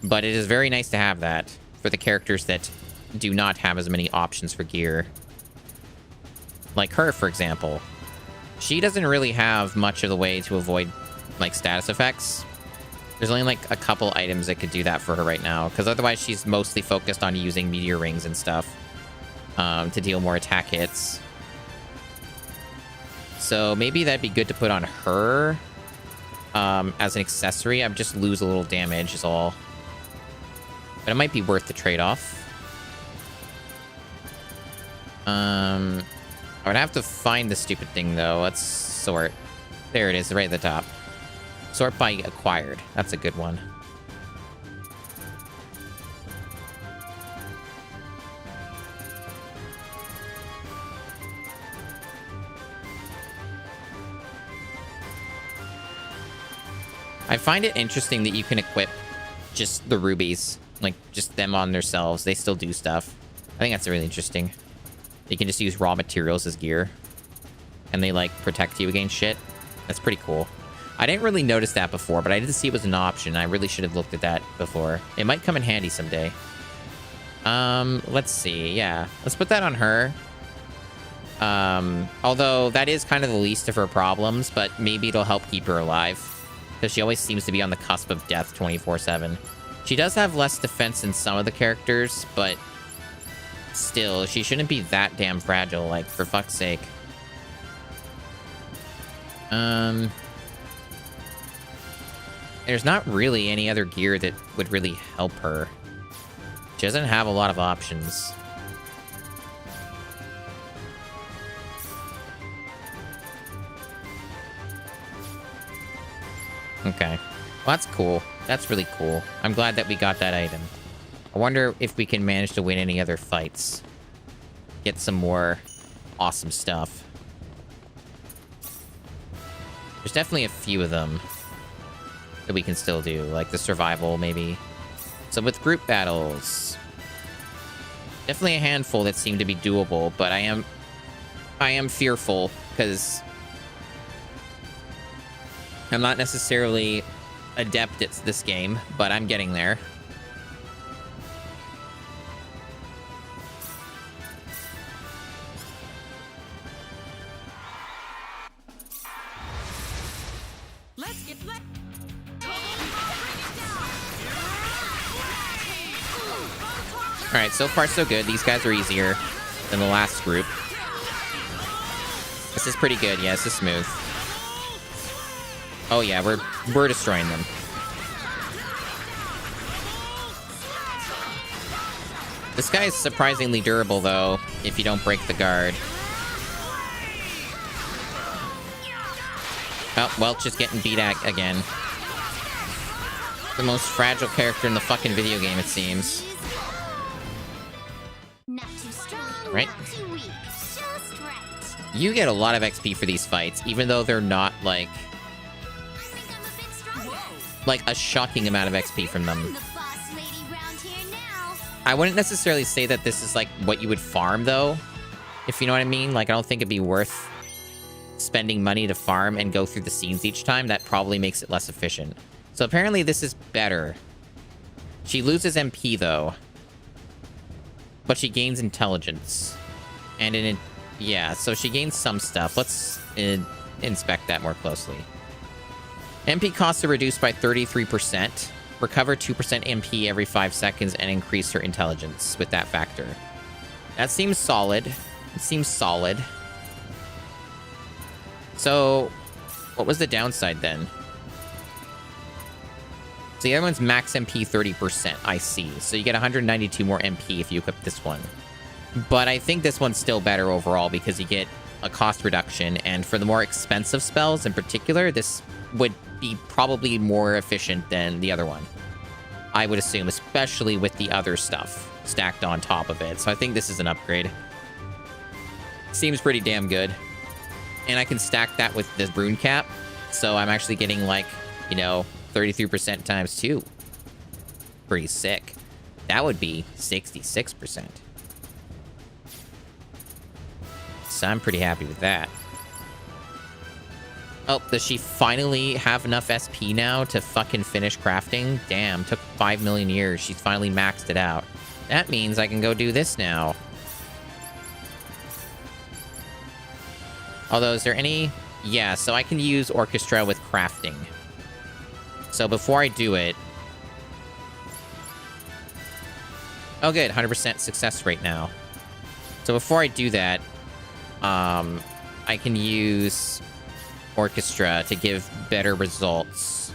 But it is very nice to have that for the characters that do not have as many options for gear. Like her, for example. She doesn't really have much of the way to avoid, like, status effects. There's only, like, a couple items that could do that for her right now, because otherwise she's mostly focused on using meteor rings and stuff to deal more attack hits. So maybe that'd be good to put on her as an accessory. I would just lose a little damage is all. But it might be worth the trade-off. I would have to find the stupid thing, though. Let's sort. There it is, right at the top. Sort by acquired. That's a good one. I find it interesting that you can equip just the rubies. Like, just them on themselves. They still do stuff. I think that's really interesting. You can just use raw materials as gear. And they, like, protect you against shit. That's pretty cool. I didn't really notice that before, but I did see it was an option. I really should have looked at that before. It might come in handy someday. Let's see. Yeah. Let's put that on her. Although that is kind of the least of her problems, but maybe it'll help keep her alive. Because she always seems to be on the cusp of death 24/7. She does have less defense than some of the characters, but still, she shouldn't be that damn fragile, like, for fuck's sake. There's not really any other gear that would really help her. She doesn't have a lot of options. Okay. Well, that's cool. That's really cool. I'm glad that we got that item. I wonder if we can manage to win any other fights. Get some more awesome stuff. There's definitely a few of them that we can still do, like the survival, maybe. So with group battles, definitely a handful that seem to be doable, but I am fearful because I'm not necessarily adept at this game, but I'm getting there. Alright, so far so good. These guys are easier than the last group. This is pretty good. Yeah, this is smooth. Oh yeah, we're destroying them. This guy is surprisingly durable, though, if you don't break the guard. Oh, Welch is getting beat at again. The most fragile character in the fucking video game, it seems. Not too strong, Right? not too weak. Just right. You get a lot of XP for these fights, even though they're not, like a shocking amount of XP from them. The boss lady round here now. I wouldn't necessarily say that this is, like, what you would farm, though. If you know what I mean. Like, I don't think it'd be worth spending money to farm and go through the scenes each time. That probably makes it less efficient. So apparently this is better. She loses MP, though. But she gains intelligence. And yeah, so she gains some stuff. Let's inspect that more closely. MP costs are reduced by 33%. Recover 2% MP every 5 seconds and increase her intelligence with that factor. That seems solid. It seems solid. So, what was the downside then? So the other one's max MP 30%, I see. So you get 192 more MP if you equip this one. But I think this one's still better overall because you get a cost reduction. And for the more expensive spells in particular, this would be probably more efficient than the other one. I would assume, especially with the other stuff stacked on top of it. So I think this is an upgrade. Seems pretty damn good. And I can stack that with this rune cap. So I'm actually getting, like, you know, 33% times 2. Pretty sick. That would be 66%. So I'm pretty happy with that. Oh, does she finally have enough SP now to fucking finish crafting? Damn, took 5 million years. She's finally maxed it out. That means I can go do this now. Although, is there any... Yeah, so I can use Orchestra with crafting. So before I do it... Oh, good. 100% success rate now. So before I do that, I can use Orchestra to give better results.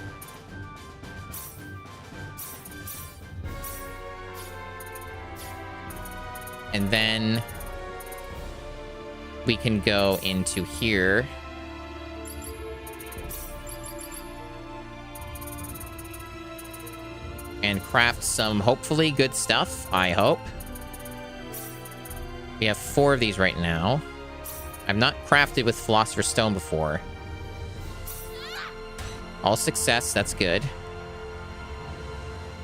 And then we can go into here. And craft some, hopefully, good stuff. I hope. We have 4 of these right now. I've not crafted with Philosopher's Stone before. All success, that's good.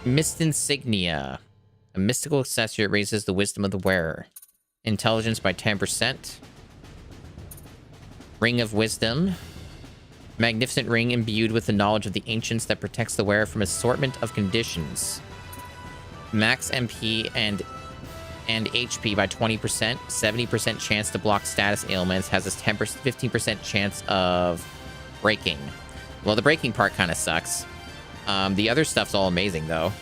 Mist Insignia. A mystical accessory that raises the wisdom of the wearer. Intelligence by 10%. Ring of Wisdom. Magnificent ring imbued with the knowledge of the ancients that protects the wearer from assortment of conditions. Max MP and HP by 20%. 70% chance to block status ailments. Has a 15% chance of breaking. Well, the breaking part kind of sucks. The other stuff's all amazing, though.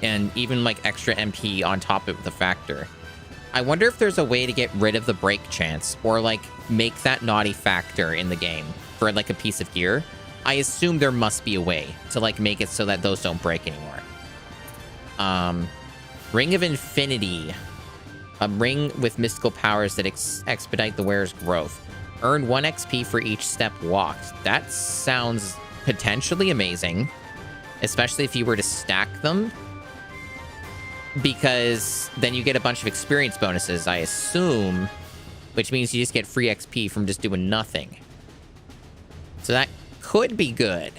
And even, like, extra MP on top of the factor. I wonder if there's a way to get rid of the break chance. Or, like, make that naughty factor in the game. For, like, a piece of gear. I assume there must be a way to, like, make it so that those don't break anymore. Ring of Infinity. A ring with mystical powers that expedite the wearer's growth. Earn 1 XP for each step walked. That sounds potentially amazing. Especially if you were to stack them. Because then you get a bunch of experience bonuses, I assume. Which means you just get free XP from just doing nothing. So that could be good.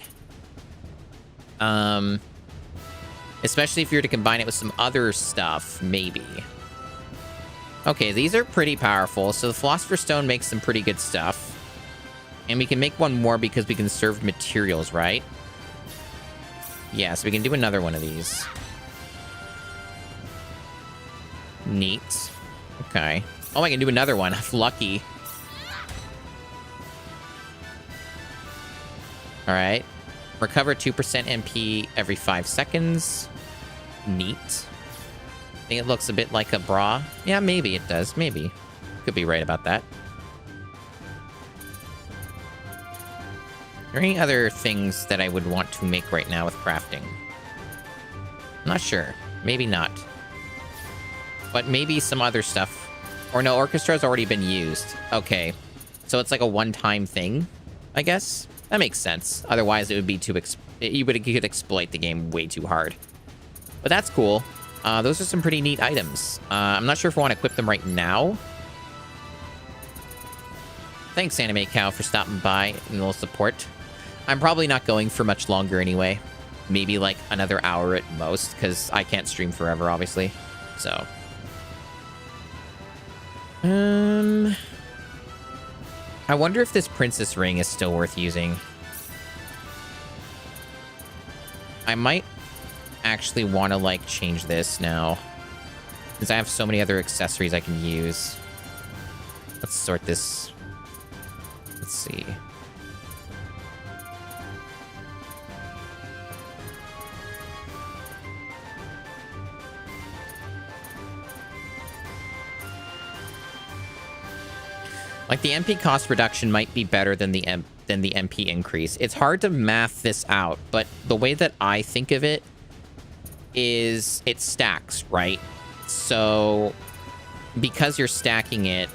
Especially if you were to combine it with some other stuff, maybe. Okay, these are pretty powerful. So the Philosopher's Stone makes some pretty good stuff. And we can make one more because we conserve materials, right? Yeah, so we can do another one of these. Neat. Okay. Oh, I can do another one. Lucky. Alright. Recover 2% MP every 5 seconds. Neat. I think it looks a bit like a bra. Yeah, maybe it does. Maybe. Could be right about that. Are there any other things that I would want to make right now with crafting? I'm not sure. Maybe not. But maybe some other stuff. Or no, Orchestra's already been used. Okay. So it's like a one-time thing. I guess. That makes sense. Otherwise, it would be too... you could exploit the game way too hard. But that's cool. Those are some pretty neat items. I'm not sure if I want to equip them right now. Thanks, Anime Cow, for stopping by and a little support. I'm probably not going for much longer anyway. Maybe like another hour at most, because I can't stream forever, obviously. So... I wonder if this Princess Ring is still worth using. I might actually want to, like, change this now. Because I have so many other accessories I can use. Let's sort this. Let's see. Like, the MP cost reduction might be better than the MP increase. It's hard to math this out, but the way that I think of it is it stacks, right? So, because you're stacking it,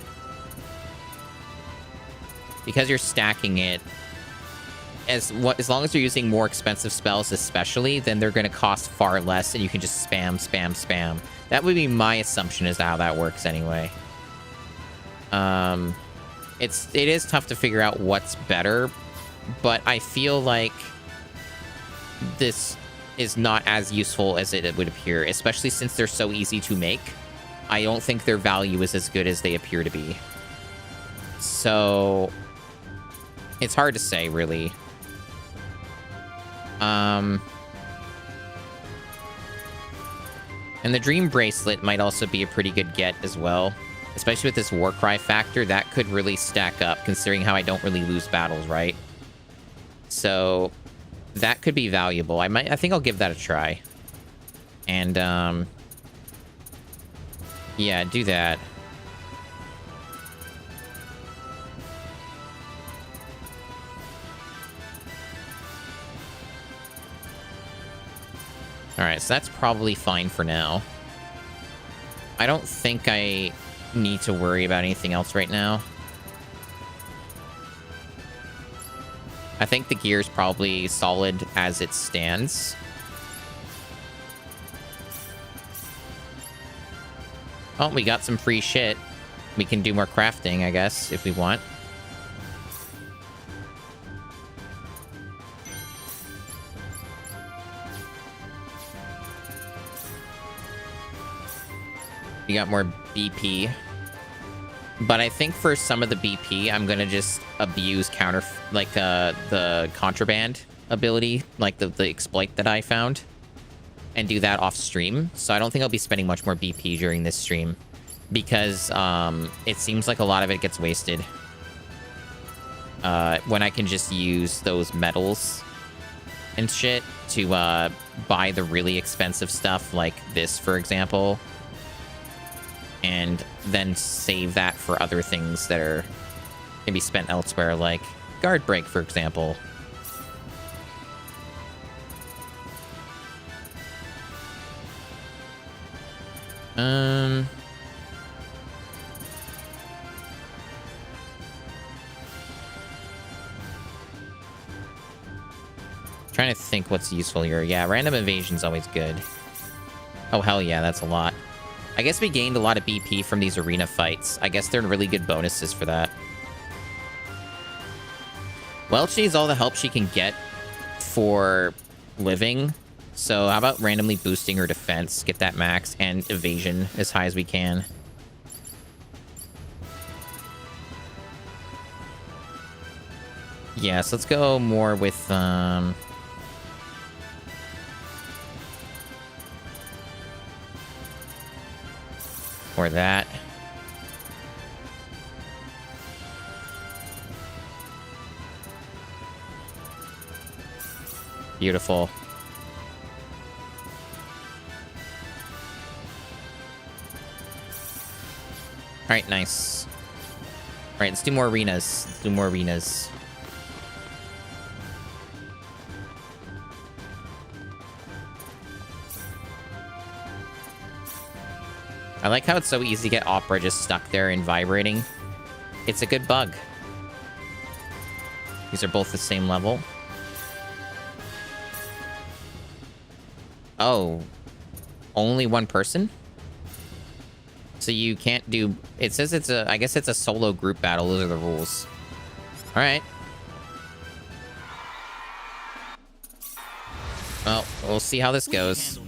as long as you're using more expensive spells especially, then they're going to cost far less, and you can just spam, spam, spam. That would be my assumption as to how that works anyway. It is tough to figure out what's better, but I feel like this is not as useful as it would appear, especially since they're so easy to make. I don't think their value is as good as they appear to be. So, it's hard to say, really. And the Dream Bracelet might also be a pretty good get as well. Especially with this Warcry factor, that could really stack up, considering how I don't really lose battles, right? So, that could be valuable. I think I'll give that a try. And, yeah, do that. Alright, so that's probably fine for now. I don't think I need to worry about anything else right now. I think the gear is probably solid as it stands. Oh, we got some free shit. We can do more crafting, I guess, if we want. We got more BP. But I think for some of the BP, I'm gonna just abuse the contraband ability, like the exploit that I found, and do that off stream. So I don't think I'll be spending much more BP during this stream, because it seems like a lot of it gets wasted when I can just use those metals and shit to buy the really expensive stuff, like this, for example. And then save that for other things that can be spent elsewhere, like guard break, for example. Trying to think what's useful here. Yeah, random evasion's always good. Oh, hell yeah, that's a lot. I guess we gained a lot of BP from these arena fights. I guess they're really good bonuses for that. Welch needs all the help she can get for living. So how about randomly boosting her defense, get that max, and evasion as high as we can. Yeah, so let's go more with... or that. Beautiful. Alright, nice. Alright, let's do more arenas. Let's do more arenas. I like how it's so easy to get Opera just stuck there and vibrating. It's a good bug. These are both the same level. Oh. Only one person? So you can't do... It says it's a... I guess it's a solo group battle. Those are the rules. Alright. Well, we'll see how this goes.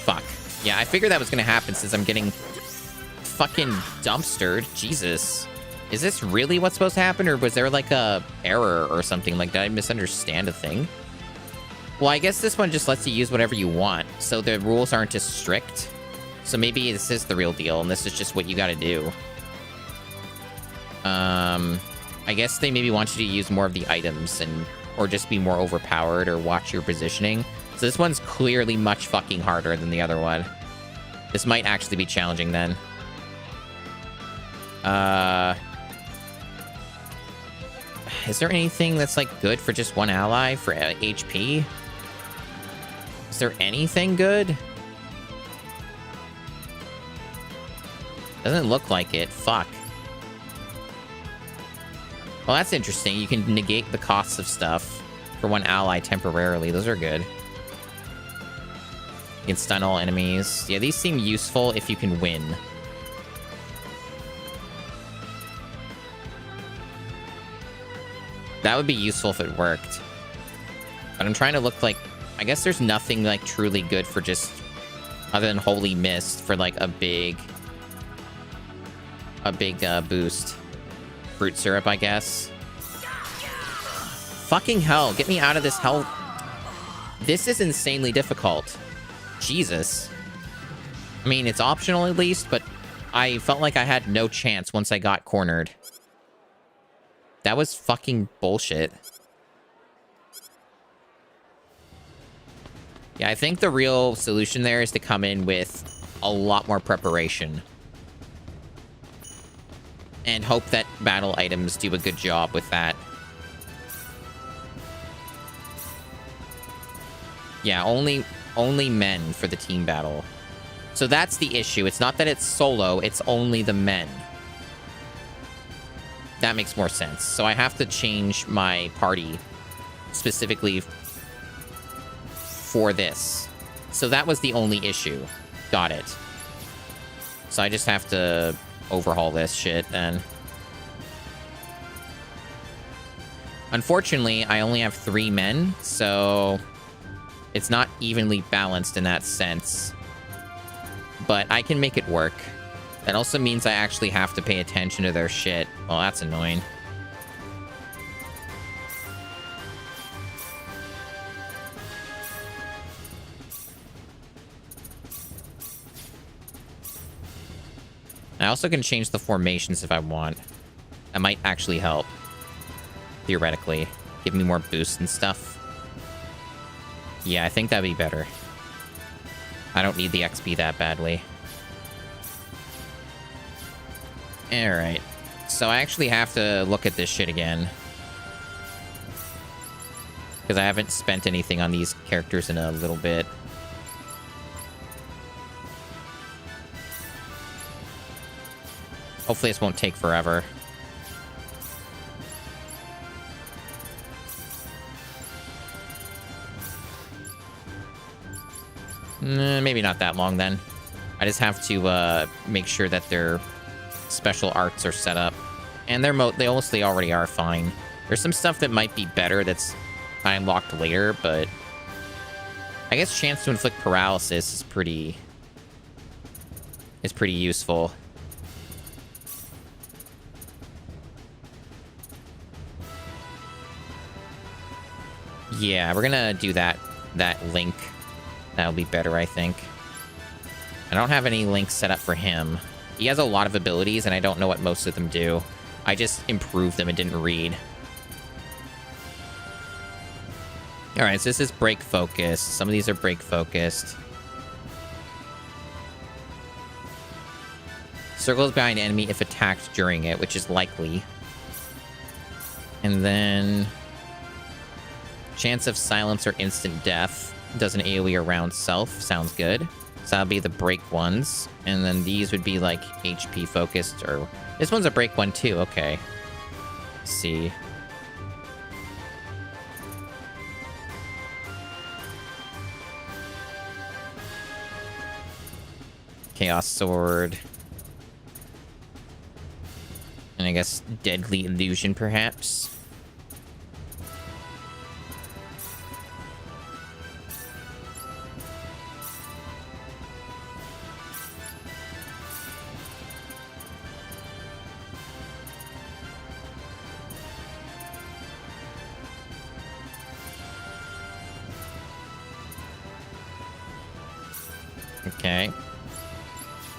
Fuck. Yeah, I figured that was gonna happen since I'm getting fucking dumpstered. Jesus. Is this really what's supposed to happen, or was there like a error or something? Like, did I misunderstand a thing? Well, I guess this one just lets you use whatever you want, so the rules aren't as strict. So maybe this is the real deal, and this is just what you gotta do. I guess they maybe want you to use more of the items, or just be more overpowered, or watch your positioning. So this one's clearly much fucking harder than the other one. This might actually be challenging then. Is there anything that's like good for just one ally for HP? Is there anything good? Doesn't look like it. Fuck. Well, that's interesting. You can negate the costs of stuff for one ally temporarily. Those are good. You can stun all enemies. Yeah, these seem useful if you can win. That would be useful if it worked. But I'm trying to look like... I guess there's nothing, like, truly good for just... Other than Holy Mist for, like, a big boost. Fruit syrup, I guess. Fucking hell. Get me out of this hell. This is insanely difficult. Jesus. I mean, it's optional at least, but I felt like I had no chance once I got cornered. That was fucking bullshit. Yeah, I think the real solution there is to come in with a lot more preparation. And hope that battle items do a good job with that. Yeah, only men for the team battle. So that's the issue. It's not that it's solo, it's only the men. That makes more sense. So I have to change my party specifically for this. So that was the only issue. Got it. So I just have to overhaul this shit then. Unfortunately, I only have 3 men, so it's not evenly balanced in that sense. But I can make it work. That also means I actually have to pay attention to their shit. Well, that's annoying. I also can change the formations if I want. That might actually help. Theoretically. Give me more boosts and stuff. Yeah, I think that'd be better. I don't need the XP that badly. Alright. So I actually have to look at this shit again. Because I haven't spent anything on these characters in a little bit. Hopefully this won't take forever. Maybe not that long then. I just have to make sure that their special arts are set up. And they mostly already are fine. There's some stuff that might be better that's unlocked later, but I guess chance to inflict paralysis is pretty useful. Yeah, we're gonna do that link. That'll be better, I think. I don't have any links set up for him. He has a lot of abilities, and I don't know what most of them do. I just improved them and didn't read. Alright, so this is break focus. Some of these are break focused. Circles behind enemy if attacked during it, which is likely. And then... chance of silence or instant death. Does an AoE around self. Sounds good. So that'll be the break ones. And then these would be like HP focused, or this one's a break one too. Okay. Let's see. Chaos Sword. And I guess Deadly Illusion, perhaps. Okay.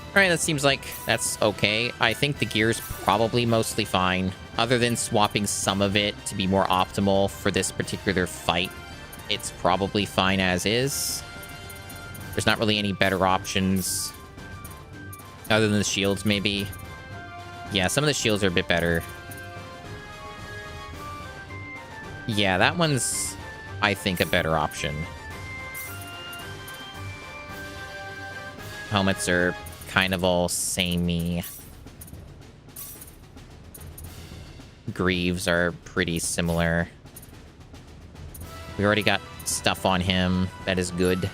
Alright, that seems like that's okay. I think the gear's probably mostly fine, other than swapping some of it to be more optimal for this particular fight. It's probably fine as is. There's not really any better options, other than the shields, maybe. Yeah, some of the shields are a bit better. Yeah, that one's, I think, a better option. Helmets are kind of all samey. Greaves are pretty similar. We already got stuff on him. That is good.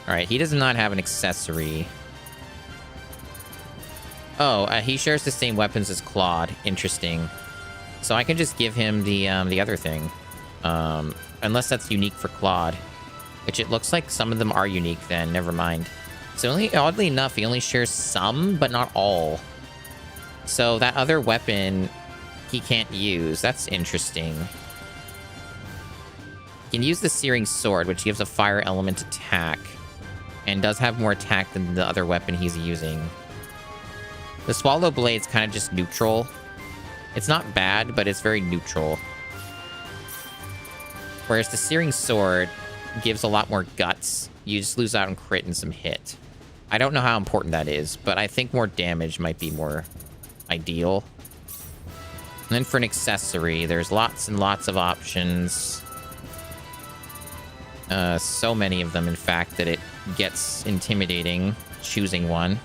Alright, he does not have an accessory. Oh, he shares the same weapons as Claude. Interesting. So I can just give him the other thing. Unless that's unique for Claude. Which it looks like some of them are unique then. Never mind. So oddly enough, he only shares some, but not all. So that other weapon, he can't use. That's interesting. He can use the Searing Sword, which gives a fire element attack. And does have more attack than the other weapon he's using. The Swallow Blade's kind of just neutral. It's not bad, but it's very neutral. Whereas the Searing Sword gives a lot more guts. You just lose out on crit and some hit. I don't know how important that is, but I think more damage might be more ideal. And then for an accessory, there's lots and lots of options. So many of them, in fact, that it gets intimidating choosing one.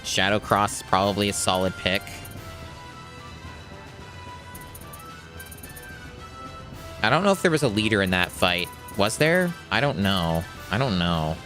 Shadow Cross is probably a solid pick. I don't know if there was a leader in that fight. Was there? I don't know. I don't know.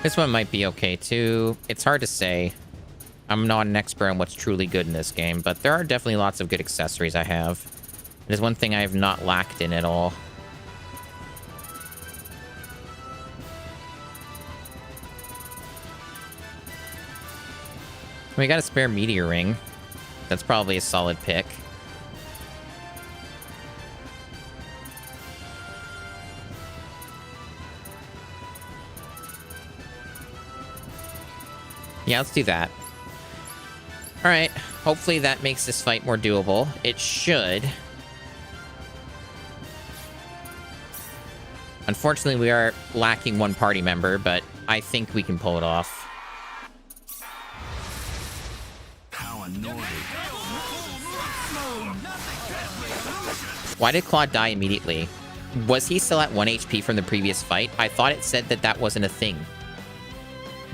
This one might be okay, too. It's hard to say. I'm not an expert on what's truly good in this game, but there are definitely lots of good accessories I have. It is one thing I have not lacked in at all. We got a spare meteor ring. That's probably a solid pick. Yeah, let's do that. Alright, hopefully that makes this fight more doable. It should. Unfortunately, we are lacking one party member, but I think we can pull it off. How annoying. Why did Claude die immediately? Was he still at 1 HP from the previous fight? I thought it said that that wasn't a thing.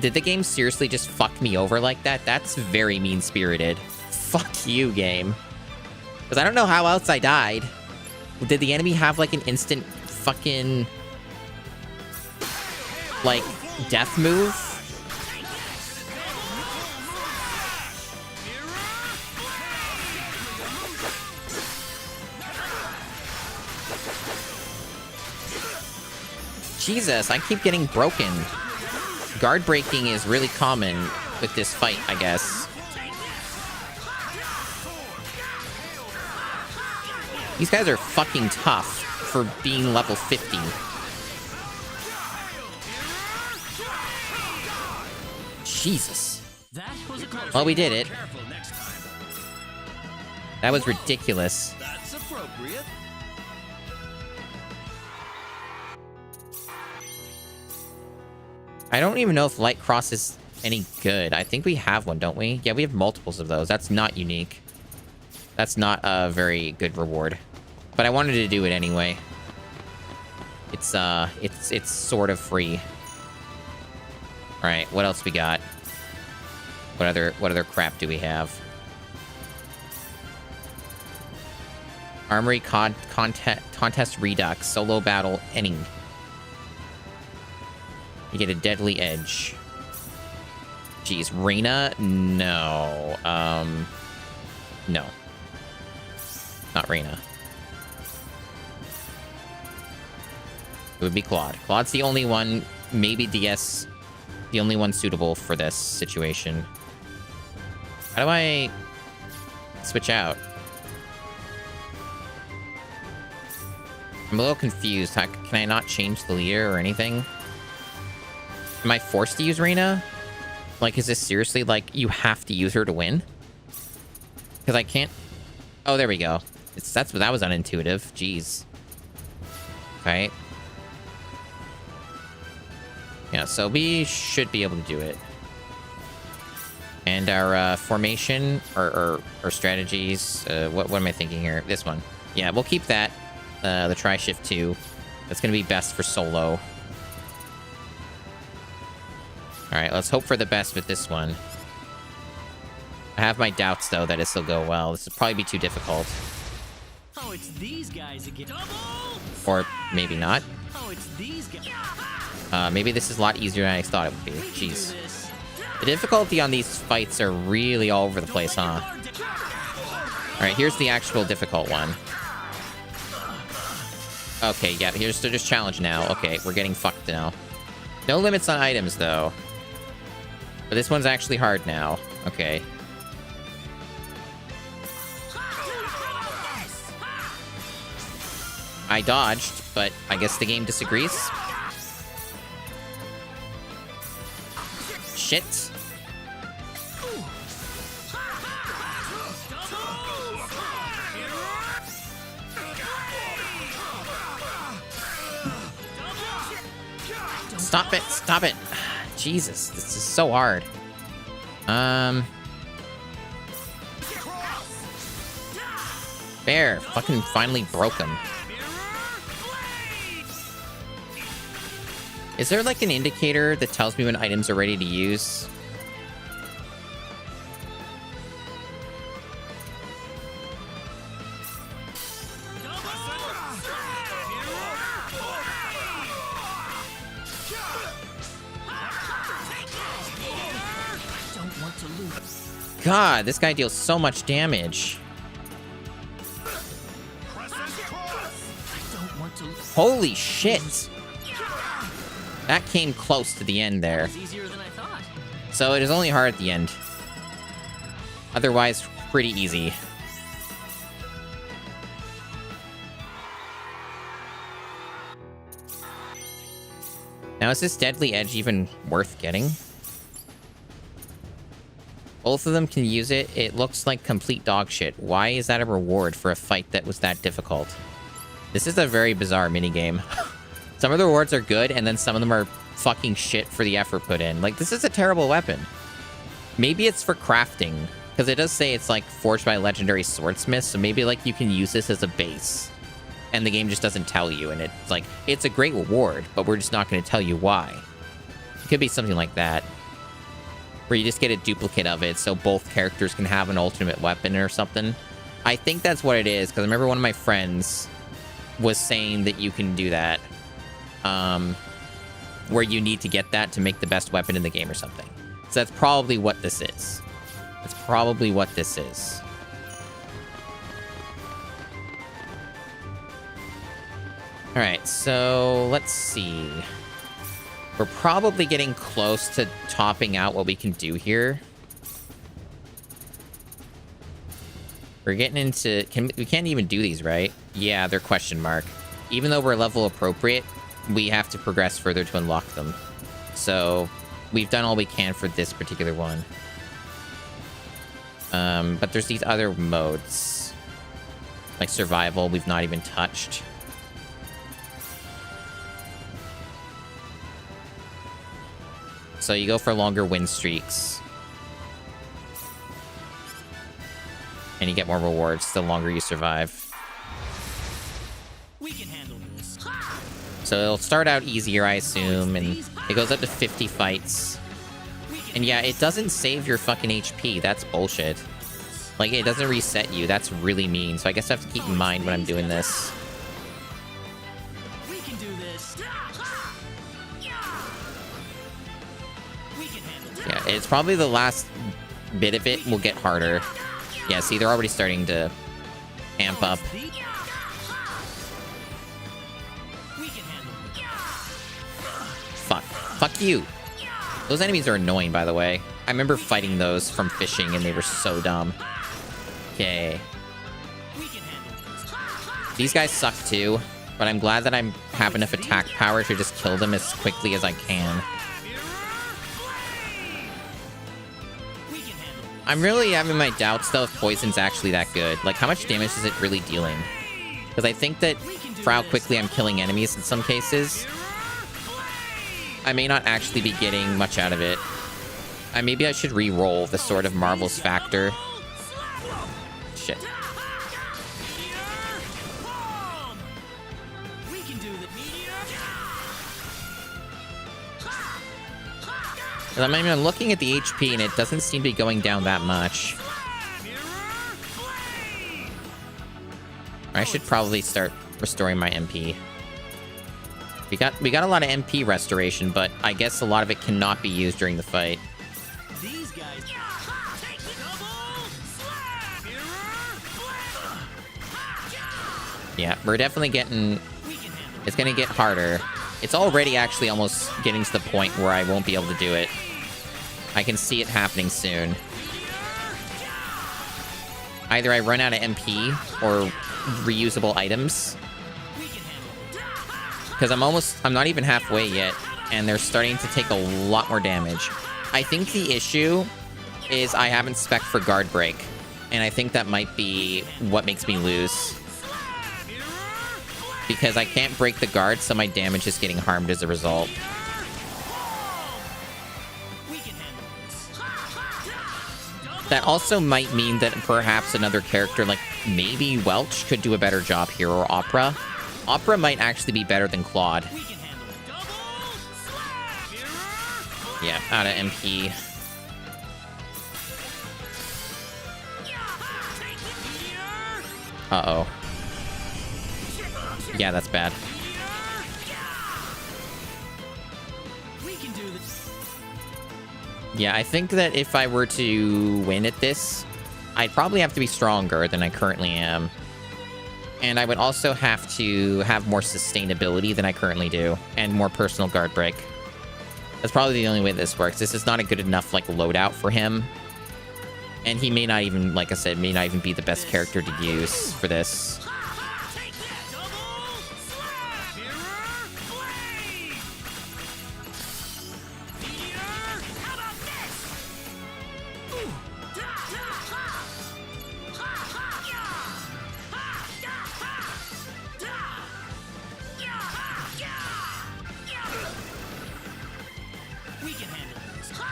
Did the game seriously just fuck me over like that? That's very mean-spirited. Fuck you, game. Because I don't know how else I died. Did the enemy have, like, an instant fucking, like, death move? Jesus, I keep getting broken. Guard breaking is really common with this fight, I guess. These guys are fucking tough. for being level 50. Jesus. Well, we did it. That was ridiculous. That's appropriate. I don't even know if Light Cross is any good. I think we have one, don't we? Yeah, we have multiples of those. That's not unique. That's not a very good reward. But I wanted to do it anyway. It's sort of free. Alright, what else we got? What other crap do we have? Armory contest redux. Solo battle any. You get a deadly edge. Jeez, Reyna? No. No. Not Reyna. It would be Claude. Claude's the only one, maybe DS, the only one suitable for this situation. How do I switch out? I'm a little confused. Can I not change the leader or anything? Am I forced to use Reyna? Like, is this seriously, like, you have to use her to win? Because I can't... Oh, there we go. That was unintuitive. Jeez. Okay. Yeah, so we should be able to do it. And our formation, or strategies, what am I thinking here? This one. Yeah, we'll keep that. The Tri-Shift 2. That's going to be best for solo. Alright, let's hope for the best with this one. I have my doubts, though, that this will go well. This will probably be too difficult. Oh, it's these guys again. Or maybe not. Oh, it's these guys. Maybe this is a lot easier than I thought it would be. Jeez. The difficulty on these fights are really all over the place, huh? Alright, here's the actual difficult one. Okay, yeah, here's just challenge now. Okay, we're getting fucked now. No limits on items, though. But this one's actually hard now. Okay. I dodged, but I guess the game disagrees. Shit. Stop it! Stop it! Jesus, this is so hard. There, fucking finally broke him. Is there like an indicator that tells me when items are ready to use? God, this guy deals so much damage. Holy shit. That came close to the end there. So it is only hard at the end. Otherwise, pretty easy. Now, is this Deadly Edge even worth getting? Both of them can use it. It looks like complete dog shit. Why is that a reward for a fight that was that difficult? This is a very bizarre minigame. Some of the rewards are good, and then some of them are fucking shit for the effort put in. Like, this is a terrible weapon. Maybe it's for crafting, because it does say it's, like, forged by a legendary swordsmith, so maybe, like, you can use this as a base. And the game just doesn't tell you, and it's like, it's a great reward, but we're just not going to tell you why. It could be something like that. Where you just get a duplicate of it, so both characters can have an ultimate weapon or something. I think that's what it is, because I remember one of my friends was saying that you can do that. Where you need to get that to make the best weapon in the game or something. So that's probably what this is. That's probably what this is. Alright, so let's see. We're probably getting close to topping out what we can do here. We're getting into... we can't even do these, right? Yeah, they're question mark. even though we're level appropriate, we have to progress further to unlock them. So we've done all we can for this particular one. But there's these other modes. Like survival, we've not even touched. So you go for longer win streaks. And you get more rewards the longer you survive. We can handle this. So it'll start out easier, I assume, and it goes up to 50 fights. And yeah, it doesn't save your fucking HP. That's bullshit. Like, it doesn't reset you. That's really mean. So I guess I have to keep in mind when I'm doing this. We can do this. Yeah, it's probably the last bit of it will get harder. Yeah, see, they're already starting to amp up. Fuck. Fuck you. Those enemies are annoying, by the way. I remember fighting those from fishing, and they were so dumb. Okay. These guys suck, too. But I'm glad that I have enough attack power to just kill them as quickly as I can. I'm really having my doubts, though, if Poison's actually that good. Like, how much damage is it really dealing? Because I think that for how quickly I'm killing enemies in some cases, I may not actually be getting much out of it. Maybe I should re-roll the Sword of Marvel's factor. Shit. I mean, I'm looking at the HP and it doesn't seem to be going down that much. I should probably start restoring my MP. We got a lot of MP restoration, but I guess a lot of it cannot be used during the fight. These guys. Yeah, we're definitely getting... It's gonna get harder. It's already actually almost getting to the point where I won't be able to do it. I can see it happening soon. Either I run out of MP or reusable items. Because I'm not even halfway yet, and they're starting to take a lot more damage. I think the issue is I haven't spec'd for guard break, and I think that might be what makes me lose. Because I can't break the guard, so my damage is getting harmed as a result. That also might mean that perhaps another character like maybe Welch could do a better job here, or Opera. Opera might actually be better than Claude. Yeah, out of MP. Uh-oh. Yeah, that's bad. Yeah, I think that if I were to win at this, I'd probably have to be stronger than I currently am. And I would also have to have more sustainability than I currently do, and more personal guard break. That's probably the only way this works. This is not a good enough, like, loadout for him. And he may not even, like I said, may not even be the best character to use for this.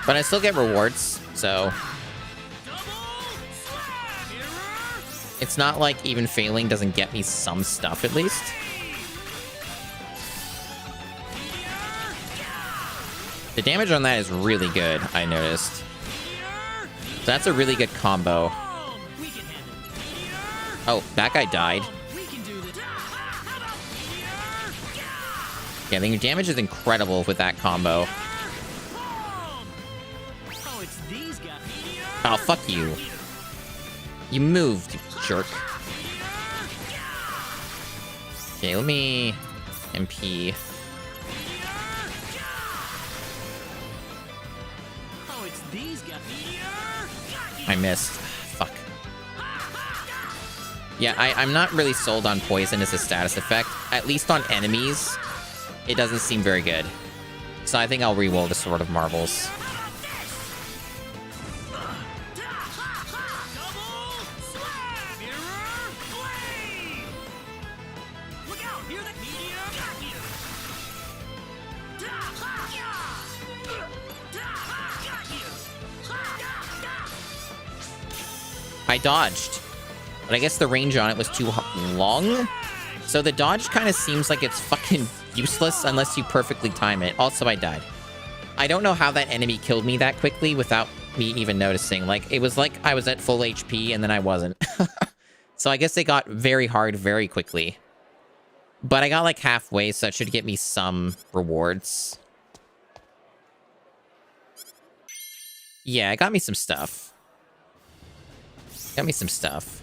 But I still get rewards, so... It's not like even failing doesn't get me some stuff, at least. The damage on that is really good, I noticed. So that's a really good combo. Oh, that guy died. Yeah, I think your damage is incredible with that combo. Oh, fuck you. You moved, you jerk. Okay, let me... MP. I missed. Fuck. Yeah, I'm not really sold on poison as a status effect. At least on enemies, it doesn't seem very good. So I think I'll re-roll the Sword of Marvels. I dodged, but I guess the range on it was too long. So the dodge kind of seems like it's fucking useless unless you perfectly time it. Also, I died. I don't know how that enemy killed me that quickly without me even noticing. Like, it was like I was at full HP and then I wasn't. So I guess they got very hard very quickly. But I got like halfway, so it should get me some rewards. Yeah, it got me some stuff. Got me some stuff.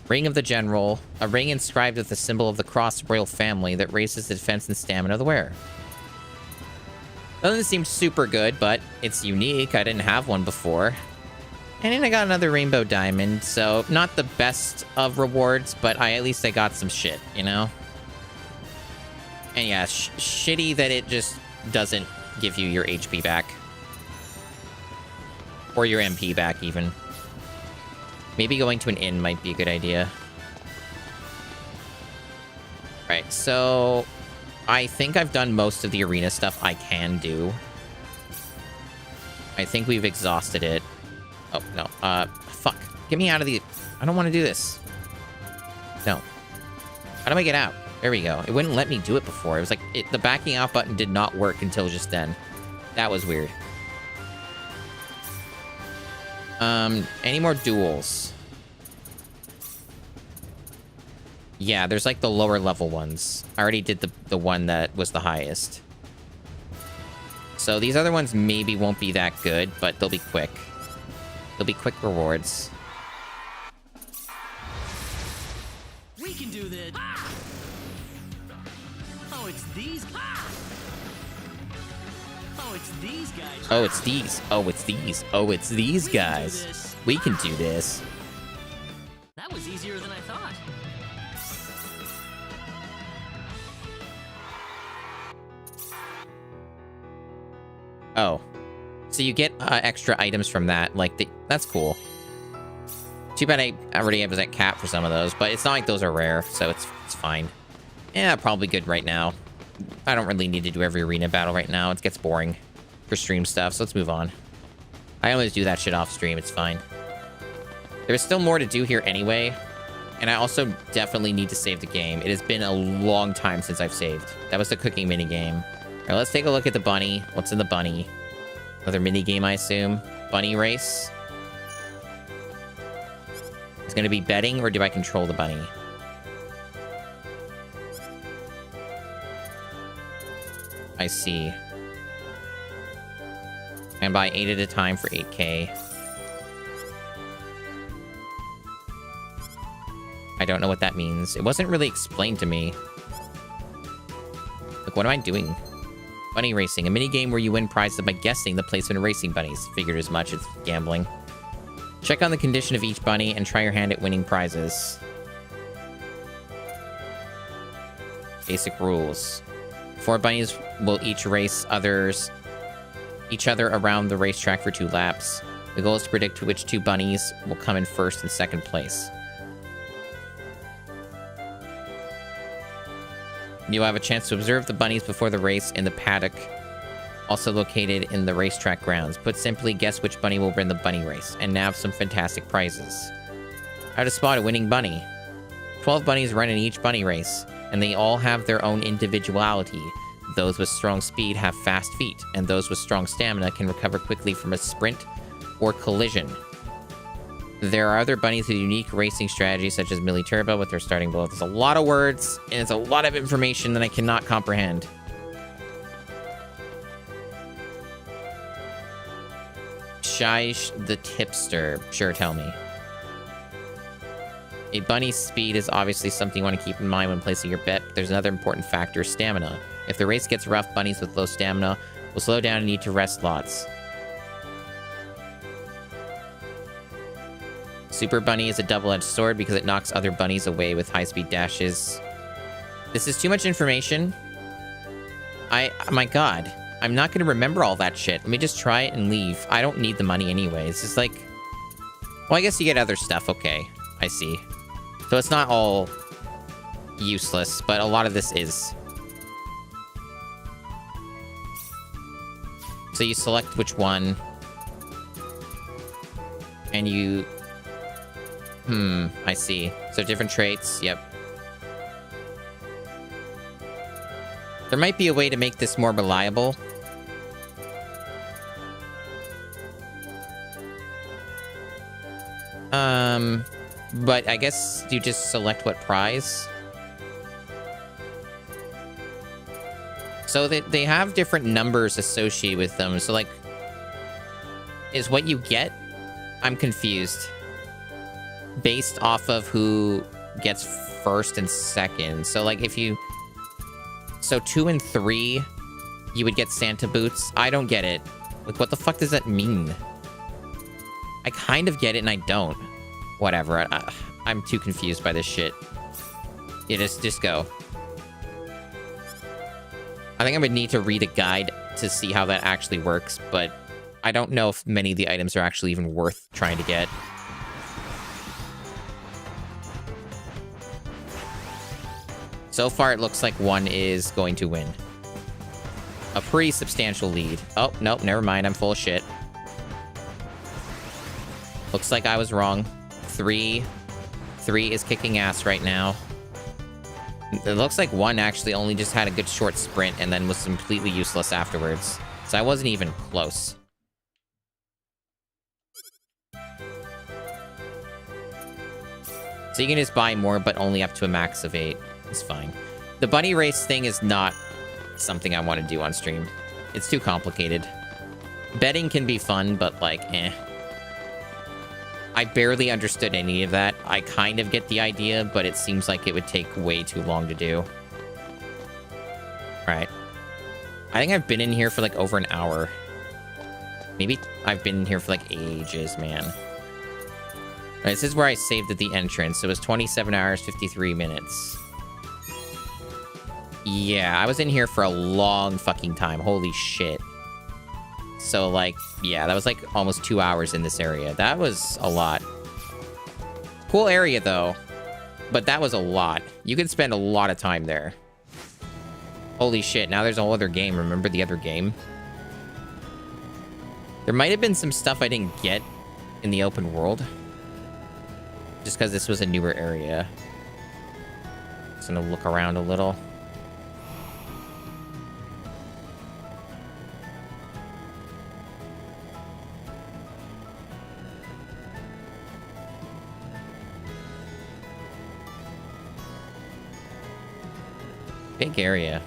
Ring of the General. A ring inscribed with the symbol of the Cross Royal Family that raises the defense and stamina of the wearer. Doesn't seem super good, but it's unique. I didn't have one before. And then I got another Rainbow Diamond, so not the best of rewards, but at least I got some shit, you know? And yeah, shitty that it just doesn't give you your HP back. Or your MP back, even. Maybe going to an inn might be a good idea. Right, so I think I've done most of the arena stuff I can do. I think we've exhausted it. Oh, no. Fuck. Get me out of the... I don't want to do this. No. How do I get out? There we go. It wouldn't let me do it before. It was like... the backing out button did not work until just then. That was weird. Any more duels? Yeah, there's like the lower level ones. I already did the one that was the highest. So these other ones maybe won't be that good, but they'll be quick. They'll be quick rewards. We can do this. Oh, it's these. Oh, it's these guys. Oh, it's these. Oh, it's these. Oh, it's these guys. We can do this. That was easier than I thought. Oh. So you get extra items from that. Like, that's cool. Too bad I already was at cap for some of those, but it's not like those are rare, so it's fine. Yeah, probably good right now. I don't really need to do every arena battle right now. It gets boring for stream stuff, so let's move on. I always do that shit off stream. It's fine. There's still more to do here anyway, and I also definitely need to save the game. It has been a long time since I've saved. That was the cooking minigame. All right, let's take a look at the bunny. What's in the bunny? Another minigame, I assume. Bunny race. It's going to be betting, or do I control the bunny? I see. And buy 8 at a time for 8k. I don't know what that means. It wasn't really explained to me. Look, what am I doing? Bunny racing. A minigame where you win prizes by guessing the placement of racing bunnies. Figured as much. It's gambling. Check on the condition of each bunny and try your hand at winning prizes. Basic rules. 4 bunnies will each race each other around the racetrack for 2 laps. The goal is to predict which 2 bunnies will come in first and second place. You'll have a chance to observe the bunnies before the race in the paddock, also located in the racetrack grounds. Put simply, guess which bunny will win the bunny race, and nab some fantastic prizes. How to spot a winning bunny. 12 bunnies run in each bunny race, and they all have their own individuality. Those with strong speed have fast feet, and those with strong stamina can recover quickly from a sprint or collision. There are other bunnies with unique racing strategies, such as Millie Turbo, with their starting below. There's a lot of words, and it's a lot of information that I cannot comprehend. Shish the tipster. Sure, tell me. A bunny's speed is obviously something you want to keep in mind when placing your bet. There's another important factor, stamina. If the race gets rough, bunnies with low stamina will slow down and need to rest lots. Super Bunny is a double-edged sword because it knocks other bunnies away with high-speed dashes. This is too much information. My god. I'm not going to remember all that shit. Let me just try it and leave. I don't need the money anyways. It's like... Well, I guess you get other stuff. Okay. I see. So it's not all useless, but a lot of this is. So you select which one. And you... I see. So different traits. Yep. There might be a way to make this more reliable. But I guess you just select what prize. So they have different numbers associated with them. So, like, is what you get? I'm confused. Based off of who gets first and second. So, like, if you... So 2 and 3, you would get Santa boots. I don't get it. Like, what the fuck does that mean? I kind of get it and I don't. Whatever. I'm too confused by this shit. Yeah, just go. I think I would need to read a guide to see how that actually works, but I don't know if many of the items are actually even worth trying to get. So far, it looks like one is going to win. A pretty substantial lead. Oh, nope, never mind. I'm full of shit. Looks like I was wrong. 3 is kicking ass right now. It looks like 1 actually only just had a good short sprint and then was completely useless afterwards. So I wasn't even close. So you can just buy more, but only up to a max of 8. It's fine. The bunny race thing is not something I want to do on stream. It's too complicated. Betting can be fun, but like, eh. I barely understood any of that. I kind of get the idea, but it seems like it would take way too long to do. Alright. I think I've been in here for like over an hour. Maybe I've been in here for like ages, man. Alright, this is where I saved at the entrance. It was 27 hours, 53 minutes. Yeah, I was in here for a long fucking time. Holy shit. So, like, yeah, that was like almost 2 hours in this area. That was a lot. Cool area, though. But that was a lot. You could spend a lot of time there. Holy shit, now there's a whole other game. Remember the other game? There might have been some stuff I didn't get in the open world. Just because this was a newer area. Just gonna look around a little. Big area.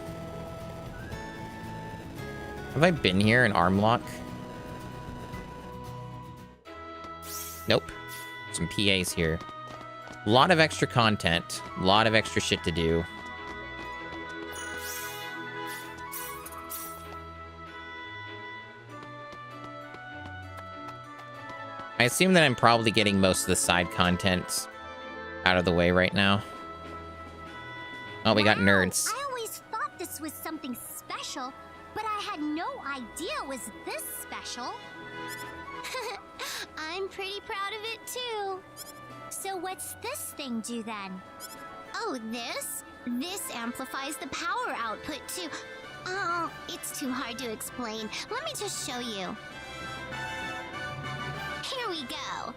Have I been here in Armlock? Nope. Some PAs here. A lot of extra content. A lot of extra shit to do. I assume that I'm probably getting most of the side content out of the way right now. Oh, we got nerds. I always thought this was something special, but I had no idea it was this special. I'm pretty proud of it too. So what's this thing do then? Oh, this? This amplifies the power output too. Oh, it's too hard to explain. Let me just show you. Here we go.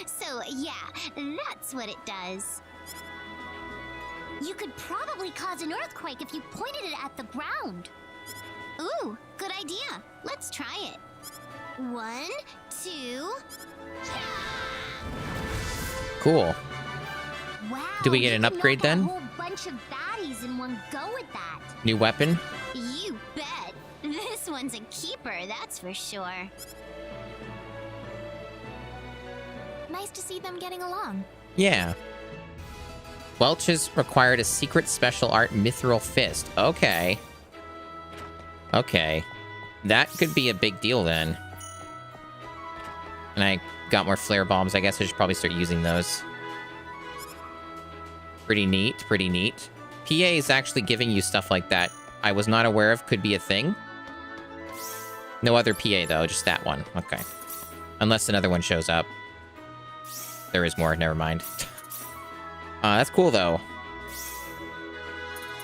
So, yeah, that's what it does. You could probably cause an earthquake if you pointed it at the ground. Ooh, good idea. Let's try it. 1, 2... Cool. Wow, do we get an upgrade then? A whole bunch of baddies in one go with that. New weapon? You bet. This one's a keeper, that's for sure. Nice to see them getting along. Yeah. Welch has required a secret special art mithril fist. Okay. Okay. That could be a big deal then. And I got more flare bombs. I guess I should probably start using those. Pretty neat, pretty neat. PA is actually giving you stuff like that I was not aware of could be a thing. No other PA, though, just that one. Okay. Unless another one shows up. There is more, never mind. That's cool, though.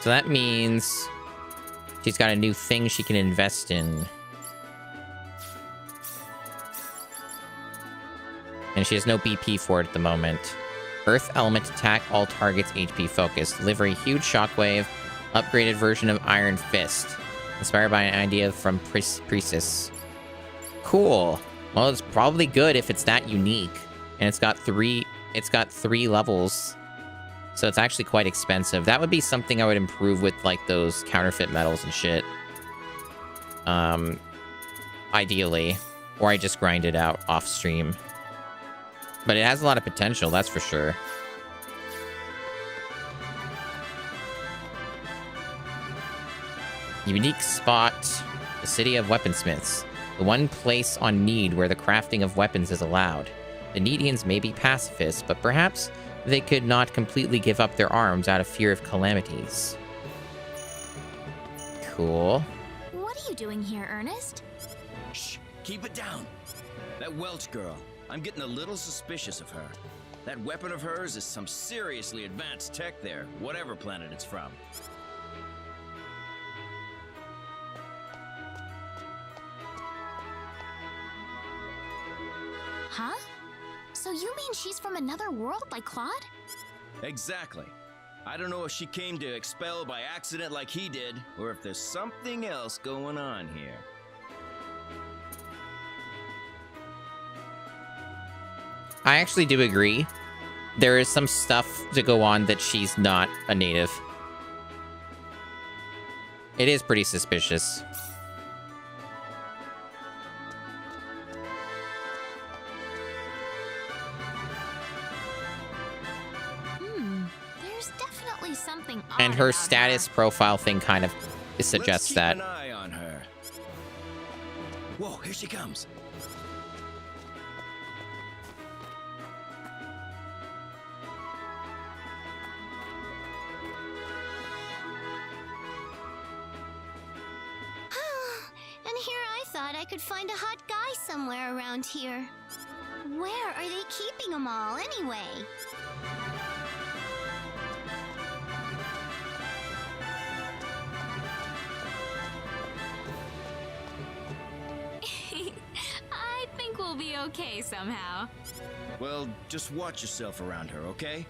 So that means she's got a new thing she can invest in. And she has no BP for it at the moment. Earth element attack all targets HP focus. Deliver a huge shockwave. Upgraded version of Iron Fist. Inspired by an idea from Priestess. Cool. Well, it's probably good if it's that unique. And it's got three levels. So it's actually quite expensive. That would be something I would improve with like those counterfeit metals and shit. Ideally. Or I just grind it out off stream. But it has a lot of potential, that's for sure. Unique spot, the city of weaponsmiths. The one place on Need where the crafting of weapons is allowed. The Needians may be pacifists, but perhaps they could not completely give up their arms out of fear of calamities. Cool. What are you doing here, Ernest? Shh, keep it down. That Welch girl, I'm getting a little suspicious of her. That weapon of hers is some seriously advanced tech there, whatever planet it's from. Huh? So you mean she's from another world like Claude? Exactly. I don't know if she came to expel by accident like he did, or if there's something else going on here. I actually do agree. There is some stuff to go on that she's not a native. It is pretty suspicious. There's definitely something odd And her about status profile thing kind of suggests that. Let's keep an eye on her. Whoa, here she comes. And here I thought I could find a hot guy somewhere around here. Where are they keeping them all, anyway? I think we'll be okay somehow. Well, just watch yourself around her, okay?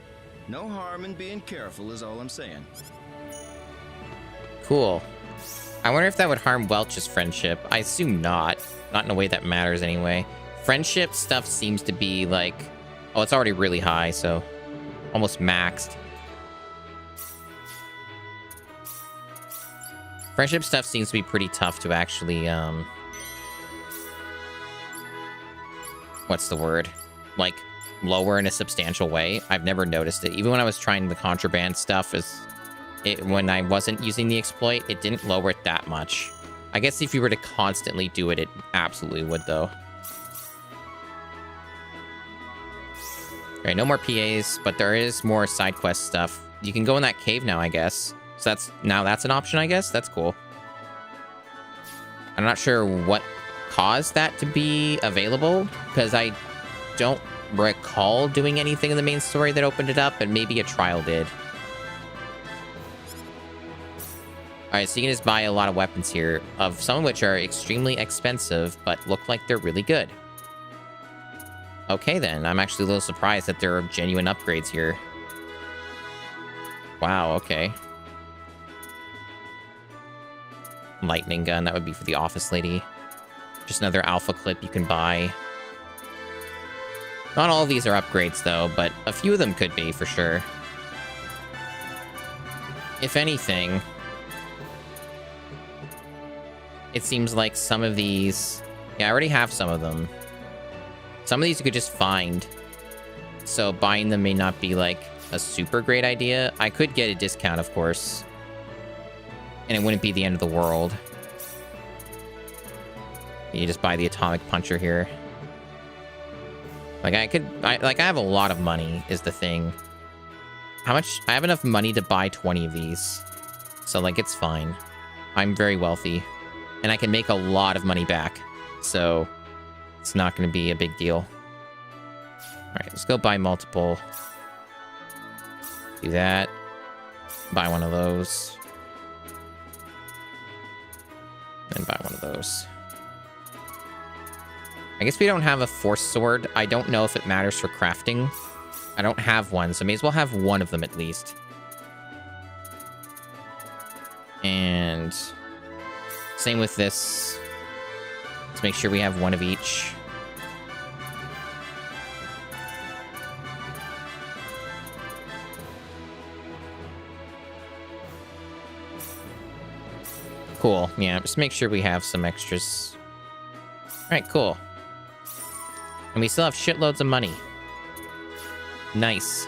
No harm in being careful is all I'm saying. Cool. I wonder if that would harm Welch's friendship. I assume not. Not in a way that matters anyway. Friendship stuff seems to be like... Oh, it's already really high, so... Almost maxed. Friendship stuff seems to be pretty tough to actually, what's the word? Like, lower in a substantial way. I've never noticed it. Even when I was trying the contraband stuff, when I wasn't using the exploit, it didn't lower it that much. I guess if you were to constantly do it, it absolutely would, though. Alright, no more PAs, but there is more side quest stuff. You can go in that cave now, I guess. So that's an option, I guess? That's cool. I'm not sure what caused that to be available, because I don't recall doing anything in the main story that opened it up, and maybe a trial did. Alright, so you can just buy a lot of weapons here, of some of which are extremely expensive, but look like they're really good. Okay then, I'm actually a little surprised that there are genuine upgrades here. Wow, okay. Lightning gun, that would be for the office lady. Just another alpha clip you can buy. Not all of these are upgrades though, but a few of them could be for sure. If anything, it seems like some of these... Yeah, I already have some of them. Some of these you could just find. So buying them may not be like a super great idea. I could get a discount, of course. And it wouldn't be the end of the world. You just buy the atomic puncher here. Like, I have a lot of money, is the thing. How much? I have enough money to buy 20 of these. So, like, it's fine. I'm very wealthy. And I can make a lot of money back. So, it's not going to be a big deal. Alright, let's go buy multiple. Do that. Buy one of those. And buy one of those. I guess we don't have a force sword. I don't know if it matters for crafting. I don't have one, so may as well have one of them at least. And same with this. Let's make sure we have one of each. Cool. Yeah, just make sure we have some extras. Alright, cool. And we still have shitloads of money. Nice.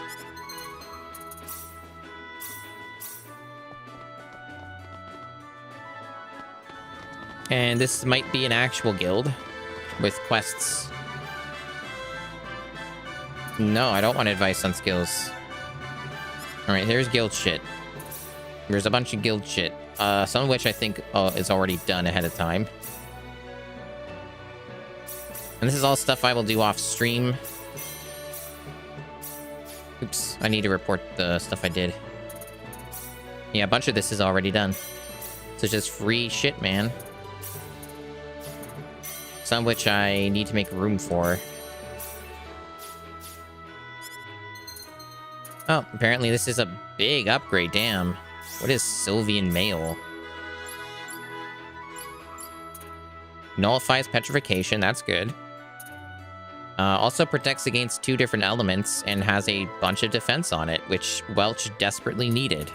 And this might be an actual guild with quests. No, I don't want advice on skills. Alright, here's guild shit. There's a bunch of guild shit. Some of which I think is already done ahead of time. And this is all stuff I will do off stream. Oops, I need to report the stuff I did. Yeah, a bunch of this is already done. So it's just free shit, man. Some of which I need to make room for. Oh, apparently this is a big upgrade, damn. What is Sylvian Mail? Nullifies petrification, that's good. Also protects against 2 different elements and has a bunch of defense on it, which Welch desperately needed.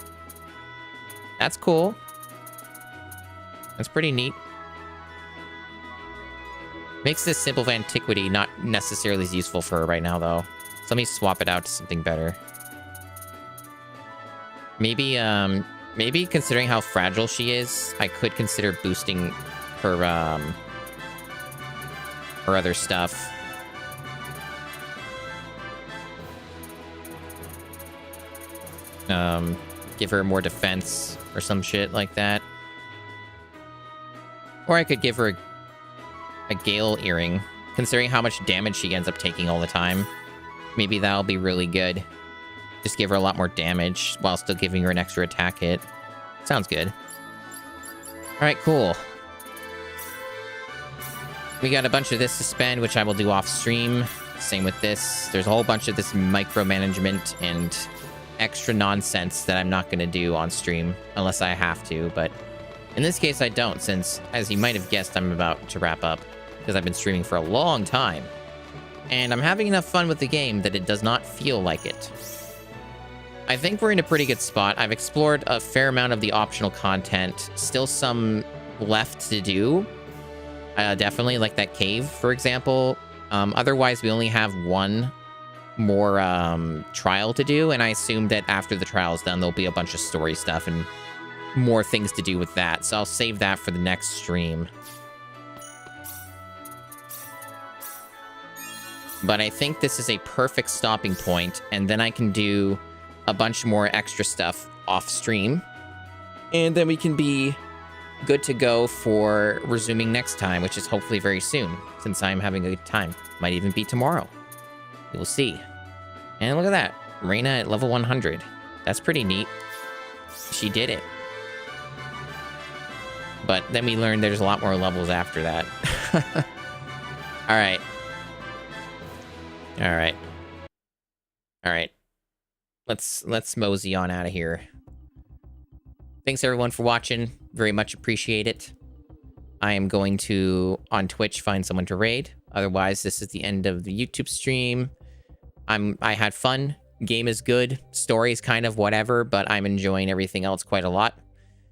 That's cool. That's pretty neat. Makes this Symbol of Antiquity not necessarily as useful for her right now, though. So let me swap it out to something better. Maybe, maybe considering how fragile she is, I could consider boosting her, her other stuff. Give her more defense or some shit like that. Or I could give her a Gale Earring, considering how much damage she ends up taking all the time. Maybe that'll be really good. Just give her a lot more damage while still giving her an extra attack hit. Sounds good. Alright, cool. We got a bunch of this to spend, which I will do off stream. Same with this. There's a whole bunch of this micromanagement and extra nonsense that I'm not going to do on stream unless I have to, but in this case I don't, since, as you might have guessed, I'm about to wrap up because I've been streaming for a long time. And I'm having enough fun with the game that it does not feel like it. I think we're in a pretty good spot. I've explored a fair amount of the optional content. Still some left to do. Definitely, like that cave, for example. Otherwise, we only have one more trial to do, and I assume that after the trial is done, there'll be a bunch of story stuff and more things to do with that. So I'll save that for the next stream. But I think this is a perfect stopping point, and then I can do a bunch more extra stuff off stream. And then we can be good to go for resuming next time, which is hopefully very soon, since I'm having a good time. Might even be tomorrow. We'll see. And look at that. Reina at level 100. That's pretty neat. She did it. But then we learned there's a lot more levels after that. Alright. Alright. Alright. Let's mosey on out of here. Thanks everyone for watching. Very much appreciate it. I am going to, on Twitch, find someone to raid. Otherwise, this is the end of the YouTube stream. I had fun. Game is good. Story's kind of whatever, but I'm enjoying everything else quite a lot.